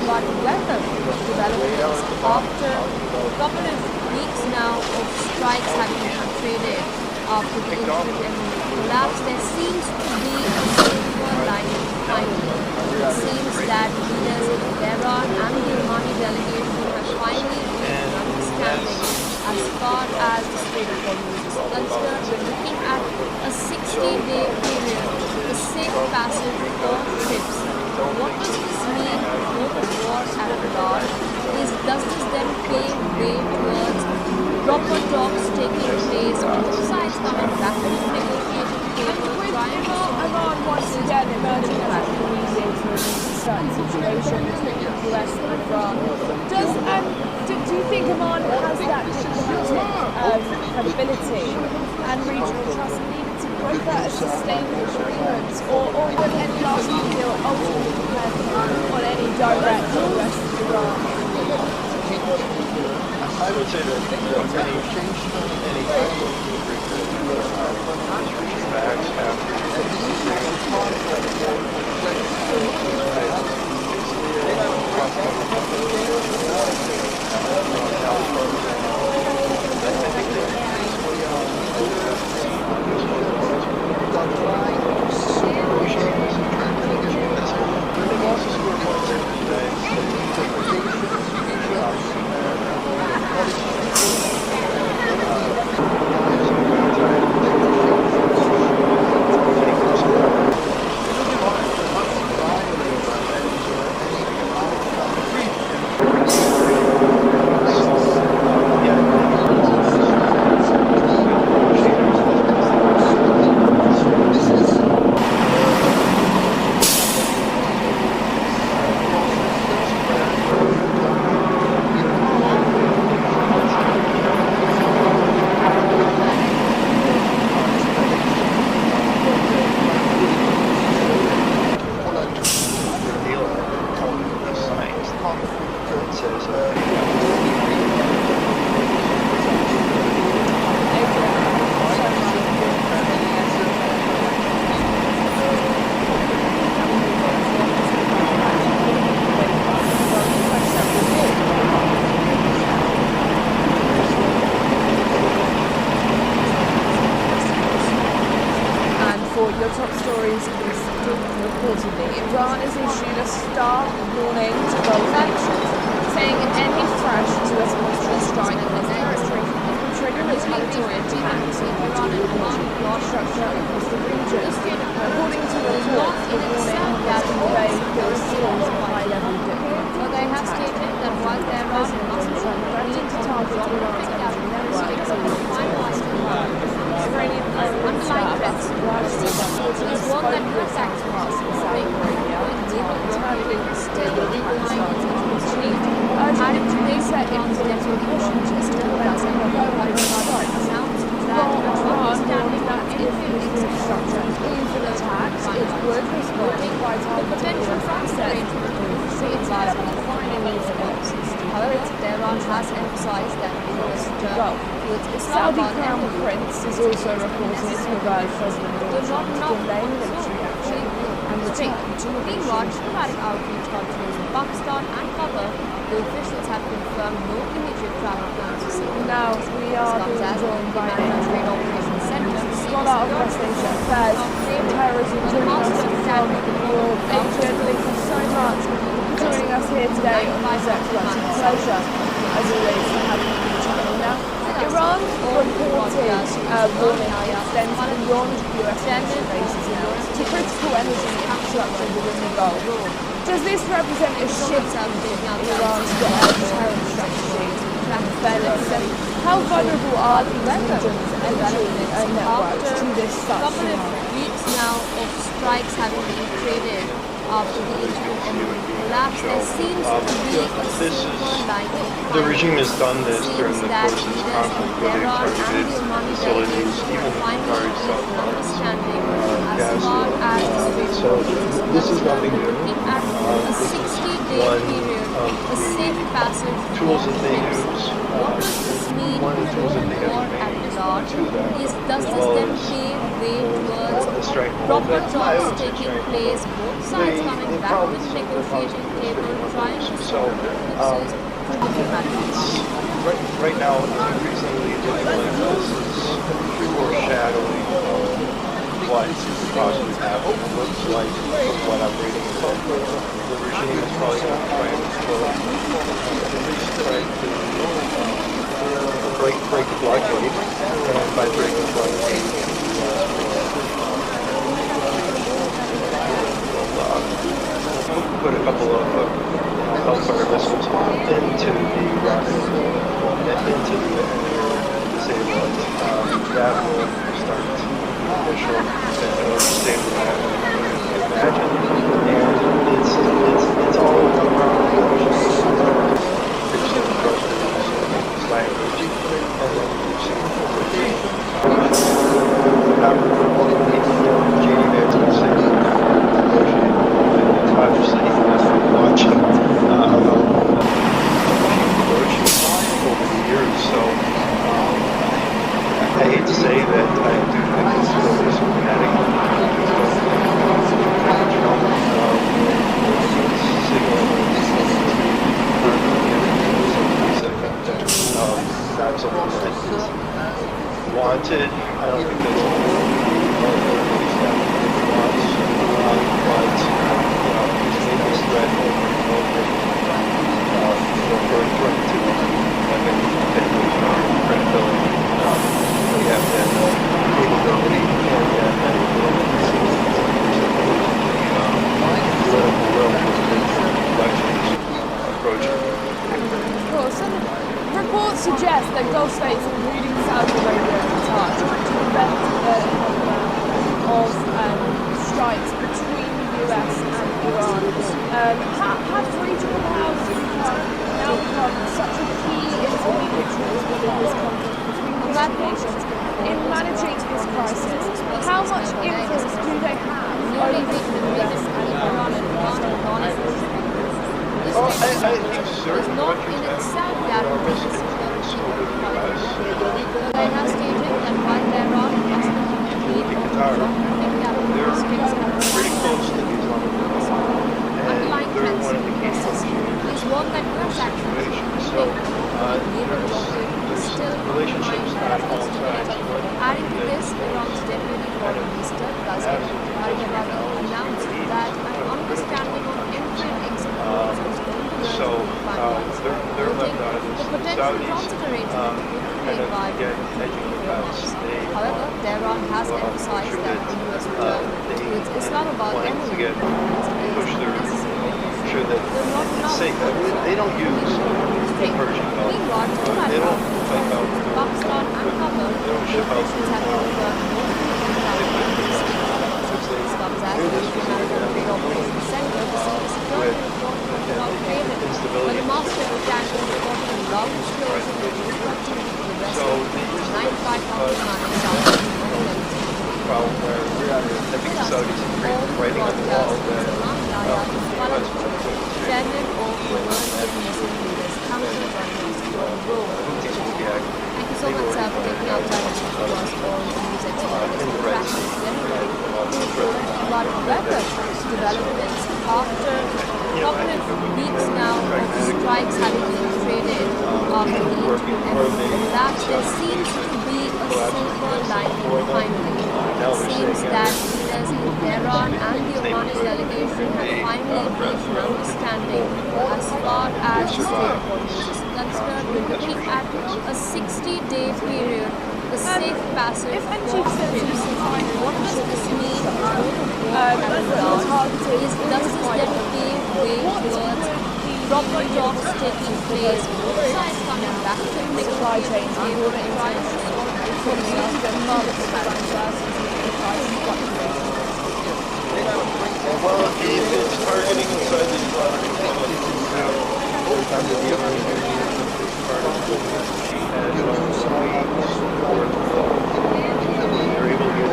but welcome to developments after a couple of weeks now of strikes having been traded after the interim collapse. There seems to be a silver lining finally. It seems that leaders in Tehran and the Omani delegation have finally reached an understanding as far as the Strait of Hormuz is concerned. We're looking at a 60-day period for the safe passage of ships. What does this mean for the war at large? Does this then pave way towards proper talks taking place, both sides coming back to the negotiating table, trying to Oman once again emerging as a mediator in certain situations between the US and Iran. Do you think Oman has that diplomatic credibility and regional trust needed to broker a sustainable agreement, or would any lasting deal ultimately depend on any direct US Iran? I would say that any facts your top stories is reportedly Iran has issued a stark warning to Gulf nations, saying any threat to a military strike on their territory could trigger retaliatory attacks on Iran and Omani infrastructure across the region. According to a report, the warning has conveyed through a series of high-level diplomatic they have stated that while there are threatened to target Iran's energy networks and finalized Iranian foreign staff is one that has acted parts in Saudi Arabia internally still behind urging to reset implement Washington to prevent another strikes. Iran warned that if its infrastructure even attacks, it would respond by targeting US assets overseas and finding these forces. However, Tehran has emphasized that the US return to its Saudi Islamabad Crown Prince is also reported to have urged President Donald Trump to delay military action and return to Meanwhile, diplomatic outreach countries in Pakistan and Qatar, the officials have confirmed no immediate travel plans to see. Now we are being joined by Trade Operations spot out of West Asia affairs, terrorism, joining us from Europe, Asia. Thank you so much for joining us here today on NewsX. It's a pleasure, as always, to have you on the channel. Now, Iran reported warning extends beyond US military bases now to critical energy infrastructure within the Gulf. Does this represent a shift in Iran's terror strategy and fairness? And how vulnerable are the region's energy networks to this such couple of weeks now of strikes having been traded after the interim collapse, there seems to be a silver lining. The regime has done this during the course of this conflict, where they've targeted facilities, even Qatari understanding gas. as far as the Strait of So Hormuz. this is nothing new. Looking at a 60-day period, a safe passage Tools for that they ships. use, What does this mean one of the tools that they for have at made large? to that, Does as this well then as pave way the towards strike proper hold, talks that's taking strike place, hold. both sides They- coming they back probably to the think they're negotiating possibly table, trying to So, solve differences through diplomacy? right now, it's increasingly looking like this is foreshadowing what could possibly happen. It looks like, from what I'm reading, that the regime is probably going to try and at least try to break the blockade, and by breaking the blockade, we'll put a couple of hellfire missiles into the rocket, into the disable it. That will start the initial stabilization, imagine, and it's all around fixing the thrusters, language, and then you've seen JD Vance will say obviously he has been watching over the years, so I hate to say that I do think it's still this dramatic not something that is wanted. I don't think that's Reports suggest that Gulf states, including Saudi Arabia and Qatar, trying to prevent of strikes between the US and Iran. Have regional powers now become such a key intermediary within this conflict between the two nations in managing this crisis? How much influence do they have over the US and Iran? I think certain not countries in have itself enormous guarantees influence over the U.S. They have stated that while there are Look at Qatar. They're pretty close to the Islamic world, underlying and they're trends one of the key persist. countries Is one that US actually situation. So there's relationships on all sides. Adding to this, Iran's deputy foreign minister, Qasim announced that an understanding of interim exports was going to be So they're left out of this. the The potential Saudis transit arrangement would kind be of viable. get edging the fence. They However, Tehran has emphasized sure that that the US return to its Islamabad wanting to get push their necessary. sure that it's safe. They don't use the Persian Gulf. Meanwhile, They don't fight out. Pakistan and Qatar, They don't ship out officials have confirmed no This comes as the International Trade Operations Center received a security report from Iraq Trade, where the master of tanker reported a long explosion and destruction of the vessel, 95,000 miles south of the Netherlands. Problem where I think the Saudis are writing on the wall that Chairman of the World Trade Muslim Leaders Council runners John Rowe. Thank you so much, sir, for taking our time to talk to us on NewsX. Practice very, very about weather developments after a couple of weeks now of strikes having been traded after the internet collapse, there seems to be a silver lining finally. It seems that leaders in Tehran and the Omani delegation have finally reached an understanding as far as the Strait of Hormuz is concerned. We're looking at a 60-day period, the safe passage for ships. What does this mean for the war at large? Does this then pave way towards proper talks taking place, both sides coming back to the supply chain table and trying to solve Well, if it's targeting inside the under the Iranian they're able to get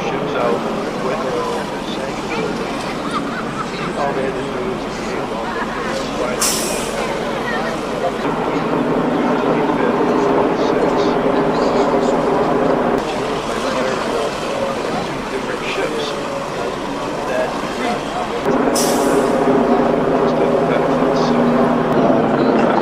ships out with sanctions. All they had to do was different ships that benefits. So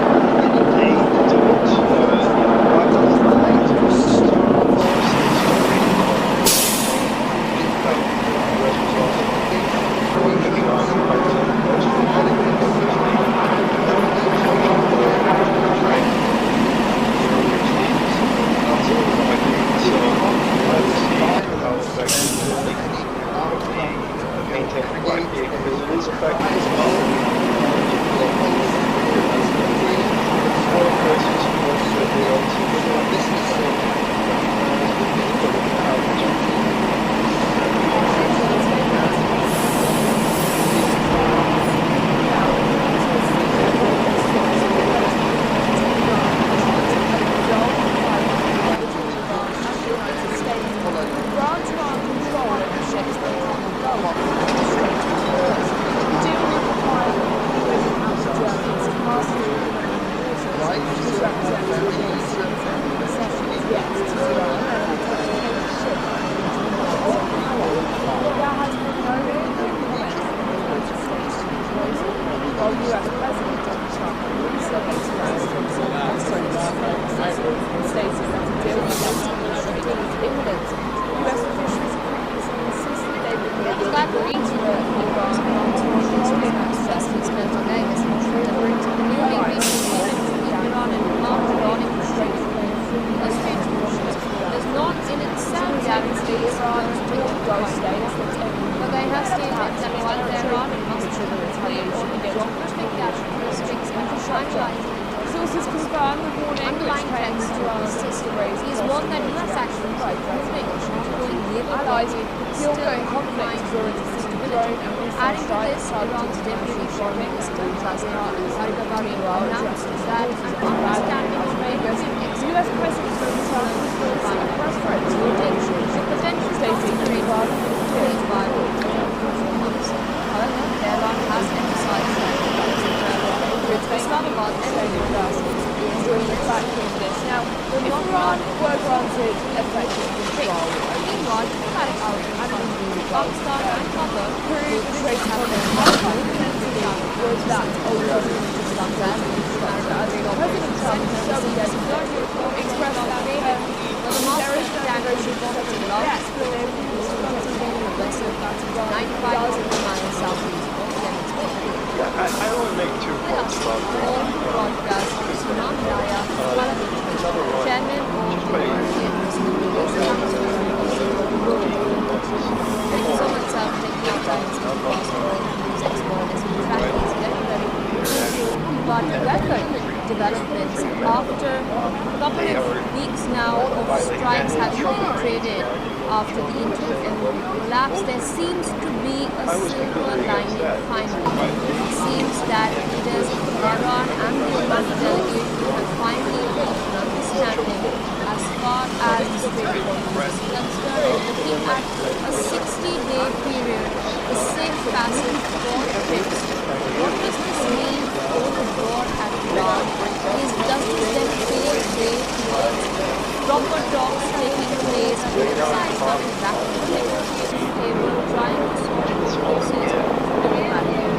they Sources confirm the warning underlying trends to persist. He has warned that US actions are proving ongoing naval allies blockade the ongoing conflict during the drone and adding to this, Iran's deputy foreign minister Haribabari announced that an understanding of US President Donald Trump will sign a press conference the potential stating that Iran is viable. However, Tehran has emphasized that Islamabad during the back of this. Now, if Iran were granted effective control, meanwhile, diplomatic outreach from Pakistan and Qatar through the Strait of Hormuz, was that ultimately President Trump expressed that there is no negotiable yes, but there is 95,000 miles southeast of Yemen. I want to make 2 points about that. Chairman of the European Thank you so much, sir, for taking out time to speak to us on NewsX World as we track these very, very but welcome developments after a couple of weeks now of strikes having been traded after the internet collapse. There seems to be a silver lining finally. It seems that leaders in Tehran and the Omani delegation have finally reached an understanding as far as the Strait of Hormuz is concerned. Looking at a 60-day period, the safe passage for ships. What does this mean for the war at large? Does this then pave way towards proper talks taking place, both sides coming back to the negotiation table, trying to solve cases diplomatically?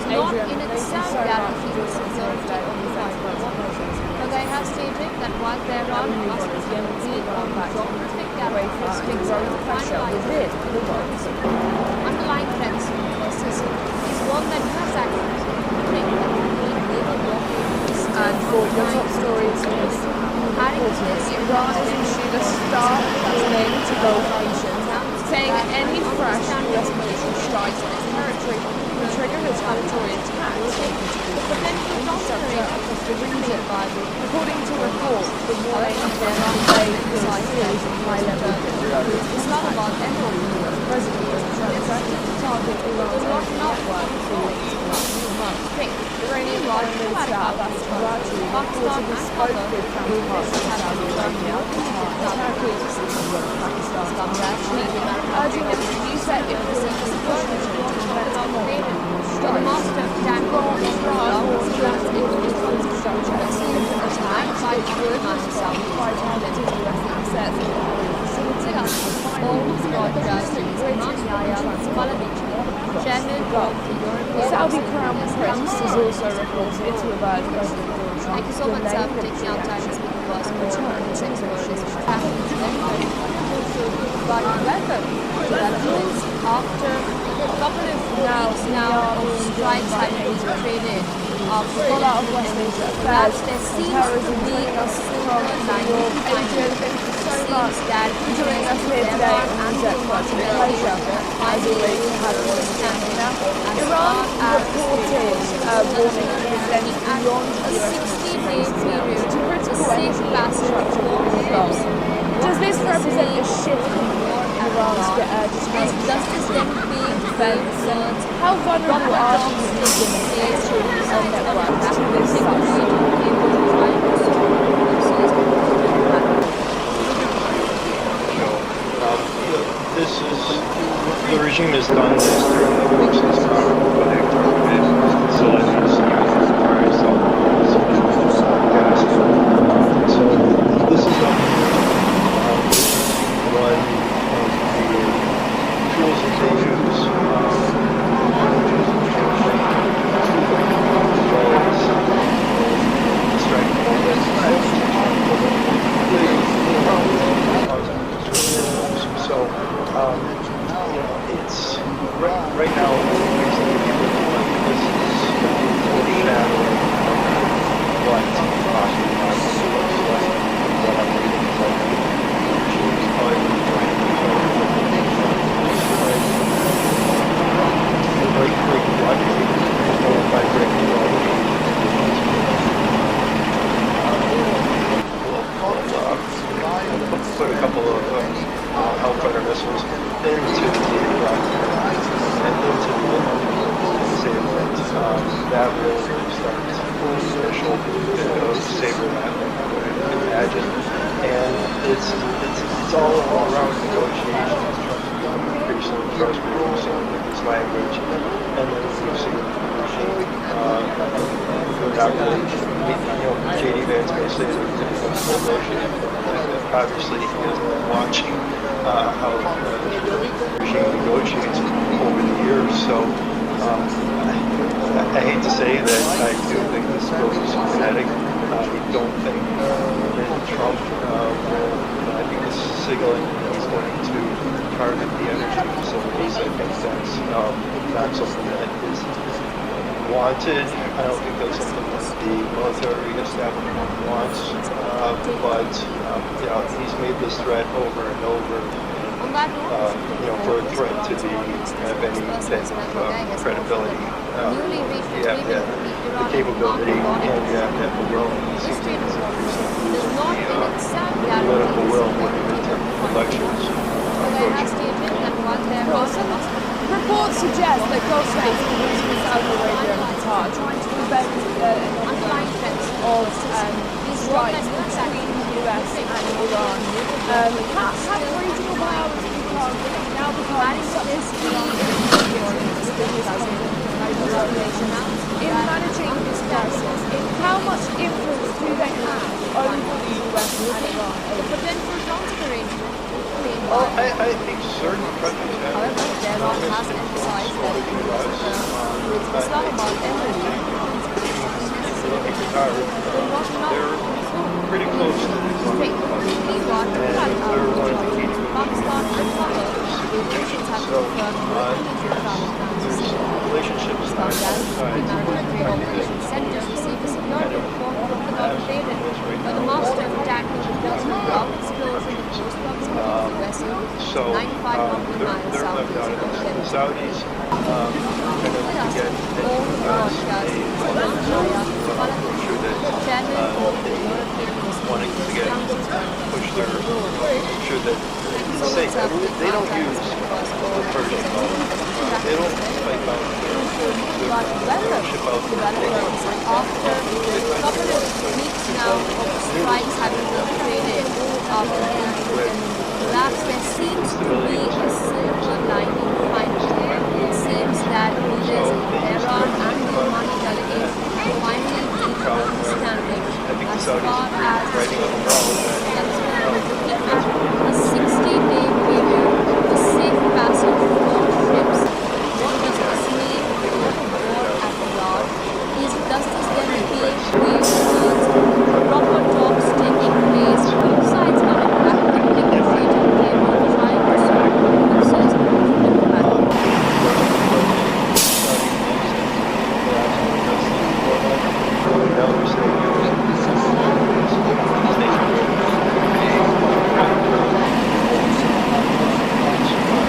not Adrian, in thank you itself so much for guarantee the joining us security today of on the NewsX vital waters. World. But they have stated that while there are Yemen's possibly gone back to geographic greater and growing pressure within the world. underlying threats persist is one that has actions including a complete naval blockade. And for your top stories from this reporters, Iran has issued a stark warning to Gulf nations, saying any fresh US military strikes on its territory will trigger retaliatory attacks on critical infrastructure across the region. According to reports, the warning was conveyed through a series of high-level It's not about anyone. President Donald Trump threatened to target Iran's energy network for the next few months. Iranian Foreign Minister Abbas Araghchi reportedly spoke with counterparts in Saudi Arabia, Qatar, Turkey, and Pakistan, urging them to use their influence and diplomacy to prevent more strikes. Iran warned that if its infrastructure is attacked, it would respond by targeting US assets and oil facilities. Saudi Crown Prince is also reported to have urged President Donald Trump Thank you so much, sir, for taking out time to speak to us more on sex workers. But welcome to developments after a couple of weeks now of strikes having been traded after that there seems to be a silver lining that joining us here today on NewsX Watch and Pleasure. As always, we have a Iran reported warning extends beyond a 60-day period to critical safe energy passage infrastructure for Does this represent a shift in Iran's does this then pave defense? How vulnerable are these regions on network to this This is, the regime has done this during the Hormuz conflict where they've targeted facilities using various elements gas. So this is one of the tools that they use it's right now this is foreshadowing what possibly looks like what I'm reading is like James Bond break what by breaking put a couple of Hellfighter missiles into the Iraq and into the Yemen to save it. That really starts the initial bit of saber that I would imagine. And it's all around negotiations, trying to become increasingly trustworthy with this language. And then you see the regime, not really, J.D. Vance may say that it's negotiating. Obviously, he has been watching how the regime negotiates over the years. So I hate to say that I do think this goes kinetic. I don't think that Trump will, I think this is signaling that he's going to target the energy facilities. I think that's not something that is wanted. I don't think that's something that the military establishment wants, but he's made this threat over and over. For a threat to be have any type of credibility, you have to have the capability and you have to have the will. It seems to be the political will when you enter elections. Reports suggest that Gulf states, including Saudi Arabia and Qatar, are trying to prevent underlying threats of strikes between the US and Iran. Have regional powers now become such a key in managing this crisis? How much influence do they have over the US and Iran? The potential counter-arrangement. Well, I think certain countries have However, Tehran has emphasized that it was with Islamabad Emirates. Look at Qatar, they're pretty close to the Islamic Republic, and they're one of the key Pakistan and Qatar, the nations have confirmed no military travel plans. relationships on both sides. Maritime operations centers receive a security report from the Gulf Raided, where the master of attack does without explosion of most proximity vessel So 95 nautical miles they're south left out of of this. Yemen. The Saudis kind of get All broadcasts from Antalya, I'm sure that chairman of the European wanting to get push their sure that say they don't use the Persian Gulf. They don't spike out their ship out developments after a couple of weeks now of strikes having been traded after the collapse. There seems to be a silver lining finally. It seems that leaders in Iran and the Omani delegation finally reached an understanding as far as the Strait of Hormuz, looking at a 60-day period for safe passage for ships. What does this mean for the war at large? Does this then pave way towards proper talks taking place? Both sides are in fact negotiating table trying to solve concerns diplomatically. If energy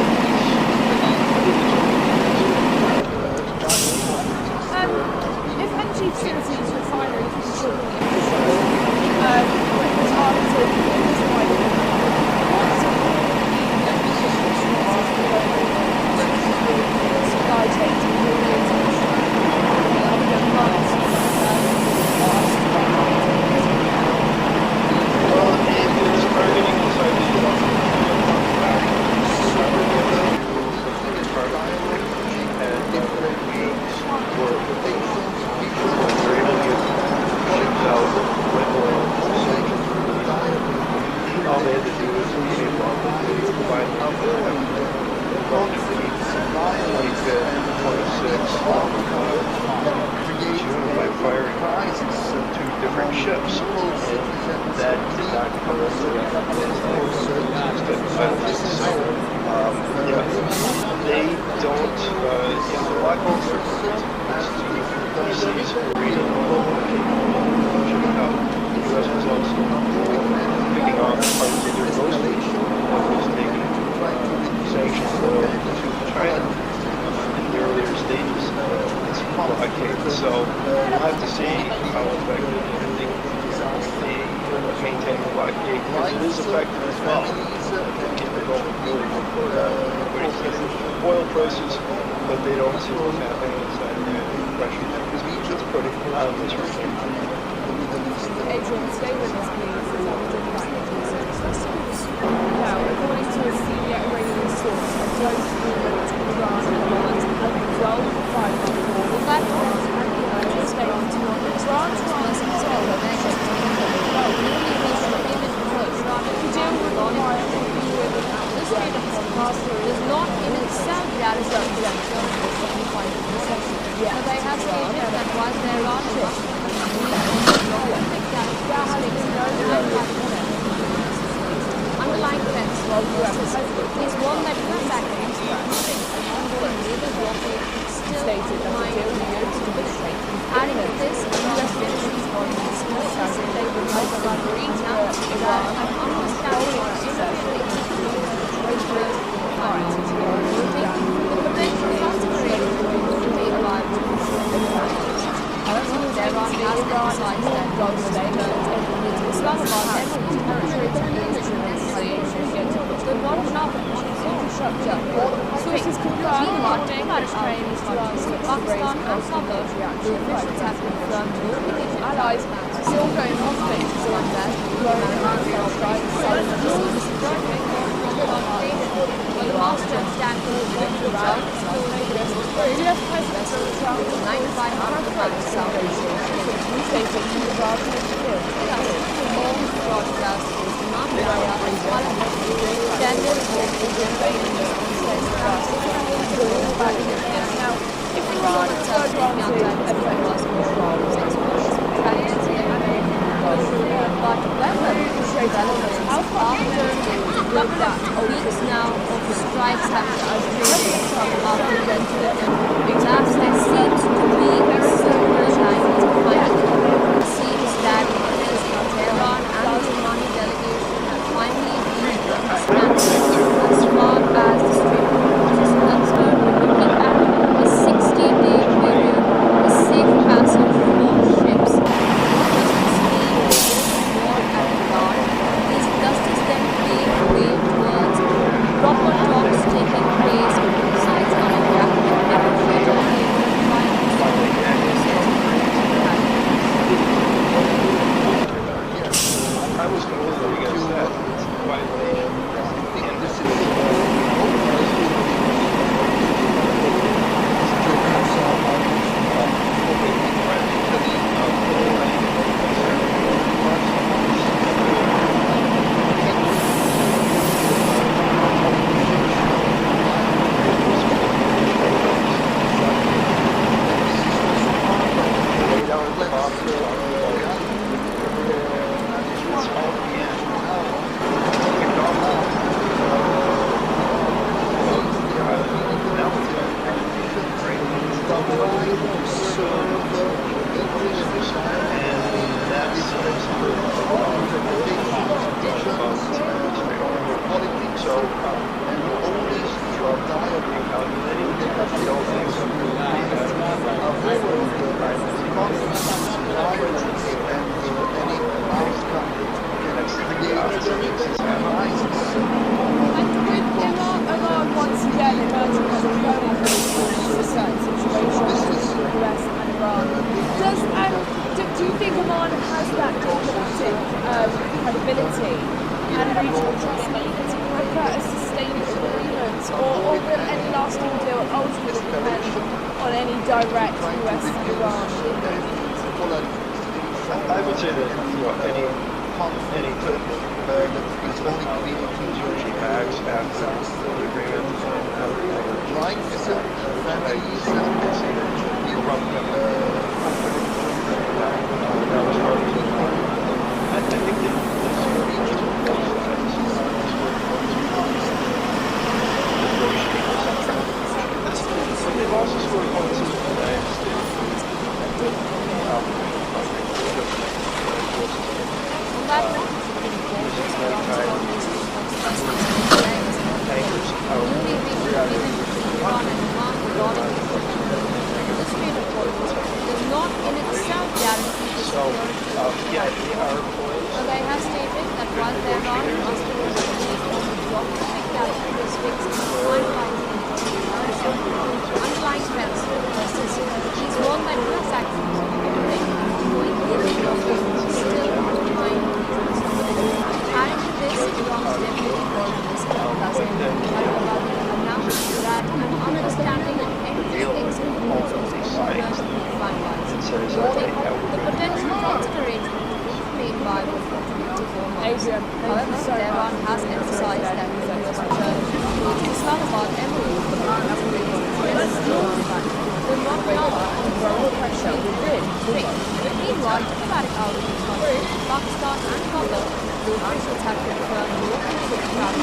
facilities, refineries, and short infrastructure were targeted in this way, supply chains and all they had to do was be involved in the combined company. Like 26 June by firing two different ships. And that did not come into they don't, the black hole circumstances reading the U.S. was also picking off parts of their coast that was taking sanctions to China in the earlier stages. It's a blockade, so we'll have to see how effective they maintain the blockade, because it is effective as well. Oil prices, but they don't see what's happening inside of the pressure because Egypt's putting on this regime. Adrian, stay with us, please. Now, according to a senior Iranian source, a close agreement to Iran and Oman have been well defined by the war. That was at the United States. Iran tries to tell that they have to deal with the fire The Strait of Hormuz does not in itself guarantee the but they have stated that while there are underlying trends is one that comes back against still stated that the deal yields to the state. adding to this, US military's volumes they would like to agree now that an understanding of the potential concentrated to be alive to Iran has emphasized that Islamabad but what about infrastructure? Sources confirm that English trains to Pakistan and Qatar, the officials have confirmed no indication Allies still going hostage to that, growing maritime strikes, selling the service project, the master of standard around US President Donald Trump 95 miles south of stated he would rather have killed. all broadcast is not via standard Now, if Iran granted effective control, but weather how far after a couple of weeks now of strikes having alternated after the incident last, there seems to be a silver lining finally. It seems that Tehran and the Omani delegation have finally reached an understanding as far as the Strait of Hormuz is concerned. We're looking at a 60-day period, a safe passage for ships. Does this then pave the way towards proper talks taking place between the sides coming back to the negotiator and trying to solve the process? I was completely against that. It's a violation. And this is Iran once again emerging as a global force in certain situations between the US and Iran. Do you think Oman has that diplomatic credibility and regional trust needed to broker a sustainable agreement, or will any lasting deal ultimately depend on any direct US and Iran? I would say that any it's only leading to usually bags after the agreement. Like families and I think but they've also scored points in the United States. They have stated that while Tehran must be geographic characteristics and finalizing underlying trends persist, these worldwide US actions going still undermine adding to this, Iran's deputy foreign minister announced that an understanding of anything except finalized. The potential contact arrangement made by the Asia. However, Tehran has emphasized that the US Islamabad emulates the will not counter on growing pressure within the Meanwhile, diplomatic outages from Pakistan and Qatar, the officials have confirmed local ship travel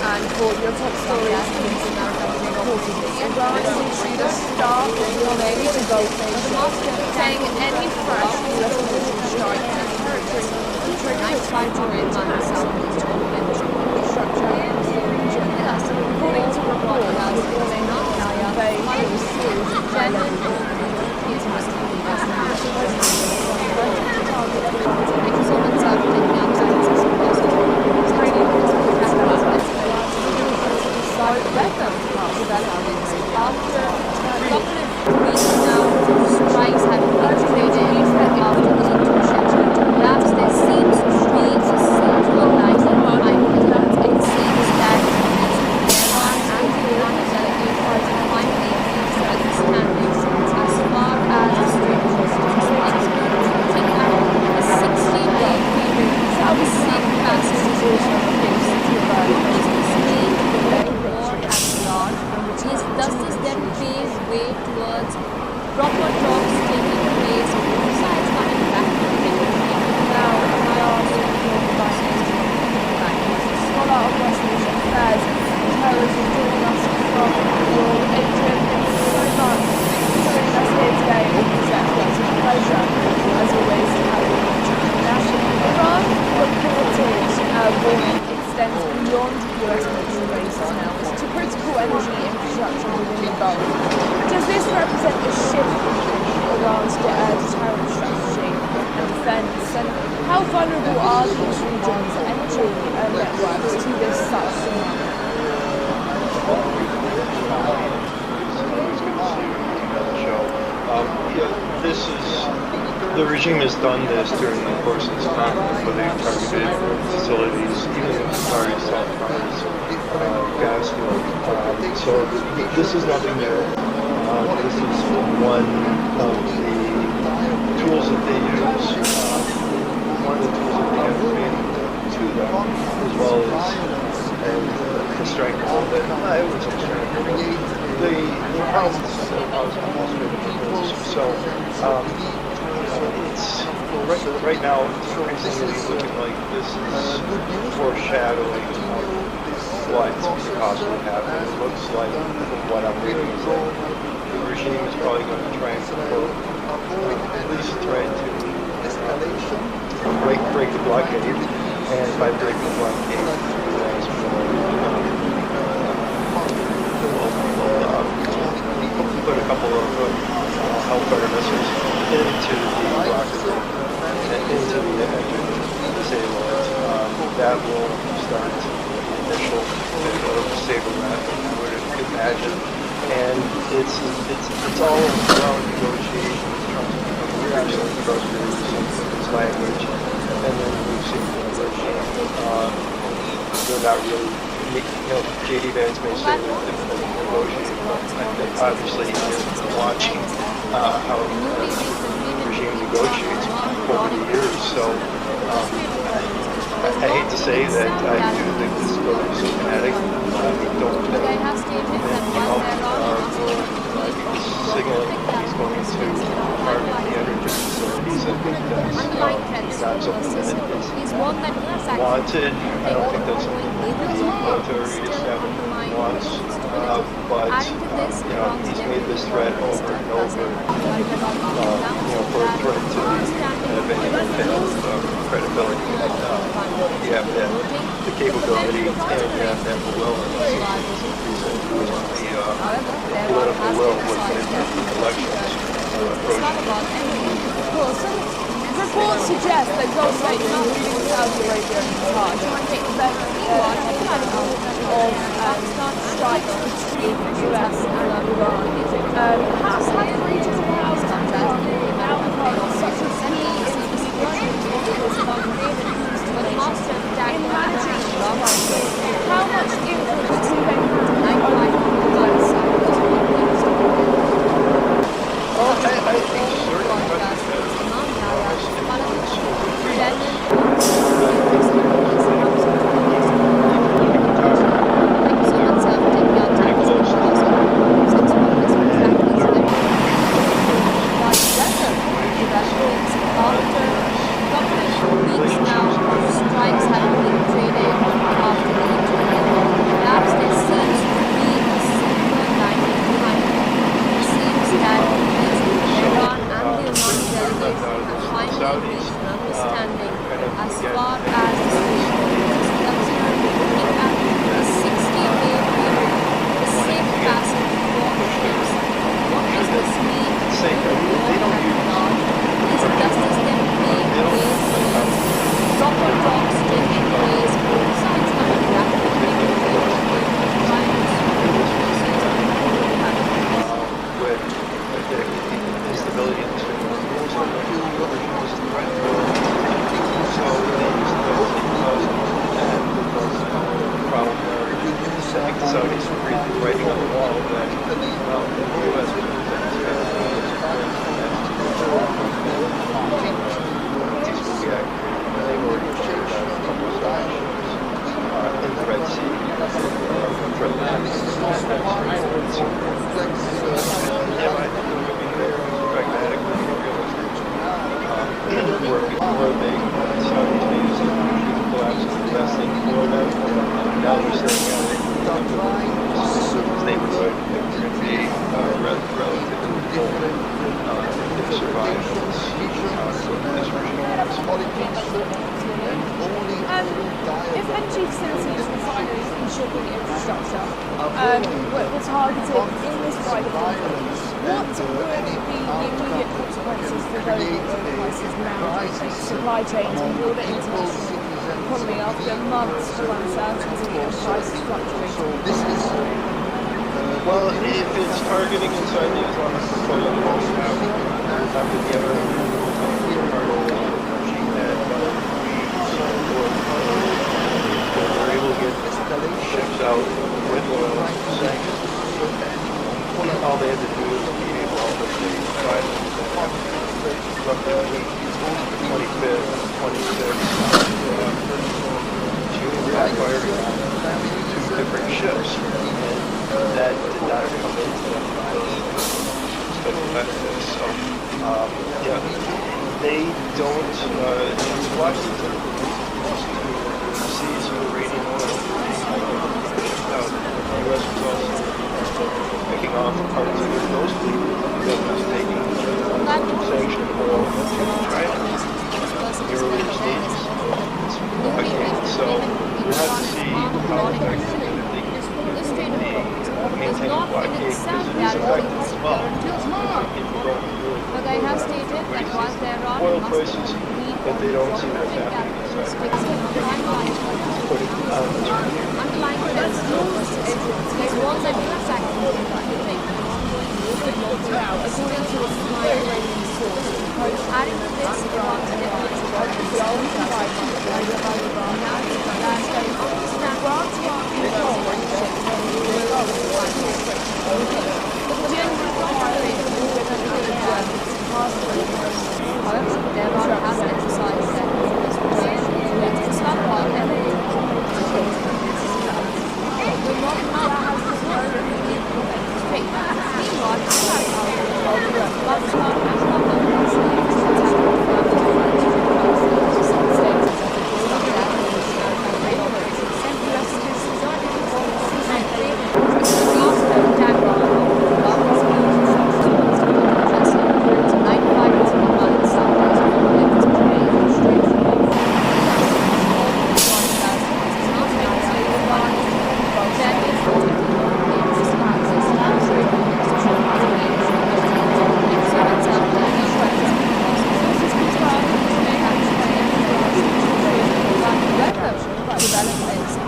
and for your top stories, Iran issued a stark warning to Gulf nations, saying any fresh US military strike and territory triggers vital southeast infrastructure in the region. According to reports, they will sue Yemen. Thank you so much for taking out time to support after a couple of weeks now, strikes have been activated after the intrusion. Perhaps there seems to be a silver lining behind it. It seems that Iran and the Iranian delegation finally reached an understanding proper talks taking place, both sides coming back to the table. Now, I ask your advice as a scholar of West Asian affairs, terrorism joining us from your Adrian. Thank you so much for joining us here today on NewsX. It's a pleasure, as always, to have you on International. Iran reported warning extends beyond US military bases now to critical energy infrastructure within the Gulf. Does this represent a shift in Iran's deterrent strategy and defense? And how vulnerable are these regions' energy networks to this such scenario? This is the regime has done this during the course of this conflict, where they've targeted facilities, even Qatari salt mines, gas fields. So this is nothing new. This is one of the tools that they use. One of the tools that they have available to them, as well as the strength of it. I would say strength. The problems so it's right now it's increasingly looking like this is foreshadowing what could possibly happen. It looks like, from what I'm reading, is that the regime is probably going to try and at least try to break the blockade, and by breaking the blockade, put a couple of Hellfire missiles into the rocket, into the engine, disable it. That will start the initial disable that, I would imagine. And it's all around negotiations, trying to become increasingly frustrated with this language. And then we've seen they're not really, J.D. Vance may say they're difficult to negotiate, but I think obviously watching how the regime negotiates over the years. So I hate to say that I do think this is going to be systematic. I don't think he's signaling he's going to target the energy facilities. I think that's not something that is wanted. I don't think that's something that the military establishment wants. But he's made this threat over and over. For it to have any kind of credibility, you have to have the capability and you have to have the will. The political will within the elections approach. Reports suggest that Gulf states, including Saudi Arabia and Qatar, trying to prevent of strikes between the US and Iran. How have the regions of House now become such a key in managing how much influence do they have over the US? I think instability in the different their survival. visions, politics, and only through If dialogue energy facilities, refineries and shipping infrastructure were targeted in this right of conflict, what would be the immediate consequences for global oil prices now, supply chains and broader international economy after months of uncertainty and prices fluctuating? So this is Well, if it's targeting inside the Islamic Republic, after the Yemen, we're able to get ships out with oil sanctions. All they had to do is be able to try roughly 25th, 26th June, reacquired 2 different ships. That did not come into special benefits. So, yeah, they don't, Washington to seize Iranian oil shipped out. The U.S. was also picking off parts of their nose fleet that was taking sanctioned oil to China. The earlier stages of blockade. So, we'll have to see how effective they can The Strait of Hormuz does maintain not in blockade, itself because it is guarantee effective as well. security. But I have stated that while there are Oil must prices, but they don't see what's happening inside. Underlying principles is one that looks at everything. Now, according to a Iranian source, Adding to this, Iran's efforts to understand however, Tehran has emphasized that this will stop all evidence will not have straight. Meanwhile, Pakistan has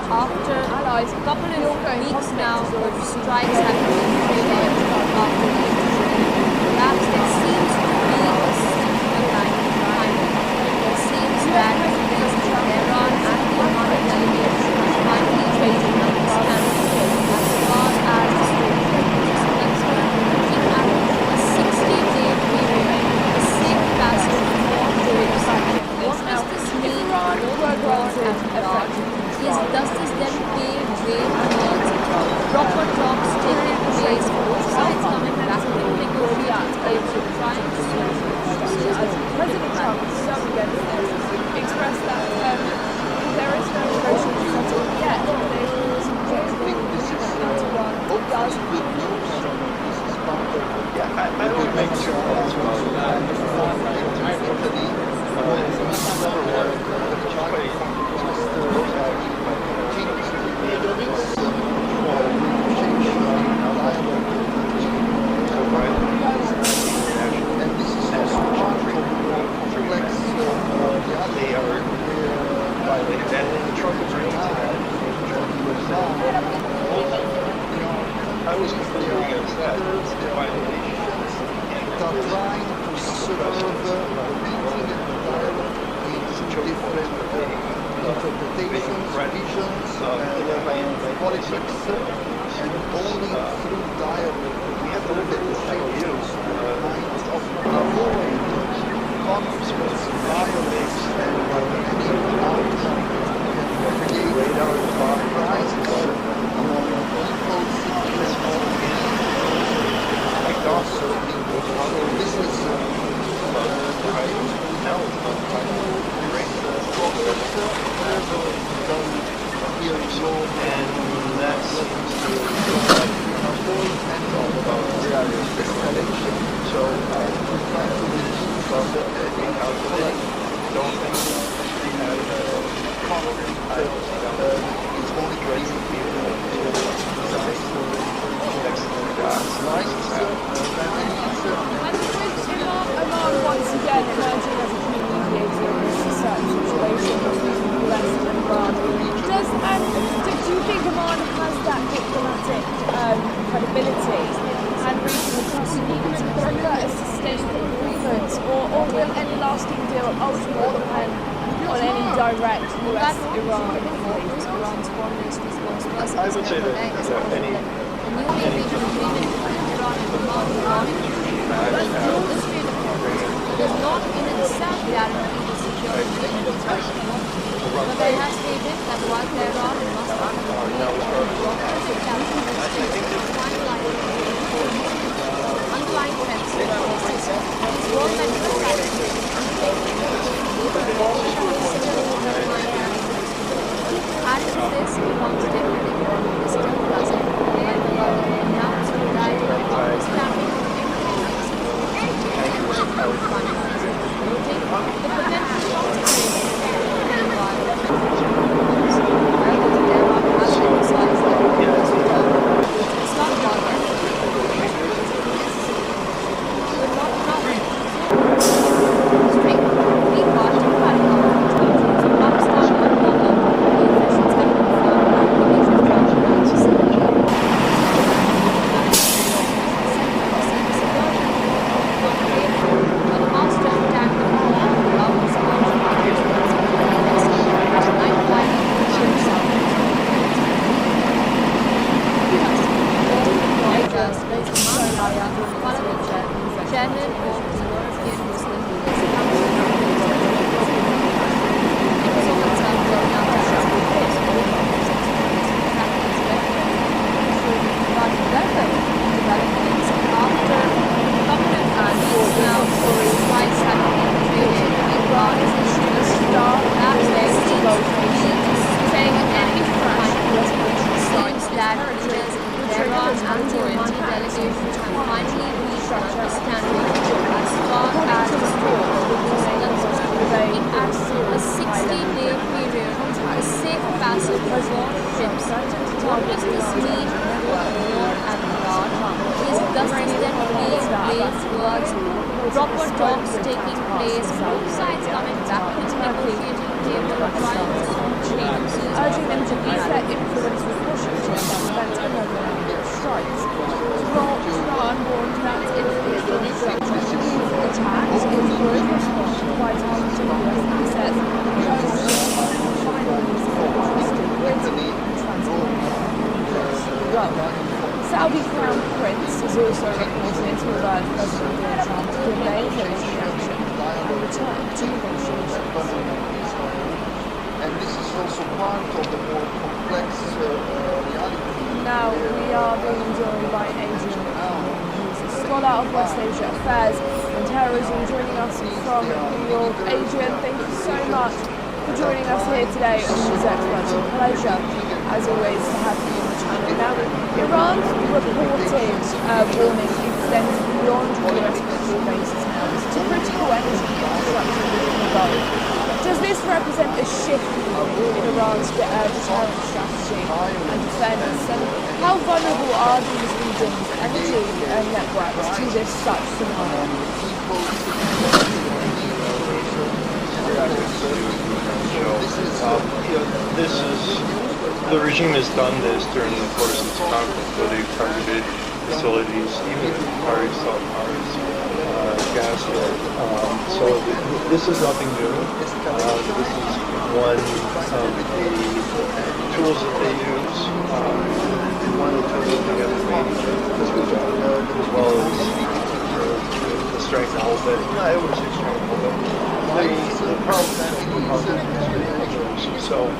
after a couple of weeks now of strikes have been created after the collapse, there seems to be a silver lining finally. It seems that Tehran and the Oman delegation are finally ready to understand as far as the Strait of Hormuz is concerned, looking at a 60-day period, a safe passage for trade. What does this mean for war and large? Does this then pave way towards proper talks taking place, both sides coming back to negotiate aims to try and President Trump some against this expressed that there is no negotiation settled yet. They will think this is good news. This is part of Yeah, I don't make sure that's about Italy. And this is also part of the complex they are violated. And Trump agreed to that. I was completely against that. Violations. that are trying to serve the meeting and dialogue in different interpretations, visions, and politics, and only through dialogue we have to look at the changes of avoid conflicts, violence, and any outcome can create crisis among people, citizens, so this is Now it's about and that seems to escalation extent agreement, or will any lasting deal ultimately depend on any direct US-Iran conflict? Iran's foreign ministry spokesperson I would say that any newly reached agreement between Iran and Oman regarding the Strait of Hormuz does not in itself guarantee the security and deterrent of but they have stated that while Tehran must underlying threats persist, these worldwide adding to this, Iran's deputy foreign minister Qasim announced that Islamic noting the potential consequences Chairman of the European Muslim Leagues developments after prominent analysts now twice have been traded Iran is issuing a star seems that leaders in Tehran and the Omani delegations have finally reached an understanding as far as the Strait of Hormuz is concerned, looking at a 60-day period for safe passage for ships. What does this mean for war and Iran? Does this then pave way towards proper talks taking place, both sides coming back to the negotiating table, trying to change, urging them to use their influence with Washington to prevent another round of strikes. Iran warned that if these attacks, it would respond to quite harmful US assets, Saudi Crown Prince has also reported to urge President Donald Trump to delay military action and return to negotiations. And this is also part of the more complex reality. Now we are being joined by Adrian, who's a scholar of West Asia Affairs and Terrorism, joining us from New York. Adrian, thank you so much for joining us here today on NewsX. It's a pleasure, as always, to have you on the channel. Now, Iran's reported warning extends beyond US military bases now to critical energy infrastructure within the Gulf. Does this represent a shift in Iran's deterrent strategy and defense? And how vulnerable are these regions' energy networks to this such scenario? The regime has done this during the course of this conflict, where they've targeted facilities, even Qatari salt mines, gas work. So this is nothing new. This is one of the tools that they use. One of the tools that they have made as well as the strength a little bit. No, I would say strength a little bit. The problem is so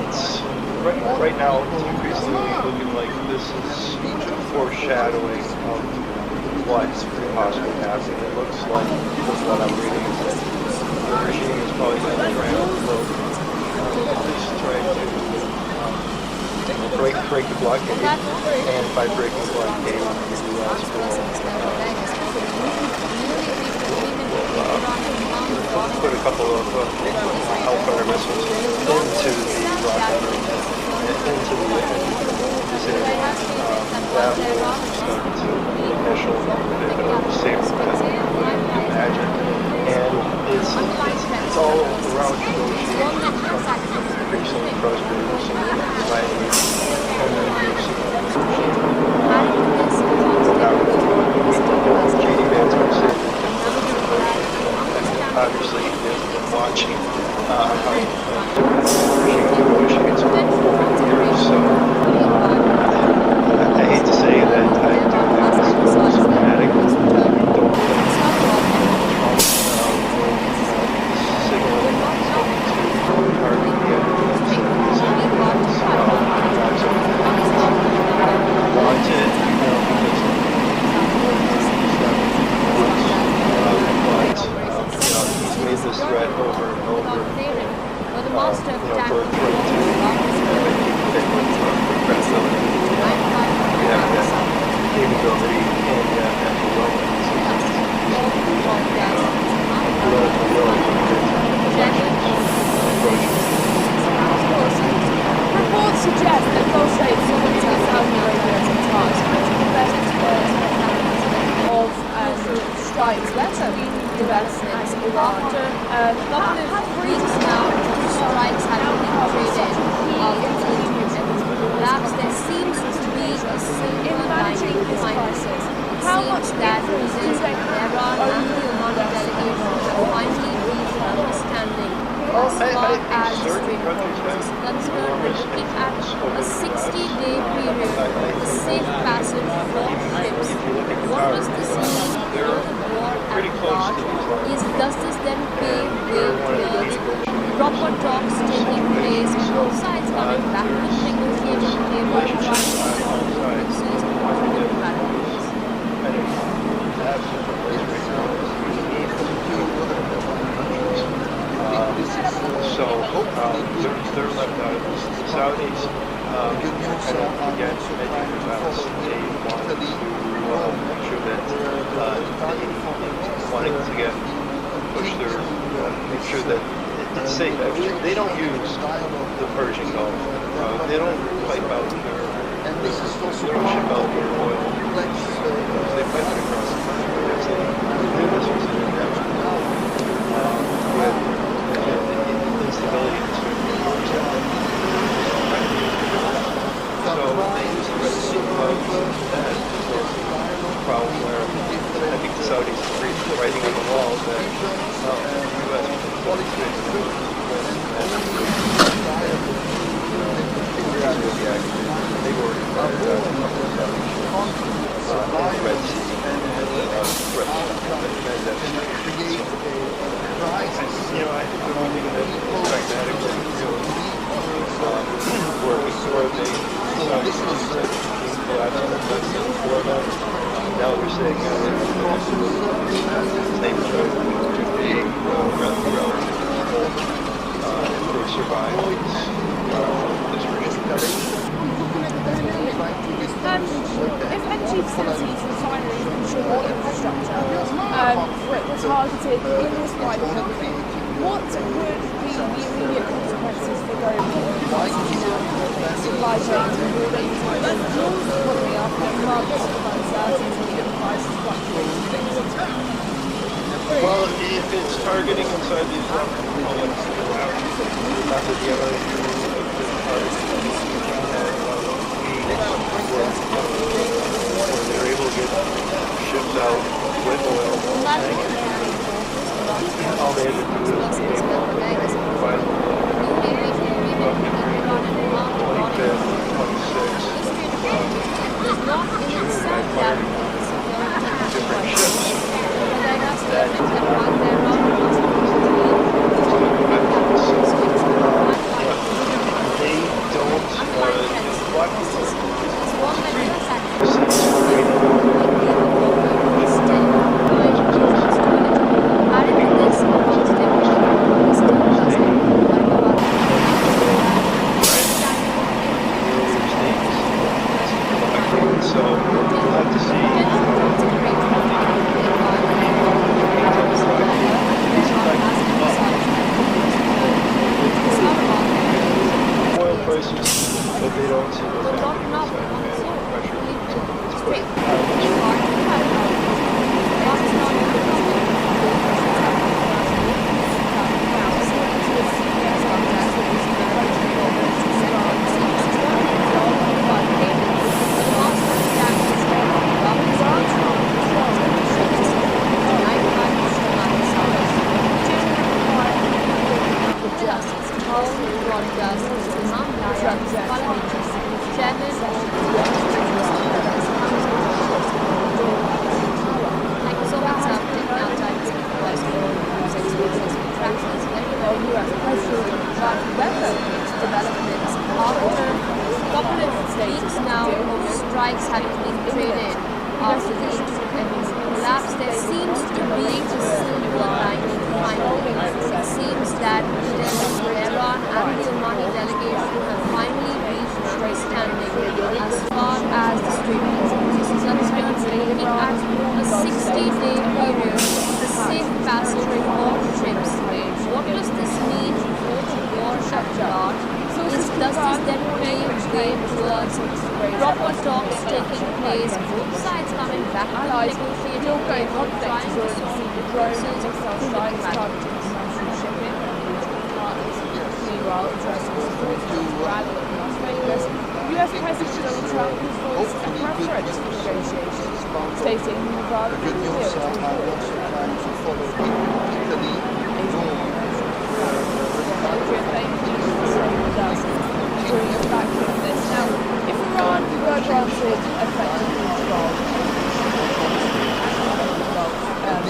it's right now it's increasingly looking like this is foreshadowing of what's possibly happening. It looks like, from what I'm reading, is that the regime is probably going to try to at least try to break the blockade, and by breaking the blockade, the U.S. will put a couple of Hellfire missiles into the rocket, into the vicinity. That will start to the initial bit of safety that we can imagine. And it's all around negotiations, increasingly frustrated by the strikes between the US and Iran. After a couple of weeks now, strikes have been traded after the collapse. There seems to be a silver lining finally. It seems that President Iran and the Omani delegation have finally reached an understanding as far as the Strait of Hormuz is concerned. We're looking at a 60-day period for the safe passage for ships. What does this mean for the war at large? Does this then pave way towards proper talks taking place, both sides coming back to the negotiation table, trying to solve differences on diplomatic ways? So they're left out of this. The Saudis kind of again making the balance. They want to make sure that they wanting to get push their make sure that it's safe. Actually, they don't use the Persian Gulf. They don't pipe out their they don't ship out their oil. They pipe it across the country. That's this was an inevitable with instability in certain areas. So they use the Red Sea that problem where I think the Saudis are writing on the wall that the U.S. they were the Red Sea and I think the one thing that pragmatically working toward the now we're saying neighborhood to be relatively if they survive this regime. If energy facilities, refineries and sugar infrastructure were targeted in this wider conflict, what would be the immediate consequences for global supply chains and broader international economy after months of uncertainty and prices fluctuating? Well, if it's targeting inside the Islamic Republic, not the other where they're able to get ships out with oil, all they had to do is be able to provide different ships but they don't see what's happening inside strikes having been traded after the collapse, there seems to be a silver lining finally. It seems that Iran and the Omani delegation have finally reached an understanding as far as the Strait of Hormuz is concerned. We're looking at a 60-day period for the safe passage for ships. What does this mean for the war at large? Does this then pave way towards proper talks taking place, both sides coming back to the negotiating Israeli were conflict trying has to already solve seen the the drone and concerns of missile human strikes humanity. targeting international shipping and regional partners. Meanwhile, interesting supporters to rally in Las Vegas, US President Donald Trump has voiced a preference for negotiations, stating he would rather The good deal news to are also trying to follow Italy, Rome, Adrian, thank you for staying with us and bringing us back to this. Now, if Iran were granted effective control through the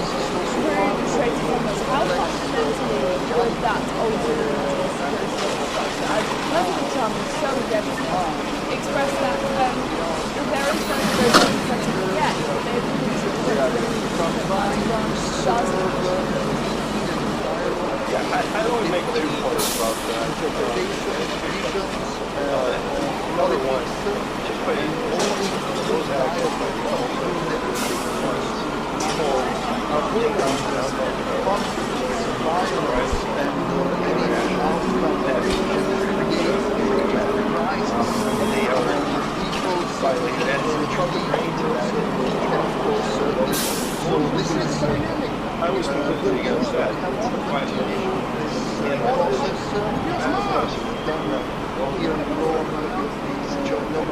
Strait of Hormuz, how fundamentally would that alter the regional security infrastructure? As President Trump has so definitely expressed that there is no negotiation setting yet, but they have Iran does. Yeah, I don't make two points about that. Number one, just by those actions by the people are putting down violence and any outcome that they are violating that is contributing to that. so this is dynamic. I was completely against that. And process here in Rome is Israel avoid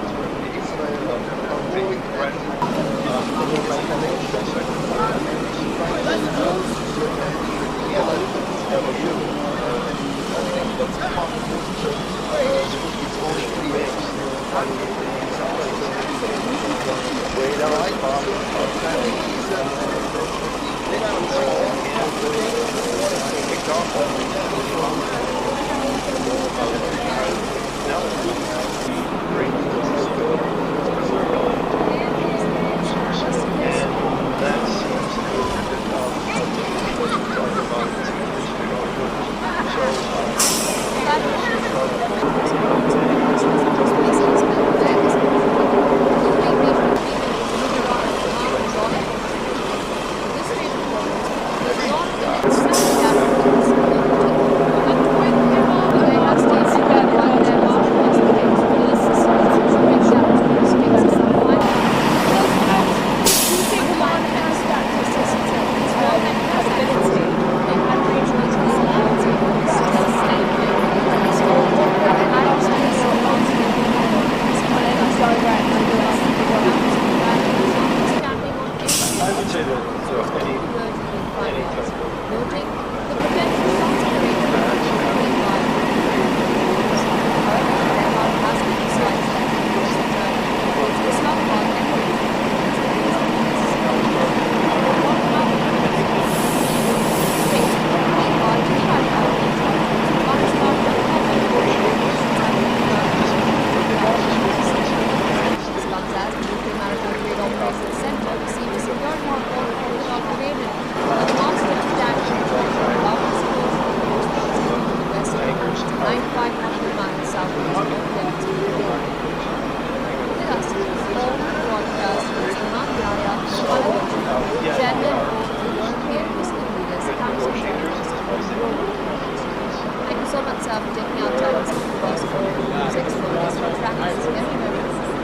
Thank you so much, sir, for taking our time to speak to us for NewsX for this practice very, very crucial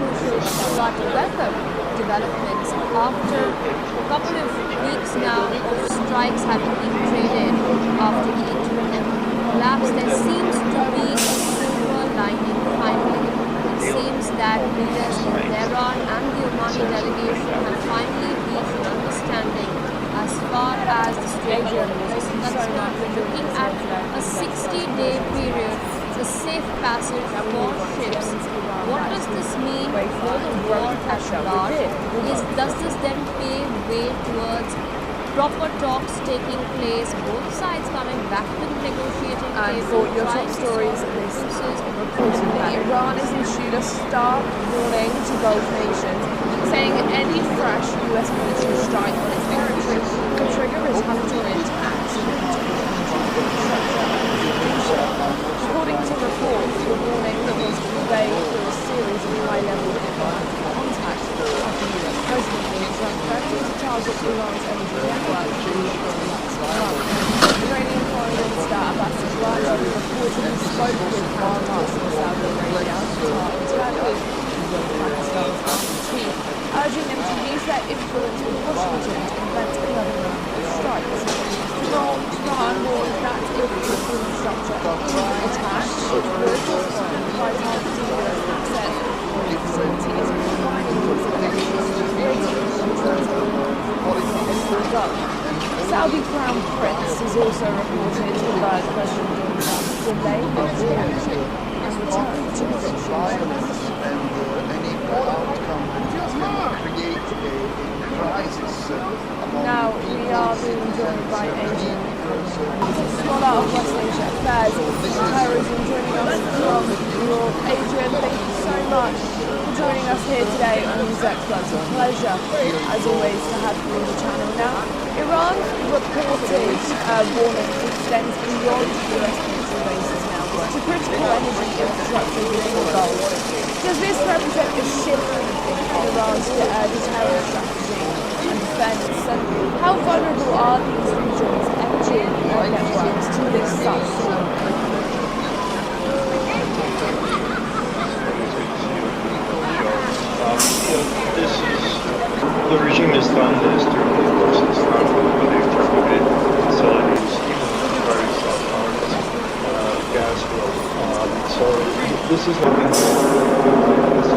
start to welcome developments after a couple of weeks now of strikes having been traded after the interim collapse. There seems to be a silver lining finally. It seems that leaders in Tehran and the Omani delegation have finally reached an understanding as far as the Strait of Hormuz is concerned. We're looking at a 60-day period, a safe passage for ships. What does this mean for the world at large? Does this then pave way towards proper talks taking place, both sides coming back to the negotiating And table? for your top stories, this reportedly Iran has issued a stark warning to Gulf nations, saying any fresh US military strike on its territory could trigger retaliatory attacks. According to reports, the warning was conveyed through a series of high-level diplomatic contacts after the US President Donald Trump threatened to target Iran's energy network last month. Iranian Foreign Minister Abbas Arghazi reportedly spoke with counterparts in Saudi Arabia, Qatar and Turkey, as well as Pakistan's army chief. urging them to use their influence with Washington to prevent another round of strikes. Iran warned that if the infrastructure is attacked, it would by targeting US access to facilities providing Saudi Crown Prince is also reported to have President delay military action and return to negotiations. And any outcome that can create a crisis among Now we are being joined by Adrian, scholar of West Asia Affairs and Terrorism, joining us from New York. Adrian, thank you so much for joining us here today on NewsX. It's a pleasure, as always, to have you on the channel. Now, Iran's reported warning extends beyond US military bases now to critical energy infrastructure within the Gulf. Does this represent a shift in Iran's deterrent strategy and defense? And how vulnerable are these regions' energy networks to this such? The regime has done this during the course of this conflict where they've targeted facilities, even very self-harness, gas wells. So this is nothing new. This is one of the tools that they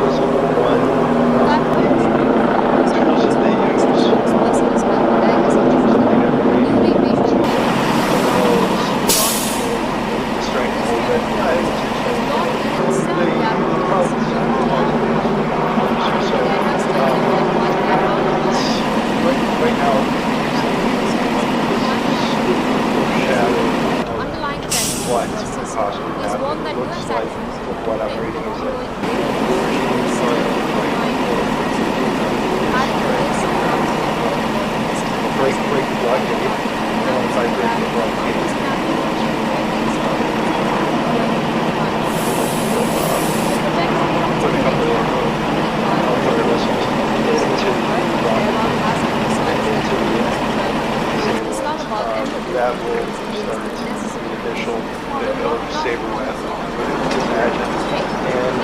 right now, what possibly happened looks like, with what I'm reading, is that the regime is trying to break the blockade, and by breaking the blockade, put a couple of missiles into that will start the initial saber web, imagine, and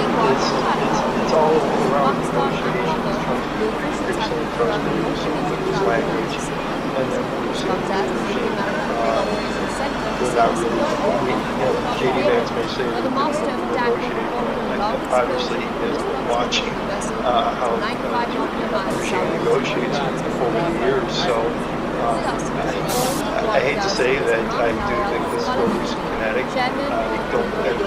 it's all around negotiations, trying to increase the trust with this language, and then without really, J.D. Vance may say that they're negotiating, and obviously is watching how the regime negotiates over the years, so I hate to say that I do think this will be kinetic. I don't ever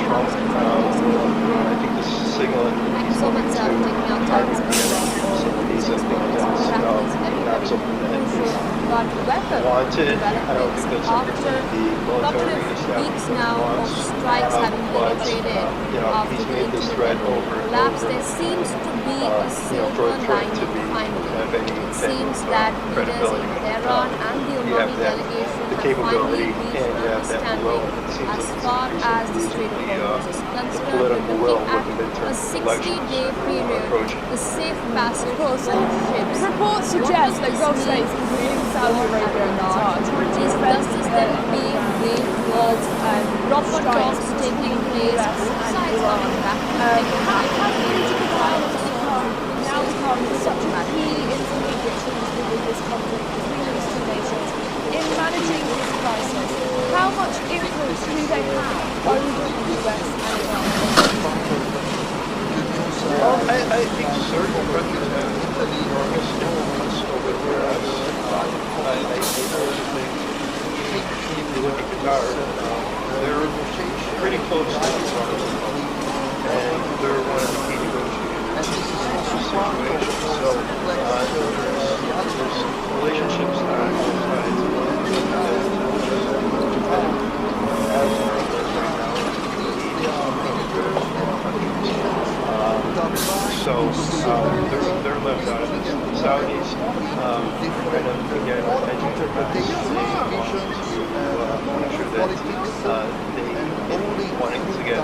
Trump. I think this is signaling that he's looking to target the energy facilities. I think that's not something that is wanted. I don't think that's something that the military establishment wants. But he's made this threat over and over. There seems to be a silver lining finally. It seems that leaders in Tehran and the Omani delegation have finally reached an understanding as far as the Strait of Hormuz is concerned. We're looking at a 60-day period, the safe passage of ships. Reports suggest that Gulf states, including Saudi Arabia and Qatar, Does this then pave way towards proper talks taking place, both sides coming back to how political violence now becomes such a key intermediate within this conflict between these two nations in managing this crisis? How much influence do they have over the US and Iran? I think certain countries have enormous influence over the U.S. I think if you look at Qatar, they're pretty close to Iran, and they're one of the key negotiators in this situation. So there's relationships on both sides as right now. So they're left out of this. The Saudis kind of, again, edging their bets to make sure that they want to get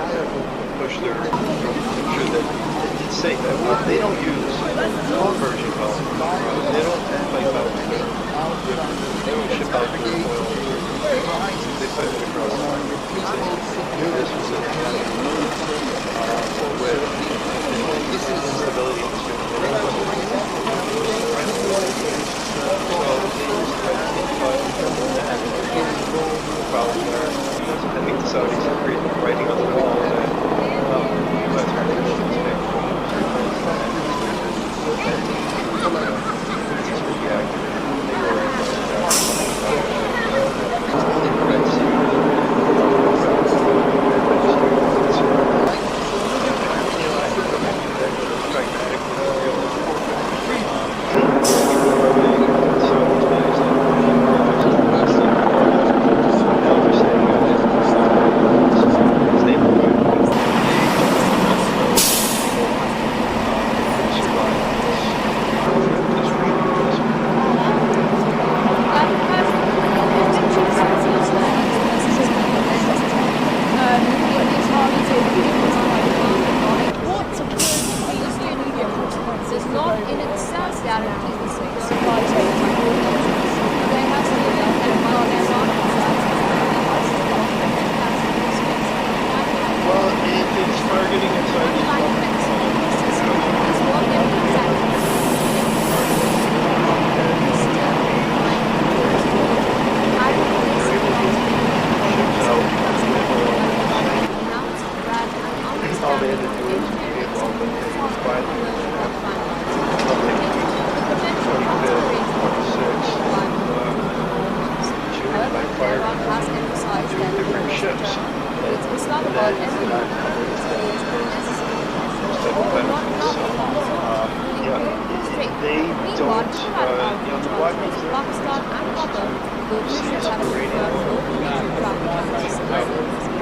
Pakistan and Qatar, both nations have confirmed no major traffic congestion.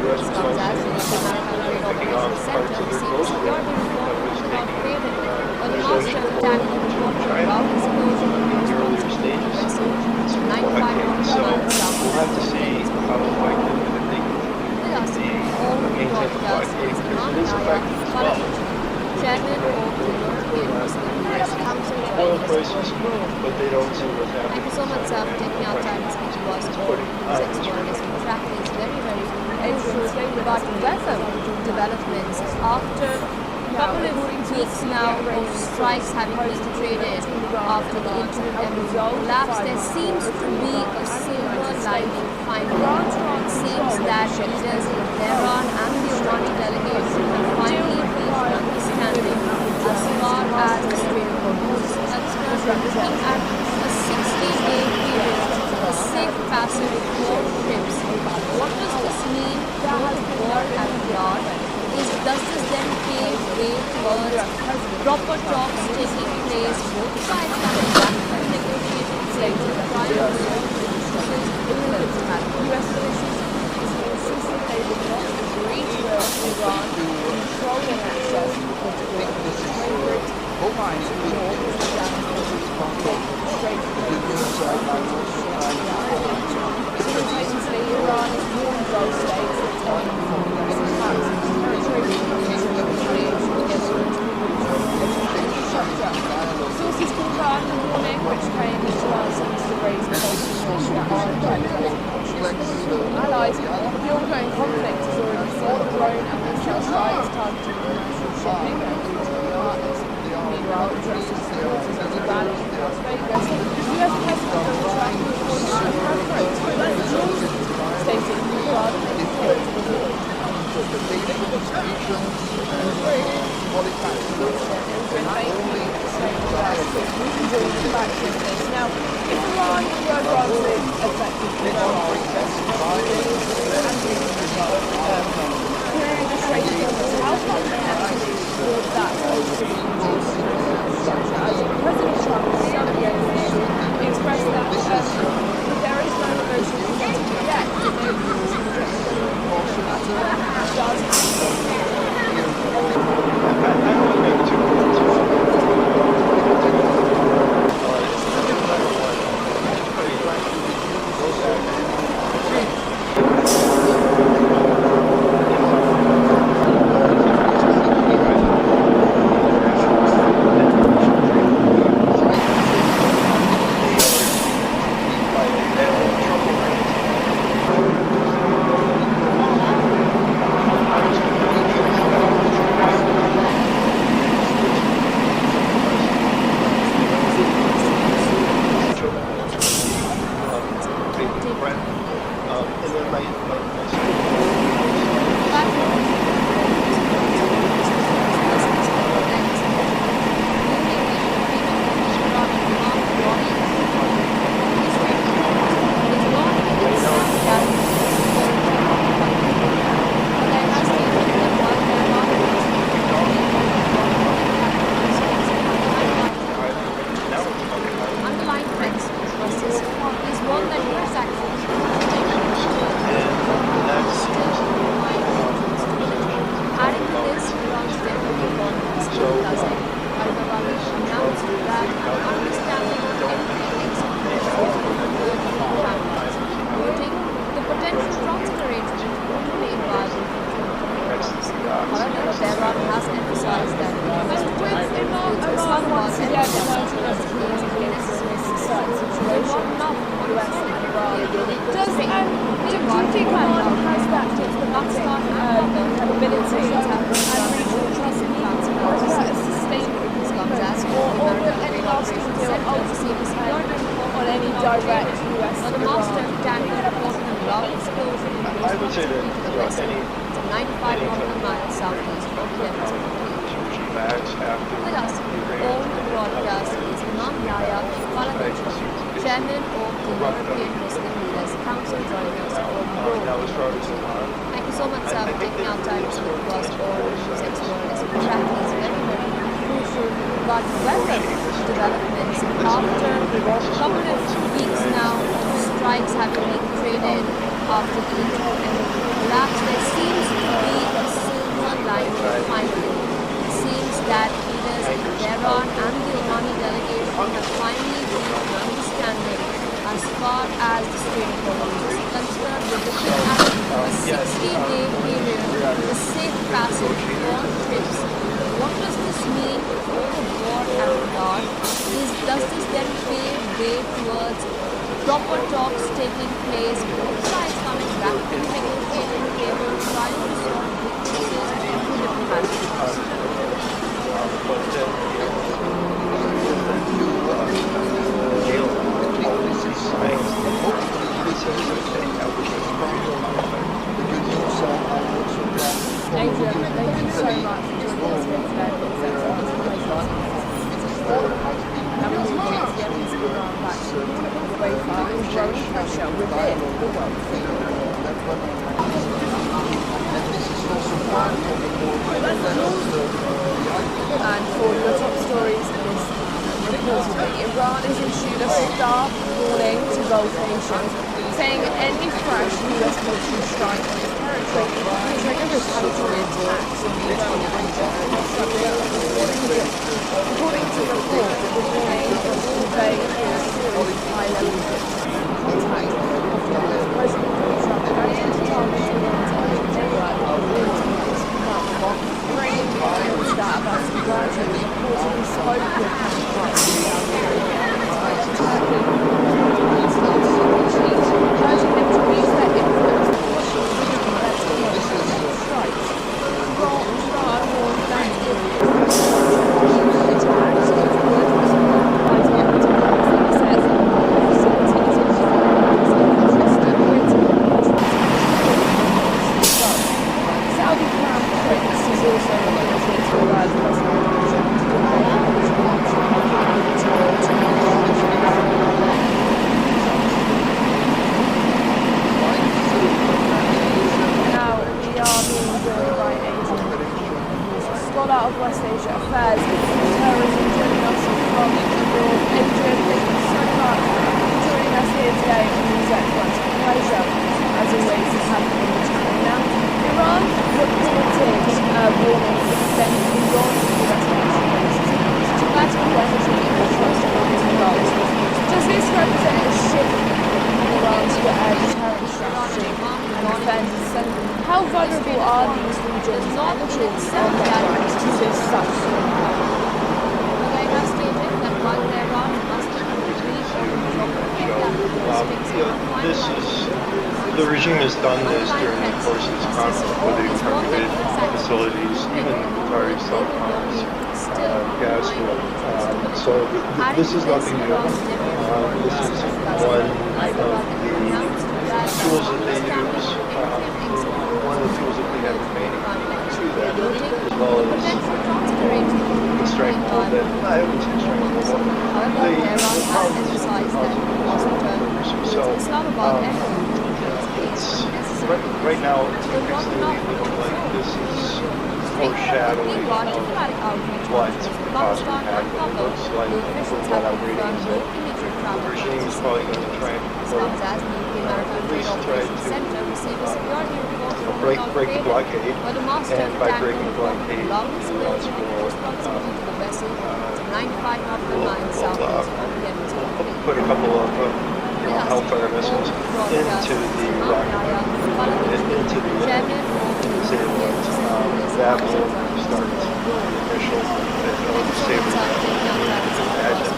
This comes as the Maritime Trade Operations Center received a security report about failing on the master of tackling the water route explosion in response to the vessel 95 miles south. We'll have to see how effective they can With us, all broadcast is Imam Yahya, Chairman of the European Muslim Leaders Council, oil joining us prices, on the road. but they don't see what's happening. Thank you so much, sir, for taking our time to speak to us all. NewsX journalists will track these very, very crucial but welcome developments after a couple of weeks now of strikes having been traded after the interim embargo collapse. There seems to be a silver lining finally. It seems that leaders in Tehran and the Omani delegation have finally reached an understanding as far as the Strait of Hormuz is concerned. We're looking at a 60-day period for safe passage for ships. What does this mean for the war at the yard? Does this then pave way towards proper talks taking place, both sides coming back to the negotiating table prior to imminent battle? US militias insist that they will not agree to Iran controlling access to the trade route lines north of the Strait of Hormuz. Simultaneously, Iran has warned those states that it's on US attacks territory infrastructure. Sources confirmed the warning, which came to us amidst the raised tensions allies. The ongoing conflict has already seen drone and missile strikes targeting international shipping and regional partners. Meanwhile, addressing supporters of the rally in Las Vegas, US President Donald Trump reported a preference for refugees, stating Iran is going to the war. Now, if Iran were granted effective clearing the Strait of Hormuz, how much actually would that ultimately reduce as President Trump expressed that there is no negotiable settlement yet, that they would use Chairman of the European Muslim Leaders Council, joining us on the road. Thank you so much, sir, for taking our time to speak to us all. NewsX journalists will track these very, very crucial But weather developments after a couple of weeks now of strikes having been traded after the internet collapse, there seems to be a silver lining finally. It seems that leaders in Tehran and the Omani delegation have finally reached an understanding as far as the Strait of Hormuz is concerned. We're looking at a 60-day period for safe passage for ships. What does this mean for the war at large? Does this then pave way towards proper talks taking place, both sides coming back to the negotiating table, trying to solve differences through diplomatic Thank you so much for joining us here today. And we will get the evidence of Iran back to UEFA and growing pressure within the world food. And for your top stories this reportedly, Iran has issued a stark warning to Gulf nations, saying any fresh US military strike on its territory will trigger retaliatory attacks in the Iranian region. According to the report, the warning was conveyed through a series of high-level contacts after President Donald Trump threatened to target Iran's oil network of this month. Iranian media that Abbas gradually reportedly spoke with counterparts in Saudi Arabia and Turkey, urging them to use their influence to push their strikes. Iran warned that if attacks Saudi Crown Prince is also reported to urge President Now we are being joined by Adrian, who's a scholar of West Asia affairs and terrorism, joining us from abroad. Adrian, thank you so much for joining us here today on NewsX. It's a pleasure, as always, to have you on the channel. Now, Iran reported warnings extending beyond the US nations to battle weaponry and trust around the world. Does this represent a shift in Iran's deterrent strategy and defense? And how vulnerable are these regions and the troops on their right to this such They have stated that while Tehran must agree this is the regime has done this during the course of this conflict, where they've targeted facilities, even Qatari telecoms, gas grid. So this is nothing new. This is one of the tools that they use. One of the tools that they have remaining to that, as well as strength of that. I would say strength of so it's right now it's increasingly looking like this is foreshadowing of what possibly happening. It looks like from what I'm reading that the regime is probably going to try and at least try to break the blockade, and by breaking the blockade, we'll put a couple of Hellfire missiles into the rocket, into the sailboat. That will start the initial imagine.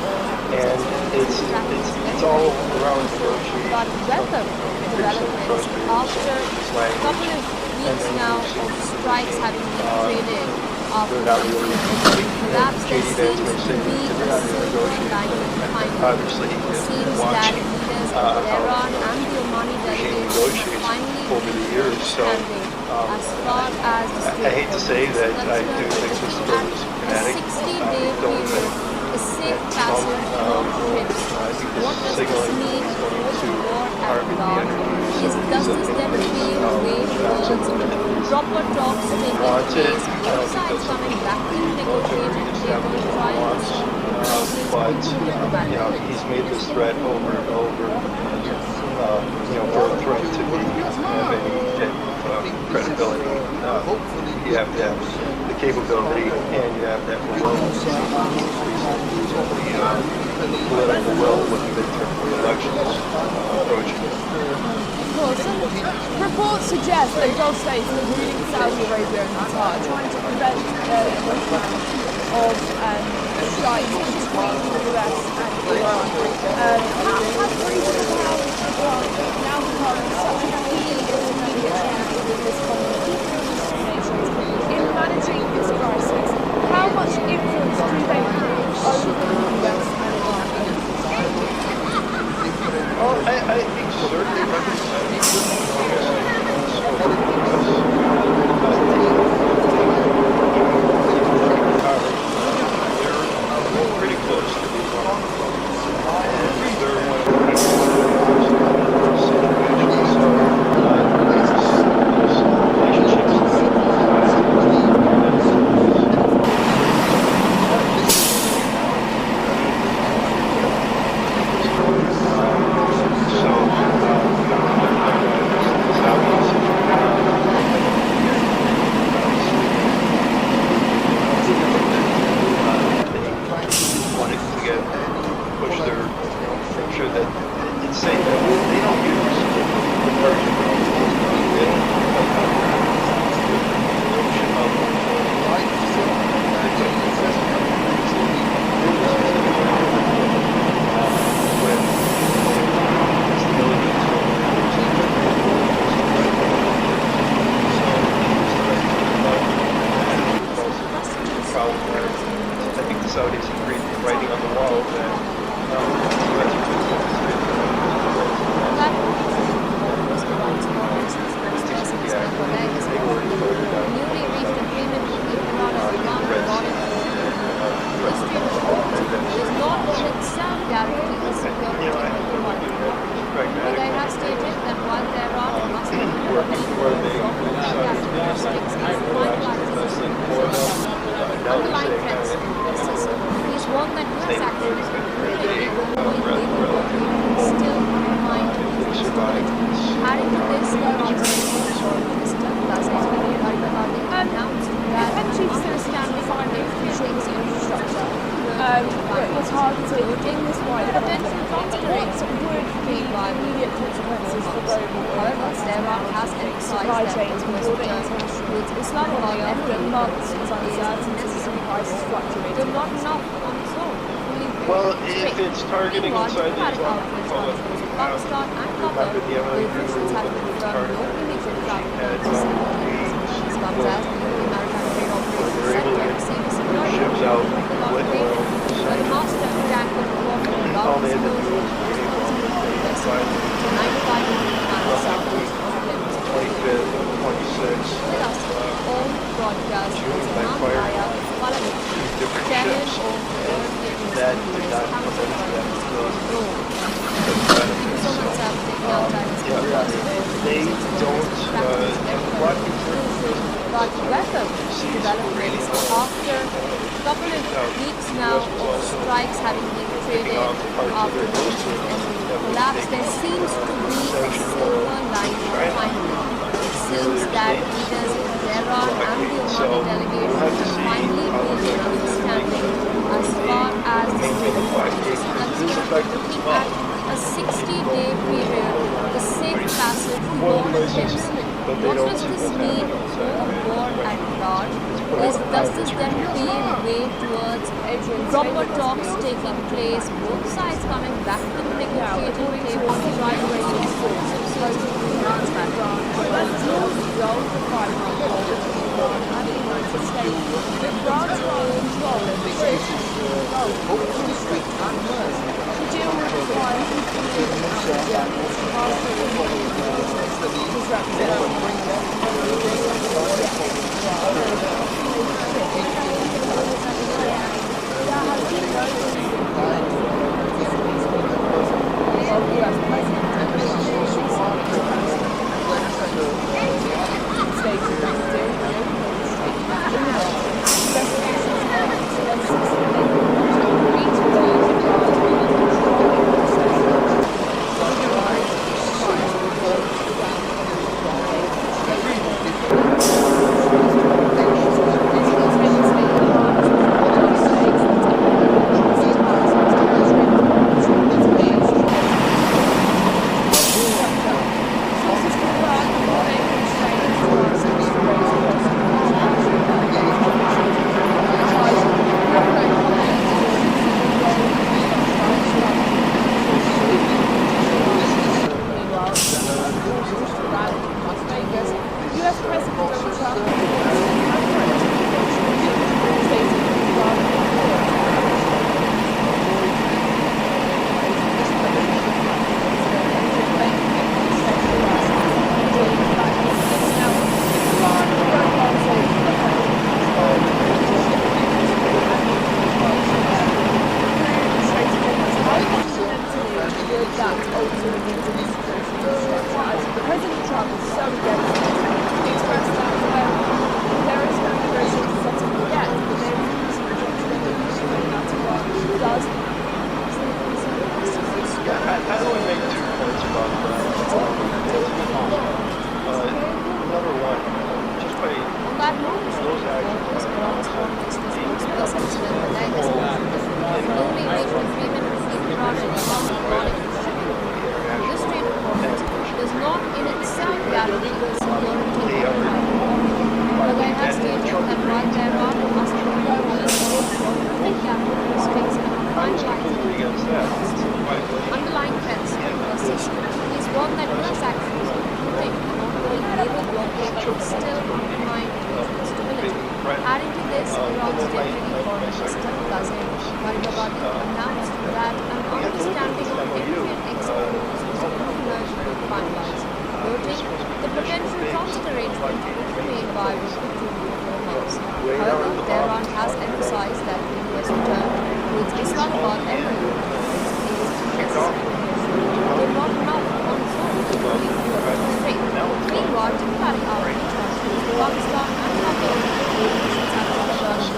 And it's all around negotiation. But weather developments after a couple of weeks now of strikes having been traded after the collapse, there seems to be a silver lining finally. It seems that leaders of Tehran and the Omani delegation finally over the years. So as far as the I hate to say that I do think this is very a schematic. 60-day period, a safe passage of ships. What does this mean for the war at large? Does this then pave way towards proper talks taking wants it. place, I both don't think sides that's coming something back to the military negotiating, they will establishment try to wants. resolve But this he's made this threat over and over. For a threat to be have any type of credibility, you have to have the capability and you have to have the will. The political will with the midterm elections approaching. Reports suggest that Gulf states, including Saudi Arabia and Qatar, are trying to prevent of strikes between the US and Iran. Has regional powers now become such a key intermediate channel within this conflict in managing this crisis? How much influence do they have over the US and Iran? Well, I think certainly they're pretty close to being and they're one of the situations. Saudis agreed writing on the wall that newly reached agreement with Iran and Oman regarding the Strait of Hormuz does not in itself guarantee the security of the world. But I have stated that while Tehran must underlying threats persist, he is warned that US actions still undermine stability. Adding to this, the Minister announced that Afghanistan funding shapes infrastructure Was targeted in this way. the potential What constraints would be immediate consequences for global However, Tehran has supply emphasized that chains the for US broader turn international towards Islamabad after and months of uncertainty and prices fluctuating. do not enough on its own. well, if it's targeting Meanwhile, inside the diplomatic outlets on Pakistan and Qatar, the officials have confirmed no immediate travel plans to see this comes as the UK maritime trade operations sector received a security ships out with oil. but a master tanker performing All around they the had to do was vessel to 95 miles southwest of Yemen. 25th, 26th, With us, all broadcast is by announced fire. via Paladin, different Italian ships owned European that Union did not come Council into that facility. So itself taking out China's They don't have a lot of but welcome developments after a couple of weeks now of strikes having been traded after the collapse. There seems to be a silver lining finally. It seems that leaders in Tehran and the Omani delegation have finally reached an understanding as far as the Strait of Hormuz is concerned, looking at a 60-day period, the safe passage for ships. What does this mean for war at large? Does this then pave way towards proper talks taking place, both sides coming back to the negotiating table to try to resolve exclusive Iran's background? States altering the administration as President Trump is so against it. He expressed that there is no negotiation settlement yet, but there is a projection that that's what does I only make 2 points about that. Number one, just by On that note, those actions by Iran's foreign minister spokesperson said that the only way to agreement between Iran and Iran regarding shipping through the Strait of Hormuz does not in itself guarantee the security of the but I have stated that while Tehran must fulfill the characteristics and finalizing underlying threats persist, is one that U.S. actions, including an ongoing naval blockade, will still undermine regional stability. Adding to this, Iran's Deputy Foreign Minister Qasem Gharibabadi announced that an understanding of Indian export rules was emerged to be finalized, noting the potential transit arrangement would remain viable for 2 more months. However, Tehran has emphasized that the U.S. return to its Islamabad embassy will not now consult the strait. Meanwhile, to carry out returns to Pakistan and other nations have returned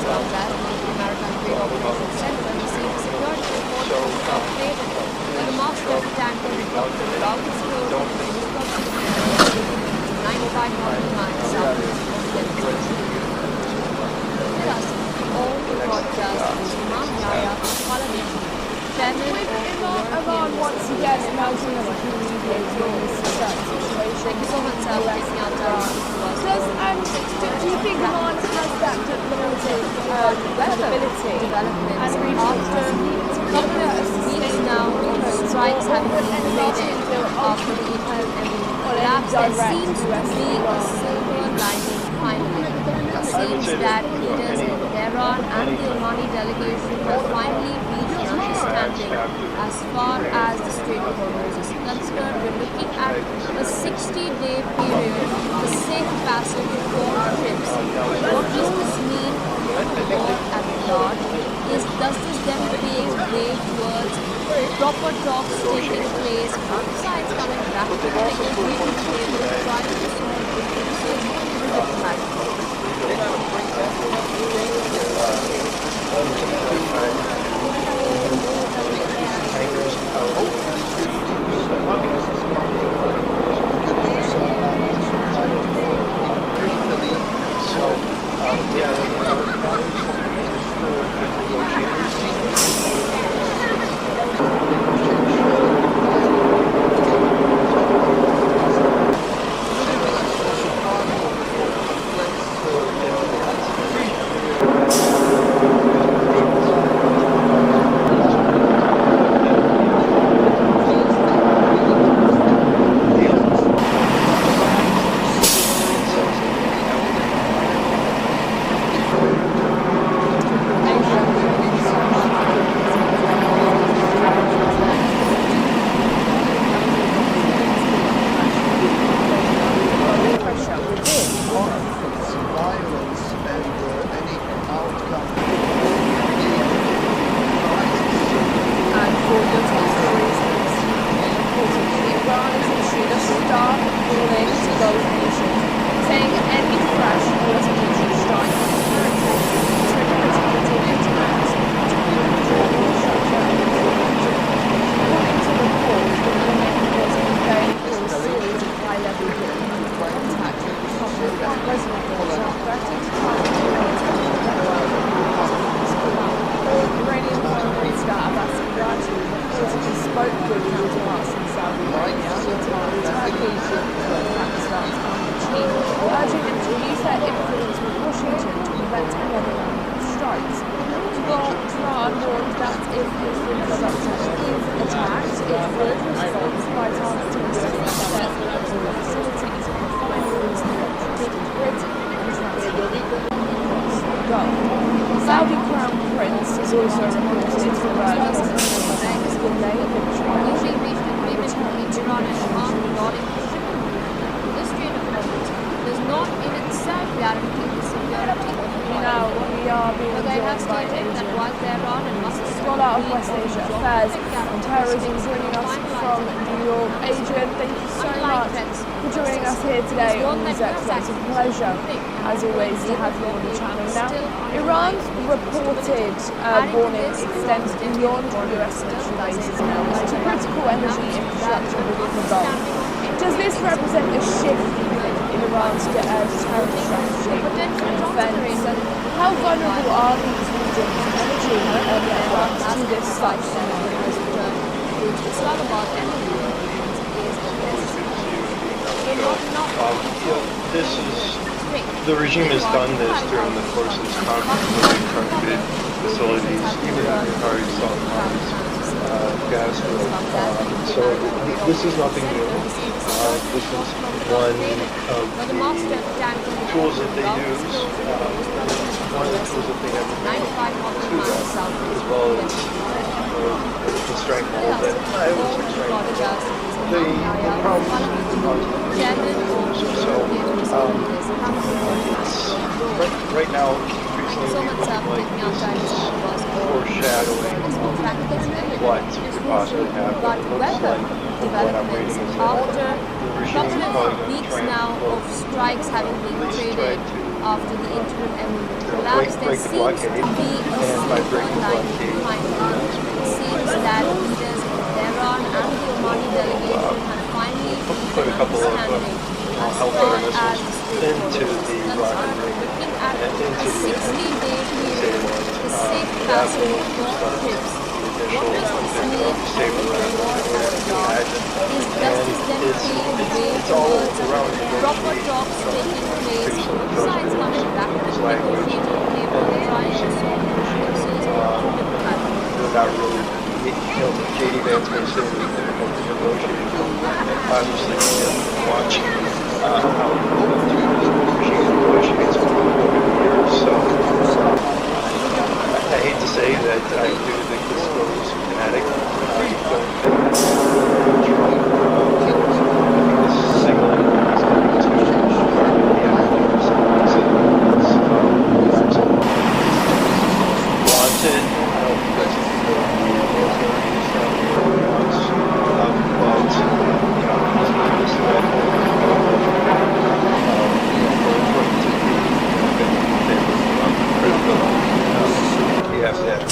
so that the Maritime Trade Operations Center received security report updated that the master tanker reported without exposure to any problem 95 nautical miles south of Yemen. With us, all the broadcasters, Imam Yahya Pahlavi, chairman With of Iran once again emerging as a key mediator in this situation. Thank you so much, sir, for taking out time to us. Do you think Iran has that diplomatic credibility Developments and after a couple of weeks now of strikes having been created after the collapse, there seems to be a silver lining finally. It seems that leaders in Tehran and the Omani delegation have finally reached an understanding as far as the Strait of Hormuz is concerned. We're looking at a 60-day period for safe passage for ships. What does this mean for the world at large? Does this then pave way towards proper talks taking place, both sides coming back to the negotiating table, trying to solve differences diplomatically? urging them to use their influence with of West Asia Affairs and Terrorism, joining us from New York. Adrian, thank you so much for joining us here today on NewsX. It's a pleasure, as always, to have you on the channel. Now, Iran's reported warning extends beyond US military bases to critical energy infrastructure within the Gulf. Does this represent a shift in Iran's terror strategy and defense? And how vulnerable are these regions' energy networks to this cycle? The regime has done this during the course of this conflict where they targeted facilities, even in the Qatari Strait of Hormuz, gas field. So this is nothing new. This is one of the tools that they use, one of the tools that they have to them, as well as the strength hold that I was strength. The problem right now, recently, like this is foreshadowing of what could possibly happen. It looks like what I'm reading is that the regime is probably going to try now of strikes having been traded after the interim emir collapse. There seems to be a silver lining finally. It seems that leaders in Tehran and the Omani delegation have finally put a couple of as far as into the rocket ring looking at and a into the 60-day period, the safe passage of foreign troops. What does this mean for the war as a dog? Is justice then being way towards proper talks taking place, both sides coming back to the negotiating table, trying to solve differences through diplomatic means? Not really. JD Vance may say that they're negotiating. Obviously, watching how the regime negotiates over years. So I hate to say that I do think this goes kinetic. I don't think Trump is signaling he's going to target the actors. Wanted. I don't think that's you have to have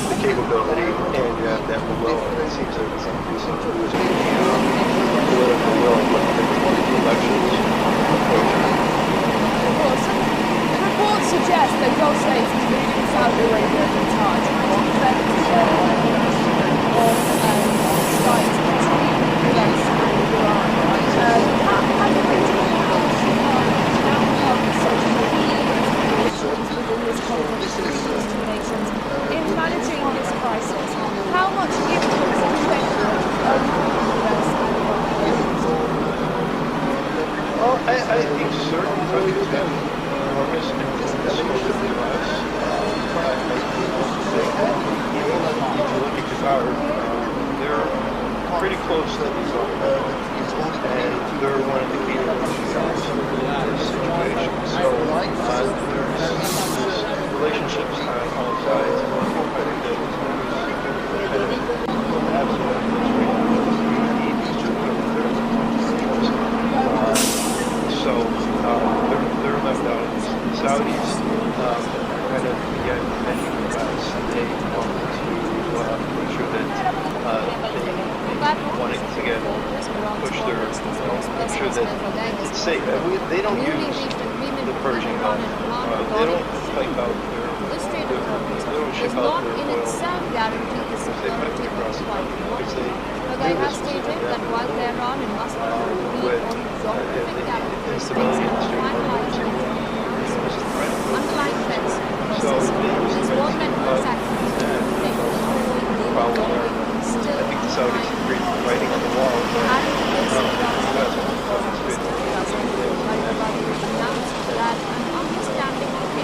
the capability and you have to have the will. And it seems like some political will when the elections Reports suggest that Gulf states, including Saudi Arabia and Qatar, trying to prevent strikes between the US and Iran. Have the regional powers now become such within this conflict between these two nations in managing this crisis? How much influence do they have over the US and Iran? Well, I think certain countries have enormous influence over the U.S. If you look at Qatar, they're pretty close to the zone, and they're one of the key negotiators in this situation. So there's relationships on all sides. I think that so they're left out. The Saudis kind of get many guys. They want to make sure that they want it to get push their, make sure that it's safe. They don't use the Persian Gulf. They don't pipe out they don't ship out their oil because they pipe it across the country. Because they has stated that while Tehran and Moscow agree on geographic characteristics and finalizing underlying threats, this wartime activities still I think the Saudis agreed to writing on the wall that announced that an understanding of the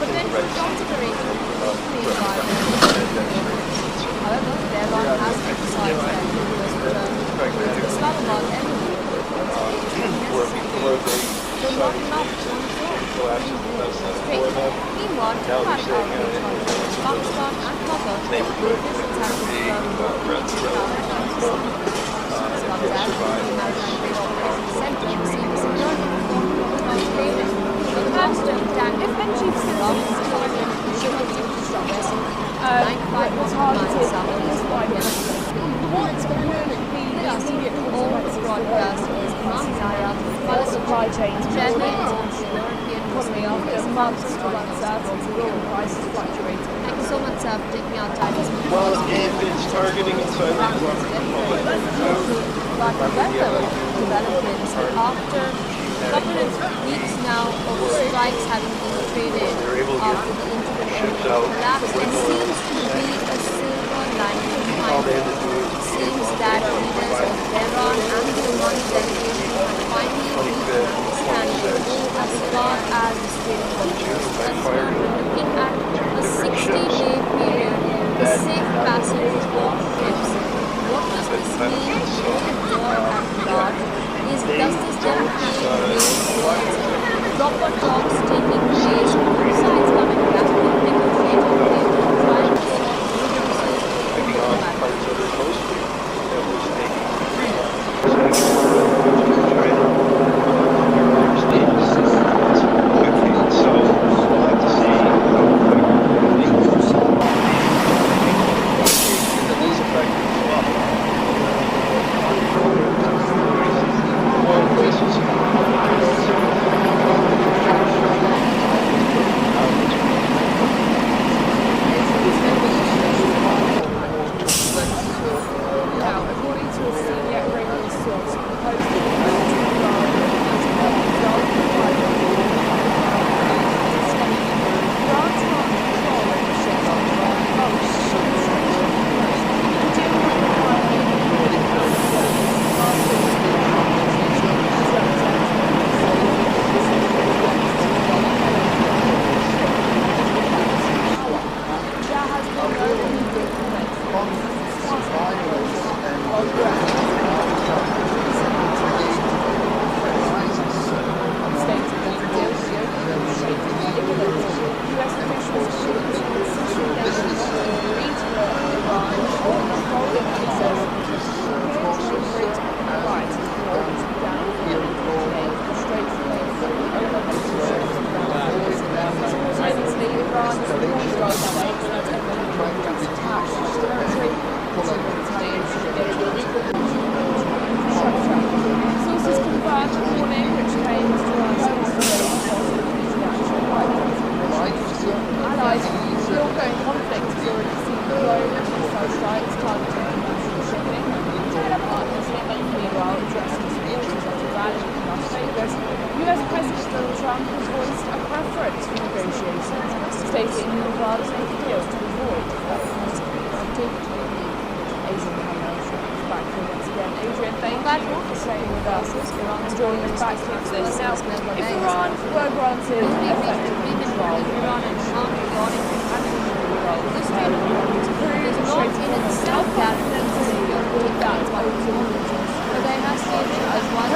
potential consideration of free environment. However, Tehran has emphasized that the US return to Islamabad embassy where they so not enough on its own. Meanwhile, they're saying, Pakistan and Qatar, the officials have confirmed the maritime trade operations center received security from Yemen. The master tanker Chief belongs to vessel 95 miles south of Yemen. What's going to be the immediate All broadcast is Mamzaya, supply chains Chairman of the European economy after months of uncertainty and prices fluctuating? Thank you so much, sir, for taking our time. well, if it's targeting inside the But developments after a couple of weeks now of strikes having been traded after the internet collapse, there seems to be a silver lining behind it. It seems that leaders of Tehran and the Oman delegation have finally reached an understanding as far as the Strait of Hormuz is concerned. We're looking at a 60-day period with safe passage of ships. What does this mean for the war at large? Does this then pave way towards proper talks taking place, both sides coming back to the negotiating table, trying to solve differences in diplomacy? Now, according to a senior Iranian source, proposed that Iran Sources confirmed the warning, which claims to us allies, the ongoing conflict has already seen drone and missile strikes targeting international shipping. China partners meanwhile addressing supporters of Iran in Las Vegas. US President Donald Trump has voiced a preference for negotiations, stating he would rather make a deal to avoid Asian panel back here once again. Adrian, thank you for staying with us and joining us back here for this. Now, if Iran were granted effective control, Iran and Oman regarding the Strait of Hormuz is not in itself guaranteed with that by but there has to be as one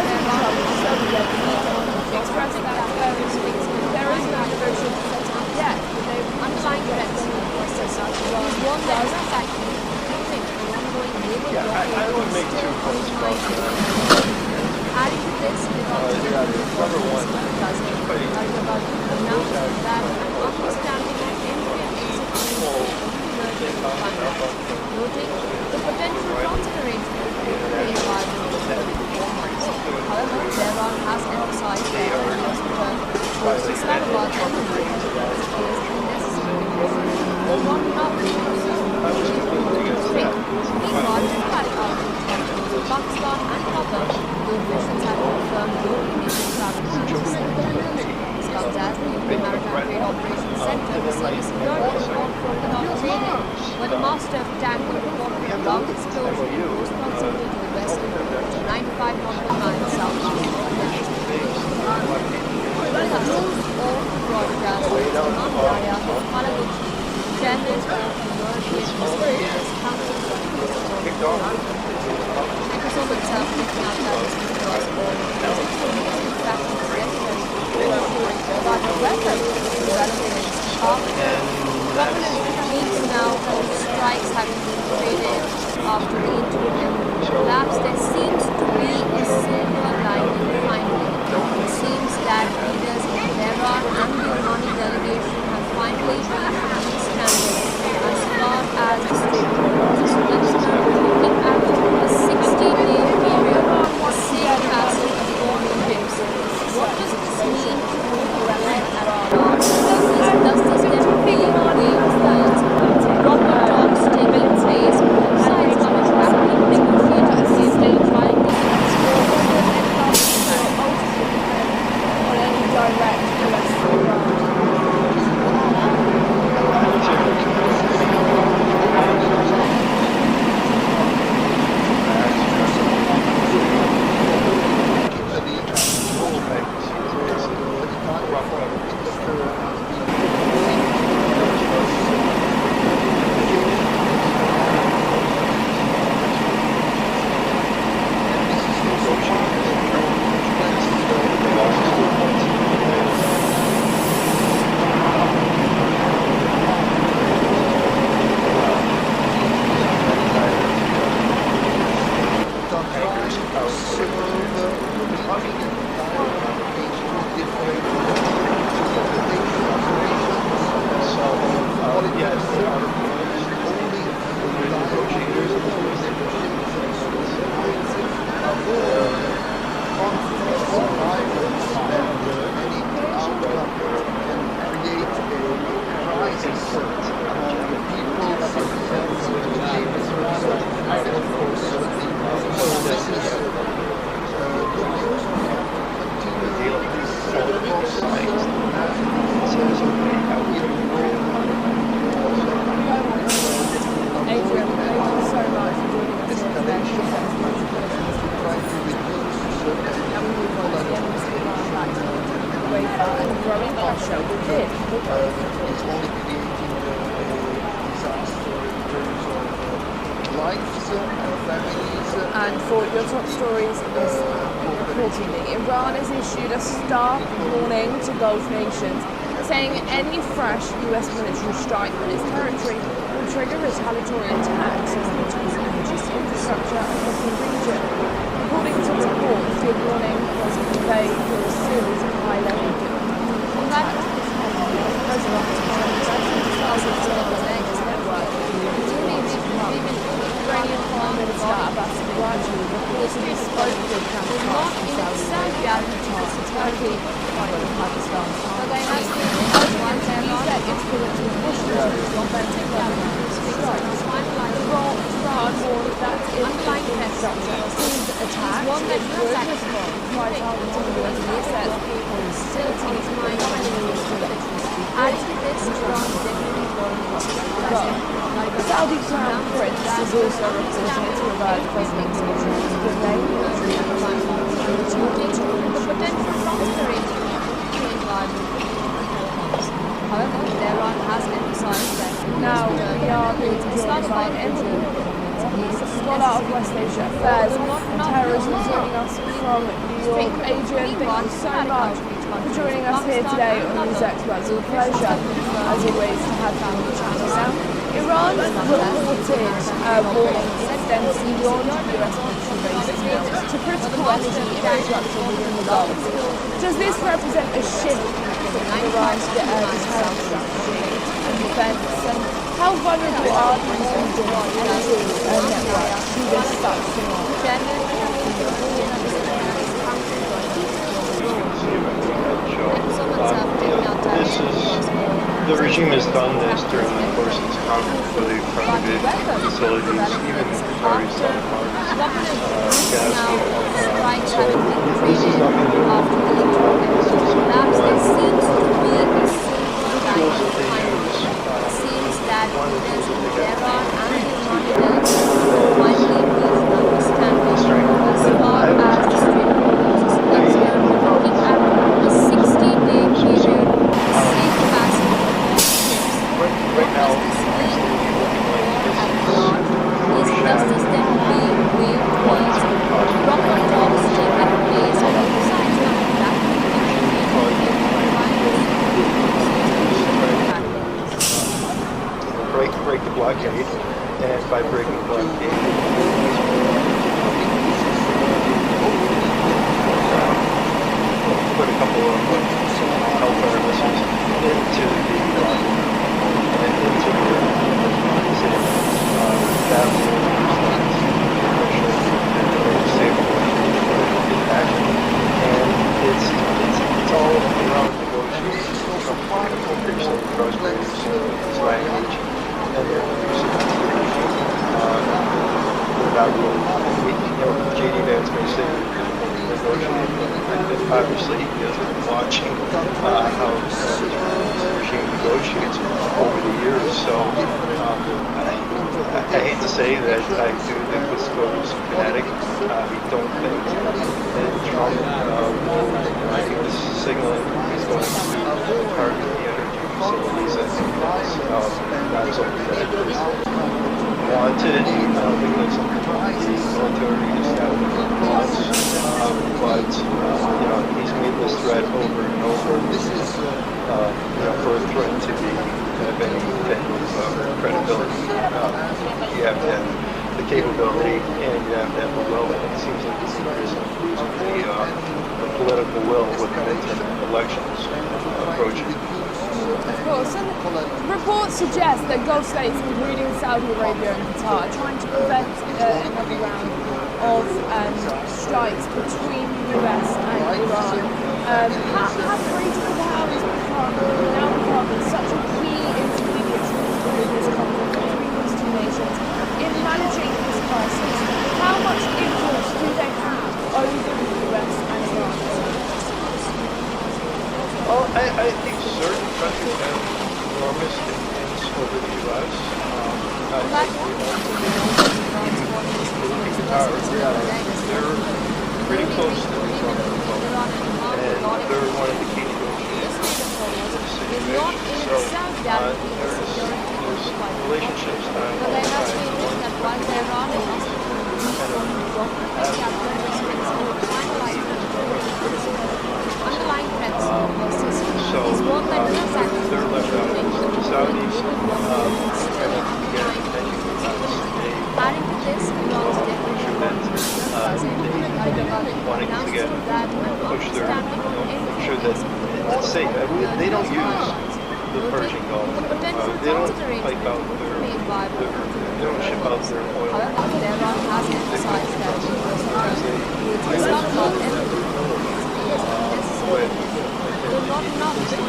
expressing that there is no negotiation set up yet, but they underlying threats one that is actually including an ongoing naval blockade. I don't make two points about Adding to this, number one, about announcing that an understanding of entry and exit noting the potential transit arrangement for the environment of the However, Tehran has emphasized that the US return to Islamabad on the night is unnecessary will not help the Meanwhile, despite our intentions, Pakistan and Qatar, the officials have confirmed no immediate travel plans This comes as the UK Maritime Trade Operations Center received security report from the North Yemen, where the master of tanker reported a loud explosion in close proximity to the vessel, 95 nautical miles south of Yemen. All broadcast is Mamzaya Khalid, Chairman of the European Business Council. Thank you so much, sir, for taking our time to speak to us all. In fact, it's necessary to about the weather developments after couple of weeks now of strikes having been traded after the interim collapse, there seems to be a silver lining finally. It seems that leaders in Tehran and the Omani delegation have finally reached peace candidates as far as the Strait of Hormuz is concerned, looking at a 60-day period for safe passage of foreign ships. What does this mean for the rest of Iran? Does this then pave the way towards proper talks taking place, both sides coming back to the negotiating table, trying to on any direct US Iran. Adrian, thank you so much for joining us here today. And we move on to the end of this Iran back to UEFA and growing pressure within the group. It's only creating disaster in terms of lives and families. And for your top stories this reporting, Iran has issued a stark warning to Gulf nations, saying any fresh US military strike on its territory will trigger retaliatory attacks on Britain's energy infrastructure across the region. According to reports, the warning was conveyed through a series of high-level diplomatic contacts. President Trump has network, Iranian Prime Minister Abbas reportedly spoke with counterparts in Saudi Arabia, Turkey, and Pakistan. That influence with Washington's authentic government strikes. Iran warned that if infrastructure seems attacked, it would respond by targeting US assets on facilities, mining, adding to this, Iran definitely warned Saudi Crown Prince is also reported to have urged President Trump to delay military the potential long-term environment. However, Tehran has emphasized that now we are being joined by Andrew, a scholar of West Asia affairs and terrorism, joining us from New York. Adrian, thank you so much for joining us here today on NewsX. It's a pleasure, as always, to have you on the channel. Now, Iran reported warnings extends beyond US military bases to critical energy infrastructure within the Gulf. Does this represent a shift in Iran's deterrent strategy and defense? And how vulnerable are these regional energy networks to this such The regime has done this during the course of its conflict, where they've targeted facilities, even Qatari supplies, gas. This is nothing new. This is there seems to be a silver lining finally. It seems that leaders in Tehran and the Omani delegation finally reached understanding as far as the Strait of Hormuz is concerned, looking at a 60-day period for safe passage of ships. Right now, Is justice then being way towards proper talks taking place on both sides coming back to the negotiating table, trying to break the blockade, and by breaking the blockade, put a couple of Hellfire missiles into the that will save and it's all around negotiations from increasing cross-barriers language and their that will, J.D. Vance may say negotiating, and obviously he has been watching how this regime negotiates over the years, so I hate to say that I do think this goes kinetic. I don't think that Trump, I think this is signaling he's going to target the energy facilities. I think that's not something that is wanted because the military is out of thoughts. But he's made this threat over and over. For a threat to be have any type of credibility, you have to have the capability and you have to have the will. And it seems like he's losing the political will with the midterm elections approaching. Of course, and reports suggest that Gulf states, including Saudi Arabia and Qatar, are trying to prevent another round of strikes between the US and Iran. How freedom of powers now become such a key intermediary in this conflict between these two nations in managing this crisis? How much influence do they have over the US and Iran? Well, I think certain countries have enormous influence over the U.S. They're pretty close to the Trump Republic, and they're one of the key negotiators in this situation. So there's relationships that underlying threats persist. so they're left out. The Saudis Adding to this, Iran's wanting to get push their make sure that it's safe. They don't use the Persian Gulf. They don't pipe out they don't ship out their oil. However, Tehran has emphasized that it's not about everything. Not enough.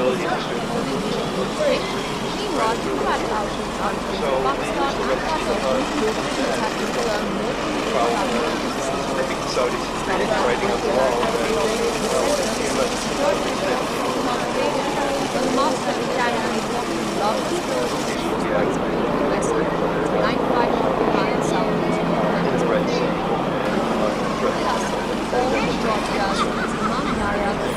Meanwhile, diplomatic outreach on Pakistan and Qatar have confirmed I think the Saudis are writing on the wall the master of China is working largely to 95 and South in the Red Sea. Plus, all Georgia's non-Nara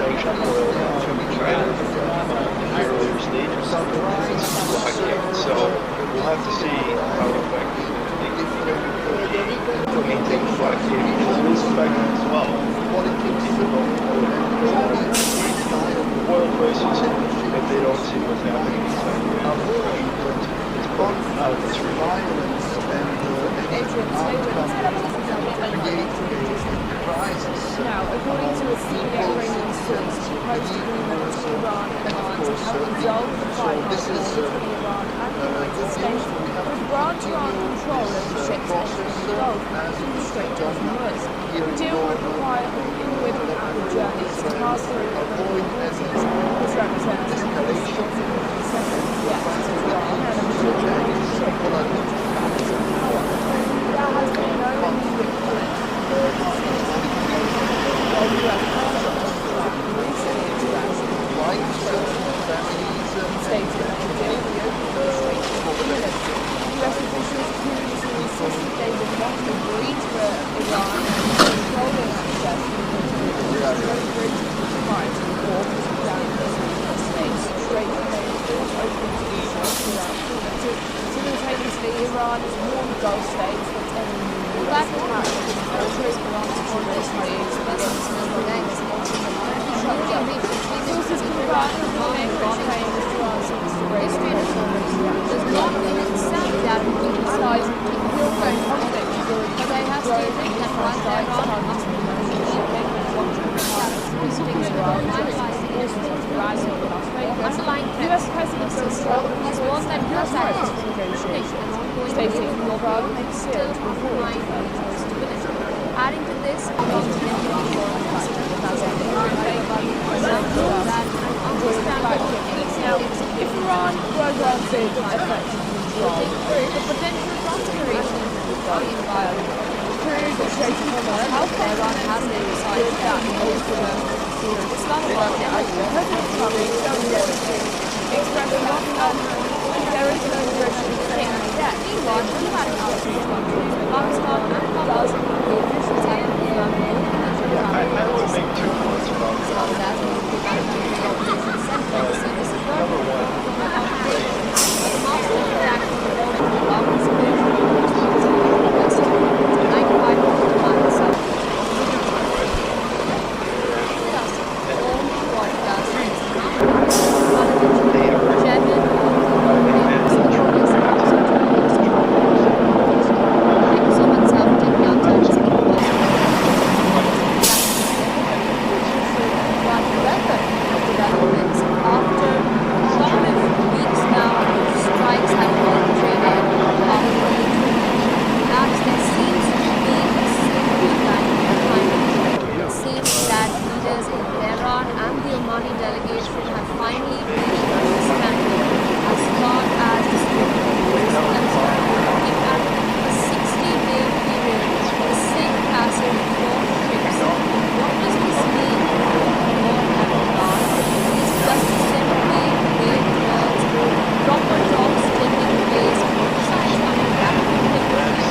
sanctioned oil to China in the earlier stages. see what's happening inside Iran. avoid It's conflict, it's violence and any outcome that create a crisis Now, according to a senior Iranian source, the proposed agreement between Iran and Oman to help resolve the fight between Iran and the United States would grant Iran control of the ships entering the Gulf through the Strait of Hormuz. The deal would require all individual outward journeys to pass through Iranian waters. This represents an increase of 50% yes to Iran and a majority of ships power. There has been no immediate threat. Stated that the deal would open the Strait of Hormuz. US officials previously insisted they would not agree to Iran controlling access to the Strait prior to the war down the United States. Strait remains open to the US without permitted. Simultaneously, Iran has warned Gulf states that any new US attack military on this waves against sources confirm the claims to answer the Strait of Hormuz does not in itself guarantee the allies size the ongoing conflict is already but I have stated that while there are underlying US President Donald Trump is one that does right that to negotiations, stating stating that Iran makes still clear to avoid undermine further stability. Adding to this, Now, if Iran were granted effective control, the potential configuration through the Strait of Hormuz, how far Iran has been decided that goes to Islamabad President Trump expressed that there is no direction to say yet. Meanwhile, the Pakistan and Does the officials have confirmed I would make 2 points about that. Number one, Omani delegation have finally reached an understanding as far as the Strait of Hormuz is concerned. Looking at a 60-day period for the safe passage of 4 ships. What does this mean for war and Oman? Is it just simply wait towards proper talks taking place, both sides coming back to the table,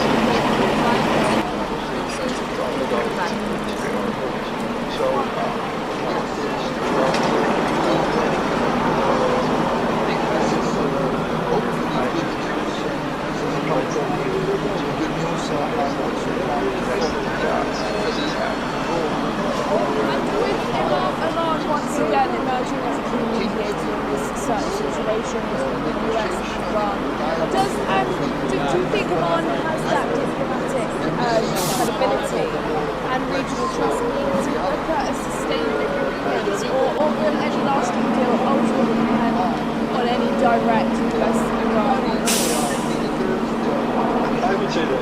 trying to keep truces to the back? Oman once again emerging as a key mediator in this certain situation between the US and Iran. Do you think Oman has that diplomatic credibility and regional trust needed to look at a sustainable agreement, or will any lasting deal ultimately depend on any direct US-Iran? I would say that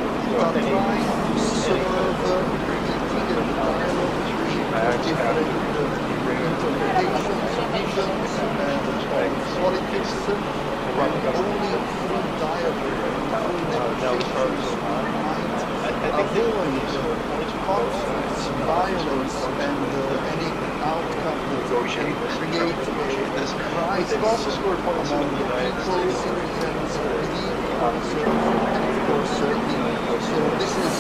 conflicts, violence, and any outcome that can create this crisis among the people, citizens, believers, and of course, so this is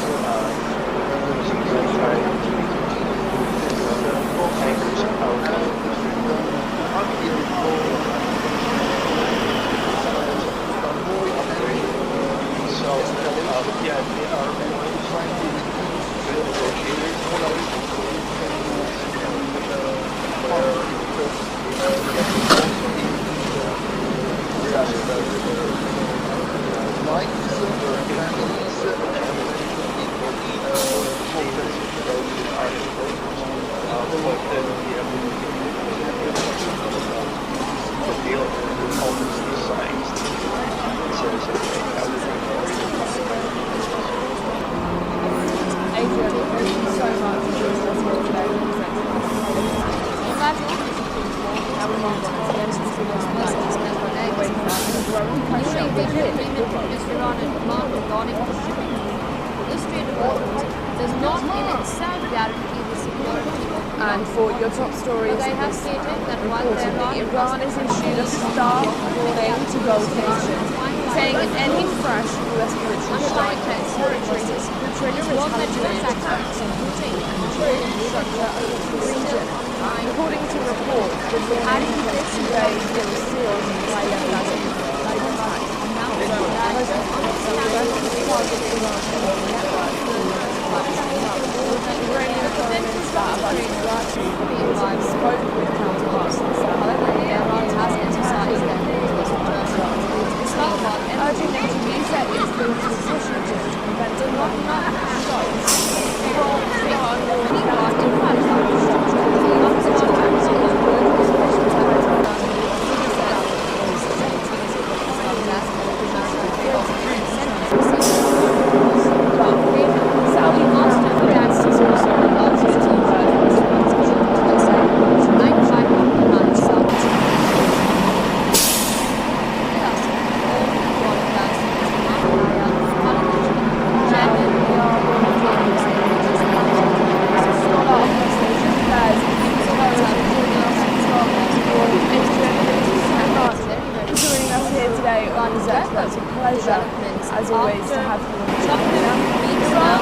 growing pressure within Europe. Iran and Oman regarding the shipping route to the Strait of Hormuz does not in itself guarantee the security of And for your top stories They have this stated that while reportedly, Tehran Iran has issued a stark warning to Gulf nations, saying if any fresh US military strike hits territories, the trigger is military attacks on Houthi and Kurd infrastructure over the region. According to reports, the warning came 2 days it was sealed by Yemen. Iranian authorities about Iraqi lives spoke with counterparts in the south. However, Iran has exercised their Islamabad urging them to use their influence and position to prevent another strikes from Iran or Saudi master gas is also the largest joining us here today on NewsX. It's a pleasure, as always, to have you on the dinner. Iran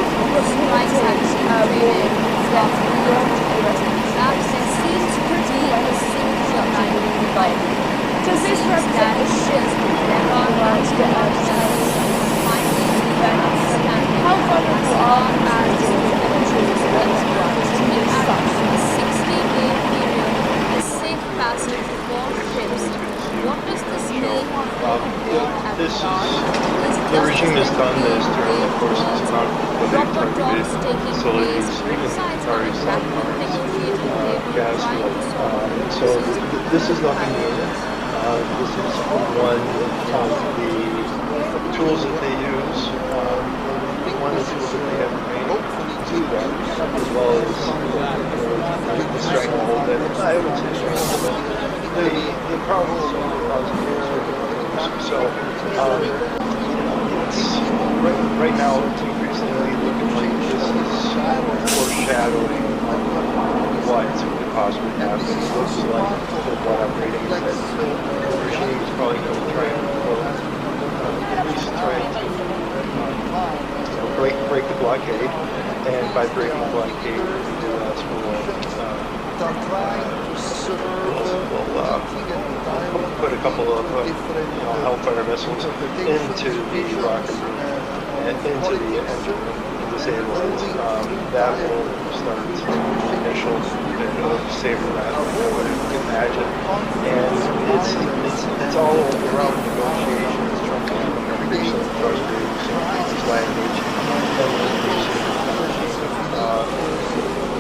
Does this represent a shift in Iran's How vulnerable are and countries the safe passage for ships. What does this mean? The regime has done this during the course of this conflict, where they've targeted facilities, even Qatari gas fields. So this is nothing new. This is one of the tools that they use. One of the tools that they have made to them, as well as the stranglehold that I would say stranglehold. The problem is so right now it's increasingly looking like this is foreshadowing what could possibly happen. It looks like what I'm reading that the regime is probably going to try and at least try to break the blockade, and by breaking the blockade, the U.S. will put a couple of Hellfire missiles into the rocket room and into the engine and disable it. That will start the initial saber rattle, I would imagine. And it's all around negotiations. Trump is becoming so frustrated with his language.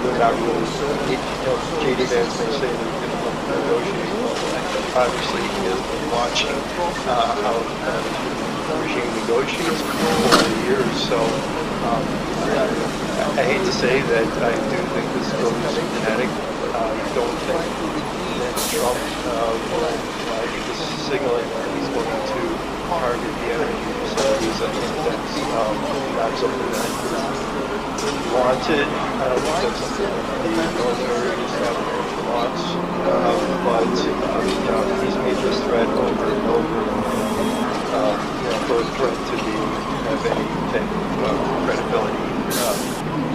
They're not really, J.D. Vance may say they're going to negotiate. Obviously, he has been watching how the regime negotiates over the years. So I hate to say that I do think this is totally kinetic. I don't think that Trump, I think this is signaling that he's going to target the energy facilities. I think that's not something that is wanted. I don't think that's something that the military establishment wants. But he's made this threat over and over. For it to have any type of credibility,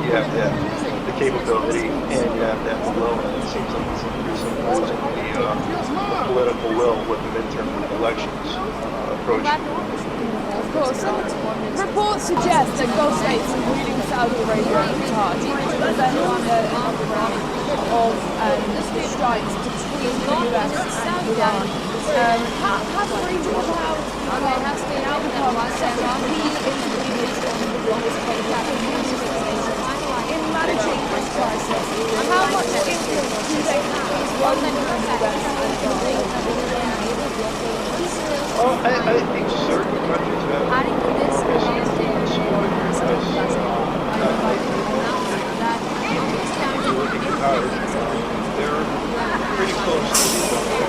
you have to have the capability and you have to have the will. And it seems like it's increasingly losing the political will with the midterm elections approaching. Of course, reports suggest that Gulf states, including Saudi Arabia and Qatar, trying to prevent another round of strikes between the US and Iran. Have regional powers been out key ingredients in this conflict in managing this crisis? And how much influence do they have on the US I think certain countries have they're pretty close to each other.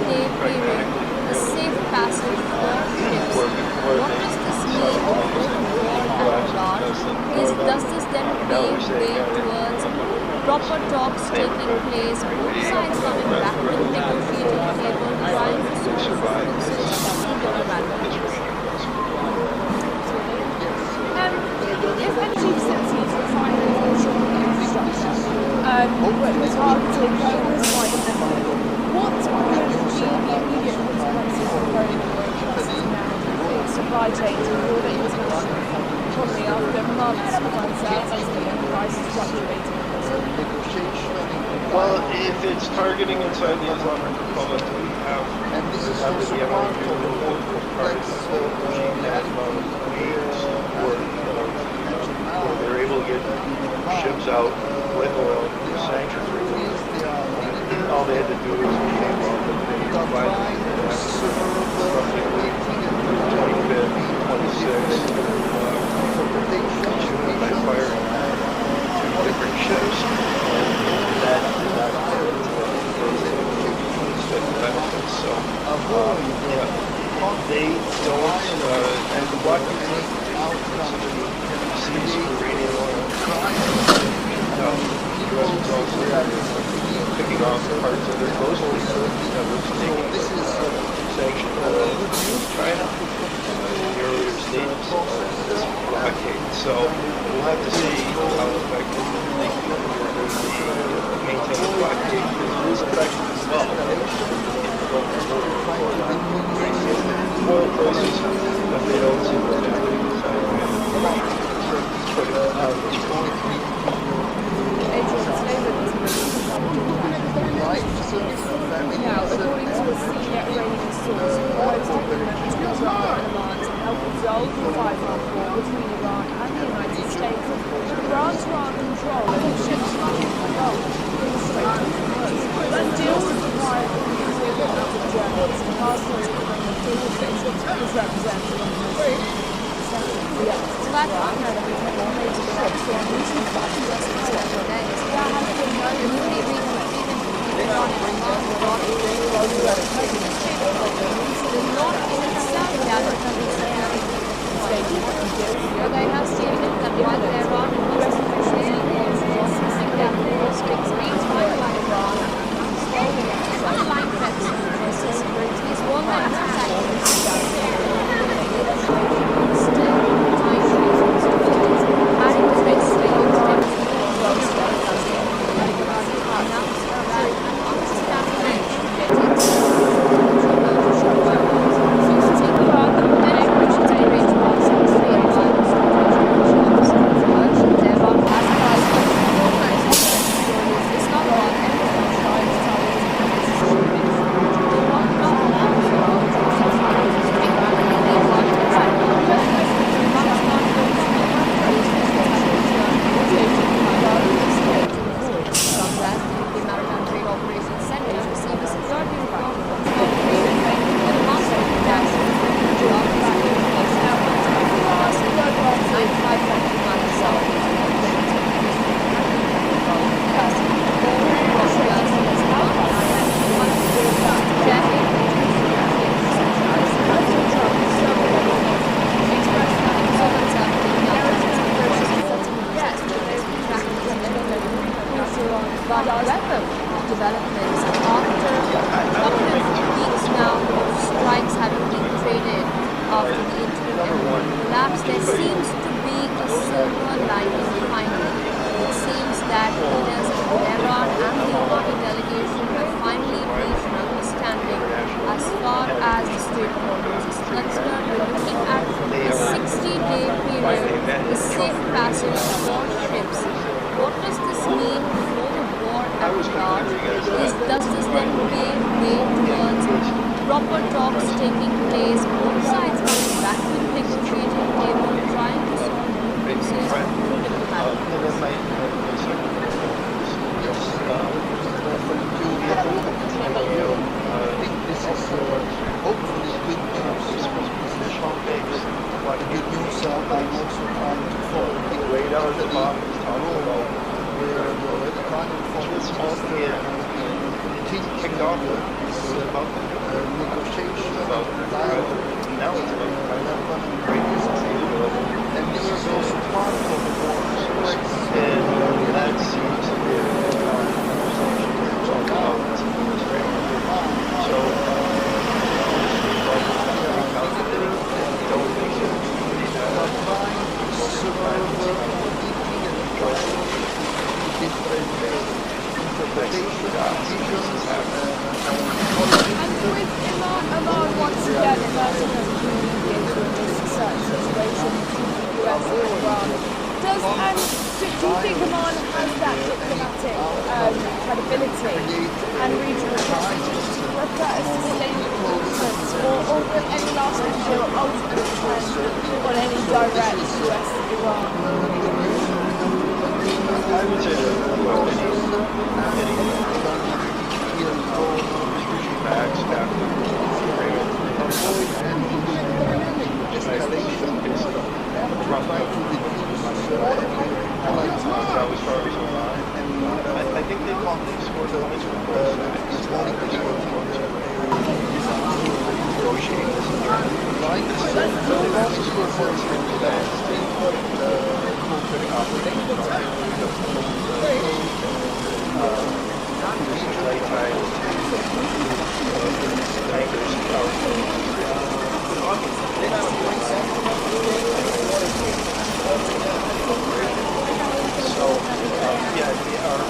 60-day period, a safe passage for ships. What does this mean for the war at large? Does this then pave way towards proper talks taking place, both sides coming back to the negotiating table, trying to solve differences through diplomatic means? If energy facilities, refineries, or shipping infrastructure were targeted quite heavily, what would be the immediate consequences of growing supply chains and broader international economy after months of uncertainty and prices fluctuating? Well, if it's targeting inside the Islamic Republic, we have the Yemen part of the regime that waves where they're able to get ships out with oil, sanctions removed. All they had to do was pay off the pay provided roughly 25th, 26th, June by firing two different ships. That did not benefits. So, they don't, and the block sees uranium oil. The U.S. is also picking off parts of their coastal that was taking sanctioned oil from China in the earlier stages of this blockade. So we'll have to see how effective they can maintain the blockade, because it is effective as well. Oil prices, but they don't seem to be Now, according to a senior Iranian source, proposed agreement between Iran and Oman to help resolve the five-month war between Iran and the United States would grant Iran control over ships running the Gulf in the Strait of Hormuz. That deal would require the nuclear weapons of Germans to pass through the ships, which represents So that partner that we have already discussed on recent several days, there has been no really Iran and Oman brought in the Strait of Hormuz is not in itself gathered from the but they have stated that while Iran and US officials are discussing that the restricts maintained by Iran slowly underlying threats to persist is one that is developments after a couple of weeks now of strikes having been traded after the interim collapse, there seems to be a silver lining finally. It seems that leaders of Iran and the Omani delegation have finally reached an understanding as far as the Strait of Hormuz is concerned. We're looking at a 60-day period, a safe passage for ships. What does this mean for the war at large? Does this then pave way towards proper talks taking place, both sides coming back to the negotiating table, trying to solve differences through diplomatic means? Hopefully good news. Good news I'm also trying to follow. Way down at the bottom is talking about where the economic this whole thing kicked off off with. It was about the negotiation, about dialogue, now it's about and these are also part of the war. and that seems to be about so calculating don't think And with Oman once again emerging as a key mediator in this certain situation between the US and Iran, do you think Oman has that diplomatic credibility and regional prestige to refer a sustainable influence, or will any lasting deal ultimately depend on any direct US-Iran? I would say that any backs after as far as Oman, I think they call these for the negotiating this in Germany. They've also scored points in the United States. Maritime tankers so yeah, they are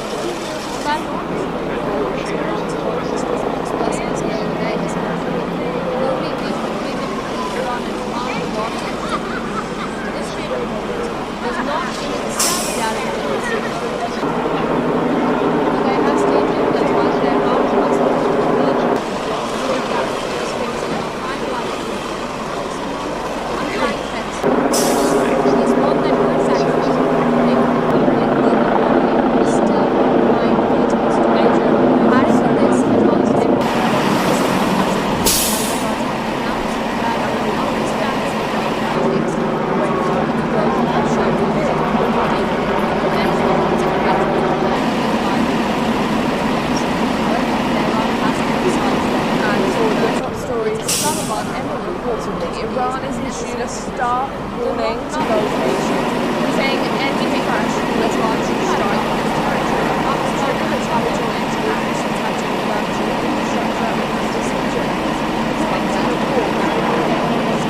Iran is issued a stark warning to both nations, saying any clash will launch a strike on its territory. After military joints with actions touching military infrastructure in this region, according to the report,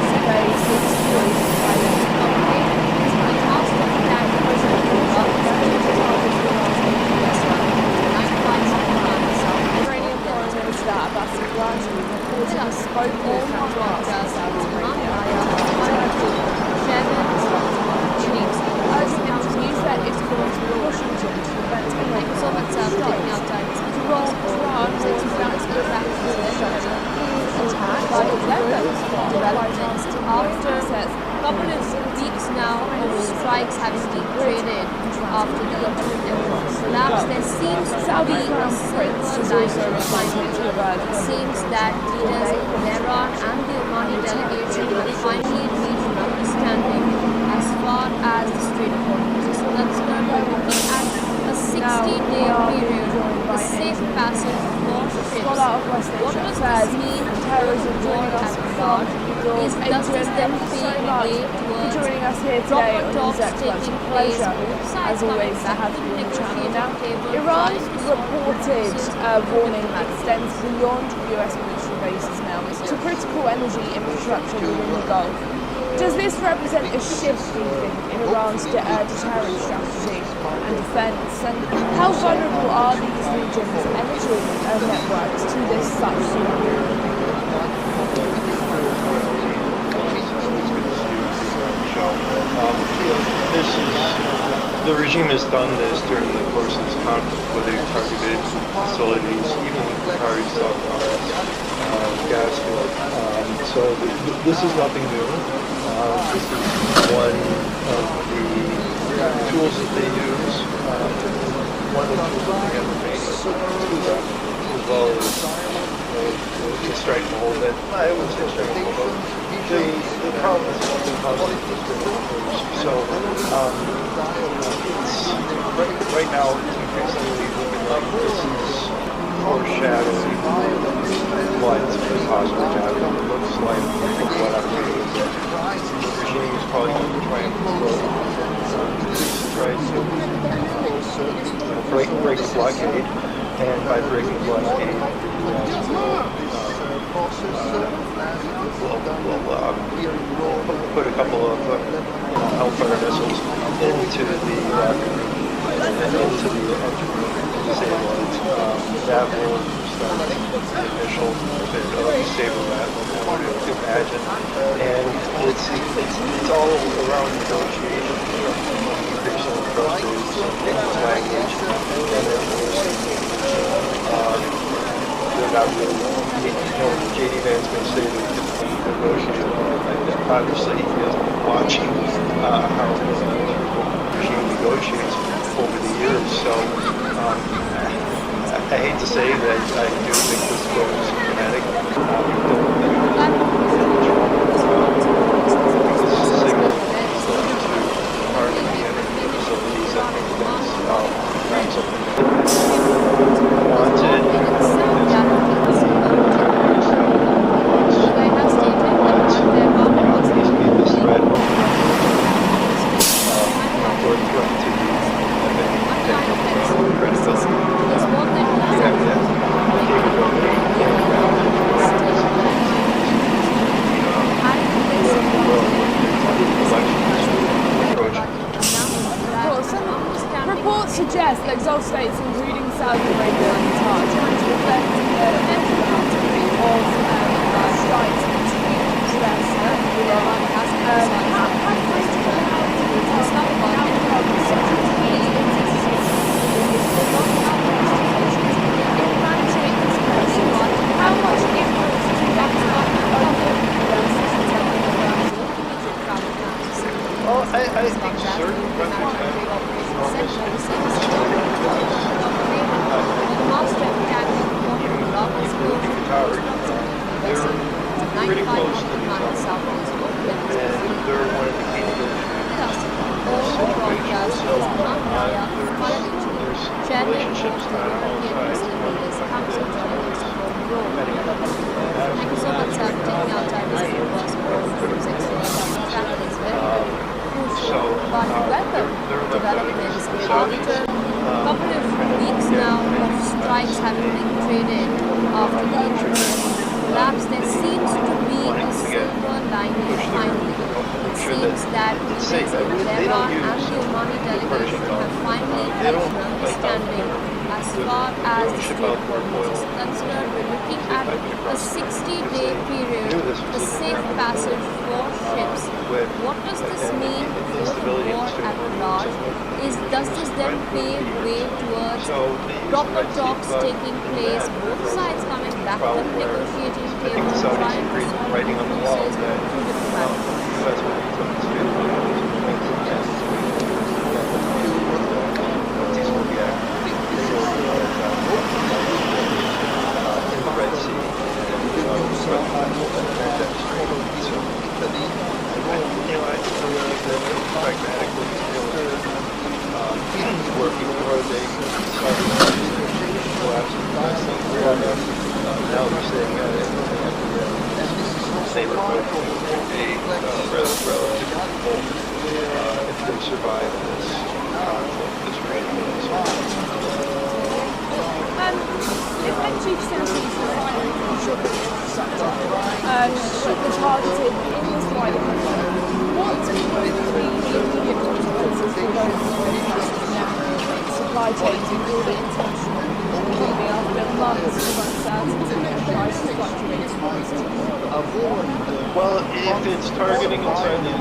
surveys were destroyed by the company. It's been tasked with that President Iranian Foreign Minister Abbas reported a spoken counter Saudi Arabia, Turkey, Yemen, urging them to use their influence with Washington to prevent any strikes. France announced that infrastructure attack by the weapons developments after a couple of weeks now of strikes having been created after the collapse, there seems to be a silver lining. It seems that leaders in Iran and the Omani delegation have finally reached an understanding as far as the Strait of Hormuz is concerned. We're looking at a 16-day period of safe passage for ships. What does this mean for the war at Iran? Does this then pave the way towards joining us here today on talks NewsX. taking It's a place, pleasure, both sides as always, coming to back have to you the on the channel. negotiating Now, table, Iran's trying to solve reported the warning extends beyond US military bases now to critical energy infrastructure within the Gulf. Does this represent a shift, do you think, in Iran's deterrent strategy and defence? And how vulnerable are these regions' energy networks to this such tsunami? The regime has done this during the course of this conflict, where they've targeted facilities, even Qatari gas field. So this is nothing new. This is one of the tools that they use. One of the tools that they have made, as well as the strike hold that I would say strike hold. The problem is something causing so it's right now it's increasingly looking like this is foreshadowing what could possibly happen. It looks like, from what I'm reading, the regime is probably going to try and break the blockade, and by breaking the blockade, we'll put a couple of Hellfire missiles into the disable it. That will start the initial bit of disable that, I would imagine. And it's all around negotiation, increasing trust rates, language, and then they're not really, J.D. Vance may say that we can negotiate along like that. Obviously, he hasn't been watching how the regime negotiates over the years, so I hate to say that I do think this goes kinetic. This is a signal to target the enemy facilities. I think that's something wanted. Reports suggest that Gulf states, including Saudi Arabia and Qatar, trying to reflect the aftermath of strikes between the US and Iran. How much influence do you think Well, I think certain countries have enormous they're pretty close to the and they're one of the key negotiators situations. So there's relationships on all sides. Thank you so much for taking out time to speak to us for developments. After a couple of weeks now of strikes having been traded after the internet collapse, there seems to be a silver lining finally. It seems that leaders in Lebanon and the Omani delegation have finally reached an understanding as far as the Strait of Hormuz is concerned. We're looking at a 60-day period for safe passage for ships. What does this mean for the war at large? Does this then pave way towards proper talks taking place, both sides coming back to the negotiating table, trying to solve differences through diplomacy? Working for they now we're staying at a neighborhood relatively full if they survive this conflict, this raining and so on. If energy facilities are finally the targeted in this wider conflict, what would be the immediate consequences for those supply chains and broader international economy after months of uncertainty and price fluctuations? Well, if it's targeting inside the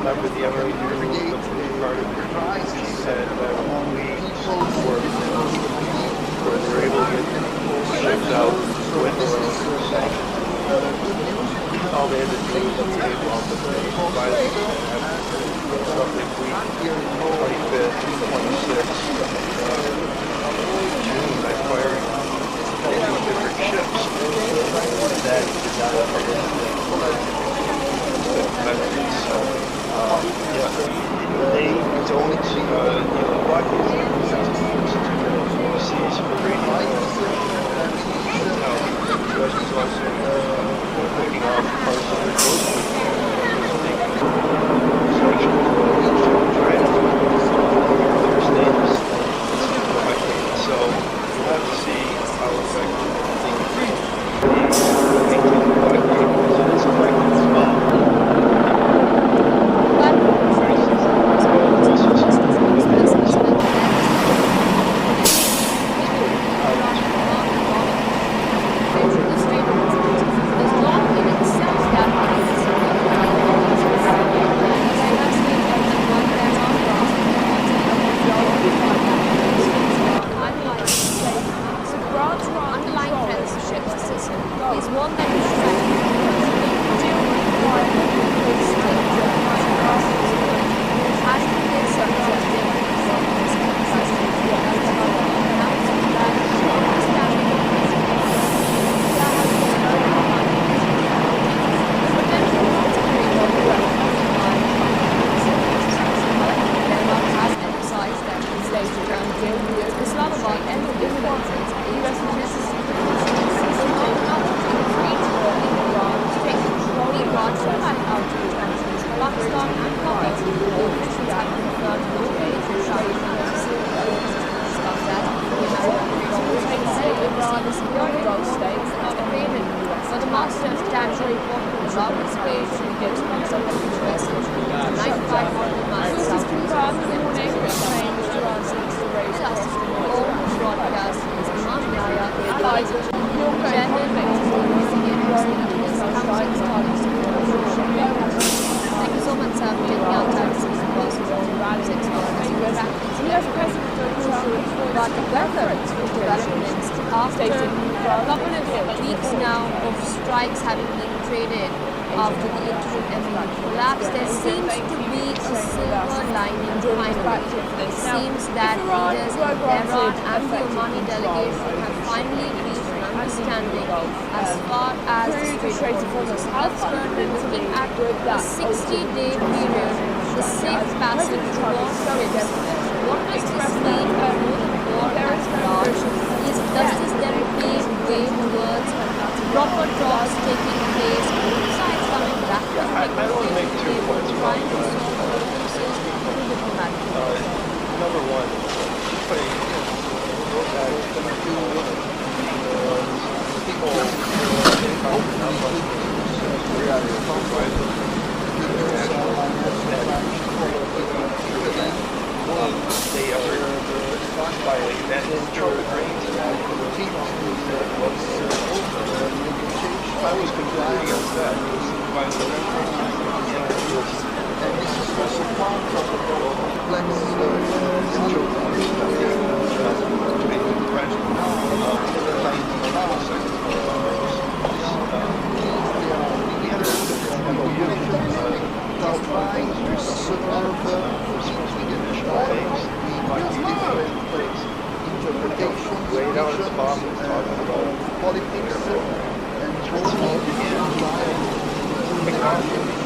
remember the Emirates part of your tribe, she said that where they're able to get shipped out with their own sanctions. All they had to do was update all the violence that roughly week 25th, 26th June by firing 50 different ships that did not have benefits. So, they don't, blockades seas for radio. The U.S. is also picking off parts of the coast of sections of China. Their status is affected. So we'll have to see how effective it is affected as well. Is one that is weeks now of strikes having been traded after the interim embargo collapse, there seems to be a silver lining finally. It seems that leaders in Tehran and the Omani delegation have finally reached an understanding as far as the Strait of Hormuz. That's currently looking at a 60-day period, the safe passage towards ships. What does this mean for the war at large? Does this then pave way towards proper talks taking place, both sides coming back to the I want to make 2 points about trying to solve the differences through diplomatic means? Number one, they ever violate that internal agreement. I was completely against that. It was violating and this is also part of the laid out its bottom, talking about politics and technology.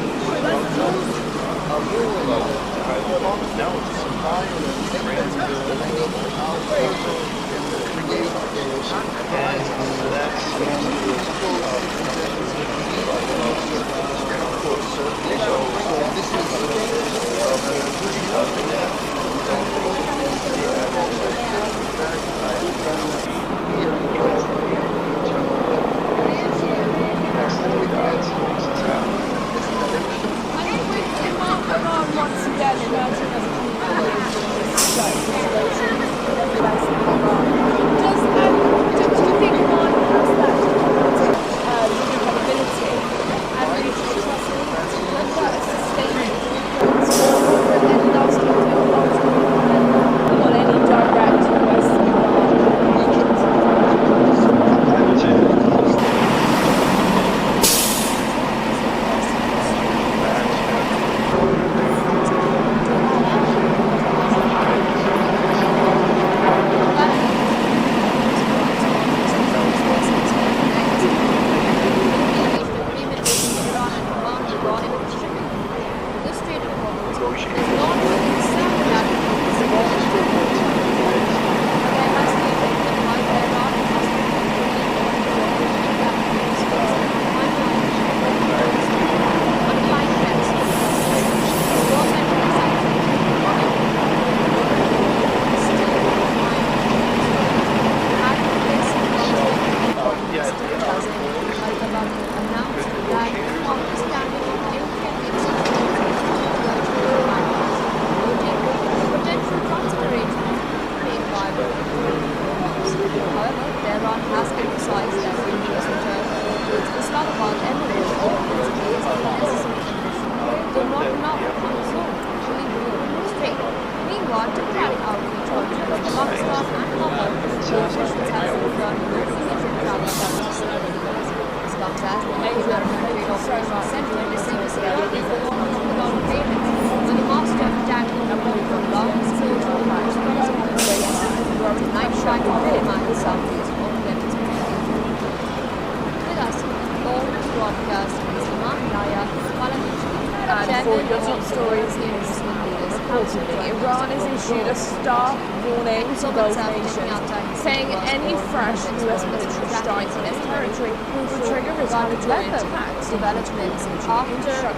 so much. Central embassy was held for $1 payments. When the master of Jack belongs to night shine in Oman, Southeast Oman. With us, all broadcast is Imam Naya, And for your top stories is reportedly Iran has issued a stark warning to Gulf nations, saying any fresh US military strikes on its territory will trigger retaliatory attacks developments after a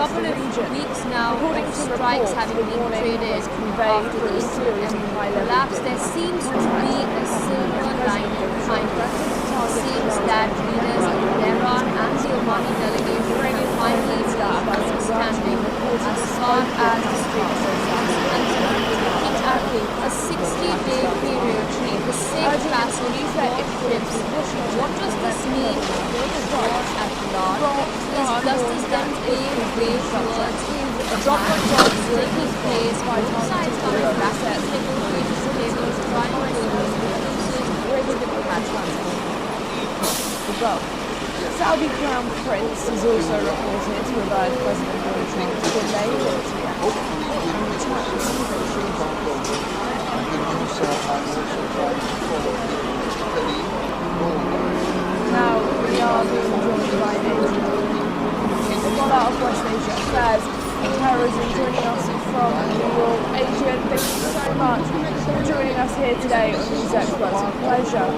couple of weeks now, According to strikes reports, having the been warning traded was conveyed after through the a series of high-level collapse. There seems to be a silver lining behind it. It seems that leaders in Tehran and the Omani delegation have finally reached understanding as far as the Strait of Hormuz looking at a 60-day period the safe passage of ships. What does this mean for the world at large? Does this then pave way towards a drop-on-drop will take place by both sides coming back to negotiations tables, trying to where the diplomats well. Saudi Crown Prince is also reported to have urged President Donald Trump to delay military Now we are being joined by a scholar of West Asia Affairs and Terrorism joining us from New York. Adrian, thank you so much for joining us here today on NewsX. It's a pleasure,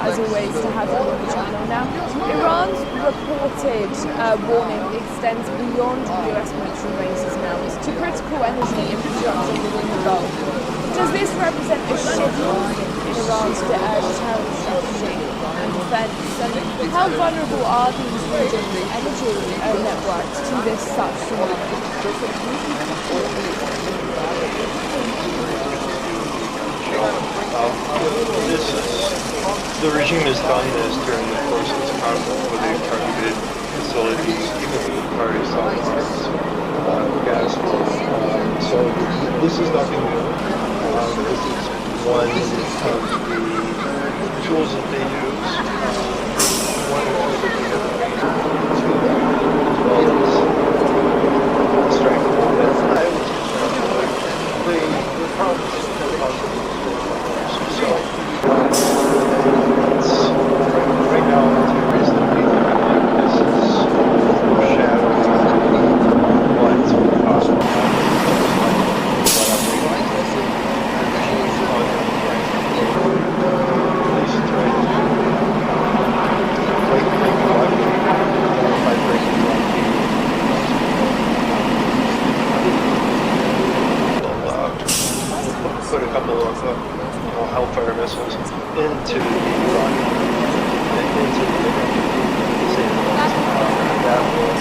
as always, to have you on the channel. Now, Iran's reported warning extends beyond US military bases now to critical energy infrastructure within the Gulf. Does this represent a shift in Iran's terror strategy and defense? And how vulnerable are these regional energy networks to this such scenario? The regime has done this during the course of this conflict where they've targeted facilities, even various gas wells. So this is nothing new. This is one of the tools that they use. One of the tools that they use as well as strike a little bit. The problem is so right now it's reasonably this is foreshadowing put a couple of Hellfire missiles into the Iranian, into the that will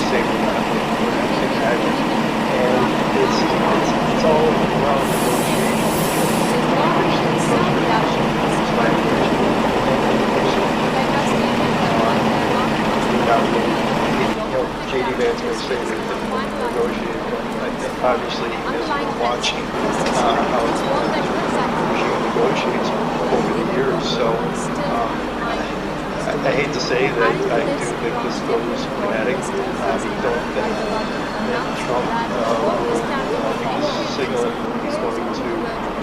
save the map, imagine. And it's all around J.D. Vance may say that negotiating, I think obviously he has been watching how the regime negotiates over the years. So I hate to say that I do think this goes kinetic. I don't think that Trump he's signaling he's going to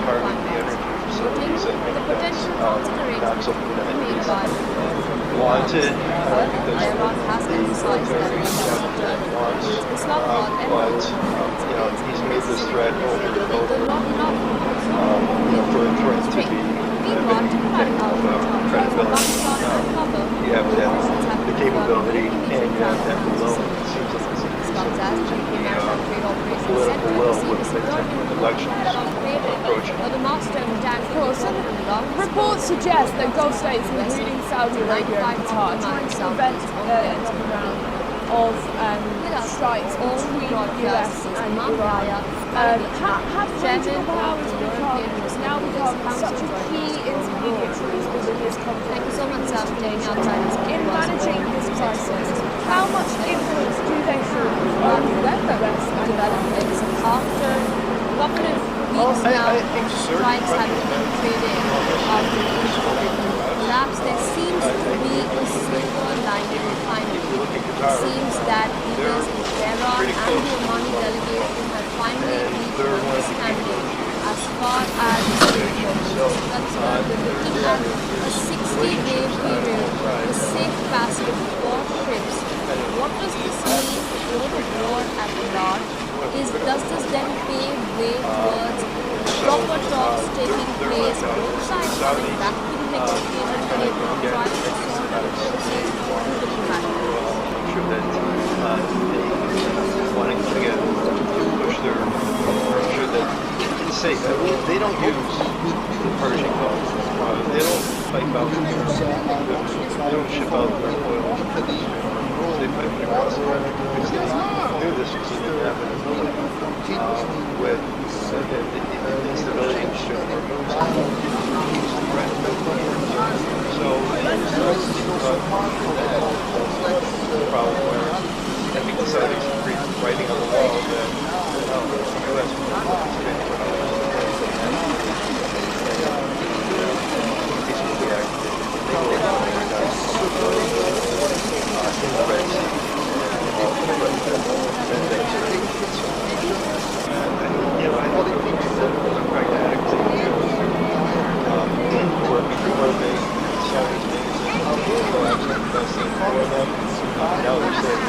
target the energy facilities. I think that's not something that he's wanted. I think that's what the military wants. But he's made this threat over and over. For it to be credibility, you have to have the capability and you have to have the will. It seems like this is the political will with the elections approaching. Of course, and reports suggest that Gulf states, including Saudi Arabia and Qatar, are trying to prevent another round of strikes between the US and Iran. Have regional powers now become such a key intermediaries within this conflict? In managing this crisis, how much influence do they have over the US and developments after a couple of weeks now, strikes have been traded after the collapse? There seems to be a silver lining looking at a 60-day period for safe passage for ships. What does this mean for the war at large? Does this then pave way towards proper talks taking place, both sides coming back to the negotiating table, trying to sort out policies through diplomatic ways? Sure that they wanting again to push their sure that it's safe. I mean, they don't use the Persian Gulf. They don't pipe out. They don't ship out their oil. They pipe it across the country because they knew this was an inevitability with the instability in the Strait of Hormuz. So the problem where I think the Saudis are writing on the wall that the U.S. peacefully acted in the Red Sea and all the Red Sea. I think it's a pragmatic thing to where they Saudis made collapse and investing for them. Now they're saying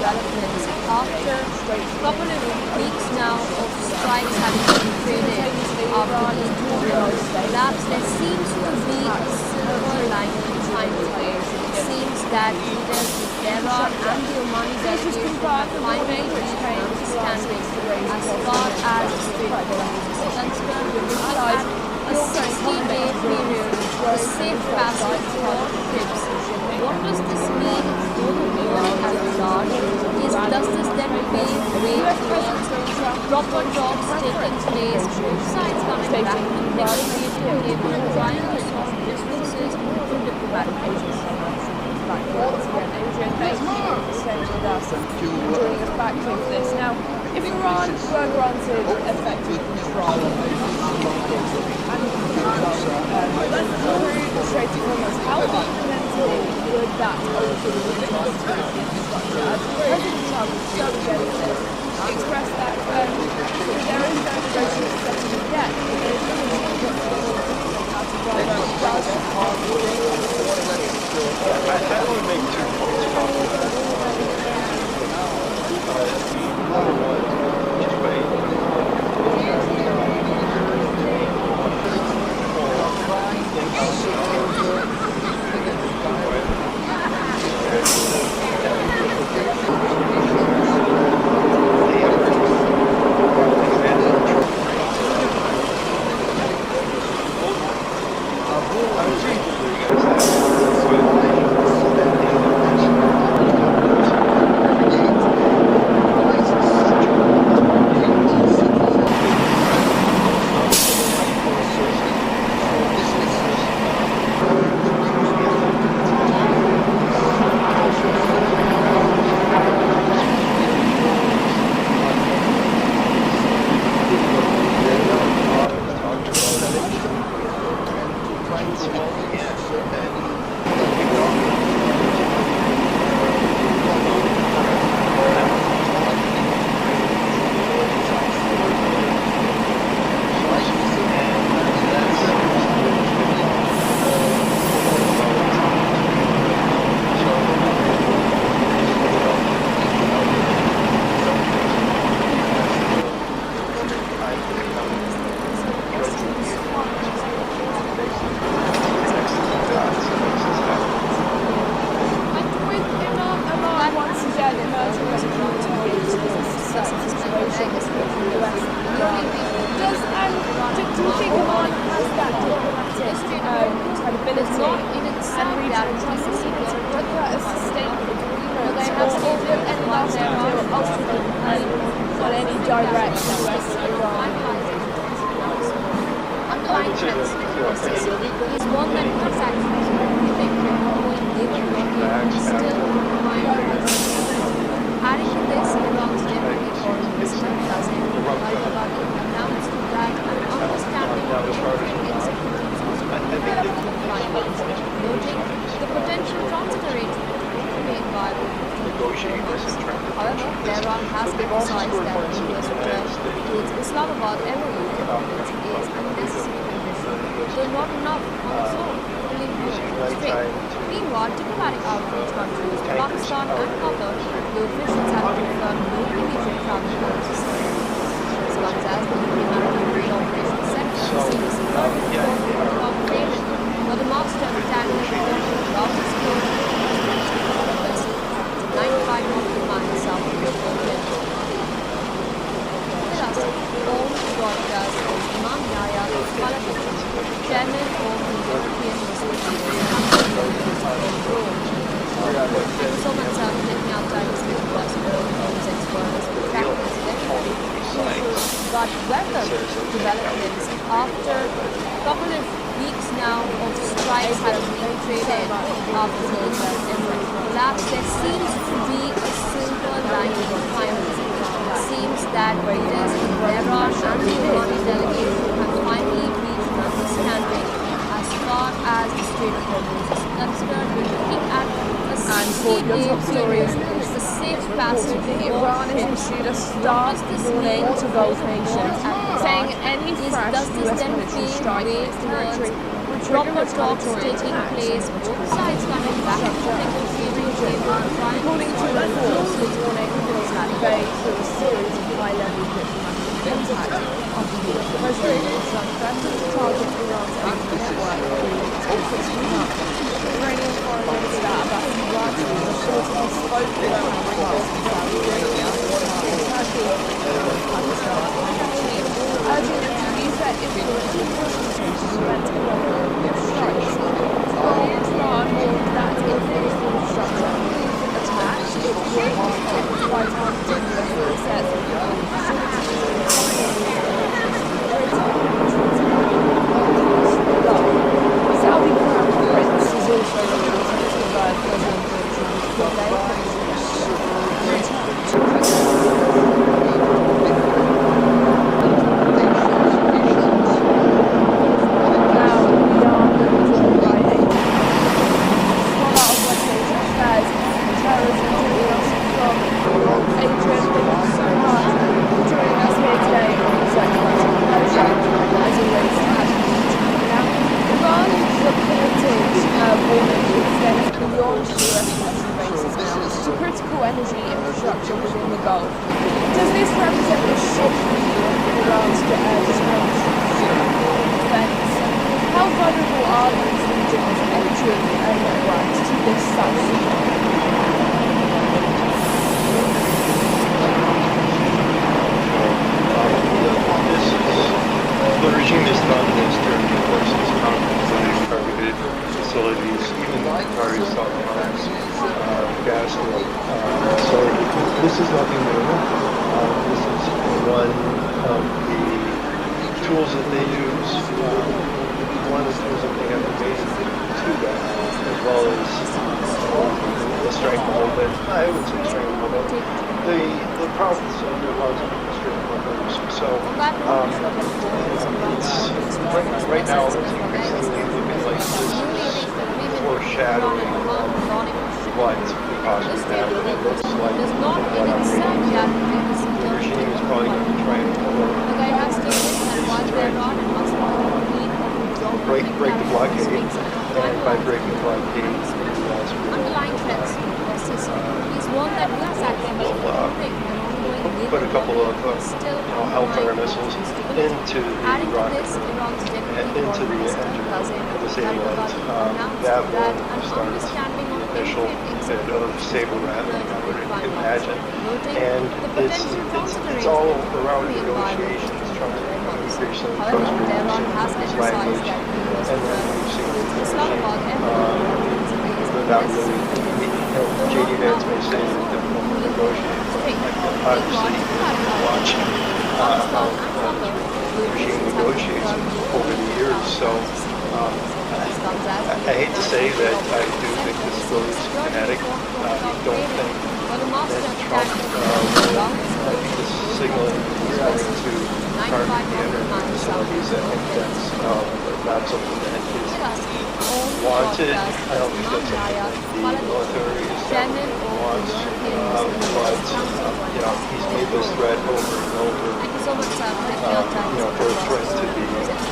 developments after a couple of weeks now of strikes having been created after the collapse. There seems to be a silver lining behind it. It seems that leaders in Tehran and the Omani delegation have finally reached an understanding as far as the Strait of Hormuz is concerned. We're looking at a 60-day period for safe passage for ships. What does this mean for the world at large? Does this then pave way towards proper talks taking place, both sides coming back to the negotiating table and trying to solve differences through diplomatic measures? Right, once again, Adrian, thank you for staying with us and joining us back with this. Now, if Iran were granted effective control and through the Strait of Hormuz, how fundamentally would that alter the infrastructure? As President become so against it, expressed that there is no negotiation settlement yet, but there is no I want to make 2 points about that. Number one, just Underlying trends is one that puts actually still adding to this belongs to every Mr. President about the announced that understanding of children insecurities was critical to the findings, noting the potential transit arrangement remain viable. However, Tehran has emphasized that the US return to its Islamabad MOU commitments is a necessary condition, though not enough on its own to leave the strait. Meanwhile, diplomatic outreach countries, Pakistan and Qatar, the officials have confirmed no immediate travel plans to Syria. As long as the Humanitarian Operations Center sees further development of payment for the master of Daniel Route explored 95 nautical miles south of Yemen. With us, all broadcast is Imam Yahya Al-Malafi, Chairman of the European Research So much taking out time to speak to us for NewsX workers, practice very but welcome developments after a couple of weeks now of strikes have been traded after the collapse. There seems to be a silver lining finally. It seems that leaders in Tehran and the Omani delegation have finally reached an understanding as far as the Strait of Hormuz is concerned. We're looking at a 60-day period, the safe passage Iran has issued a stark warning to Gulf nations, saying any fresh US military strike towards proper talks taking place, both sides coming back to negotiating table, according to reports, this warning conveyed through a series of high-level diplomatic contacts after the US President Trump threatened to target Iran's nuclear network through up. Iranian Foreign Minister Abbas Arghati reportedly spoke with Iran in Saudi Arabia, Turkey, and Pakistan, urging them to use their influence in Washington to prevent Iran strikes. Iran warned that if the infrastructure attacks, it would by targeting US assets Saudi Crown Prince is also reported to provide President Trump's Does this represent a shift in Iran's defense? How vulnerable are these regions entering networks to this The regime has done this during the course of this conflict, where they've targeted facilities, even Qatari stockpiles, gas field. So this is nothing new. This is one of the tools that they use, one of the tools that they have made to that, as well as the stranglehold that, I would say stranglehold, the province of the Strait of Hormuz. So it's right now it's increasingly looking like this is foreshadowing what could possibly happen. It looks like the regime is probably going to try and break the blockade, and by breaking the blockade, underlying trends persist. He's one that looks at them put a couple of Hellfire missiles into the rocket, into the engine of the Sabre. That will start the initial bit of Sabre Rat, I would imagine. And it's all around negotiations, trying to increase some trust between language, and then we've seen without really, J.D. Vance may say it's difficult to negotiate. Obviously, watch how the regime negotiates over the years. So I hate to say that I do think this goes kinetic. I don't think that Trump is signaling he's going to target the energy facilities. I think that's not something that is wanted. I don't think that's something that the military establishment wants. But he's made this threat over and over. For a threat to be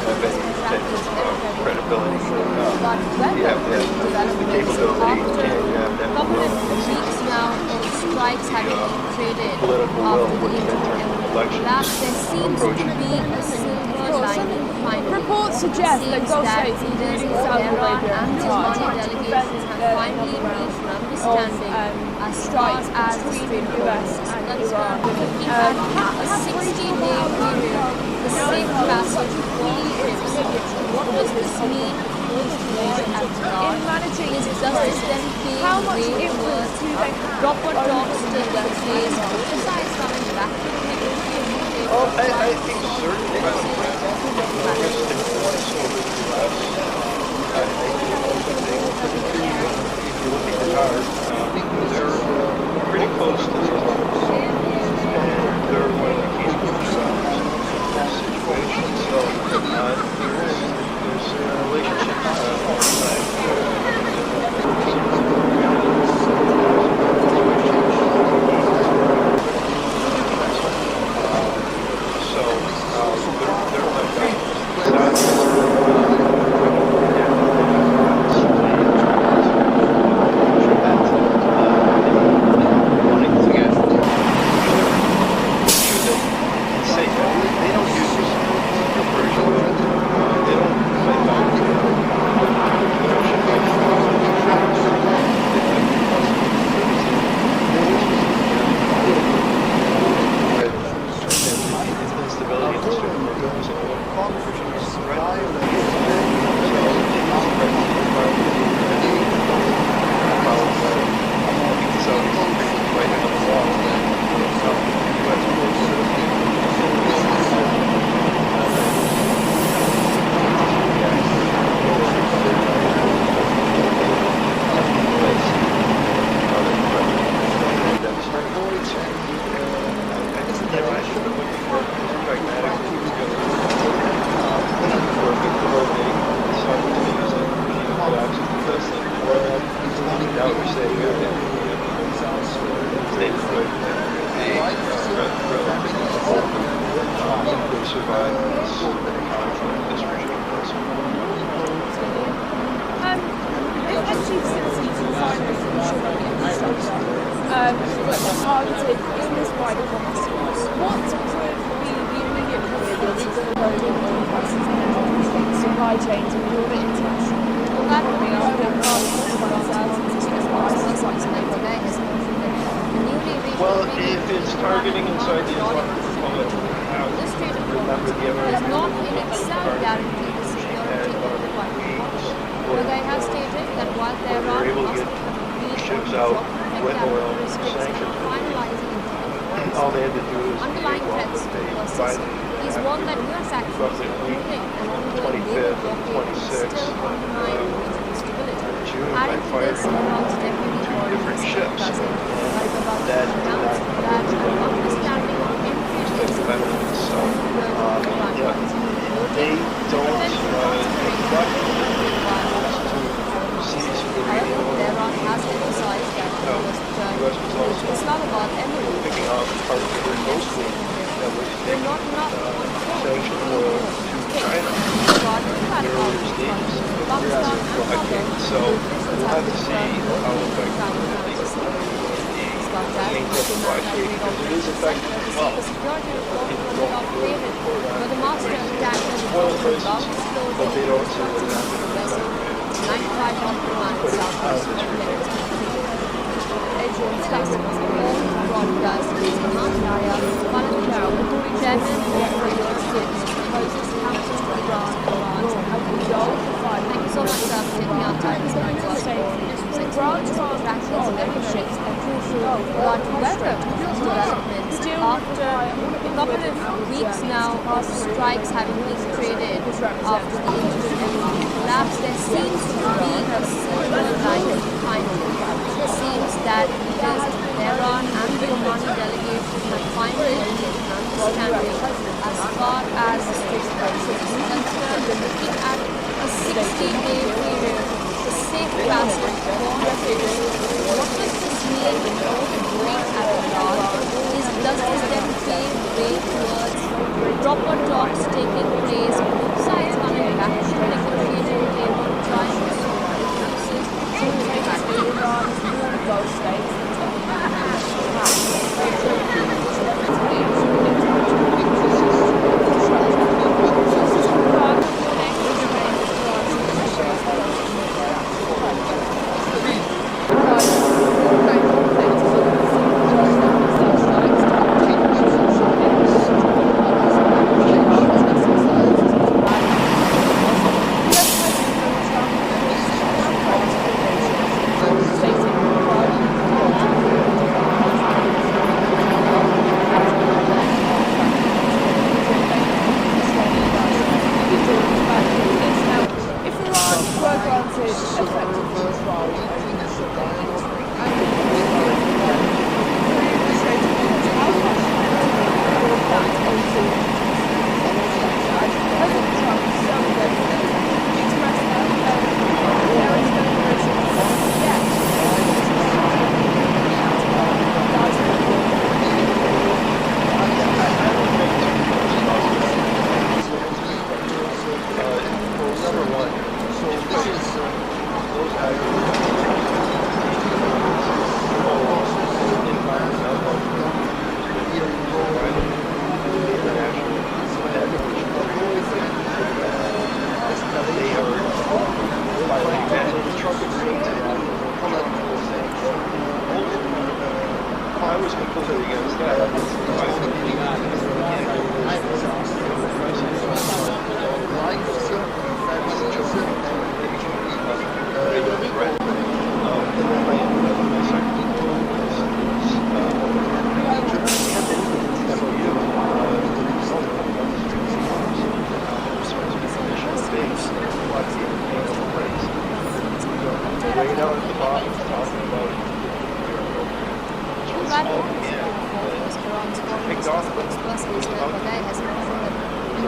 have any type of credibility. You have to have the capability, and you have to have the will. Weeks now of strikes having been traded Political will after when the you enter interim elections. collapse. There seems to be a silver lining finally. Reports suggest that Seems Gulf that states, leaders including of Saudi Iran Arabia and and Omani Qatar, delegations have finally reached an understanding as far strikes as the Strait between of the US Hormuz is and concerned. Iran. Looking at a 60-day period, the safe passage of holy ships. What does this mean for the situation at Iran? Is justice then being How much weighed influence towards do they have proper over talks the taking US? place? Both sides coming back to the negotiation table. I think certainly the biggest influence over the U.S. I think if you look at Qatar, they're pretty close to the Hormuz, and they're one of the key sides in this situation. So there's a relationship on both Targeted in this wider conflict. for global oil prices and energy supply chains and broader international economy after months of uncertainty as prices rise. Well, if it's targeting inside the Islamic Republic, The Strait of remember Hormuz the does American not in itself guarantee the security of the country. Burgai has stated that while Tehran able to must get complete ships on out geographic with oil characteristics and sanctions. finalizing all they had to do is underlying threats persist. He's warned that US actions, roughly including an ongoing 25th naval and blockade, 26th still undermine regional stability. June by Adding to this, firing Iran's deputy two foreign different minister ships Qasem that announced that an understanding of increased veterans. So, yeah, they to don't prevent instruct to cease However, uranium Tehran has emphasized that it was US was returned also to Islamabad and the picking up parts of their coast fleet that was They're not enough sanctioned oil to China earlier stages of the Pakistan blockade. So we'll have to see how effective it is in the supply chain, because it is effective as well. But the master tankers Oil prices, but they don't vessel 95 knot per mile southwest of Yemen. Adrian Customs broadcast is Himalaya, chairman of the European proposes sanctions to Iran and Thank you so much for taking our time this morning to us for NewsX practice memberships are crucial. But welcome to these developments after a couple of weeks now of strikes having been traded after the interim collapse. There seems to be a silver lining finally. It seems that because Tehran and the Omani delegation have finally reached an understanding as far as the Strait of Hormuz is concerned. We're looking at a 60-day period for safe passage for ships. What does this mean for the Greek at large? Does this then pave way towards proper talks taking place, both sides coming back to the negotiating table, trying to solve differences, Iran is one of those states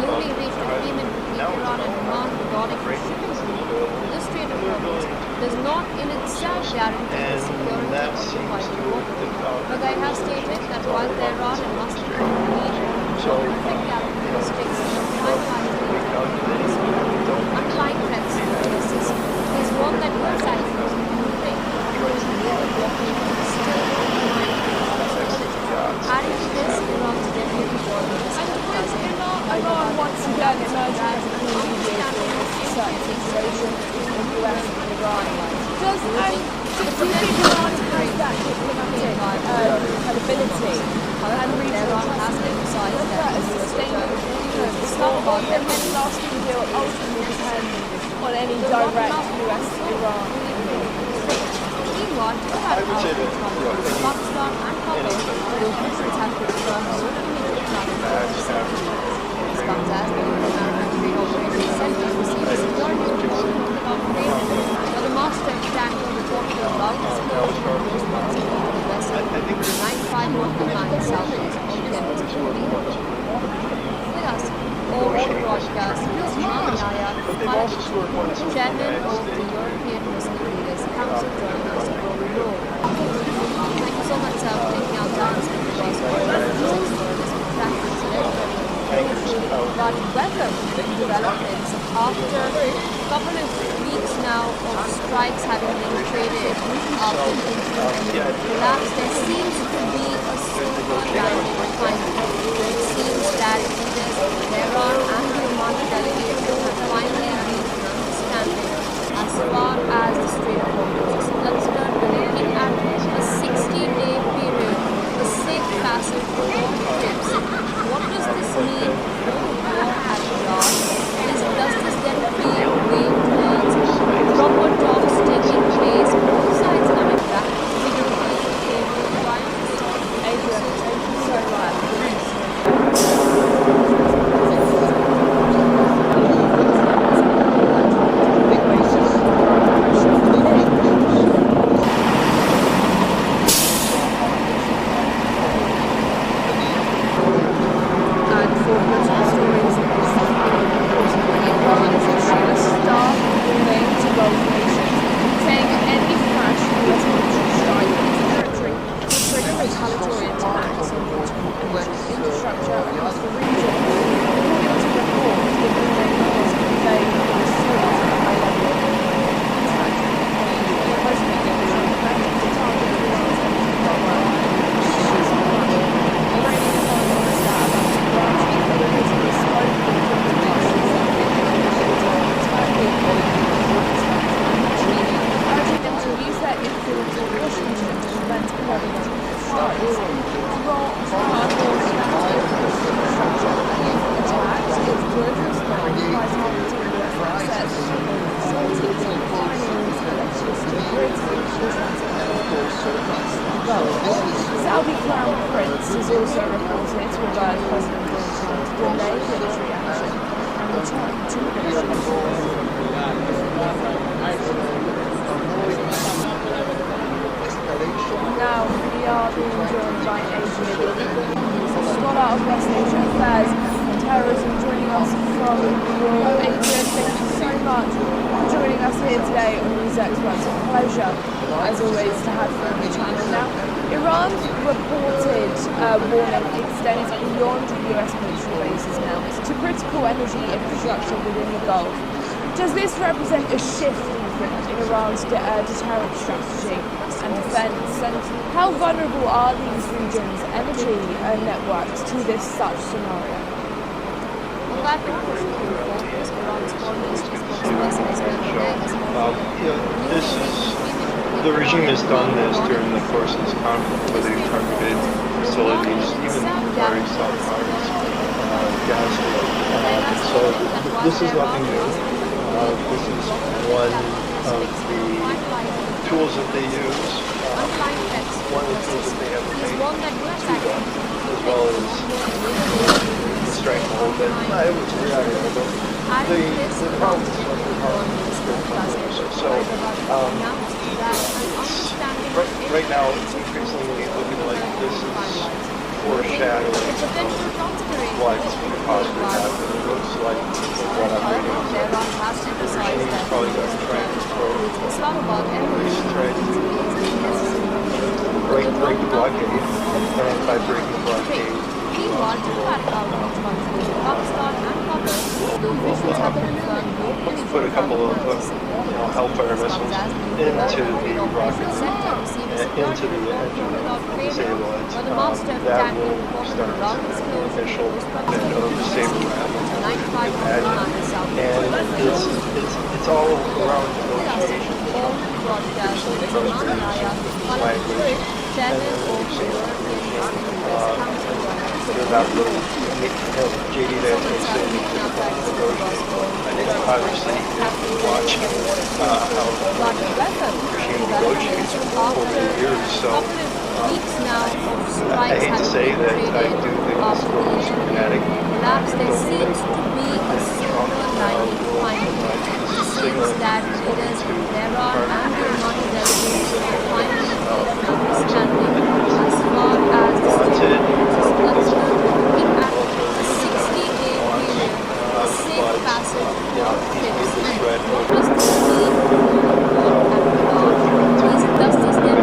newly reached agreement between Iran and Oman regarding shipping route. The Strait of Hormuz does not in itself guarantee the security of the vital waterway. Burgai has stated that while Tehran must complete geographic characteristics and finalize the underlying threats persist, he has warned that both sides must including naval blockade still undermine stability. Adding to this, Iran's deputy foreign minister Iran wants emerging as an mediator in this certain situation between the US and Iran. Do you think Iran has that diplomatic credibility and regional trust that a sustainable future or can any lasting deal ultimately depend on any direct US-Iran? Meanwhile, Pakistan and Qatar will have confirmed no immediate comes as the American Trade Operations Center receives a majority of the confirmation, but the master tanker reported a loud explosion in response to the vessel 9519 southeast of Yemen. With us, all broadcast, is Manaya, Chairman of the European Muslim Leaders Council, joining us for the road. Thank you so much for taking our time to speak to us. But welcome to the developments after a couple of weeks now of strikes having been traded after the internet collapse. There seems to be a silver lining finally. It seems that leaders of Tehran and the Oman delegation have finally reached an understanding as far as the Strait of Hormuz is concerned. We're looking at a 60-day period for safe passage for all ships. What does this mean for the war at Iran? Does this then pave way towards proper talks taking place, both sides coming back to the table, trying to solve Adrian, thank you so much. Saudi Crown Prince has also reported to urge President Donald Trump to delay military action and return to Now we are being joined by Adrian, scholar of West Asian affairs and terrorism, joining us from New York. Adrian, thank you so much for joining us here today on NewsX. It's a pleasure, as always, to have you on the channel. Now, Iran's reported warning extends beyond US military bases now to critical energy infrastructure within the Gulf. Does this represent a shift in Iran's deterrent strategy and defence? And how vulnerable are these regions' energy networks to this such scenario? The regime has done this during the course of this conflict, where they've targeted facilities, even very soft parts, gas. So this is nothing new. This is one of the tools that they use. One of the tools that they have to make as well as the strength a little bit. The problem is right now it's increasingly looking like this is foreshadowing what could possibly happen. It looks like what I'm reading. The regime is probably going to try and break the blockade, and by breaking the blockade, put a couple of Hellfire missiles into the rocket, into the engine, disable it. That will start the initial bit of saber rattling, all around negotiation. all broadcast Somalia, Language. Channel of the European Business Council They're not really jaded as they say they can negotiate. I think obviously if you watch how regime negotiates over the years, so weeks now of I strikes hate to having say been that I traded do think this after goes the kinetic. collapse. There seems to be a silver lining finally. It seems that it is Tehran and the Iranian delegates who are finally understanding as far as the Strait of Hormuz is concerned. In fact, a 60-day period, a safe passage for ships. What does this mean for Iran and Iran? Does this then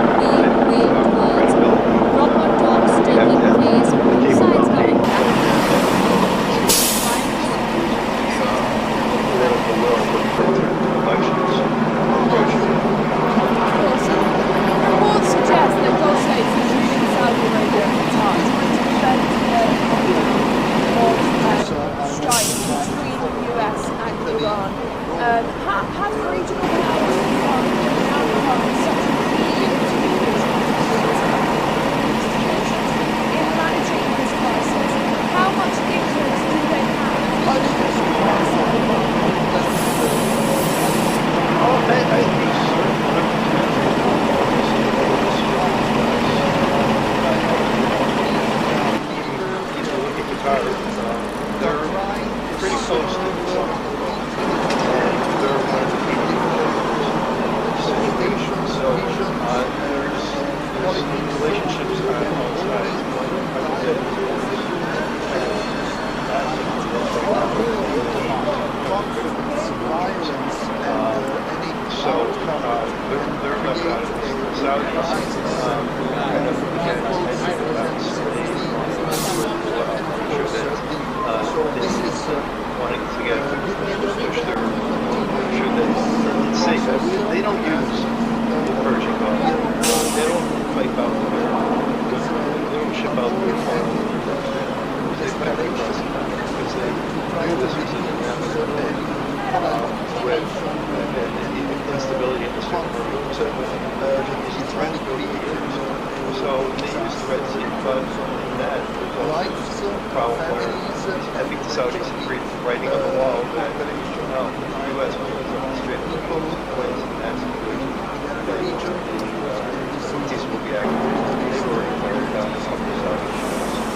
pave the way towards proper talks taking place, both sides coming back to the table, Political will for elections approaching. Of course, reports suggest that Gulf states, including Saudi Arabia and Qatar, are trying to prevent of strikes between the US and Iran. Has regional powers now become such a key in managing this crisis? How much influence do they have over this crisis? I think if you look at Qatar, they're pretty close to the sun. And they're one of the people situation. So there's relationships on all sides. So they're left out of this. The Saudis kind of began attention about Spain wanting to get push their sure that it's safe. They don't use the Persian Gulf. They don't pipe out they don't ship out their oil. They pipe across the continent because they view this as an inevitable with the instability in the Strait of Hormuz is a threat for years. So they use the Red Sea, but in that there's a problem where it's heavy to Saudis writing on the wall that the U.S. was on the Strait of Hormuz wins in that situation. The Houthis will be active. They were fired down a couple of Saudi ships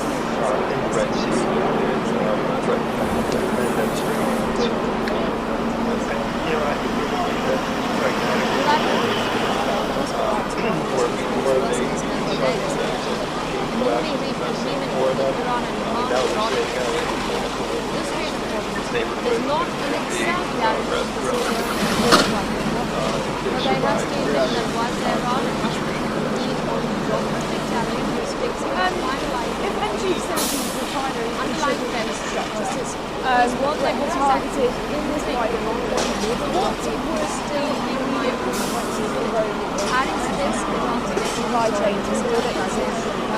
in the Red Sea and threatened that strait. You know, I think that's pragmatic. Where they decided that collapse for them. Now they're saying its neighborhood is not in itself guaranteed to secure but I have stated that while Tehran must lead on geographic challenges fixing and finalizing If energy facilities, refineries, and underlying infrastructure what that were targeted in this fight, what would still be immediate consequences for road supply chain to support it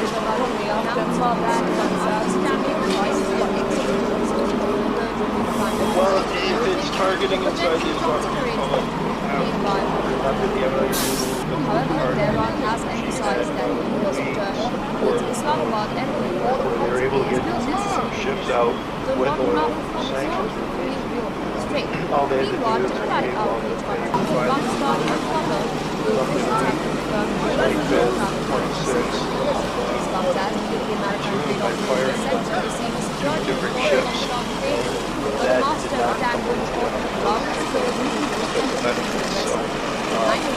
economy after months well, if it's targeting inside the Islamic Republic, however, Tehran has emphasized that it was with Islamabad and they're able to get ships out with oil sanctions. All they had to do is create all the different ships that did not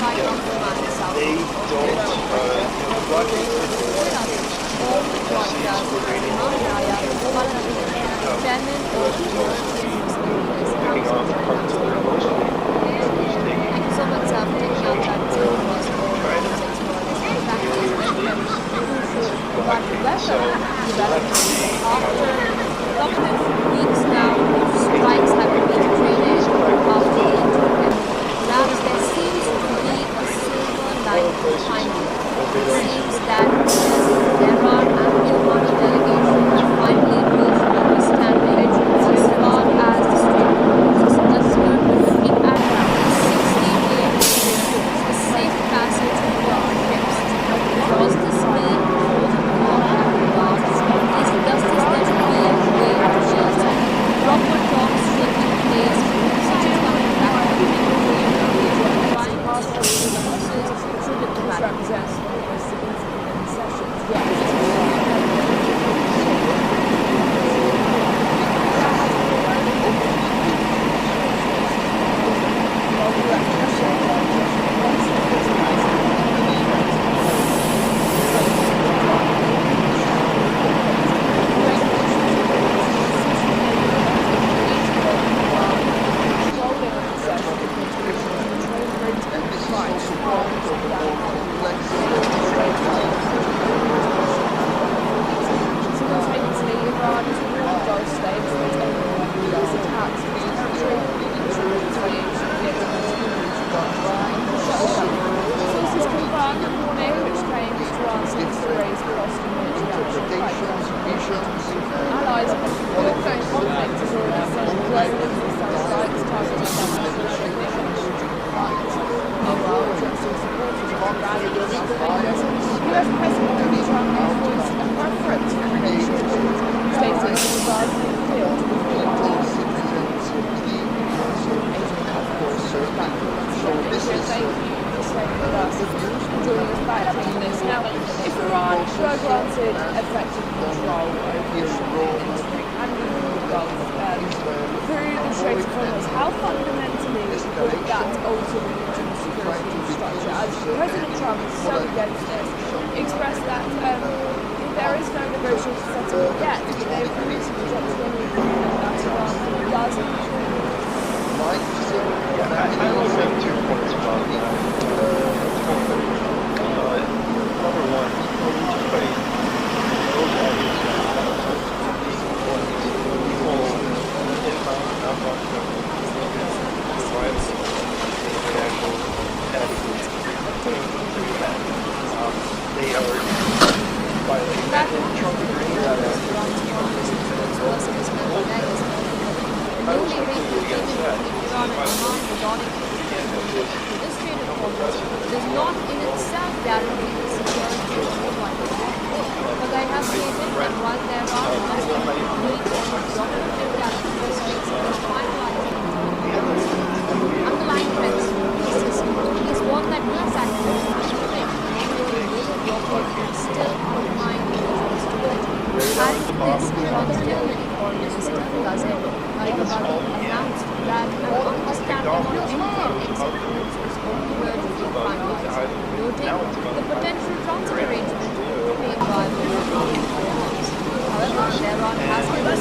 they don't blockade picking off parts of their coast that was taking blockade. So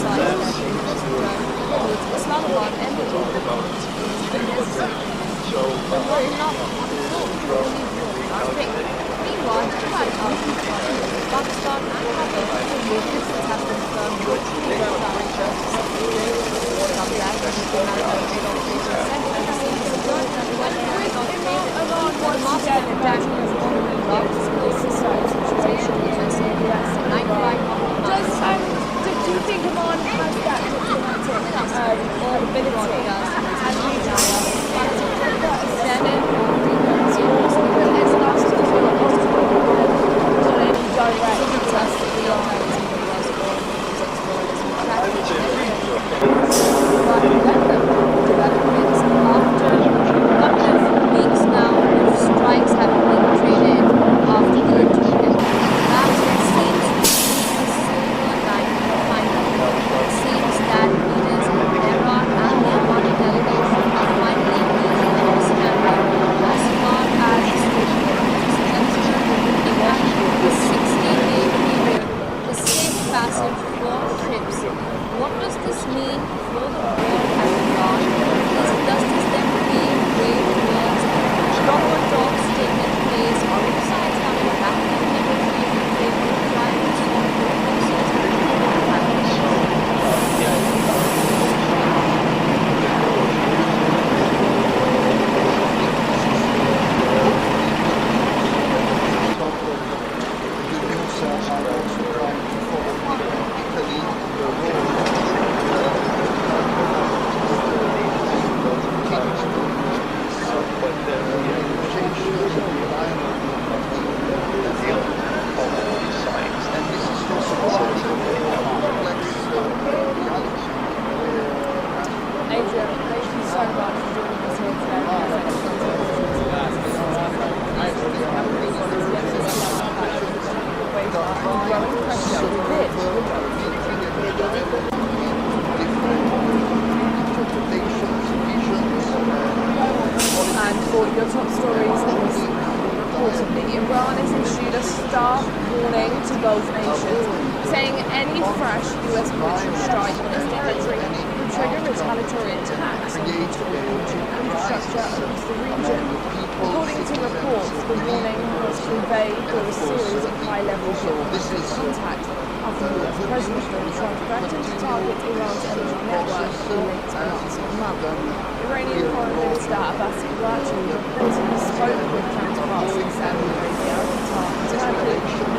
emphasize that it was towards Islamabad and the but not meanwhile, despite Pakistan and Qatar, Christians have confirmed that they were planning to some language to maritime trade operations central to see the security and when trade not trade Iran the wants to master get attack back was to on the block situation. USA night flight Do you think Iran has that diplomatic ability and weeks now of strikes having been traded after the internet. Perhaps there seems to be a silver lining finally. It seems that leaders in Tehran and the Omani delegation are finally moving from standard as far as the Strait of Hormuz is concerned, looking at the 60-day period, the safe passage for ships. What does this mean for the war at Iran? Does this then pave way towards proper talks taking place, or both sides coming back to the negotiating table, trying to solve differences and what happens? Adrian, thank you so much for doing this here and for your top stories in this reportedly, Iran has issued a stark warning to Gulf nations, saying any fresh US military strike on its territory would trigger retaliatory attacks on critical energy infrastructure across the region. According to reports, the warning was conveyed through a series of high-level diplomatic contacts after US President Donald Trump threatened to target Iran's energy network late last month. Iranian Foreign Minister Abbas Karachi reportedly spoke with counterparts in Saudi Arabia, Qatar and Turkey